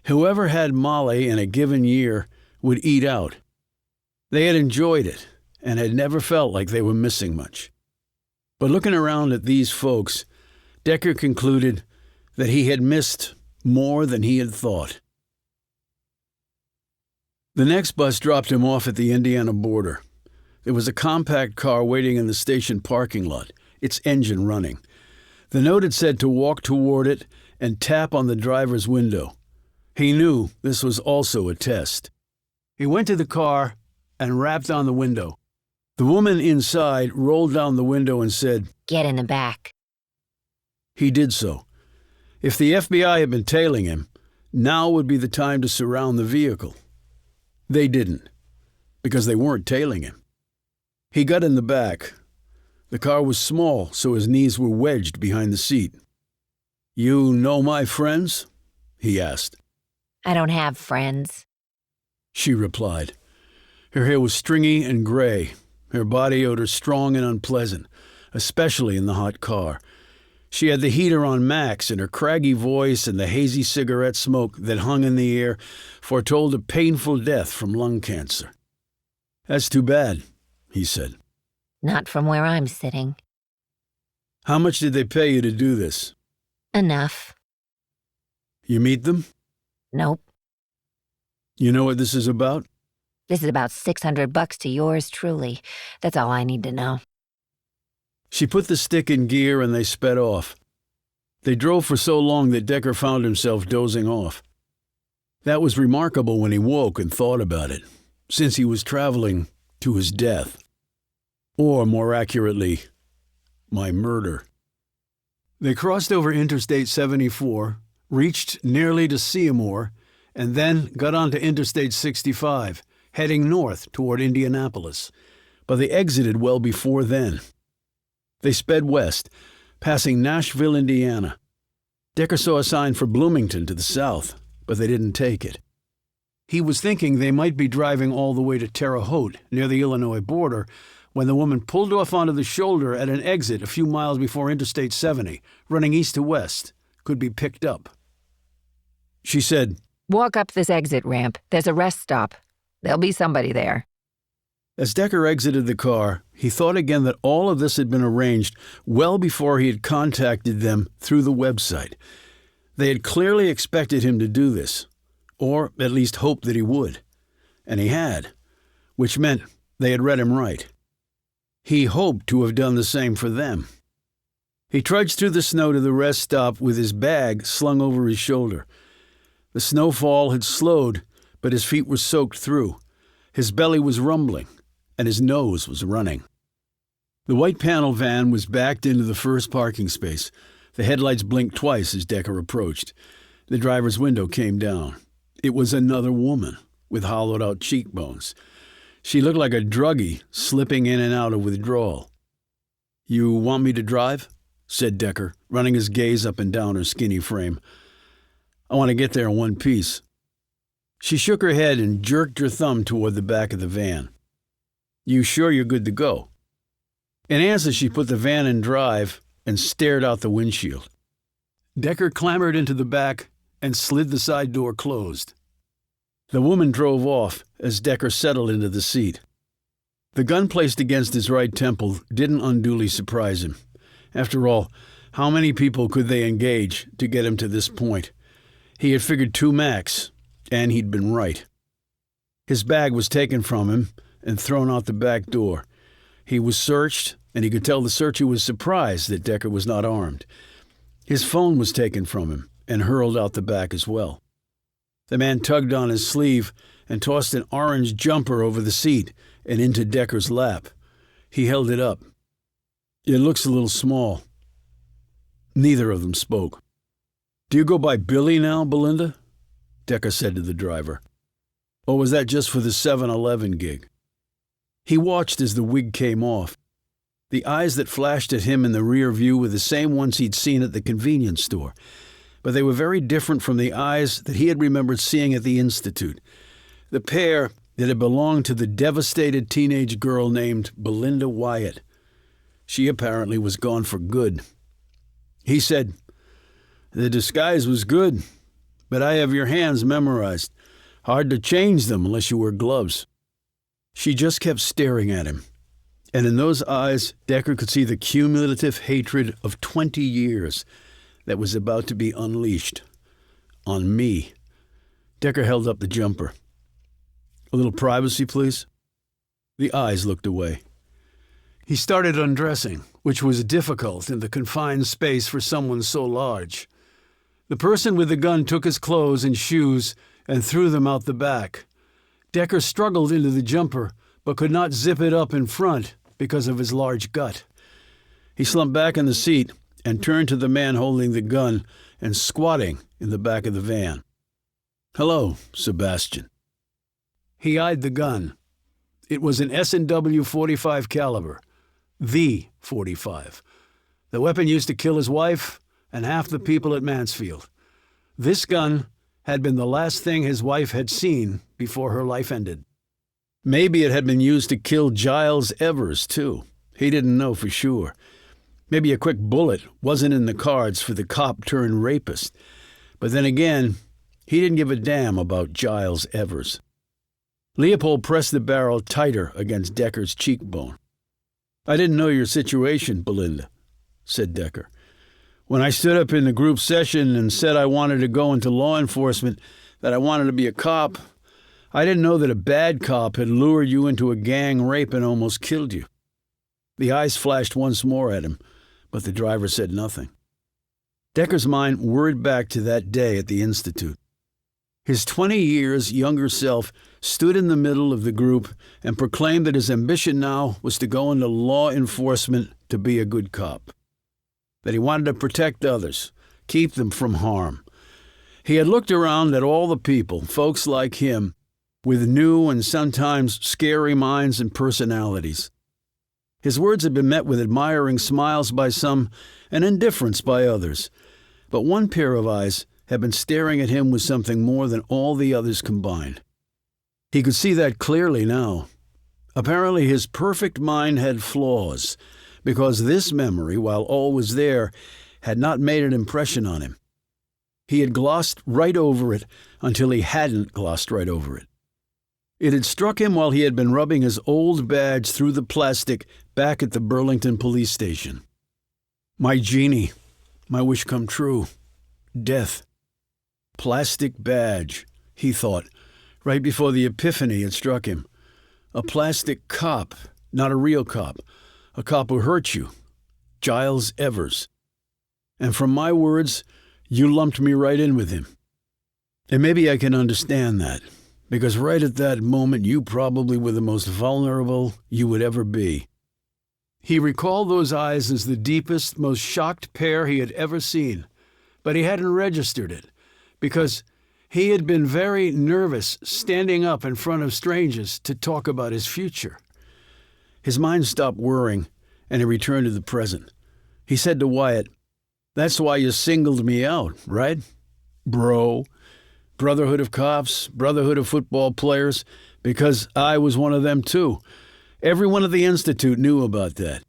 Whoever had Molly in a given year would eat out. They had enjoyed it and had never felt like they were missing much. But looking around at these folks, Decker concluded that he had missed more than he had thought. The next bus dropped him off at the Indiana border. There was a compact car waiting in the station parking lot, its engine running. The note had said to walk toward it and tap on the driver's window. He knew this was also a test. He went to the car and rapped on the window. The woman inside rolled down the window and said, "Get in the back." He did so. If the FBI had been tailing him, now would be the time to surround the vehicle. They didn't, because they weren't tailing him. He got in the back. The car was small, so his knees were wedged behind the seat. "You know my friends?" he asked. "I don't have friends," she replied. Her hair was stringy and gray, her body odor strong and unpleasant, especially in the hot car. She had the heater on max, and her craggy voice and the hazy cigarette smoke that hung in the air foretold a painful death from lung cancer. "That's too bad," he said. "Not from where I'm sitting." "How much did they pay you to do this?" "Enough." "You meet them?" "Nope. "You know what this is about?" This is about $600 to yours truly. That's all I need to know." She put the stick in gear and they sped off. They drove for so long that Decker found himself dozing off. That was remarkable when he woke and thought about it, since he was traveling to his death. Or, more accurately, my murder. They crossed over Interstate 74, reached nearly to Seymour, and then got onto Interstate 65, heading north toward Indianapolis. but they exited well before then. They sped west, passing Nashville, Indiana. Decker saw a sign for Bloomington to the south, but they didn't take it. He was thinking they might be driving all the way to Terre Haute, near the Illinois border, when the woman pulled off onto the shoulder at an exit a few miles before Interstate 70, running east to west, could be picked up. She said, "Walk up this exit ramp. There's a rest stop. There'll be somebody there." As Decker exited the car, he thought again that all of this had been arranged well before he had contacted them through the website. They had clearly expected him to do this, or at least hoped that he would. And he had, which meant they had read him right. He hoped to have done the same for them. He trudged through the snow to the rest stop with his bag slung over his shoulder. The snowfall had slowed, but his feet were soaked through. His belly was rumbling, and his nose was running. The white panel van was backed into the first parking space. The headlights blinked twice as Decker approached. The driver's window came down. It was another woman with hollowed-out cheekbones. She looked like a druggie slipping in and out of withdrawal. "You want me to drive?" said Decker, running his gaze up and down her skinny frame. "I want to get there in one piece." She shook her head and jerked her thumb toward the back of the van. "You sure you're good to go?" In answer, she put the van in drive and stared out the windshield. Decker clambered into the back and slid the side door closed. The woman drove off as Decker settled into the seat. The gun placed against his right temple didn't unduly surprise him. After all, how many people could they engage to get him to this point? He had figured 2 max, and he'd been right. His bag was taken from him and thrown out the back door. He was searched, and he could tell the searcher was surprised that Decker was not armed. His phone was taken from him and hurled out the back as well. The man tugged on his sleeve and tossed an orange jumper over the seat and into Decker's lap. He held it up. "It looks a little small." Neither of them spoke. "Do you go by Billy now, Belinda?" Decker said to the driver. "Or was that just for the 7-Eleven gig?" He watched as the wig came off. The eyes that flashed at him in the rear view were the same ones he'd seen at the convenience store, but they were very different from the eyes that he had remembered seeing at the Institute. The pair that had belonged to the devastated teenage girl named Belinda Wyatt. She apparently was gone for good. He said, "The disguise was good, but I have your hands memorized. Hard to change them unless you wear gloves." She just kept staring at him, and in those eyes Decker could see the cumulative hatred of 20 years that was about to be unleashed on me. Decker held up the jumper. "A little privacy, please." The eyes looked away. He started undressing, which was difficult in the confined space for someone so large. The person with the gun took his clothes and shoes and threw them out the back. Decker struggled into the jumper, but could not zip it up in front because of his large gut. He slumped back in the seat and turned to the man holding the gun and squatting in the back of the van. "Hello, Sebastian." He eyed the gun. It was an S&W .45 caliber, the .45. The weapon used to kill his wife and half the people at Mansfield. This gun had been the last thing his wife had seen before her life ended. Maybe it had been used to kill Giles Evers, too. He didn't know for sure. Maybe a quick bullet wasn't in the cards for the cop-turned-rapist. But then again, he didn't give a damn about Giles Evers. Leopold pressed the barrel tighter against Decker's cheekbone. "I didn't know your situation, Belinda," said Decker. "When I stood up in the group session and said I wanted to go into law enforcement, that I wanted to be a cop, I didn't know that a bad cop had lured you into a gang rape and almost killed you." The eyes flashed once more at him, but the driver said nothing. Decker's mind whirred back to that day at the Institute. His 20 years younger self stood in the middle of the group and proclaimed that his ambition now was to go into law enforcement to be a good cop. That he wanted to protect others, keep them from harm. He had looked around at all the people, folks like him, with new and sometimes scary minds and personalities. His words had been met with admiring smiles by some and indifference by others. But one pair of eyes had been staring at him with something more than all the others combined. He could see that clearly now. Apparently his perfect mind had flaws, because this memory, while all was there, had not made an impression on him. He had glossed right over it until he hadn't glossed right over it. It had struck him while he had been rubbing his old badge through the plastic back at the Burlington police station. My genie, my wish come true, death. Plastic badge, he thought, right before the epiphany had struck him. A plastic cop, not a real cop, a cop who hurt you, Giles Evers. And from my words, you lumped me right in with him. And maybe I can understand that, because right at that moment you probably were the most vulnerable you would ever be. He recalled those eyes as the deepest, most shocked pair he had ever seen, but he hadn't registered it, because he had been very nervous standing up in front of strangers to talk about his future. His mind stopped whirring, and he returned to the present. He said to Wyatt, "That's why you singled me out, right? Bro. Brotherhood of cops, brotherhood of football players, because I was one of them too. Everyone at the Institute knew about that.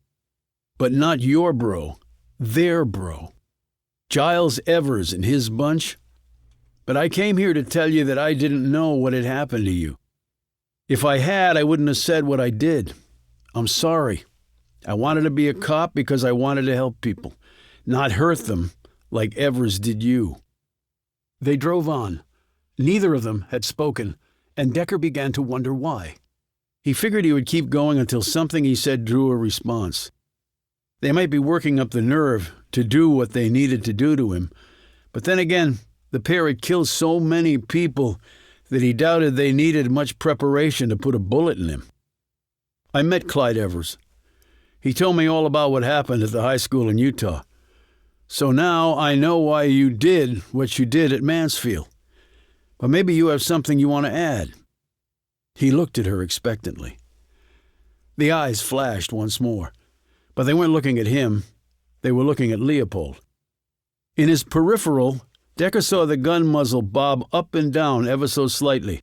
But not your bro, their bro. Giles Evers and his bunch. But I came here to tell you that I didn't know what had happened to you. If I had, I wouldn't have said what I did. I'm sorry. I wanted to be a cop because I wanted to help people, not hurt them like Evers did you." They drove on. Neither of them had spoken, and Decker began to wonder why. He figured he would keep going until something he said drew a response. They might be working up the nerve to do what they needed to do to him, but then again, the pair had killed so many people that he doubted they needed much preparation to put a bullet in him. "I met Clyde Evers. He told me all about what happened at the high school in Utah. So now I know why you did what you did at Mansfield. But maybe you have something you want to add." He looked at her expectantly. The eyes flashed once more, but they weren't looking at him. They were looking at Leopold. In his peripheral, Decker saw the gun muzzle bob up and down ever so slightly.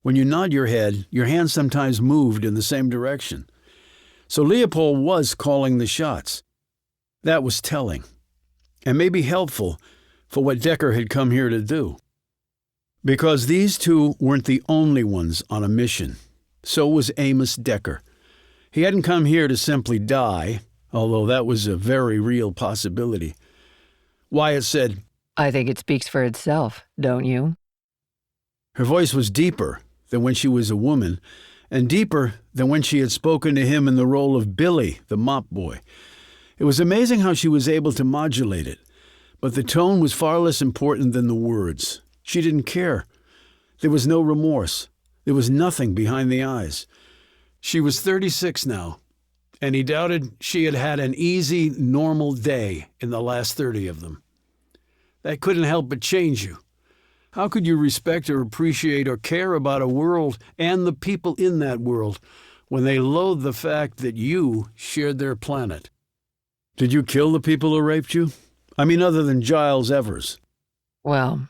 When you nod your head, your hand sometimes moved in the same direction. So Leopold was calling the shots. That was telling, and maybe helpful for what Decker had come here to do. Because these two weren't the only ones on a mission. So was Amos Decker. He hadn't come here to simply die, although that was a very real possibility. Wyatt said, I think it speaks for itself, don't you? Her voice was deeper than when she was a woman, and deeper than when she had spoken to him in the role of Billy, the mop boy. It was amazing how she was able to modulate it, but the tone was far less important than the words. She didn't care. There was no remorse. There was nothing behind the eyes. She was 36 now, and he doubted she had had an easy, normal day in the last 30 of them. That couldn't help but change you. How could you respect or appreciate or care about a world and the people in that world when they loathe the fact that you shared their planet? Did you kill the people who raped you? I mean, other than Giles Evers. Well,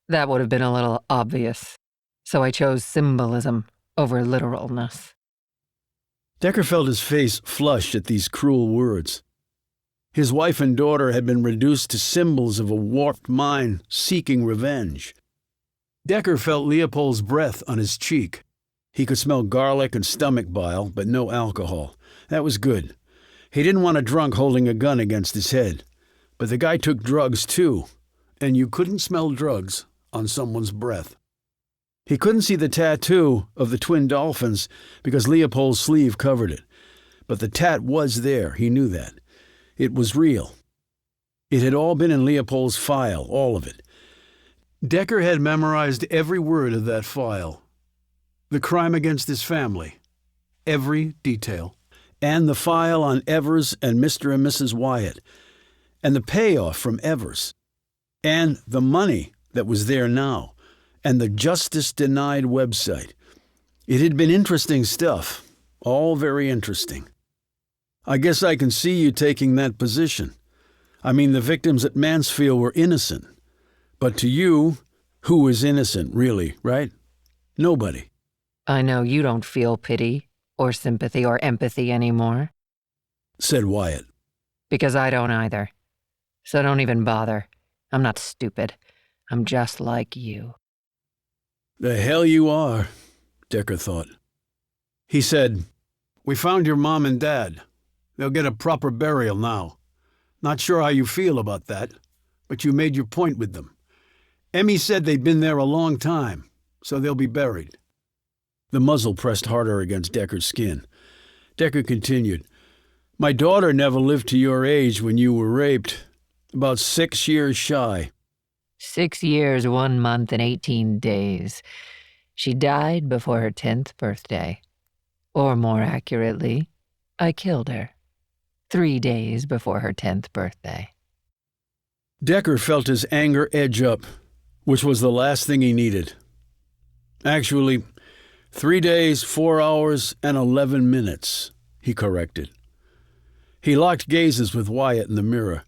that would have been a little obvious. So I chose symbolism over literalness. Decker felt his face flush at these cruel words. His wife and daughter had been reduced to symbols of a warped mind seeking revenge. Decker felt Leopold's breath on his cheek. He could smell garlic and stomach bile, but no alcohol. That was good. He didn't want a drunk holding a gun against his head. But the guy took drugs too, and you couldn't smell drugs on someone's breath. He couldn't see the tattoo of the twin dolphins because Leopold's sleeve covered it. But the tat was there, he knew that. It was real. It had all been in Leopold's file, all of it. Decker had memorized every word of that file. The crime against his family. Every detail. And the file on Evers and Mr. and Mrs. Wyatt. And the payoff from Evers. And the money that was there now. And the Justice Denied website. It had been interesting stuff. All very interesting. I guess I can see you taking that position. I mean, the victims at Mansfield were innocent. But to you, who is innocent, really, right? Nobody. I know you don't feel pity or sympathy or empathy anymore, Said Wyatt. because I don't either. So don't even bother. I'm not stupid. I'm just like you. The hell you are, Decker thought. He said, "We found your mom and dad. They'll get a proper burial now. Not sure how you feel about that, but you made your point with them. Emmy said they'd been there a long time, so they'll be buried." The muzzle pressed harder against Decker's skin. Decker continued, "My daughter never lived to your age when you were raped. About 6 years shy." 6 years, 1 month, and 18 days. She died before her 10th birthday. Or more accurately, I killed her 3 days before her 10th birthday. Decker felt his anger edge up, which was the last thing he needed. Actually, 3 days, 4 hours, and 11 minutes, he corrected. He locked gazes with Wyatt in the mirror.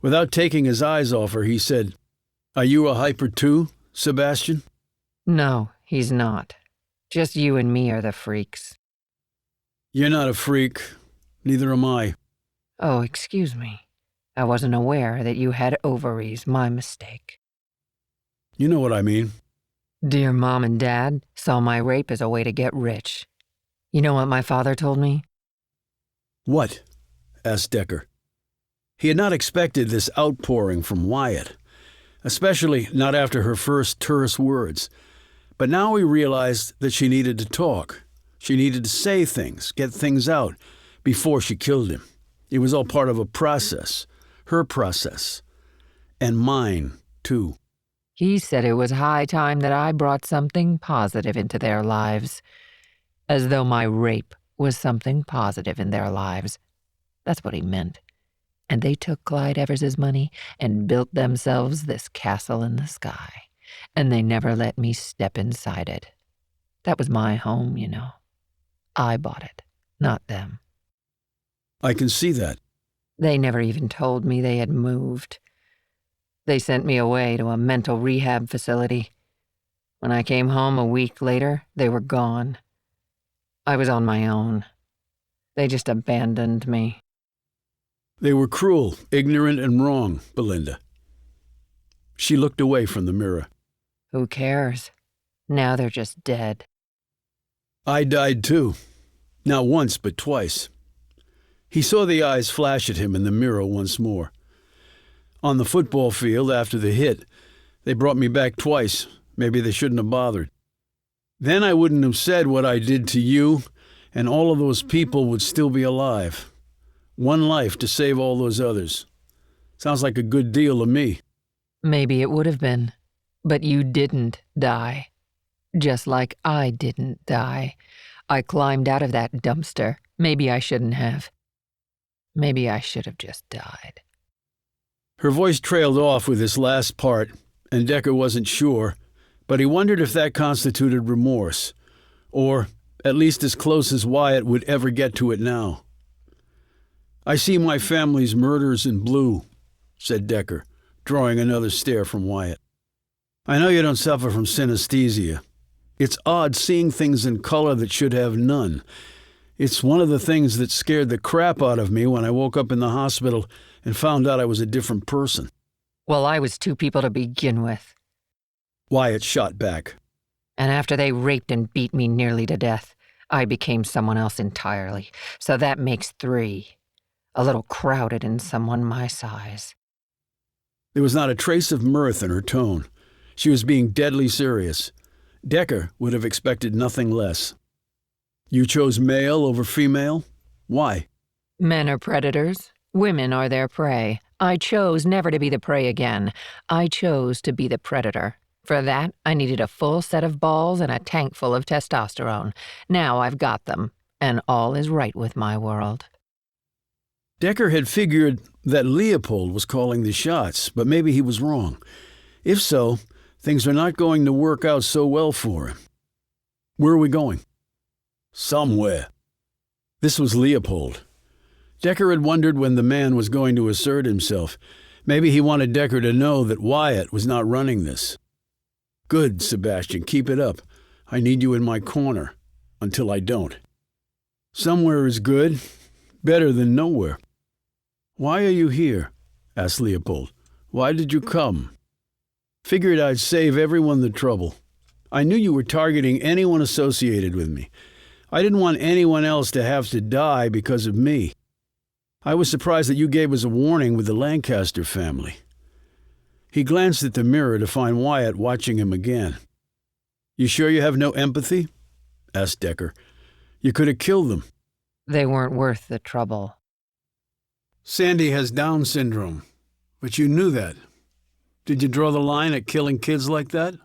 Without taking his eyes off her, he said, "Are you a hyper too, Sebastian?" No, he's not. Just you and me are the freaks. "You're not a freak. Neither am I." Oh, excuse me. I wasn't aware that you had ovaries. My mistake. You know what I mean. Dear Mom and Dad saw my rape as a way to get rich. You know what my father told me? "What?" asked Decker. He had not expected this outpouring from Wyatt, especially not after her first terse words. But now he realized that she needed to talk. She needed to say things, get things out, before she killed him. It was all part of a process, her process, and mine, too. He said it was high time that I brought something positive into their lives. As though my rape was something positive in their lives. That's what he meant. And they took Clyde Evers's money and built themselves this castle in the sky. And they never let me step inside it. That was my home, you know. I bought it, not them. I can see that. They never even told me they had moved. They sent me away to a mental rehab facility. When I came home a week later, they were gone. I was on my own. They just abandoned me. They were cruel, ignorant, and wrong, Belinda. She looked away from the mirror. Who cares? Now they're just dead. I died too. Not once, but twice. He saw the eyes flash at him in the mirror once more. On the football field after the hit, they brought me back twice. Maybe they shouldn't have bothered. Then I wouldn't have said what I did to you, and all of those people would still be alive. One life to save all those others. Sounds like a good deal to me. Maybe it would have been, but you didn't die. Just like I didn't die. I climbed out of that dumpster. Maybe I shouldn't have. Maybe I should have just died. Her voice trailed off with this last part, and Decker wasn't sure, but he wondered if that constituted remorse, or at least as close as Wyatt would ever get to it now. "I see my family's murders in blue," said Decker, drawing another stare from Wyatt. "I know you don't suffer from synesthesia. It's odd seeing things in color that should have none. It's one of the things that scared the crap out of me when I woke up in the hospital and found out I was a different person." Well, I was 2 people to begin with. Wyatt shot back. And after they raped and beat me nearly to death, I became someone else entirely. So that makes 3. A little crowded in someone my size. There was not a trace of mirth in her tone. She was being deadly serious. Decker would have expected nothing less. "You chose male over female? Why?" Men are predators. Women are their prey. I chose never to be the prey again. I chose to be the predator. For that, I needed a full set of balls and a tank full of testosterone. Now I've got them, and all is right with my world. Decker had figured that Leopold was calling the shots, but maybe he was wrong. If so, things are not going to work out so well for him. "Where are we going?" "Somewhere." This was Leopold. Decker had wondered when the man was going to assert himself. Maybe he wanted Decker to know that Wyatt was not running this. "Good, Sebastian, keep it up. I need you in my corner. Until I don't." "Somewhere is good. Better than nowhere." "Why are you here?" asked Leopold. "Why did you come?" "Figured I'd save everyone the trouble. I knew you were targeting anyone associated with me. I didn't want anyone else to have to die because of me. I was surprised that you gave us a warning with the Lancaster family." He glanced at the mirror to find Wyatt watching him again. "You sure you have no empathy?" asked Decker. "You could have killed them." They weren't worth the trouble. "Sandy has Down syndrome, but you knew that. Did you draw the line at killing kids like that?"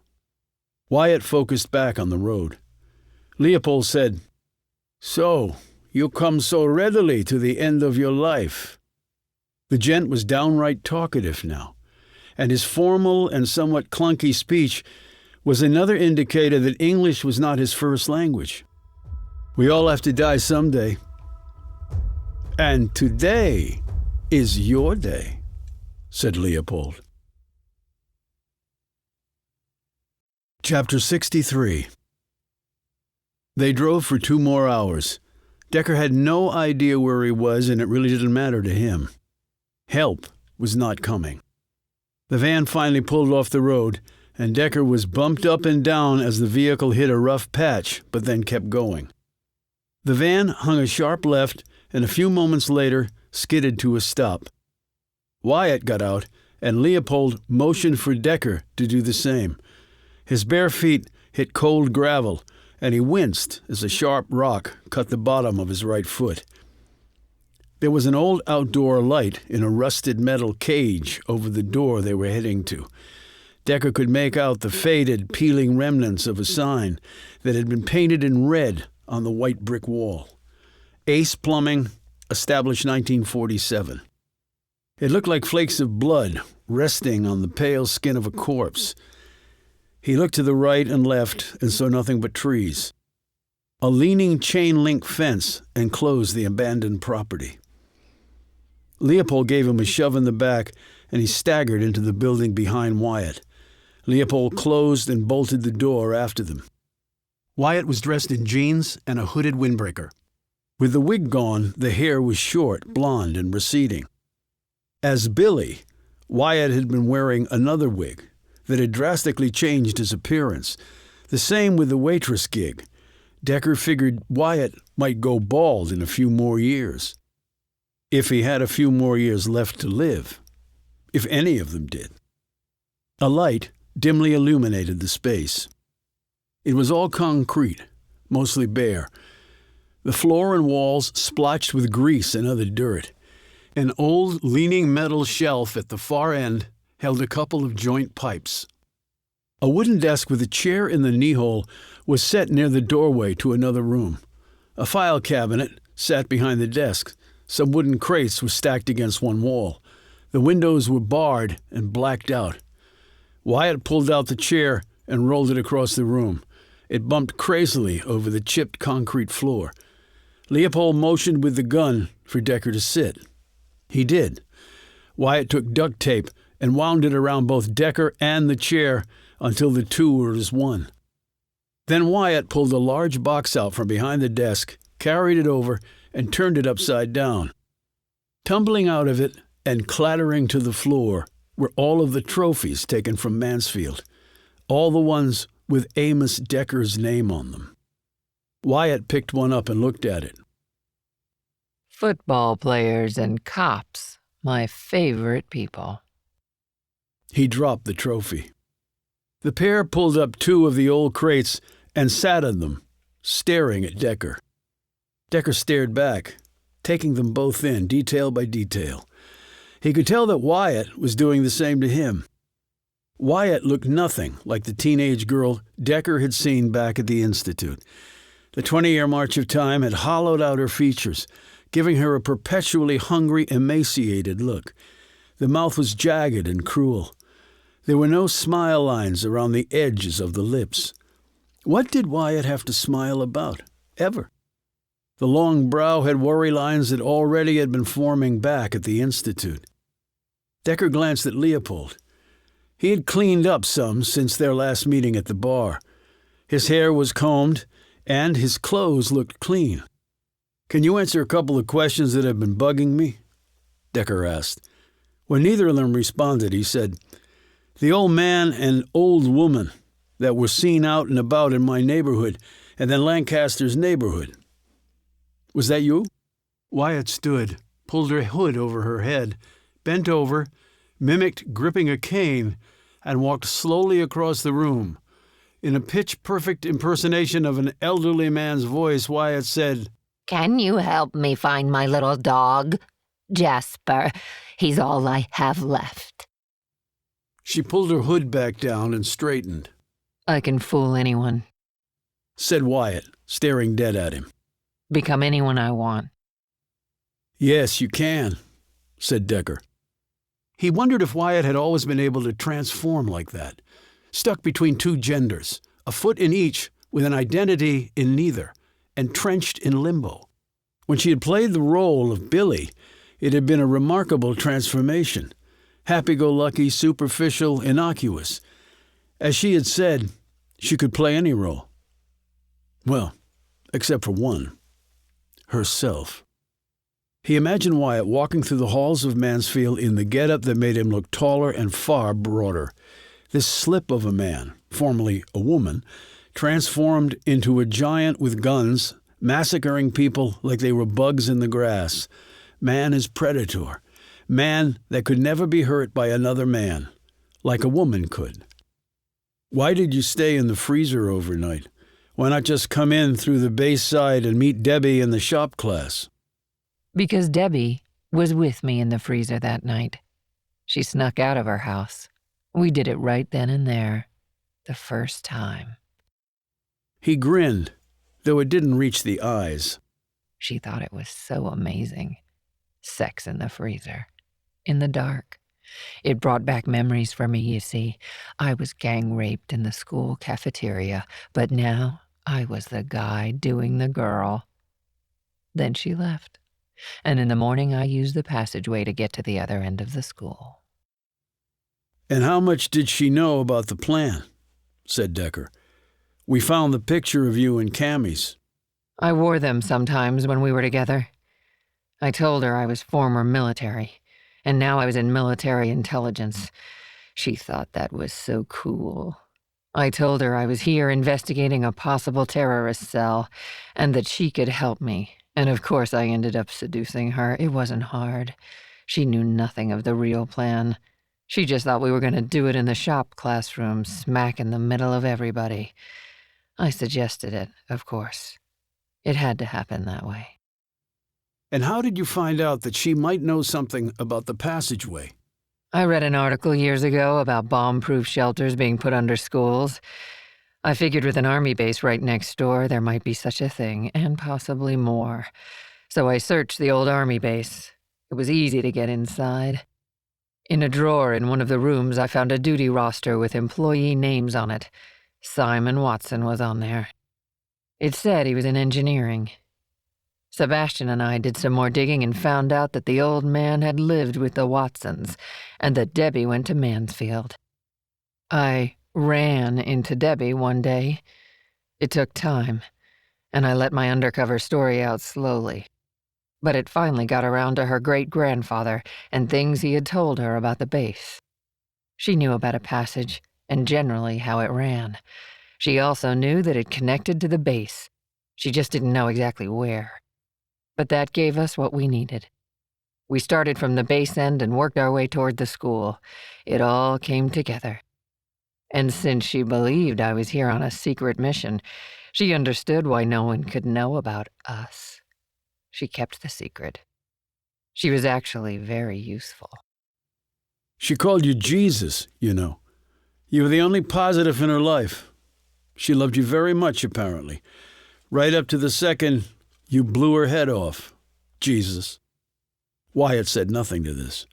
Wyatt focused back on the road. Leopold said, "So, you come so readily to the end of your life." The gent was downright talkative now, and his formal and somewhat clunky speech was another indicator that English was not his first language. "We all have to die someday. And today is your day," said Leopold. Chapter 63. They drove for 2 more hours. Decker had no idea where he was, and it really didn't matter to him. Help was not coming. The van finally pulled off the road, and Decker was bumped up and down as the vehicle hit a rough patch, but then kept going. The van hung a sharp left, and a few moments later skidded to a stop. Wyatt got out, and Leopold motioned for Decker to do the same. His bare feet hit cold gravel, and he winced as a sharp rock cut the bottom of his right foot. There was an old outdoor light in a rusted metal cage over the door they were heading to. Decker could make out the faded, peeling remnants of a sign that had been painted in red on the white brick wall. Ace Plumbing, established 1947. It looked like flakes of blood resting on the pale skin of a corpse. He looked to the right and left and saw nothing but trees. A leaning chain-link fence enclosed the abandoned property. Leopold gave him a shove in the back, and he staggered into the building behind Wyatt. Leopold closed and bolted the door after them. Wyatt was dressed in jeans and a hooded windbreaker. With the wig gone, the hair was short, blonde, and receding. As Billy, Wyatt had been wearing another wig that had drastically changed his appearance. The same with the waitress gig. Decker figured Wyatt might go bald in a few more years. If he had a few more years left to live. If any of them did. A light dimly illuminated the space. It was all concrete, mostly bare. The floor and walls splotched with grease and other dirt. An old, leaning metal shelf at the far end held a couple of joint pipes. A wooden desk with a chair in the knee-hole was set near the doorway to another room. A file cabinet sat behind the desk. Some wooden crates were stacked against one wall. The windows were barred and blacked out. Wyatt pulled out the chair and rolled it across the room. It bumped crazily over the chipped concrete floor. Leopold motioned with the gun for Decker to sit. He did. Wyatt took duct tape and wound it around both Decker and the chair until the two were as one. Then Wyatt pulled a large box out from behind the desk, carried it over, and turned it upside down. Tumbling out of it and clattering to the floor were all of the trophies taken from Mansfield, all the ones with Amos Decker's name on them. Wyatt picked one up and looked at it. Football players and cops, my favorite people. He dropped the trophy. The pair pulled up 2 of the old crates and sat on them, staring at Decker. Decker stared back, taking them both in, detail by detail. He could tell that Wyatt was doing the same to him. Wyatt looked nothing like the teenage girl Decker had seen back at the Institute. The 20-year march of time had hollowed out her features, giving her a perpetually hungry, emaciated look. The mouth was jagged and cruel. There were no smile lines around the edges of the lips. What did Wyatt have to smile about, ever? The long brow had worry lines that already had been forming back at the Institute. Decker glanced at Leopold. He had cleaned up some since their last meeting at the bar. His hair was combed, and his clothes looked clean. "Can you answer a couple of questions that have been bugging me?" Decker asked. When neither of them responded, he said, "The old man and old woman that were seen out and about in my neighborhood and then Lancaster's neighborhood. Was that you?" Wyatt stood, pulled her hood over her head, bent over, mimicked gripping a cane, and walked slowly across the room. In a pitch-perfect impersonation of an elderly man's voice, Wyatt said, "Can you help me find my little dog? Jasper. He's all I have left." She pulled her hood back down and straightened. I can fool anyone, Said Wyatt, staring dead at him. become anyone I want. "Yes, you can," said Decker. He wondered if Wyatt had always been able to transform like that, stuck between two genders, a foot in each with an identity in neither, entrenched in limbo. When she had played the role of Billy, it had been a remarkable transformation, happy-go-lucky, superficial, innocuous. As she had said, she could play any role. Well, except for one. Herself. He imagined Wyatt walking through the halls of Mansfield in the get-up that made him look taller and far broader. This slip of a man, formerly a woman, transformed into a giant with guns, massacring people like they were bugs in the grass. Man as predator. Man that could never be hurt by another man, like a woman could. "Why did you stay in the freezer overnight? Why not just come in through the base side and meet Debbie in the shop class?" Because Debbie was with me in the freezer that night. She snuck out of her house. We did it right then and there, the first time. He grinned, though it didn't reach the eyes. She thought it was so amazing. Sex in the freezer. In the dark. It brought back memories for me, you see. I was gang raped in the school cafeteria, but now I was the guy doing the girl. Then she left, and in the morning I used the passageway to get to the other end of the school. "And how much did she know about the plan?" said Decker. "We found the picture of you and Cammie's." I wore them sometimes when we were together. I told her I was former military, and now I was in military intelligence. She thought that was so cool. I told her I was here investigating a possible terrorist cell, and that she could help me. And of course I ended up seducing her. It wasn't hard. She knew nothing of the real plan. She just thought we were going to do it in the shop classroom, smack in the middle of everybody. I suggested it, of course. It had to happen that way. "And how did you find out that she might know something about the passageway?" I read an article years ago about bomb-proof shelters being put under schools. I figured with an army base right next door, there might be such a thing, and possibly more. So I searched the old army base. It was easy to get inside. In a drawer in one of the rooms, I found a duty roster with employee names on it. Simon Watson was on there. It said he was in engineering. Sebastian and I did some more digging and found out that the old man had lived with the Watsons and that Debbie went to Mansfield. I ran into Debbie one day. It took time, and I let my undercover story out slowly. But it finally got around to her great-grandfather and things he had told her about the base. She knew about a passage and generally how it ran. She also knew that it connected to the base. She just didn't know exactly where. But that gave us what we needed. We started from the base end and worked our way toward the school. It all came together. And since she believed I was here on a secret mission, she understood why no one could know about us. She kept the secret. She was actually very useful. "She called you Jesus, you know. You were the only positive in her life. She loved you very much, apparently. Right up to the second you blew her head off. Jesus." Wyatt said nothing to this.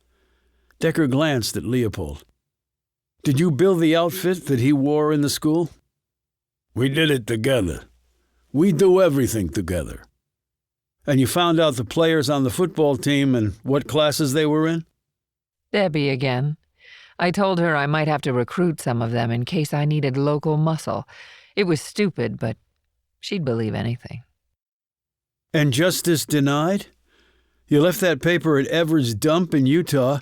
Decker glanced at Leopold. "Did you build the outfit that he wore in the school?" "We did it together. We do everything together." And you found out the players on the football team and what classes they were in? Debbie again. I told her I might have to recruit some of them in case I needed local muscle. It was stupid, but she'd believe anything. And justice denied? You left that paper at Ever's dump in Utah,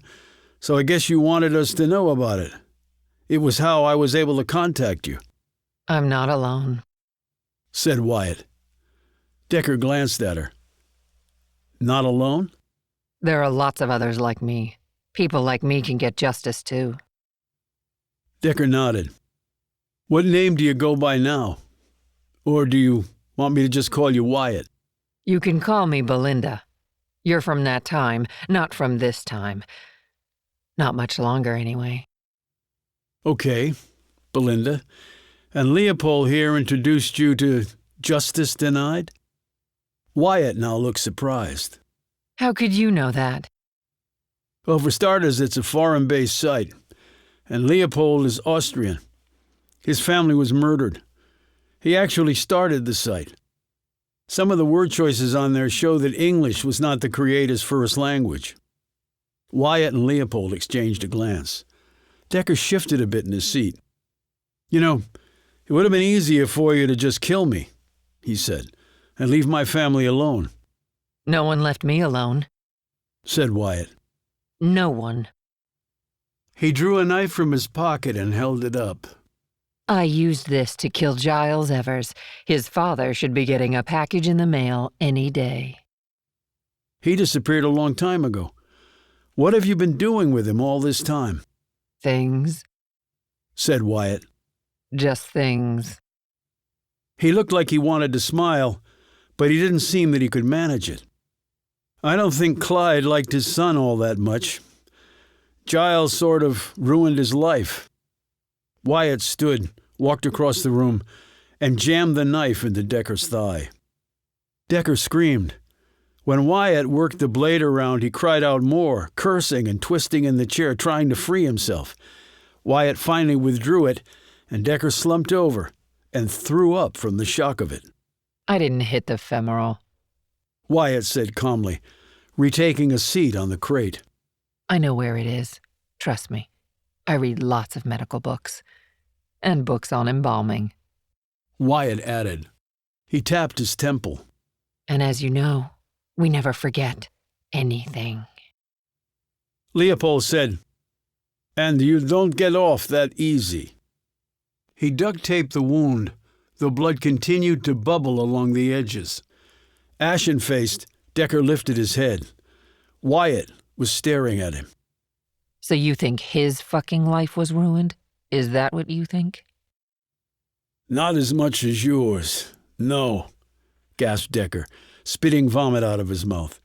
so I guess you wanted us to know about it. It was how I was able to contact you. I'm not alone, said Wyatt. Decker glanced at her. Not alone? There are lots of others like me. People like me can get justice, too. Decker nodded. What name do you go by now? Or do you want me to just call you Wyatt? You can call me Belinda. You're from that time, not from this time. Not much longer, anyway. Okay, Belinda. And Leopold here introduced you to justice denied? Wyatt now looked surprised. How could you know that? Well, for starters, it's a foreign-based site, and Leopold is Austrian. His family was murdered. He actually started the site. Some of the word choices on there show that English was not the creator's first language. Wyatt and Leopold exchanged a glance. Decker shifted a bit in his seat. You know, it would have been easier for you to just kill me, he said, and leave my family alone. No one left me alone, said Wyatt. No one. He drew a knife from his pocket and held it up. I used this to kill Giles Evers. His father should be getting a package in the mail any day. He disappeared a long time ago. What have you been doing with him all this time? Things, said Wyatt. Just things. He looked like he wanted to smile, but he didn't seem that he could manage it. I don't think Clyde liked his son all that much. Giles sort of ruined his life. Wyatt stood, walked across the room, and jammed the knife into Decker's thigh. Decker screamed. When Wyatt worked the blade around, he cried out more, cursing and twisting in the chair, trying to free himself. Wyatt finally withdrew it, and Decker slumped over and threw up from the shock of it. I didn't hit the femoral, Wyatt said calmly, retaking a seat on the crate. I know where it is. Trust me. I read lots of medical books. And books on embalming. Wyatt added. He tapped his temple. And as you know, we never forget anything. Leopold said, And you don't get off that easy. He duct-taped the wound, though blood continued to bubble along the edges. Ashen-faced, Decker lifted his head. Wyatt was staring at him. So you think his fucking life was ruined? Is that what you think? Not as much as yours. No, gasped Decker, spitting vomit out of his mouth.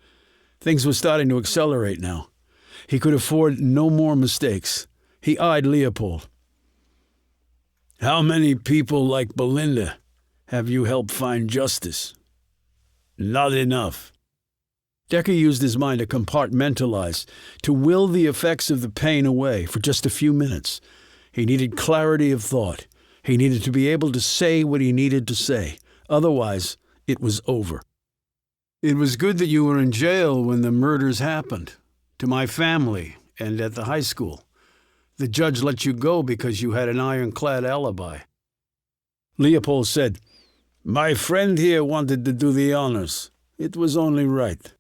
Things were starting to accelerate now. He could afford no more mistakes. He eyed Leopold. How many people like Belinda have you helped find justice? Not enough. Decker used his mind to compartmentalize, to will the effects of the pain away for just a few minutes. He needed clarity of thought. He needed to be able to say what he needed to say. Otherwise, it was over. It was good that you were in jail when the murders happened. To my family and at the high school. The judge let you go because you had an ironclad alibi. Leopold said, My friend here wanted to do the honors. It was only right.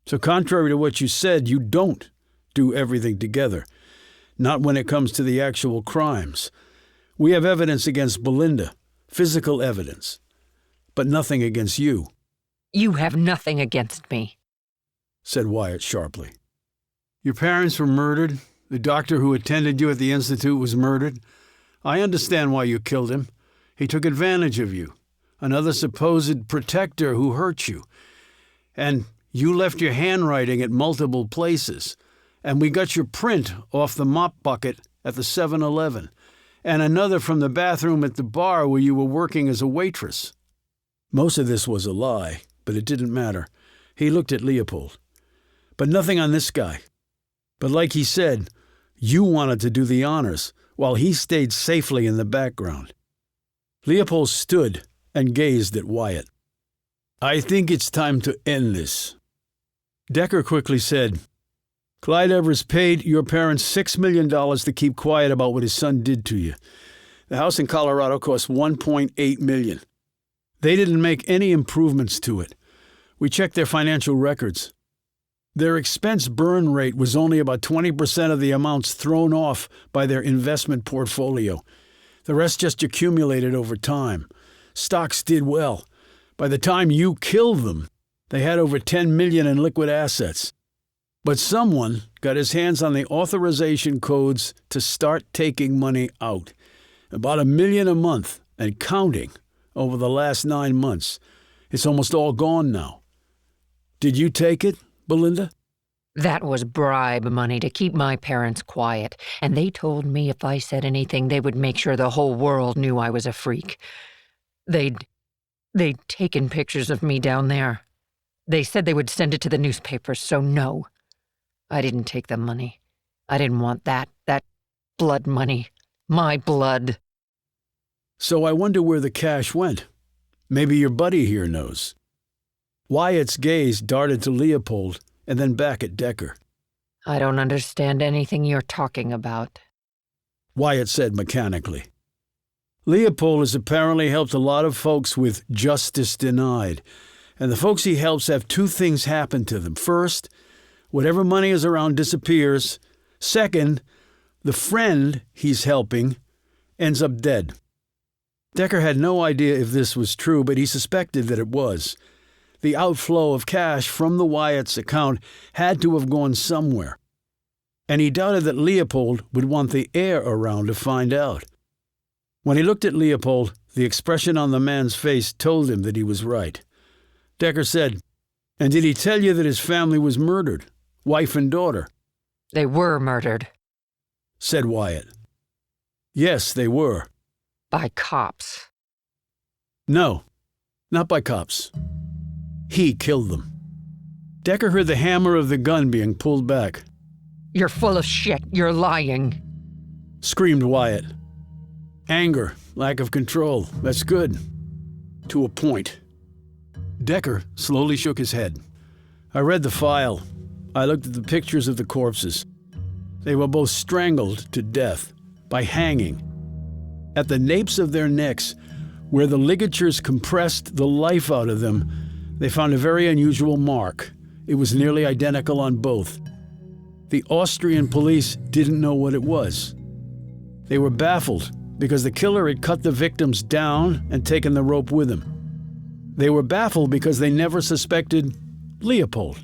So contrary to what you said, you don't do everything together. Not when it comes to the actual crimes. We have evidence against Belinda, physical evidence, but nothing against you. You have nothing against me, said Wyatt sharply. Your parents were murdered. The doctor who attended you at the Institute was murdered. I understand why you killed him. He took advantage of you. Another supposed protector who hurt you. And you left your handwriting at multiple places. And we got your print off the mop bucket at the 7-Eleven. And another from the bathroom at the bar where you were working as a waitress. Most of this was a lie, but it didn't matter. He looked at Leopold. But nothing on this guy. But like he said, you wanted to do the honors, while he stayed safely in the background. Leopold stood and gazed at Wyatt. I think it's time to end this. Decker quickly said, Clyde Evers paid your parents $6 million to keep quiet about what his son did to you. The house in Colorado cost $1.8 million. They didn't make any improvements to it. We checked their financial records. Their expense burn rate was only about 20% of the amounts thrown off by their investment portfolio. The rest just accumulated over time. Stocks did well. By the time you killed them, they had over $10 million in liquid assets. But someone got his hands on the authorization codes to start taking money out. About $1 million a month and counting over the last 9 months. It's almost all gone now. Did you take it, Belinda? That was bribe money to keep my parents quiet, and they told me if I said anything, they would make sure the whole world knew I was a freak. They'd taken pictures of me down there. They said they would send it to the newspapers, so no. I didn't take the money. I didn't want that blood money. My blood. So I wonder where the cash went. Maybe your buddy here knows. Wyatt's gaze darted to Leopold and then back at Decker. I don't understand anything you're talking about, Wyatt said mechanically. Leopold has apparently helped a lot of folks with justice denied, and the folks he helps have 2 things happen to them. First, whatever money is around disappears. Second, the friend he's helping ends up dead. Decker had no idea if this was true, but he suspected that it was. The outflow of cash from the Wyatt's account had to have gone somewhere, and he doubted that Leopold would want the heir around to find out. When he looked at Leopold, the expression on the man's face told him that he was right. Decker said, And did he tell you that his family was murdered, wife and daughter? They were murdered. Said Wyatt. Yes, they were. By cops. No, not by cops. He killed them. Decker heard the hammer of the gun being pulled back. You're full of shit. You're lying. Screamed Wyatt. Anger, lack of control. That's good. To a point. Decker slowly shook his head. I read the file. I looked at the pictures of the corpses. They were both strangled to death by hanging. At the napes of their necks, where the ligatures compressed the life out of them, they found a very unusual mark. It was nearly identical on both. The Austrian police didn't know what it was. They were baffled because the killer had cut the victims down and taken the rope with him. They were baffled because they never suspected Leopold.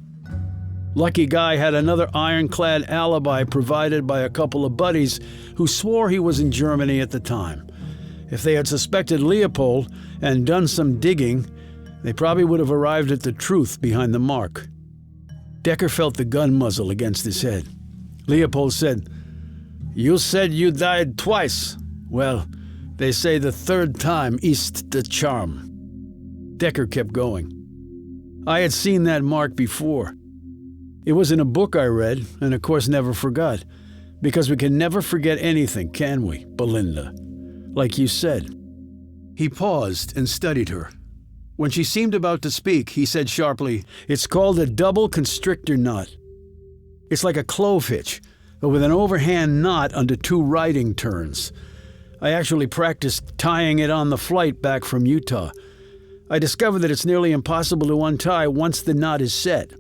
Lucky Guy had another ironclad alibi provided by a couple of buddies who swore he was in Germany at the time. If they had suspected Leopold and done some digging, they probably would have arrived at the truth behind the mark. Decker felt the gun muzzle against his head. Leopold said, You said you died twice. Well, they say the third time is the charm. Decker kept going. I had seen that mark before. It was in a book I read, and of course never forgot. Because we can never forget anything, can we, Belinda? Like you said. He paused and studied her. When she seemed about to speak, he said sharply, It's called a double constrictor knot. It's like a clove hitch, but with an overhand knot under 2 riding turns. I actually practiced tying it on the flight back from Utah. I discovered that it's nearly impossible to untie once the knot is set.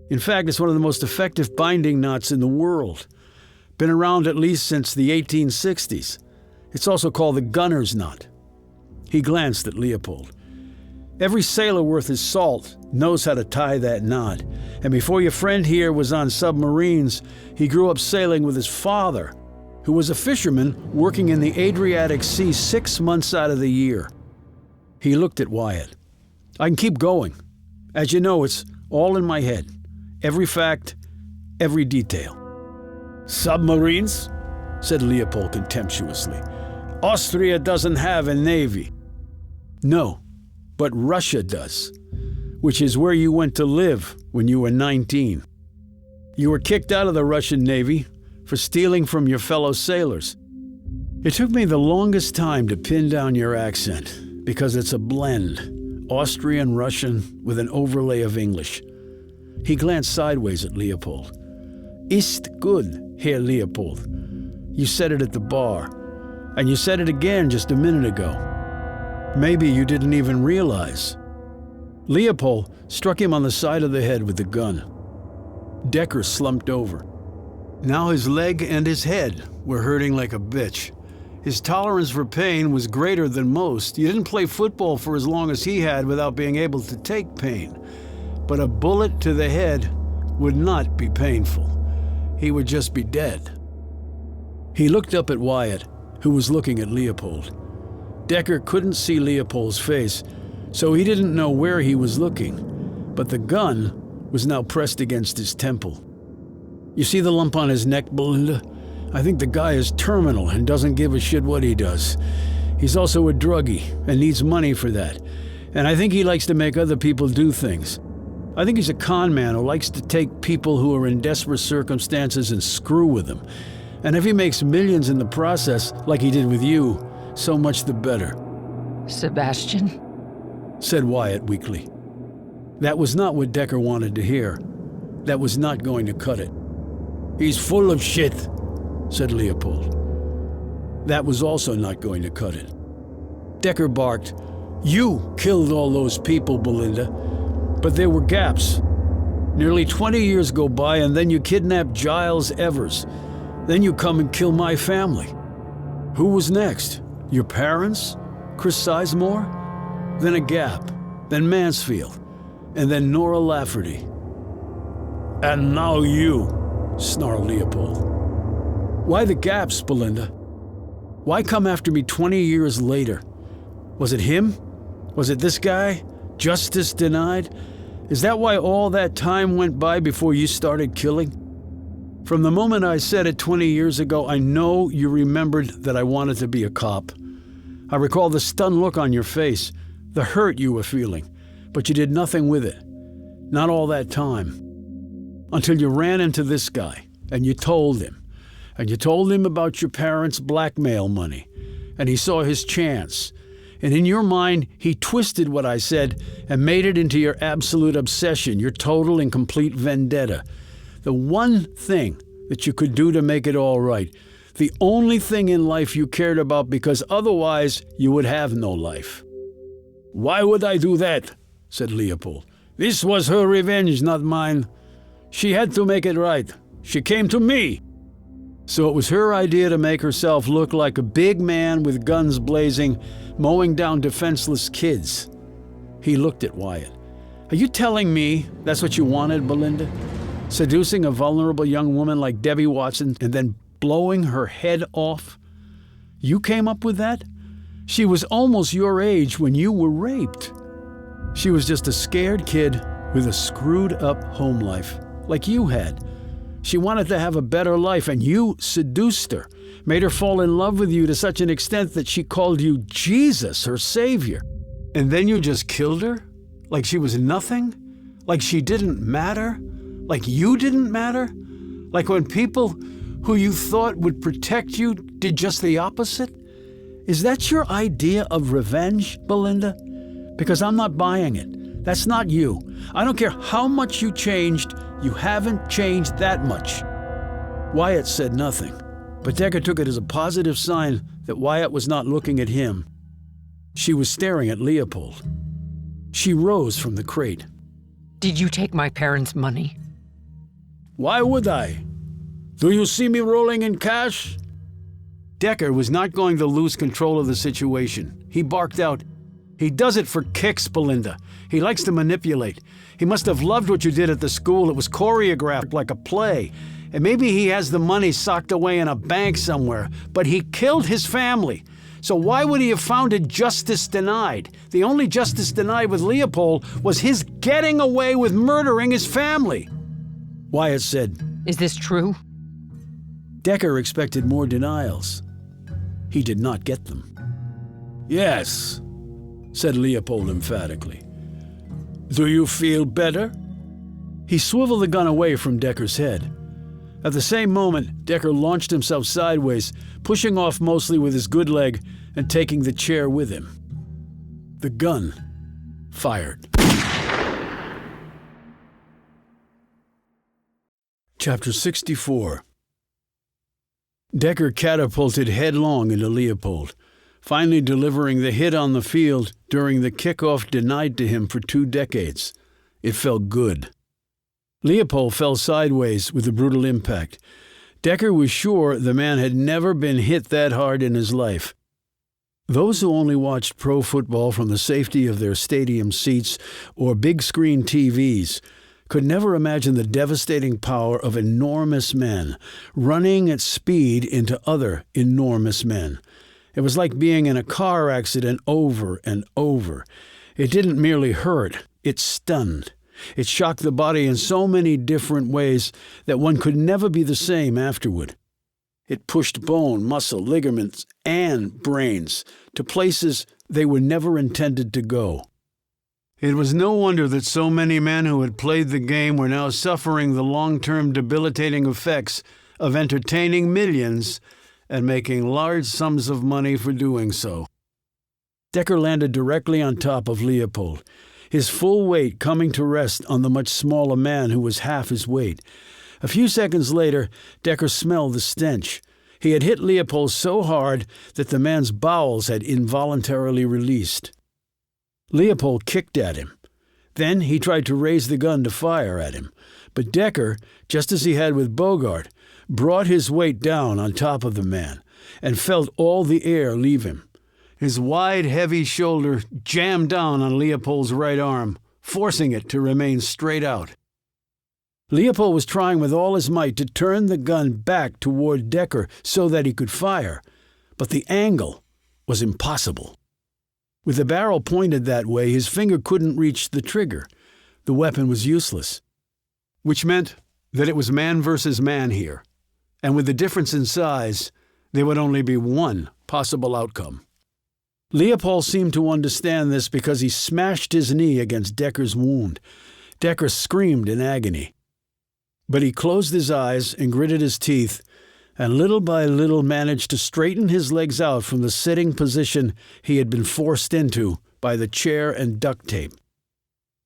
In fact, it's one of the most effective binding knots in the world. Been around at least since the 1860s. It's also called the gunner's knot. He glanced at Leopold. Every sailor worth his salt knows how to tie that knot. And before your friend here was on submarines, he grew up sailing with his father, who was a fisherman working in the Adriatic Sea 6 months out of the year. He looked at Wyatt. I can keep going. As you know, it's all in my head. Every fact, every detail. Submarines? Said Leopold contemptuously. Austria doesn't have a navy. No, but Russia does, which is where you went to live when you were 19. You were kicked out of the Russian Navy for stealing from your fellow sailors. It took me the longest time to pin down your accent, because it's a blend Austrian Russian with an overlay of English. He glanced sideways at Leopold. "Ist good, Herr Leopold. You said it at the bar, and you said it again just a minute ago. Maybe you didn't even realize." Leopold struck him on the side of the head with the gun. Decker slumped over. Now his leg and his head were hurting like a bitch. His tolerance for pain was greater than most. You didn't play football for as long as he had without being able to take pain. But a bullet to the head would not be painful. He would just be dead. He looked up at Wyatt, who was looking at Leopold. Decker couldn't see Leopold's face, so he didn't know where he was looking, but the gun was now pressed against his temple. "You see the lump on his neck, Belinda? I think the guy is terminal and doesn't give a shit what he does. He's also a druggie and needs money for that. And I think he likes to make other people do things. I think he's a con man who likes to take people who are in desperate circumstances and screw with them. And if he makes millions in the process, like he did with you, so much the better." Sebastian? Said Wyatt weakly. That was not what Decker wanted to hear. That was not going to cut it. "He's full of shit," said Leopold. That was also not going to cut it. Decker barked, "You killed all those people, Belinda. But there were gaps. Nearly 20 years go by and then you kidnap Giles Evers. Then you come and kill my family. Who was next? Your parents? Chris Sizemore? Then a gap. Then Mansfield. And then Nora Lafferty. And now you," snarled Leopold. "Why the gaps, Belinda? Why come after me 20 years later? Was it him? Was it this guy? Justice denied? Is that why all that time went by before you started killing? From the moment I said it 20 years ago, I know you remembered that I wanted to be a cop. I recall the stunned look on your face, the hurt you were feeling, but you did nothing with it. Not all that time. Until you ran into this guy, and you told him. And you told him about your parents' blackmail money, and he saw his chance. And in your mind, he twisted what I said and made it into your absolute obsession, your total and complete vendetta. The one thing that you could do to make it all right. The only thing in life you cared about, because otherwise you would have no life." "Why would I do that?" said Leopold. "This was her revenge, not mine. She had to make it right. She came to me." So it was her idea to make herself look like a big man with guns blazing, mowing down defenseless kids. He looked at Wyatt. "Are you telling me that's what you wanted, Belinda? Seducing a vulnerable young woman like Debbie Watson and then blowing her head off? You came up with that? She was almost your age when you were raped. She was just a scared kid with a screwed-up home life, like you had. She wanted to have a better life, and you seduced her, made her fall in love with you to such an extent that she called you Jesus, her savior. And then you just killed her? Like she was nothing? Like she didn't matter? Like you didn't matter? Like when people who you thought would protect you did just the opposite? Is that your idea of revenge, Belinda? Because I'm not buying it. That's not you. I don't care how much you changed, you haven't changed that much." Wyatt said nothing, but Decker took it as a positive sign that Wyatt was not looking at him. She was staring at Leopold. She rose from the crate. Did you take my parents' money? "Why would I? Do you see me rolling in cash?" Decker was not going to lose control of the situation. He barked out, "He does it for kicks, Belinda. He likes to manipulate. He must have loved what you did at the school. It was choreographed like a play. And maybe he has the money socked away in a bank somewhere, but he killed his family. So why would he have founded Justice Denied? The only justice denied with Leopold was his getting away with murdering his family." Wyatt said, Is this true? Decker expected more denials. He did not get them. "Yes," said Leopold emphatically. "Do you feel better?" He swiveled the gun away from Decker's head. At the same moment, Decker launched himself sideways, pushing off mostly with his good leg and taking the chair with him. The gun fired. Chapter 64. Decker catapulted headlong into Leopold, finally delivering the hit on the field during the kickoff denied to him for 2 decades. It felt good. Leopold fell sideways with the brutal impact. Decker was sure the man had never been hit that hard in his life. Those who only watched pro football from the safety of their stadium seats or big-screen TVs could never imagine the devastating power of enormous men running at speed into other enormous men. It was like being in a car accident over and over. It didn't merely hurt, it stunned. It shocked the body in so many different ways that one could never be the same afterward. It pushed bone, muscle, ligaments, and brains to places they were never intended to go. It was no wonder that so many men who had played the game were now suffering the long-term debilitating effects of entertaining millions and making large sums of money for doing so. Decker landed directly on top of Leopold, his full weight coming to rest on the much smaller man who was half his weight. A few seconds later, Decker smelled the stench. He had hit Leopold so hard that the man's bowels had involuntarily released. Leopold kicked at him. Then he tried to raise the gun to fire at him. But Decker, just as he had with Bogart, brought his weight down on top of the man and felt all the air leave him. His wide, heavy shoulder jammed down on Leopold's right arm, forcing it to remain straight out. Leopold was trying with all his might to turn the gun back toward Decker so that he could fire, but the angle was impossible. With the barrel pointed that way, his finger couldn't reach the trigger. The weapon was useless, which meant that it was man versus man here, and with the difference in size, there would only be one possible outcome. Leopold seemed to understand this because he smashed his knee against Decker's wound. Decker screamed in agony. But he closed his eyes and gritted his teeth, and little by little managed to straighten his legs out from the sitting position he had been forced into by the chair and duct tape.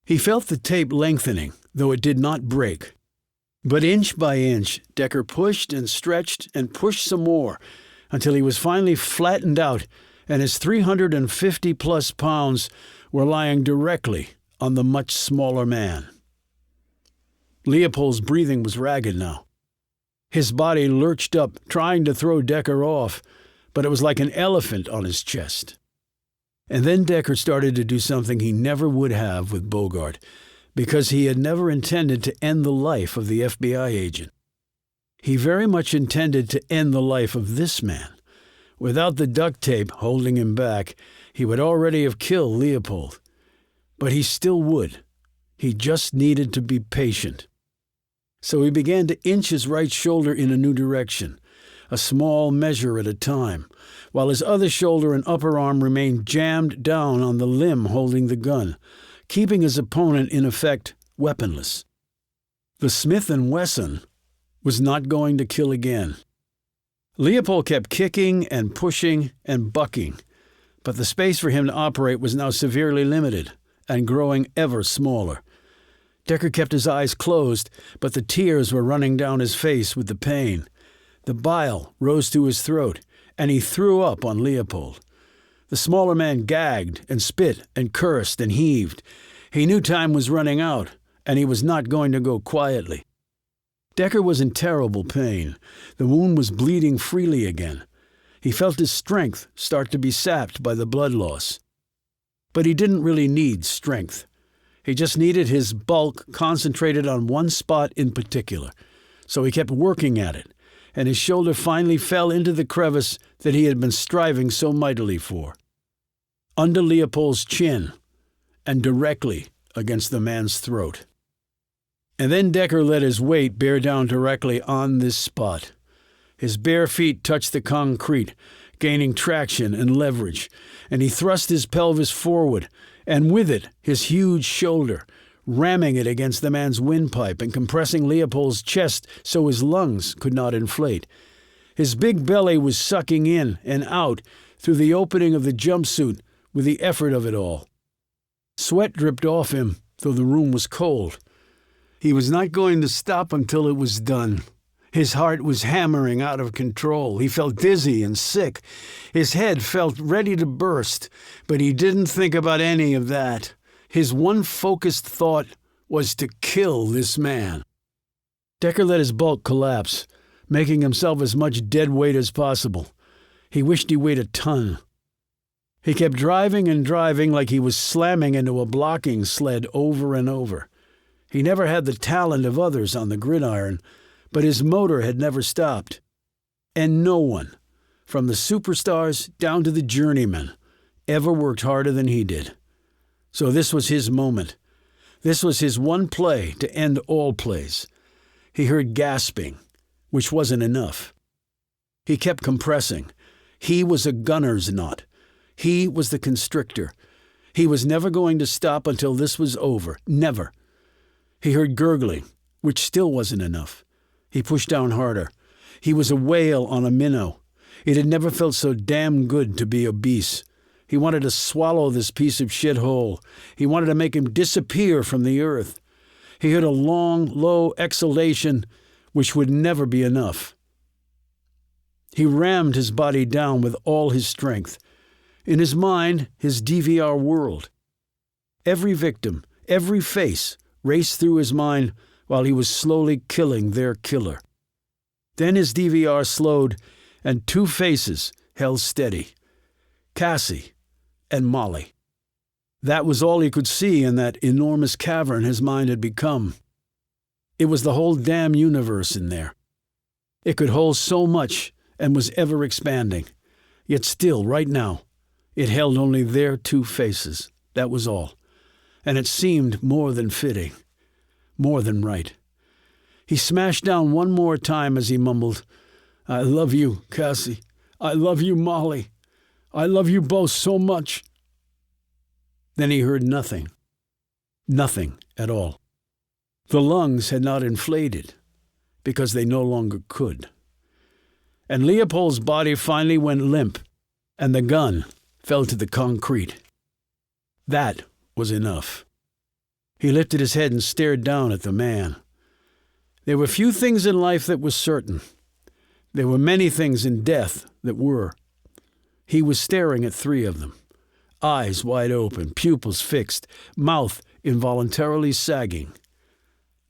He felt the tape lengthening, though it did not break. But inch by inch, Decker pushed and stretched and pushed some more until he was finally flattened out and his 350-plus pounds were lying directly on the much smaller man. Leopold's breathing was ragged now. His body lurched up, trying to throw Decker off, but it was like an elephant on his chest. And then Decker started to do something he never would have with Bogart, because he had never intended to end the life of the FBI agent. He very much intended to end the life of this man. Without the duct tape holding him back, he would already have killed Leopold. But he still would. He just needed to be patient. So he began to inch his right shoulder in a new direction, a small measure at a time, while his other shoulder and upper arm remained jammed down on the limb holding the gun, keeping his opponent, in effect, weaponless. The Smith & Wesson was not going to kill again. Leopold kept kicking and pushing and bucking, but the space for him to operate was now severely limited and growing ever smaller. Decker kept his eyes closed, but the tears were running down his face with the pain. The bile rose to his throat, and he threw up on Leopold. The smaller man gagged and spit and cursed and heaved. He knew time was running out, and he was not going to go quietly. Decker was in terrible pain. The wound was bleeding freely again. He felt his strength start to be sapped by the blood loss. But he didn't really need strength. He just needed his bulk concentrated on one spot in particular. So he kept working at it, and his shoulder finally fell into the crevice that he had been striving so mightily for. Under Leopold's chin, and directly against the man's throat. And then Decker let his weight bear down directly on this spot. His bare feet touched the concrete, gaining traction and leverage, and he thrust his pelvis forward, and with it his huge shoulder, ramming it against the man's windpipe and compressing Leopold's chest so his lungs could not inflate. His big belly was sucking in and out through the opening of the jumpsuit with the effort of it all. Sweat dripped off him, though the room was cold. He was not going to stop until it was done. His heart was hammering out of control. He felt dizzy and sick. His head felt ready to burst, but he didn't think about any of that. His one focused thought was to kill this man. Decker let his bulk collapse, making himself as much dead weight as possible. He wished he weighed a ton. He kept driving and driving like he was slamming into a blocking sled over and over. He never had the talent of others on the gridiron, but his motor had never stopped. And no one, from the superstars down to the journeymen, ever worked harder than he did. So this was his moment. This was his one play to end all plays. He heard gasping, which wasn't enough. He kept compressing. He was a gunner's knot. He was the constrictor. He was never going to stop until this was over. Never. He heard gurgling, which still wasn't enough. He pushed down harder. He was a whale on a minnow. It had never felt so damn good to be obese. He wanted to swallow this piece of shit whole. He wanted to make him disappear from the earth. He heard a long, low exhalation, which would never be enough. He rammed his body down with all his strength. In his mind, his DVR world. Every victim, every face raced through his mind while he was slowly killing their killer. Then his DVR slowed, and two faces held steady. Cassie and Molly. That was all he could see in that enormous cavern his mind had become. It was the whole damn universe in there. It could hold so much and was ever expanding. Yet still, right now, it held only their two faces. That was all. And it seemed more than fitting. More than right. He smashed down one more time as he mumbled, "I love you, Cassie. I love you, Molly. I love you both so much." Then he heard nothing. Nothing at all. The lungs had not inflated, because they no longer could. And Leopold's body finally went limp, and the gun fell to the concrete. That was enough. He lifted his head and stared down at the man. There were few things in life that were certain. There were many things in death that were. He was staring at three of them. Eyes wide open, pupils fixed, mouth involuntarily sagging.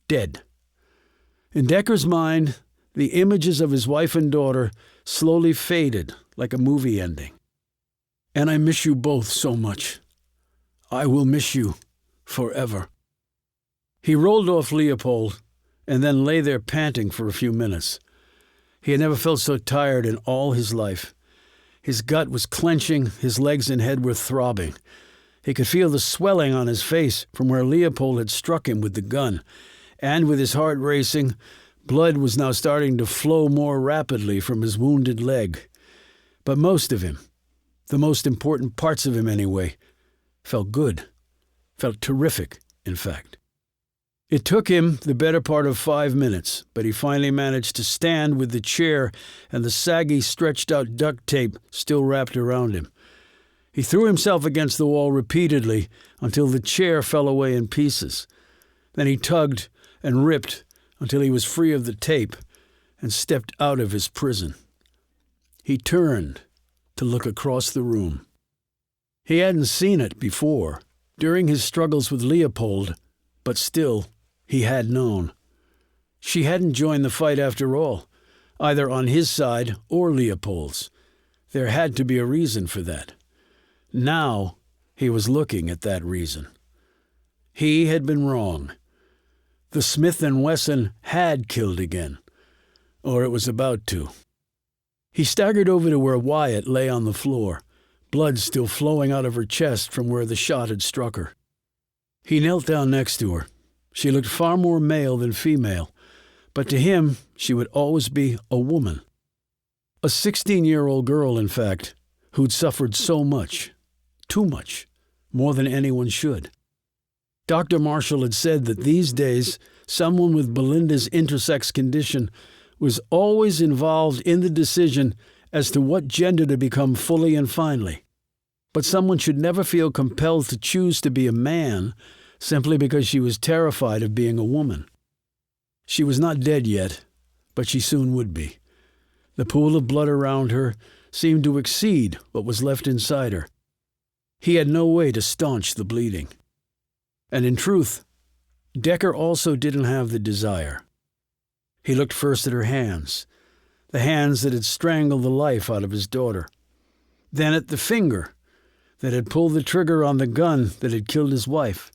Dead. In Decker's mind, the images of his wife and daughter slowly faded like a movie ending. "And I miss you both so much. I will miss you forever." He rolled off Leopold and then lay there panting for a few minutes. He had never felt so tired in all his life. His gut was clenching, his legs and head were throbbing. He could feel the swelling on his face from where Leopold had struck him with the gun, and with his heart racing, blood was now starting to flow more rapidly from his wounded leg. But most of him, the most important parts of him anyway, felt good, felt terrific, in fact. It took him the better part of 5 minutes, but he finally managed to stand with the chair and the saggy, stretched-out duct tape still wrapped around him. He threw himself against the wall repeatedly until the chair fell away in pieces. Then he tugged and ripped until he was free of the tape and stepped out of his prison. He turned to look across the room. He hadn't seen it before, during his struggles with Leopold, but still, he had known. She hadn't joined the fight after all, either on his side or Leopold's. There had to be a reason for that. Now he was looking at that reason. He had been wrong. The Smith & Wesson had killed again, or it was about to. He staggered over to where Wyatt lay on the floor, blood still flowing out of her chest from where the shot had struck her. He knelt down next to her. She looked far more male than female, but to him she would always be a woman. A 16-year-old girl, in fact, who'd suffered so much, too much, more than anyone should. Dr. Marshall had said that these days someone with Belinda's intersex condition was always involved in the decision as to what gender to become fully and finally. But someone should never feel compelled to choose to be a man simply because she was terrified of being a woman. She was not dead yet, but she soon would be. The pool of blood around her seemed to exceed what was left inside her. He had no way to staunch the bleeding. And in truth, Decker also didn't have the desire. He looked first at her hands, the hands that had strangled the life out of his daughter, then at the finger that had pulled the trigger on the gun that had killed his wife,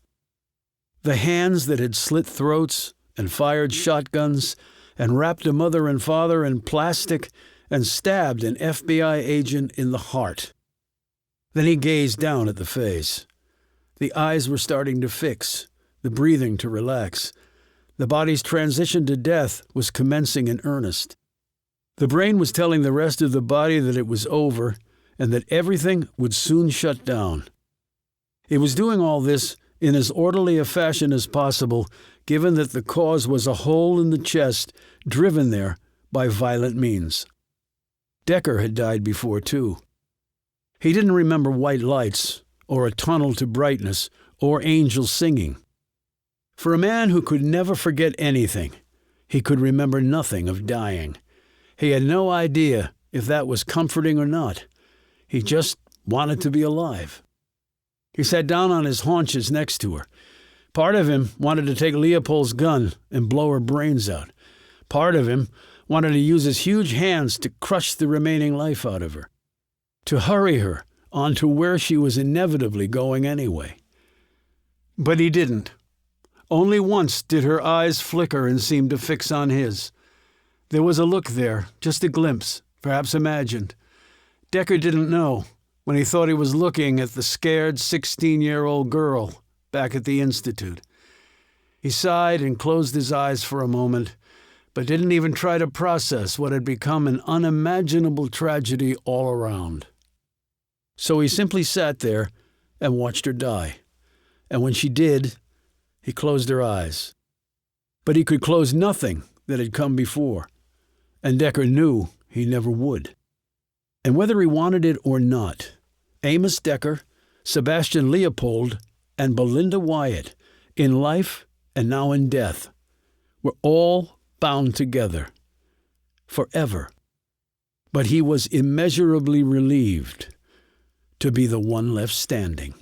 the hands that had slit throats and fired shotguns and wrapped a mother and father in plastic and stabbed an FBI agent in the heart. Then he gazed down at the face. The eyes were starting to fix, the breathing to relax. The body's transition to death was commencing in earnest. The brain was telling the rest of the body that it was over and that everything would soon shut down. It was doing all this in as orderly a fashion as possible, given that the cause was a hole in the chest driven there by violent means. Decker had died before, too. He didn't remember white lights, or a tunnel to brightness, or angels singing. For a man who could never forget anything, he could remember nothing of dying. He had no idea if that was comforting or not. He just wanted to be alive. He sat down on his haunches next to her. Part of him wanted to take Leopold's gun and blow her brains out. Part of him wanted to use his huge hands to crush the remaining life out of her, to hurry her on to where she was inevitably going anyway. But he didn't. Only once did her eyes flicker and seem to fix on his. There was a look there, just a glimpse, perhaps imagined. Decker didn't know when he thought he was looking at the scared 16-year-old girl back at the Institute. He sighed and closed his eyes for a moment, but didn't even try to process what had become an unimaginable tragedy all around. So he simply sat there and watched her die. And when she did, he closed her eyes. But he could close nothing that had come before, and Decker knew he never would. And whether he wanted it or not, Amos Decker, Sebastian Leopold, and Belinda Wyatt, in life and now in death, were all bound together, forever. But he was immeasurably relieved to be the one left standing.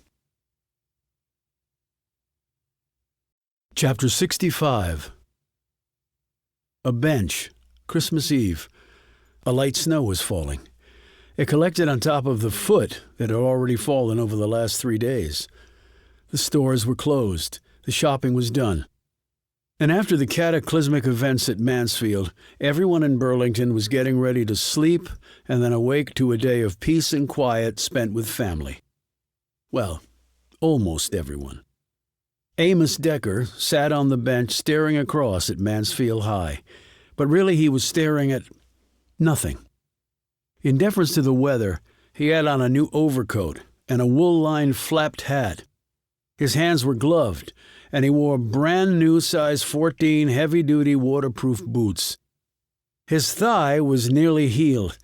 Chapter 65. A bench, Christmas Eve. A light snow was falling. It collected on top of the foot that had already fallen over the last 3 days. The stores were closed. The shopping was done. And after the cataclysmic events at Mansfield, everyone in Burlington was getting ready to sleep and then awake to a day of peace and quiet spent with family. Well, almost everyone. Amos Decker sat on the bench staring across at Mansfield High, but really he was staring at nothing. In deference to the weather, he had on a new overcoat and a wool-lined flapped hat. His hands were gloved, and he wore brand-new size 14 heavy-duty waterproof boots. His thigh was nearly healed,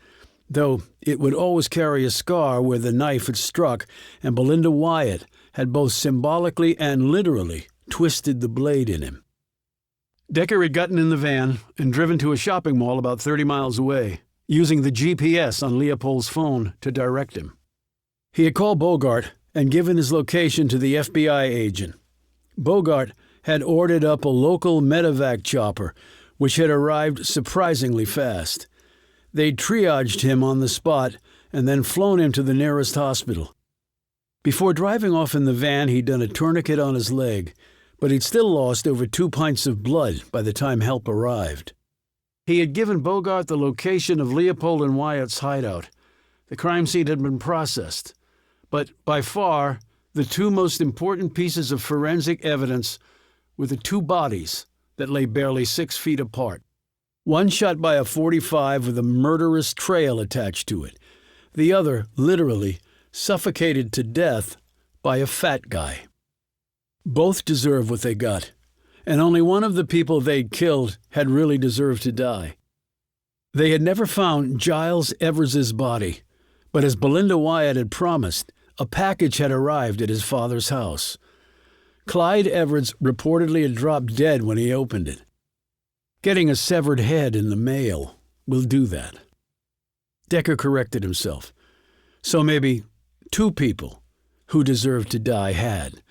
though it would always carry a scar where the knife had struck, and Belinda Wyatt had both symbolically and literally twisted the blade in him. Decker had gotten in the van and driven to a shopping mall about 30 miles away, using the GPS on Leopold's phone to direct him. He had called Bogart and given his location to the FBI agent. Bogart had ordered up a local medevac chopper, which had arrived surprisingly fast. They'd triaged him on the spot and then flown him to the nearest hospital. Before driving off in the van, he'd done a tourniquet on his leg, but he'd still lost over 2 pints of blood by the time help arrived. He had given Bogart the location of Leopold and Wyatt's hideout. The crime scene had been processed, but by far, the 2 most important pieces of forensic evidence were the 2 bodies that lay barely 6 feet apart. One shot by a .45 with a murderous trail attached to it. The other, literally, suffocated to death by a fat guy. Both deserved what they got, and only one of the people they'd killed had really deserved to die. They had never found Giles Evers's body, but as Belinda Wyatt had promised, a package had arrived at his father's house. Clyde Everett's reportedly had dropped dead when he opened it. Getting a severed head in the mail will do that. Decker corrected himself. So maybe 2 people who deserved to die had,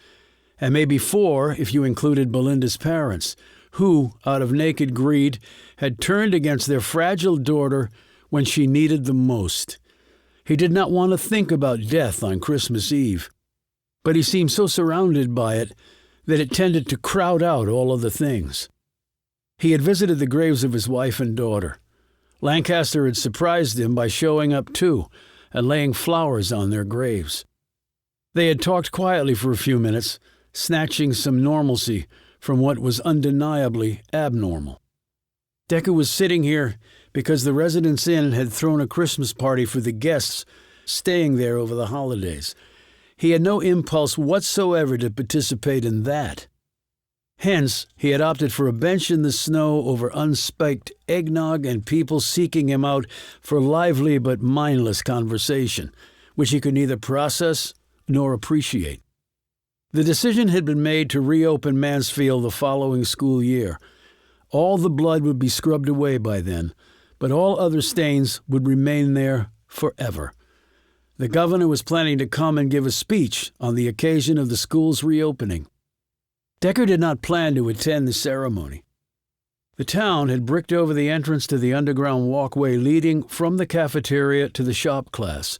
and maybe 4 if you included Belinda's parents, who, out of naked greed, had turned against their fragile daughter when she needed them most. He did not want to think about death on Christmas Eve, but he seemed so surrounded by it that it tended to crowd out all other things. He had visited the graves of his wife and daughter. Lancaster had surprised him by showing up too and laying flowers on their graves. They had talked quietly for a few minutes, snatching some normalcy from what was undeniably abnormal. Decker was sitting here because the Residence Inn had thrown a Christmas party for the guests staying there over the holidays. He had no impulse whatsoever to participate in that. Hence, he had opted for a bench in the snow over unspiked eggnog and people seeking him out for lively but mindless conversation, which he could neither process nor appreciate. The decision had been made to reopen Mansfield the following school year. All the blood would be scrubbed away by then, but all other stains would remain there forever. The governor was planning to come and give a speech on the occasion of the school's reopening. Decker did not plan to attend the ceremony. The town had bricked over the entrance to the underground walkway leading from the cafeteria to the shop class,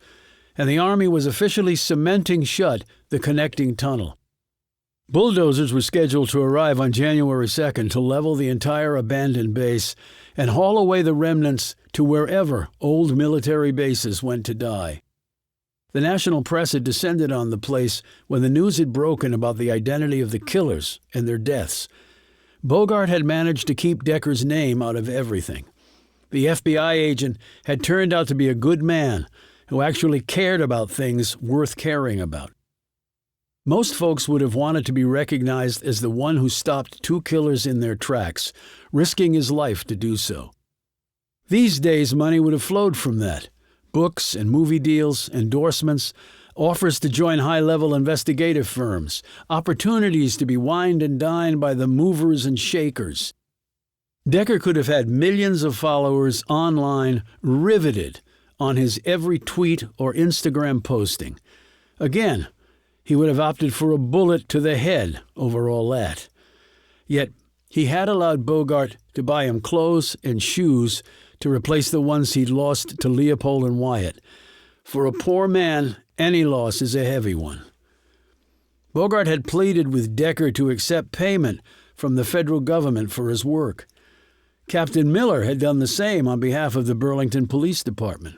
and the Army was officially cementing shut the connecting tunnel. Bulldozers were scheduled to arrive on January 2nd to level the entire abandoned base and haul away the remnants to wherever old military bases went to die. The national press had descended on the place when the news had broken about the identity of the killers and their deaths. Bogart had managed to keep Decker's name out of everything. The FBI agent had turned out to be a good man who actually cared about things worth caring about. Most folks would have wanted to be recognized as the one who stopped 2 killers in their tracks, risking his life to do so. These days, money would have flowed from that. Books and movie deals, endorsements, offers to join high-level investigative firms, opportunities to be wined and dined by the movers and shakers. Decker could have had millions of followers online riveted on his every tweet or Instagram posting. Again, he would have opted for a bullet to the head over all that. Yet he had allowed Bogart to buy him clothes and shoes to replace the ones he'd lost to Leopold and Wyatt. For a poor man, any loss is a heavy one. Bogart had pleaded with Decker to accept payment from the federal government for his work. Captain Miller had done the same on behalf of the Burlington Police Department.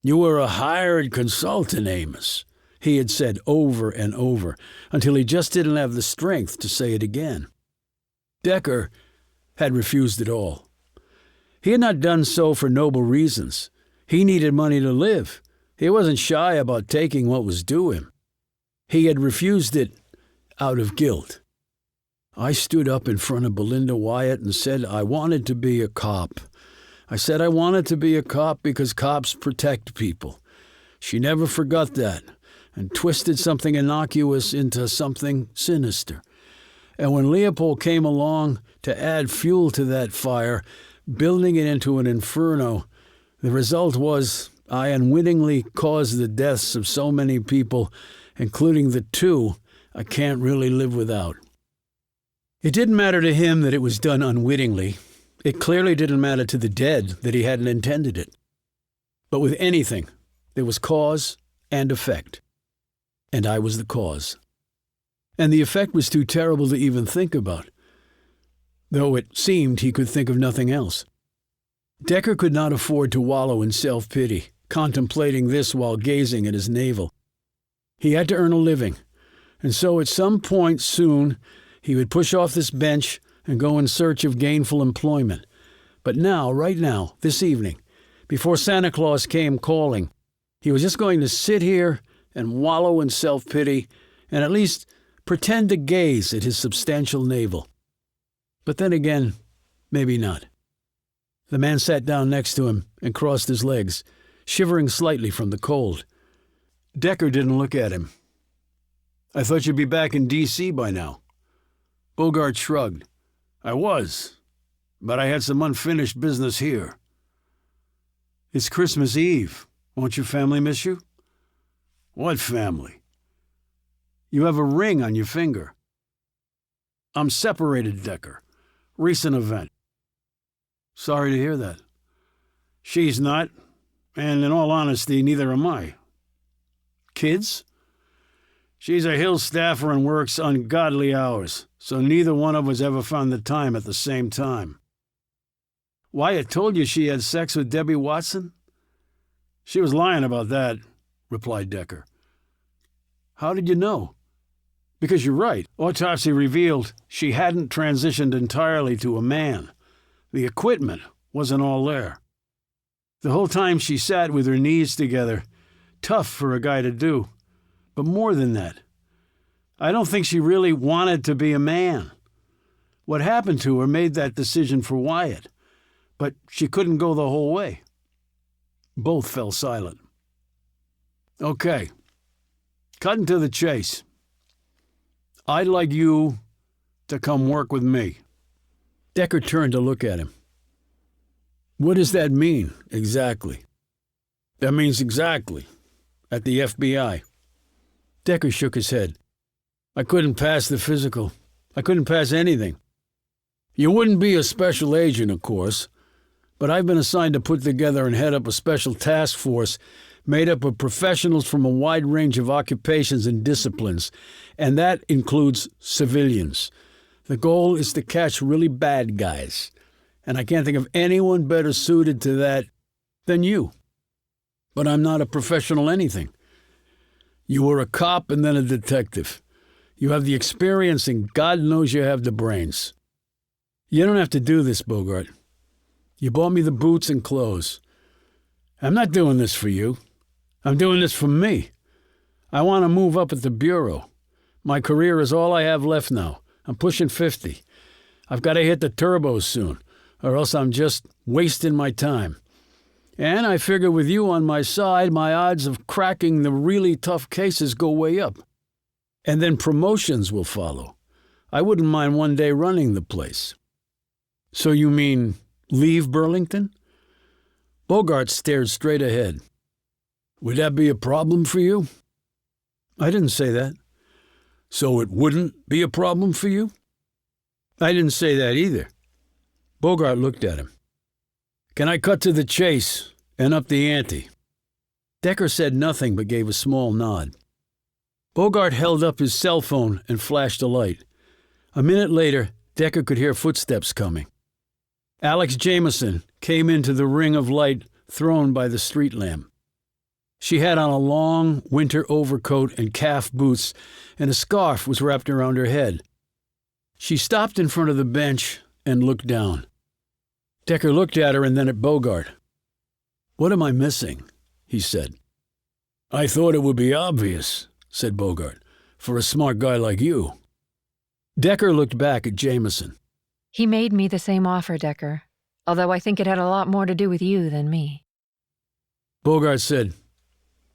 "You were a hired consultant, Amos," he had said over and over, until he just didn't have the strength to say it again. Decker had refused it all. He had not done so for noble reasons. He needed money to live. He wasn't shy about taking what was due him. He had refused it out of guilt. "I stood up in front of Belinda Wyatt and said I wanted to be a cop. I said I wanted to be a cop because cops protect people. She never forgot that and twisted something innocuous into something sinister. And when Leopold came along to add fuel to that fire, building it into an inferno, the result was I unwittingly caused the deaths of so many people, including the 2 I can't really live without." It didn't matter to him that it was done unwittingly. It clearly didn't matter to the dead that he hadn't intended it. But with anything, there was cause and effect. And I was the cause. And the effect was too terrible to even think about, though it seemed he could think of nothing else. Decker could not afford to wallow in self-pity, contemplating this while gazing at his navel. He had to earn a living, and so at some point soon he would push off this bench and go in search of gainful employment. But now, right now, this evening, before Santa Claus came calling, he was just going to sit here and wallow in self-pity and at least pretend to gaze at his substantial navel. But then again, maybe not. The man sat down next to him and crossed his legs, shivering slightly from the cold. Decker didn't look at him. "I thought you'd be back in D.C. by now." Bogart shrugged. "I was, but I had some unfinished business here." "It's Christmas Eve. Won't your family miss you?" "What family?" "You have a ring on your finger." "I'm separated, Decker. Recent event." "Sorry to hear that." "She's not, and in all honesty, neither am I." "Kids?" "She's a Hill staffer and works ungodly hours, so neither one of us ever found the time at the same time." "Wyatt told you she had sex with Debbie Watson?" "She was lying about that," replied Decker. "How did you know?" "Because you're right. Autopsy revealed she hadn't transitioned entirely to a man. The equipment wasn't all there. The whole time she sat with her knees together, tough for a guy to do. But more than that, I don't think she really wanted to be a man. What happened to her made that decision for Wyatt, but she couldn't go the whole way." Both fell silent. "Okay, cutting to the chase. I'd like you to come work with me." Decker turned to look at him. "What does that mean, exactly?" "That means exactly. At the FBI." Decker shook his head. "I couldn't pass the physical. I couldn't pass anything. You wouldn't be a special agent, of course, but I've been assigned to put together and head up a special task force made up of professionals from a wide range of occupations and disciplines, and that includes civilians. The goal is to catch really bad guys, and I can't think of anyone better suited to that than you. But I'm not a professional anything. You were a cop and then a detective. You have the experience, and God knows you have the brains. You don't have to do this, Bogart. You bought me the boots and clothes. I'm not doing this for you. I'm doing this for me. I want to move up at the Bureau. My career is all I have left now. I'm pushing 50. I've got to hit the turbos soon, or else I'm just wasting my time. And I figure with you on my side, my odds of cracking the really tough cases go way up. And then promotions will follow. I wouldn't mind one day running the place." "So you mean leave Burlington?" Bogart stared straight ahead. "Would that be a problem for you?" "I didn't say that." "So it wouldn't be a problem for you?" "I didn't say that either." Bogart looked at him. "Can I cut to the chase and up the ante?" Decker said nothing but gave a small nod. Bogart held up his cell phone and flashed a light. A minute later, Decker could hear footsteps coming. Alex Jameson came into the ring of light thrown by the street lamp. She had on a long winter overcoat and calf boots, and a scarf was wrapped around her head. She stopped in front of the bench and looked down. Decker looked at her and then at Bogart. "What am I missing?" he said. "I thought it would be obvious," said Bogart, "for a smart guy like you." Decker looked back at Jameson. He made me the same offer, Decker, although I think it had a lot more to do with you than me. Bogart said,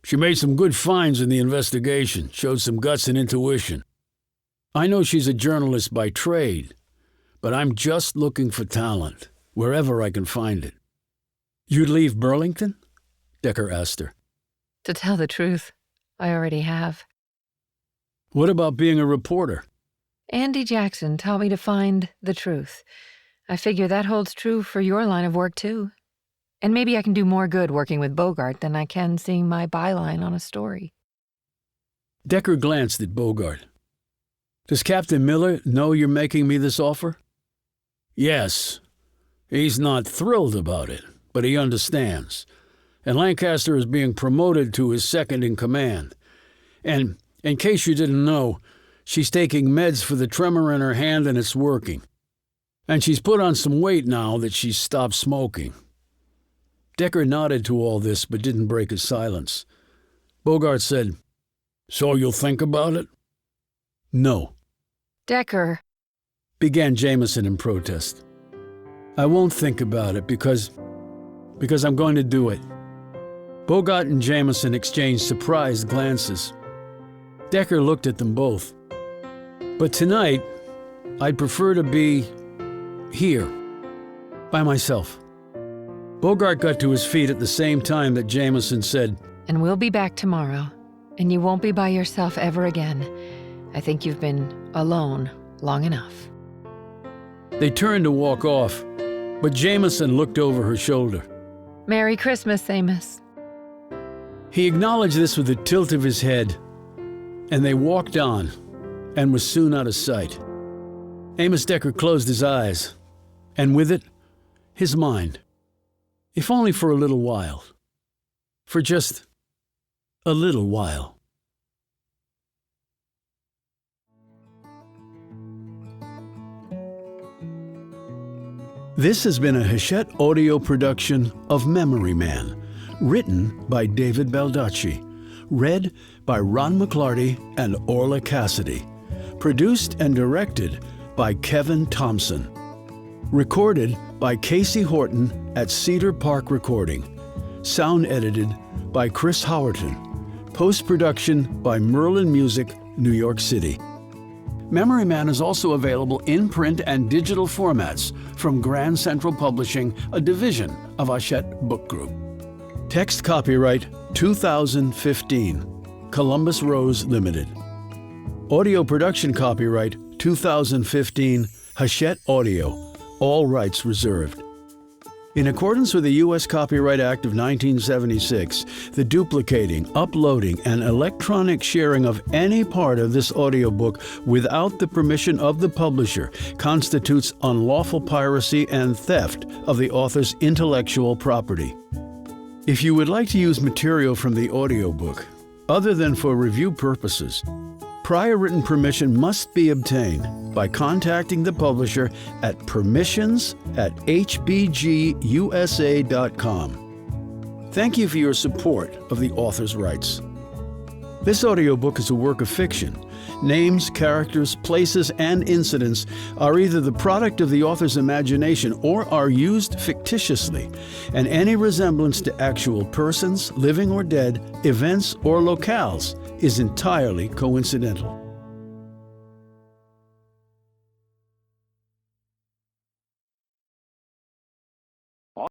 "She made some good finds in the investigation, showed some guts and intuition. I know she's a journalist by trade, but I'm just looking for talent, wherever I can find it." "You'd leave Burlington?" Decker asked her. To tell the truth, I already have. "What about being a reporter?" Andy Jackson taught me to find the truth. I figure that holds true for your line of work, too. And maybe I can do more good working with Bogart than I can seeing my byline on a story. Decker glanced at Bogart. "Does Captain Miller know you're making me this offer?" "Yes. He's not thrilled about it, but he understands. And Lancaster is being promoted to his second-in-command. And, in case you didn't know, she's taking meds for the tremor in her hand and it's working. And she's put on some weight now that she's stopped smoking." Decker nodded to all this but didn't break his silence. Bogart said, "So you'll think about it?" "No," Decker. began Jameson in protest. "I won't think about it because I'm going to do it. Bogart and Jameson exchanged surprised glances. Decker looked at them both. But tonight, I'd prefer to be here, by myself. Bogart got to his feet at the same time that Jameson said, And we'll be back tomorrow, and you won't be by yourself ever again. I think you've been alone long enough. They turned to walk off, but Jameson looked over her shoulder. Merry Christmas, Amos. He acknowledged this with a tilt of his head, and they walked on, and was soon out of sight. Amos Decker closed his eyes, and with it, his mind. If only for a little while. For just a little while. This has been a Hachette audio production of Memory Man, written by David Baldacci, read by Ron McClarty and Orla Cassidy, produced and directed by Kevin Thompson, recorded by Casey Horton at Cedar Park Recording, sound edited by Chris Howerton, post-production by Merlin Music, New York City. Memory Man is also available in print and digital formats from Grand Central Publishing, a division of Hachette Book Group. Text copyright 2015, Columbus Rose Limited. Audio production copyright 2015, Hachette Audio, all rights reserved. In accordance with the U.S. Copyright Act of 1976, the duplicating, uploading, and electronic sharing of any part of this audiobook without the permission of the publisher constitutes unlawful piracy and theft of the author's intellectual property. If you would like to use material from the audiobook, other than for review purposes, prior written permission must be obtained by contacting the publisher at permissions@hbgusa.com. Thank you for your support of the author's rights. This audiobook is a work of fiction. Names, characters, places, and incidents are either the product of the author's imagination or are used fictitiously, and any resemblance to actual persons, living or dead, events, or locales is entirely coincidental.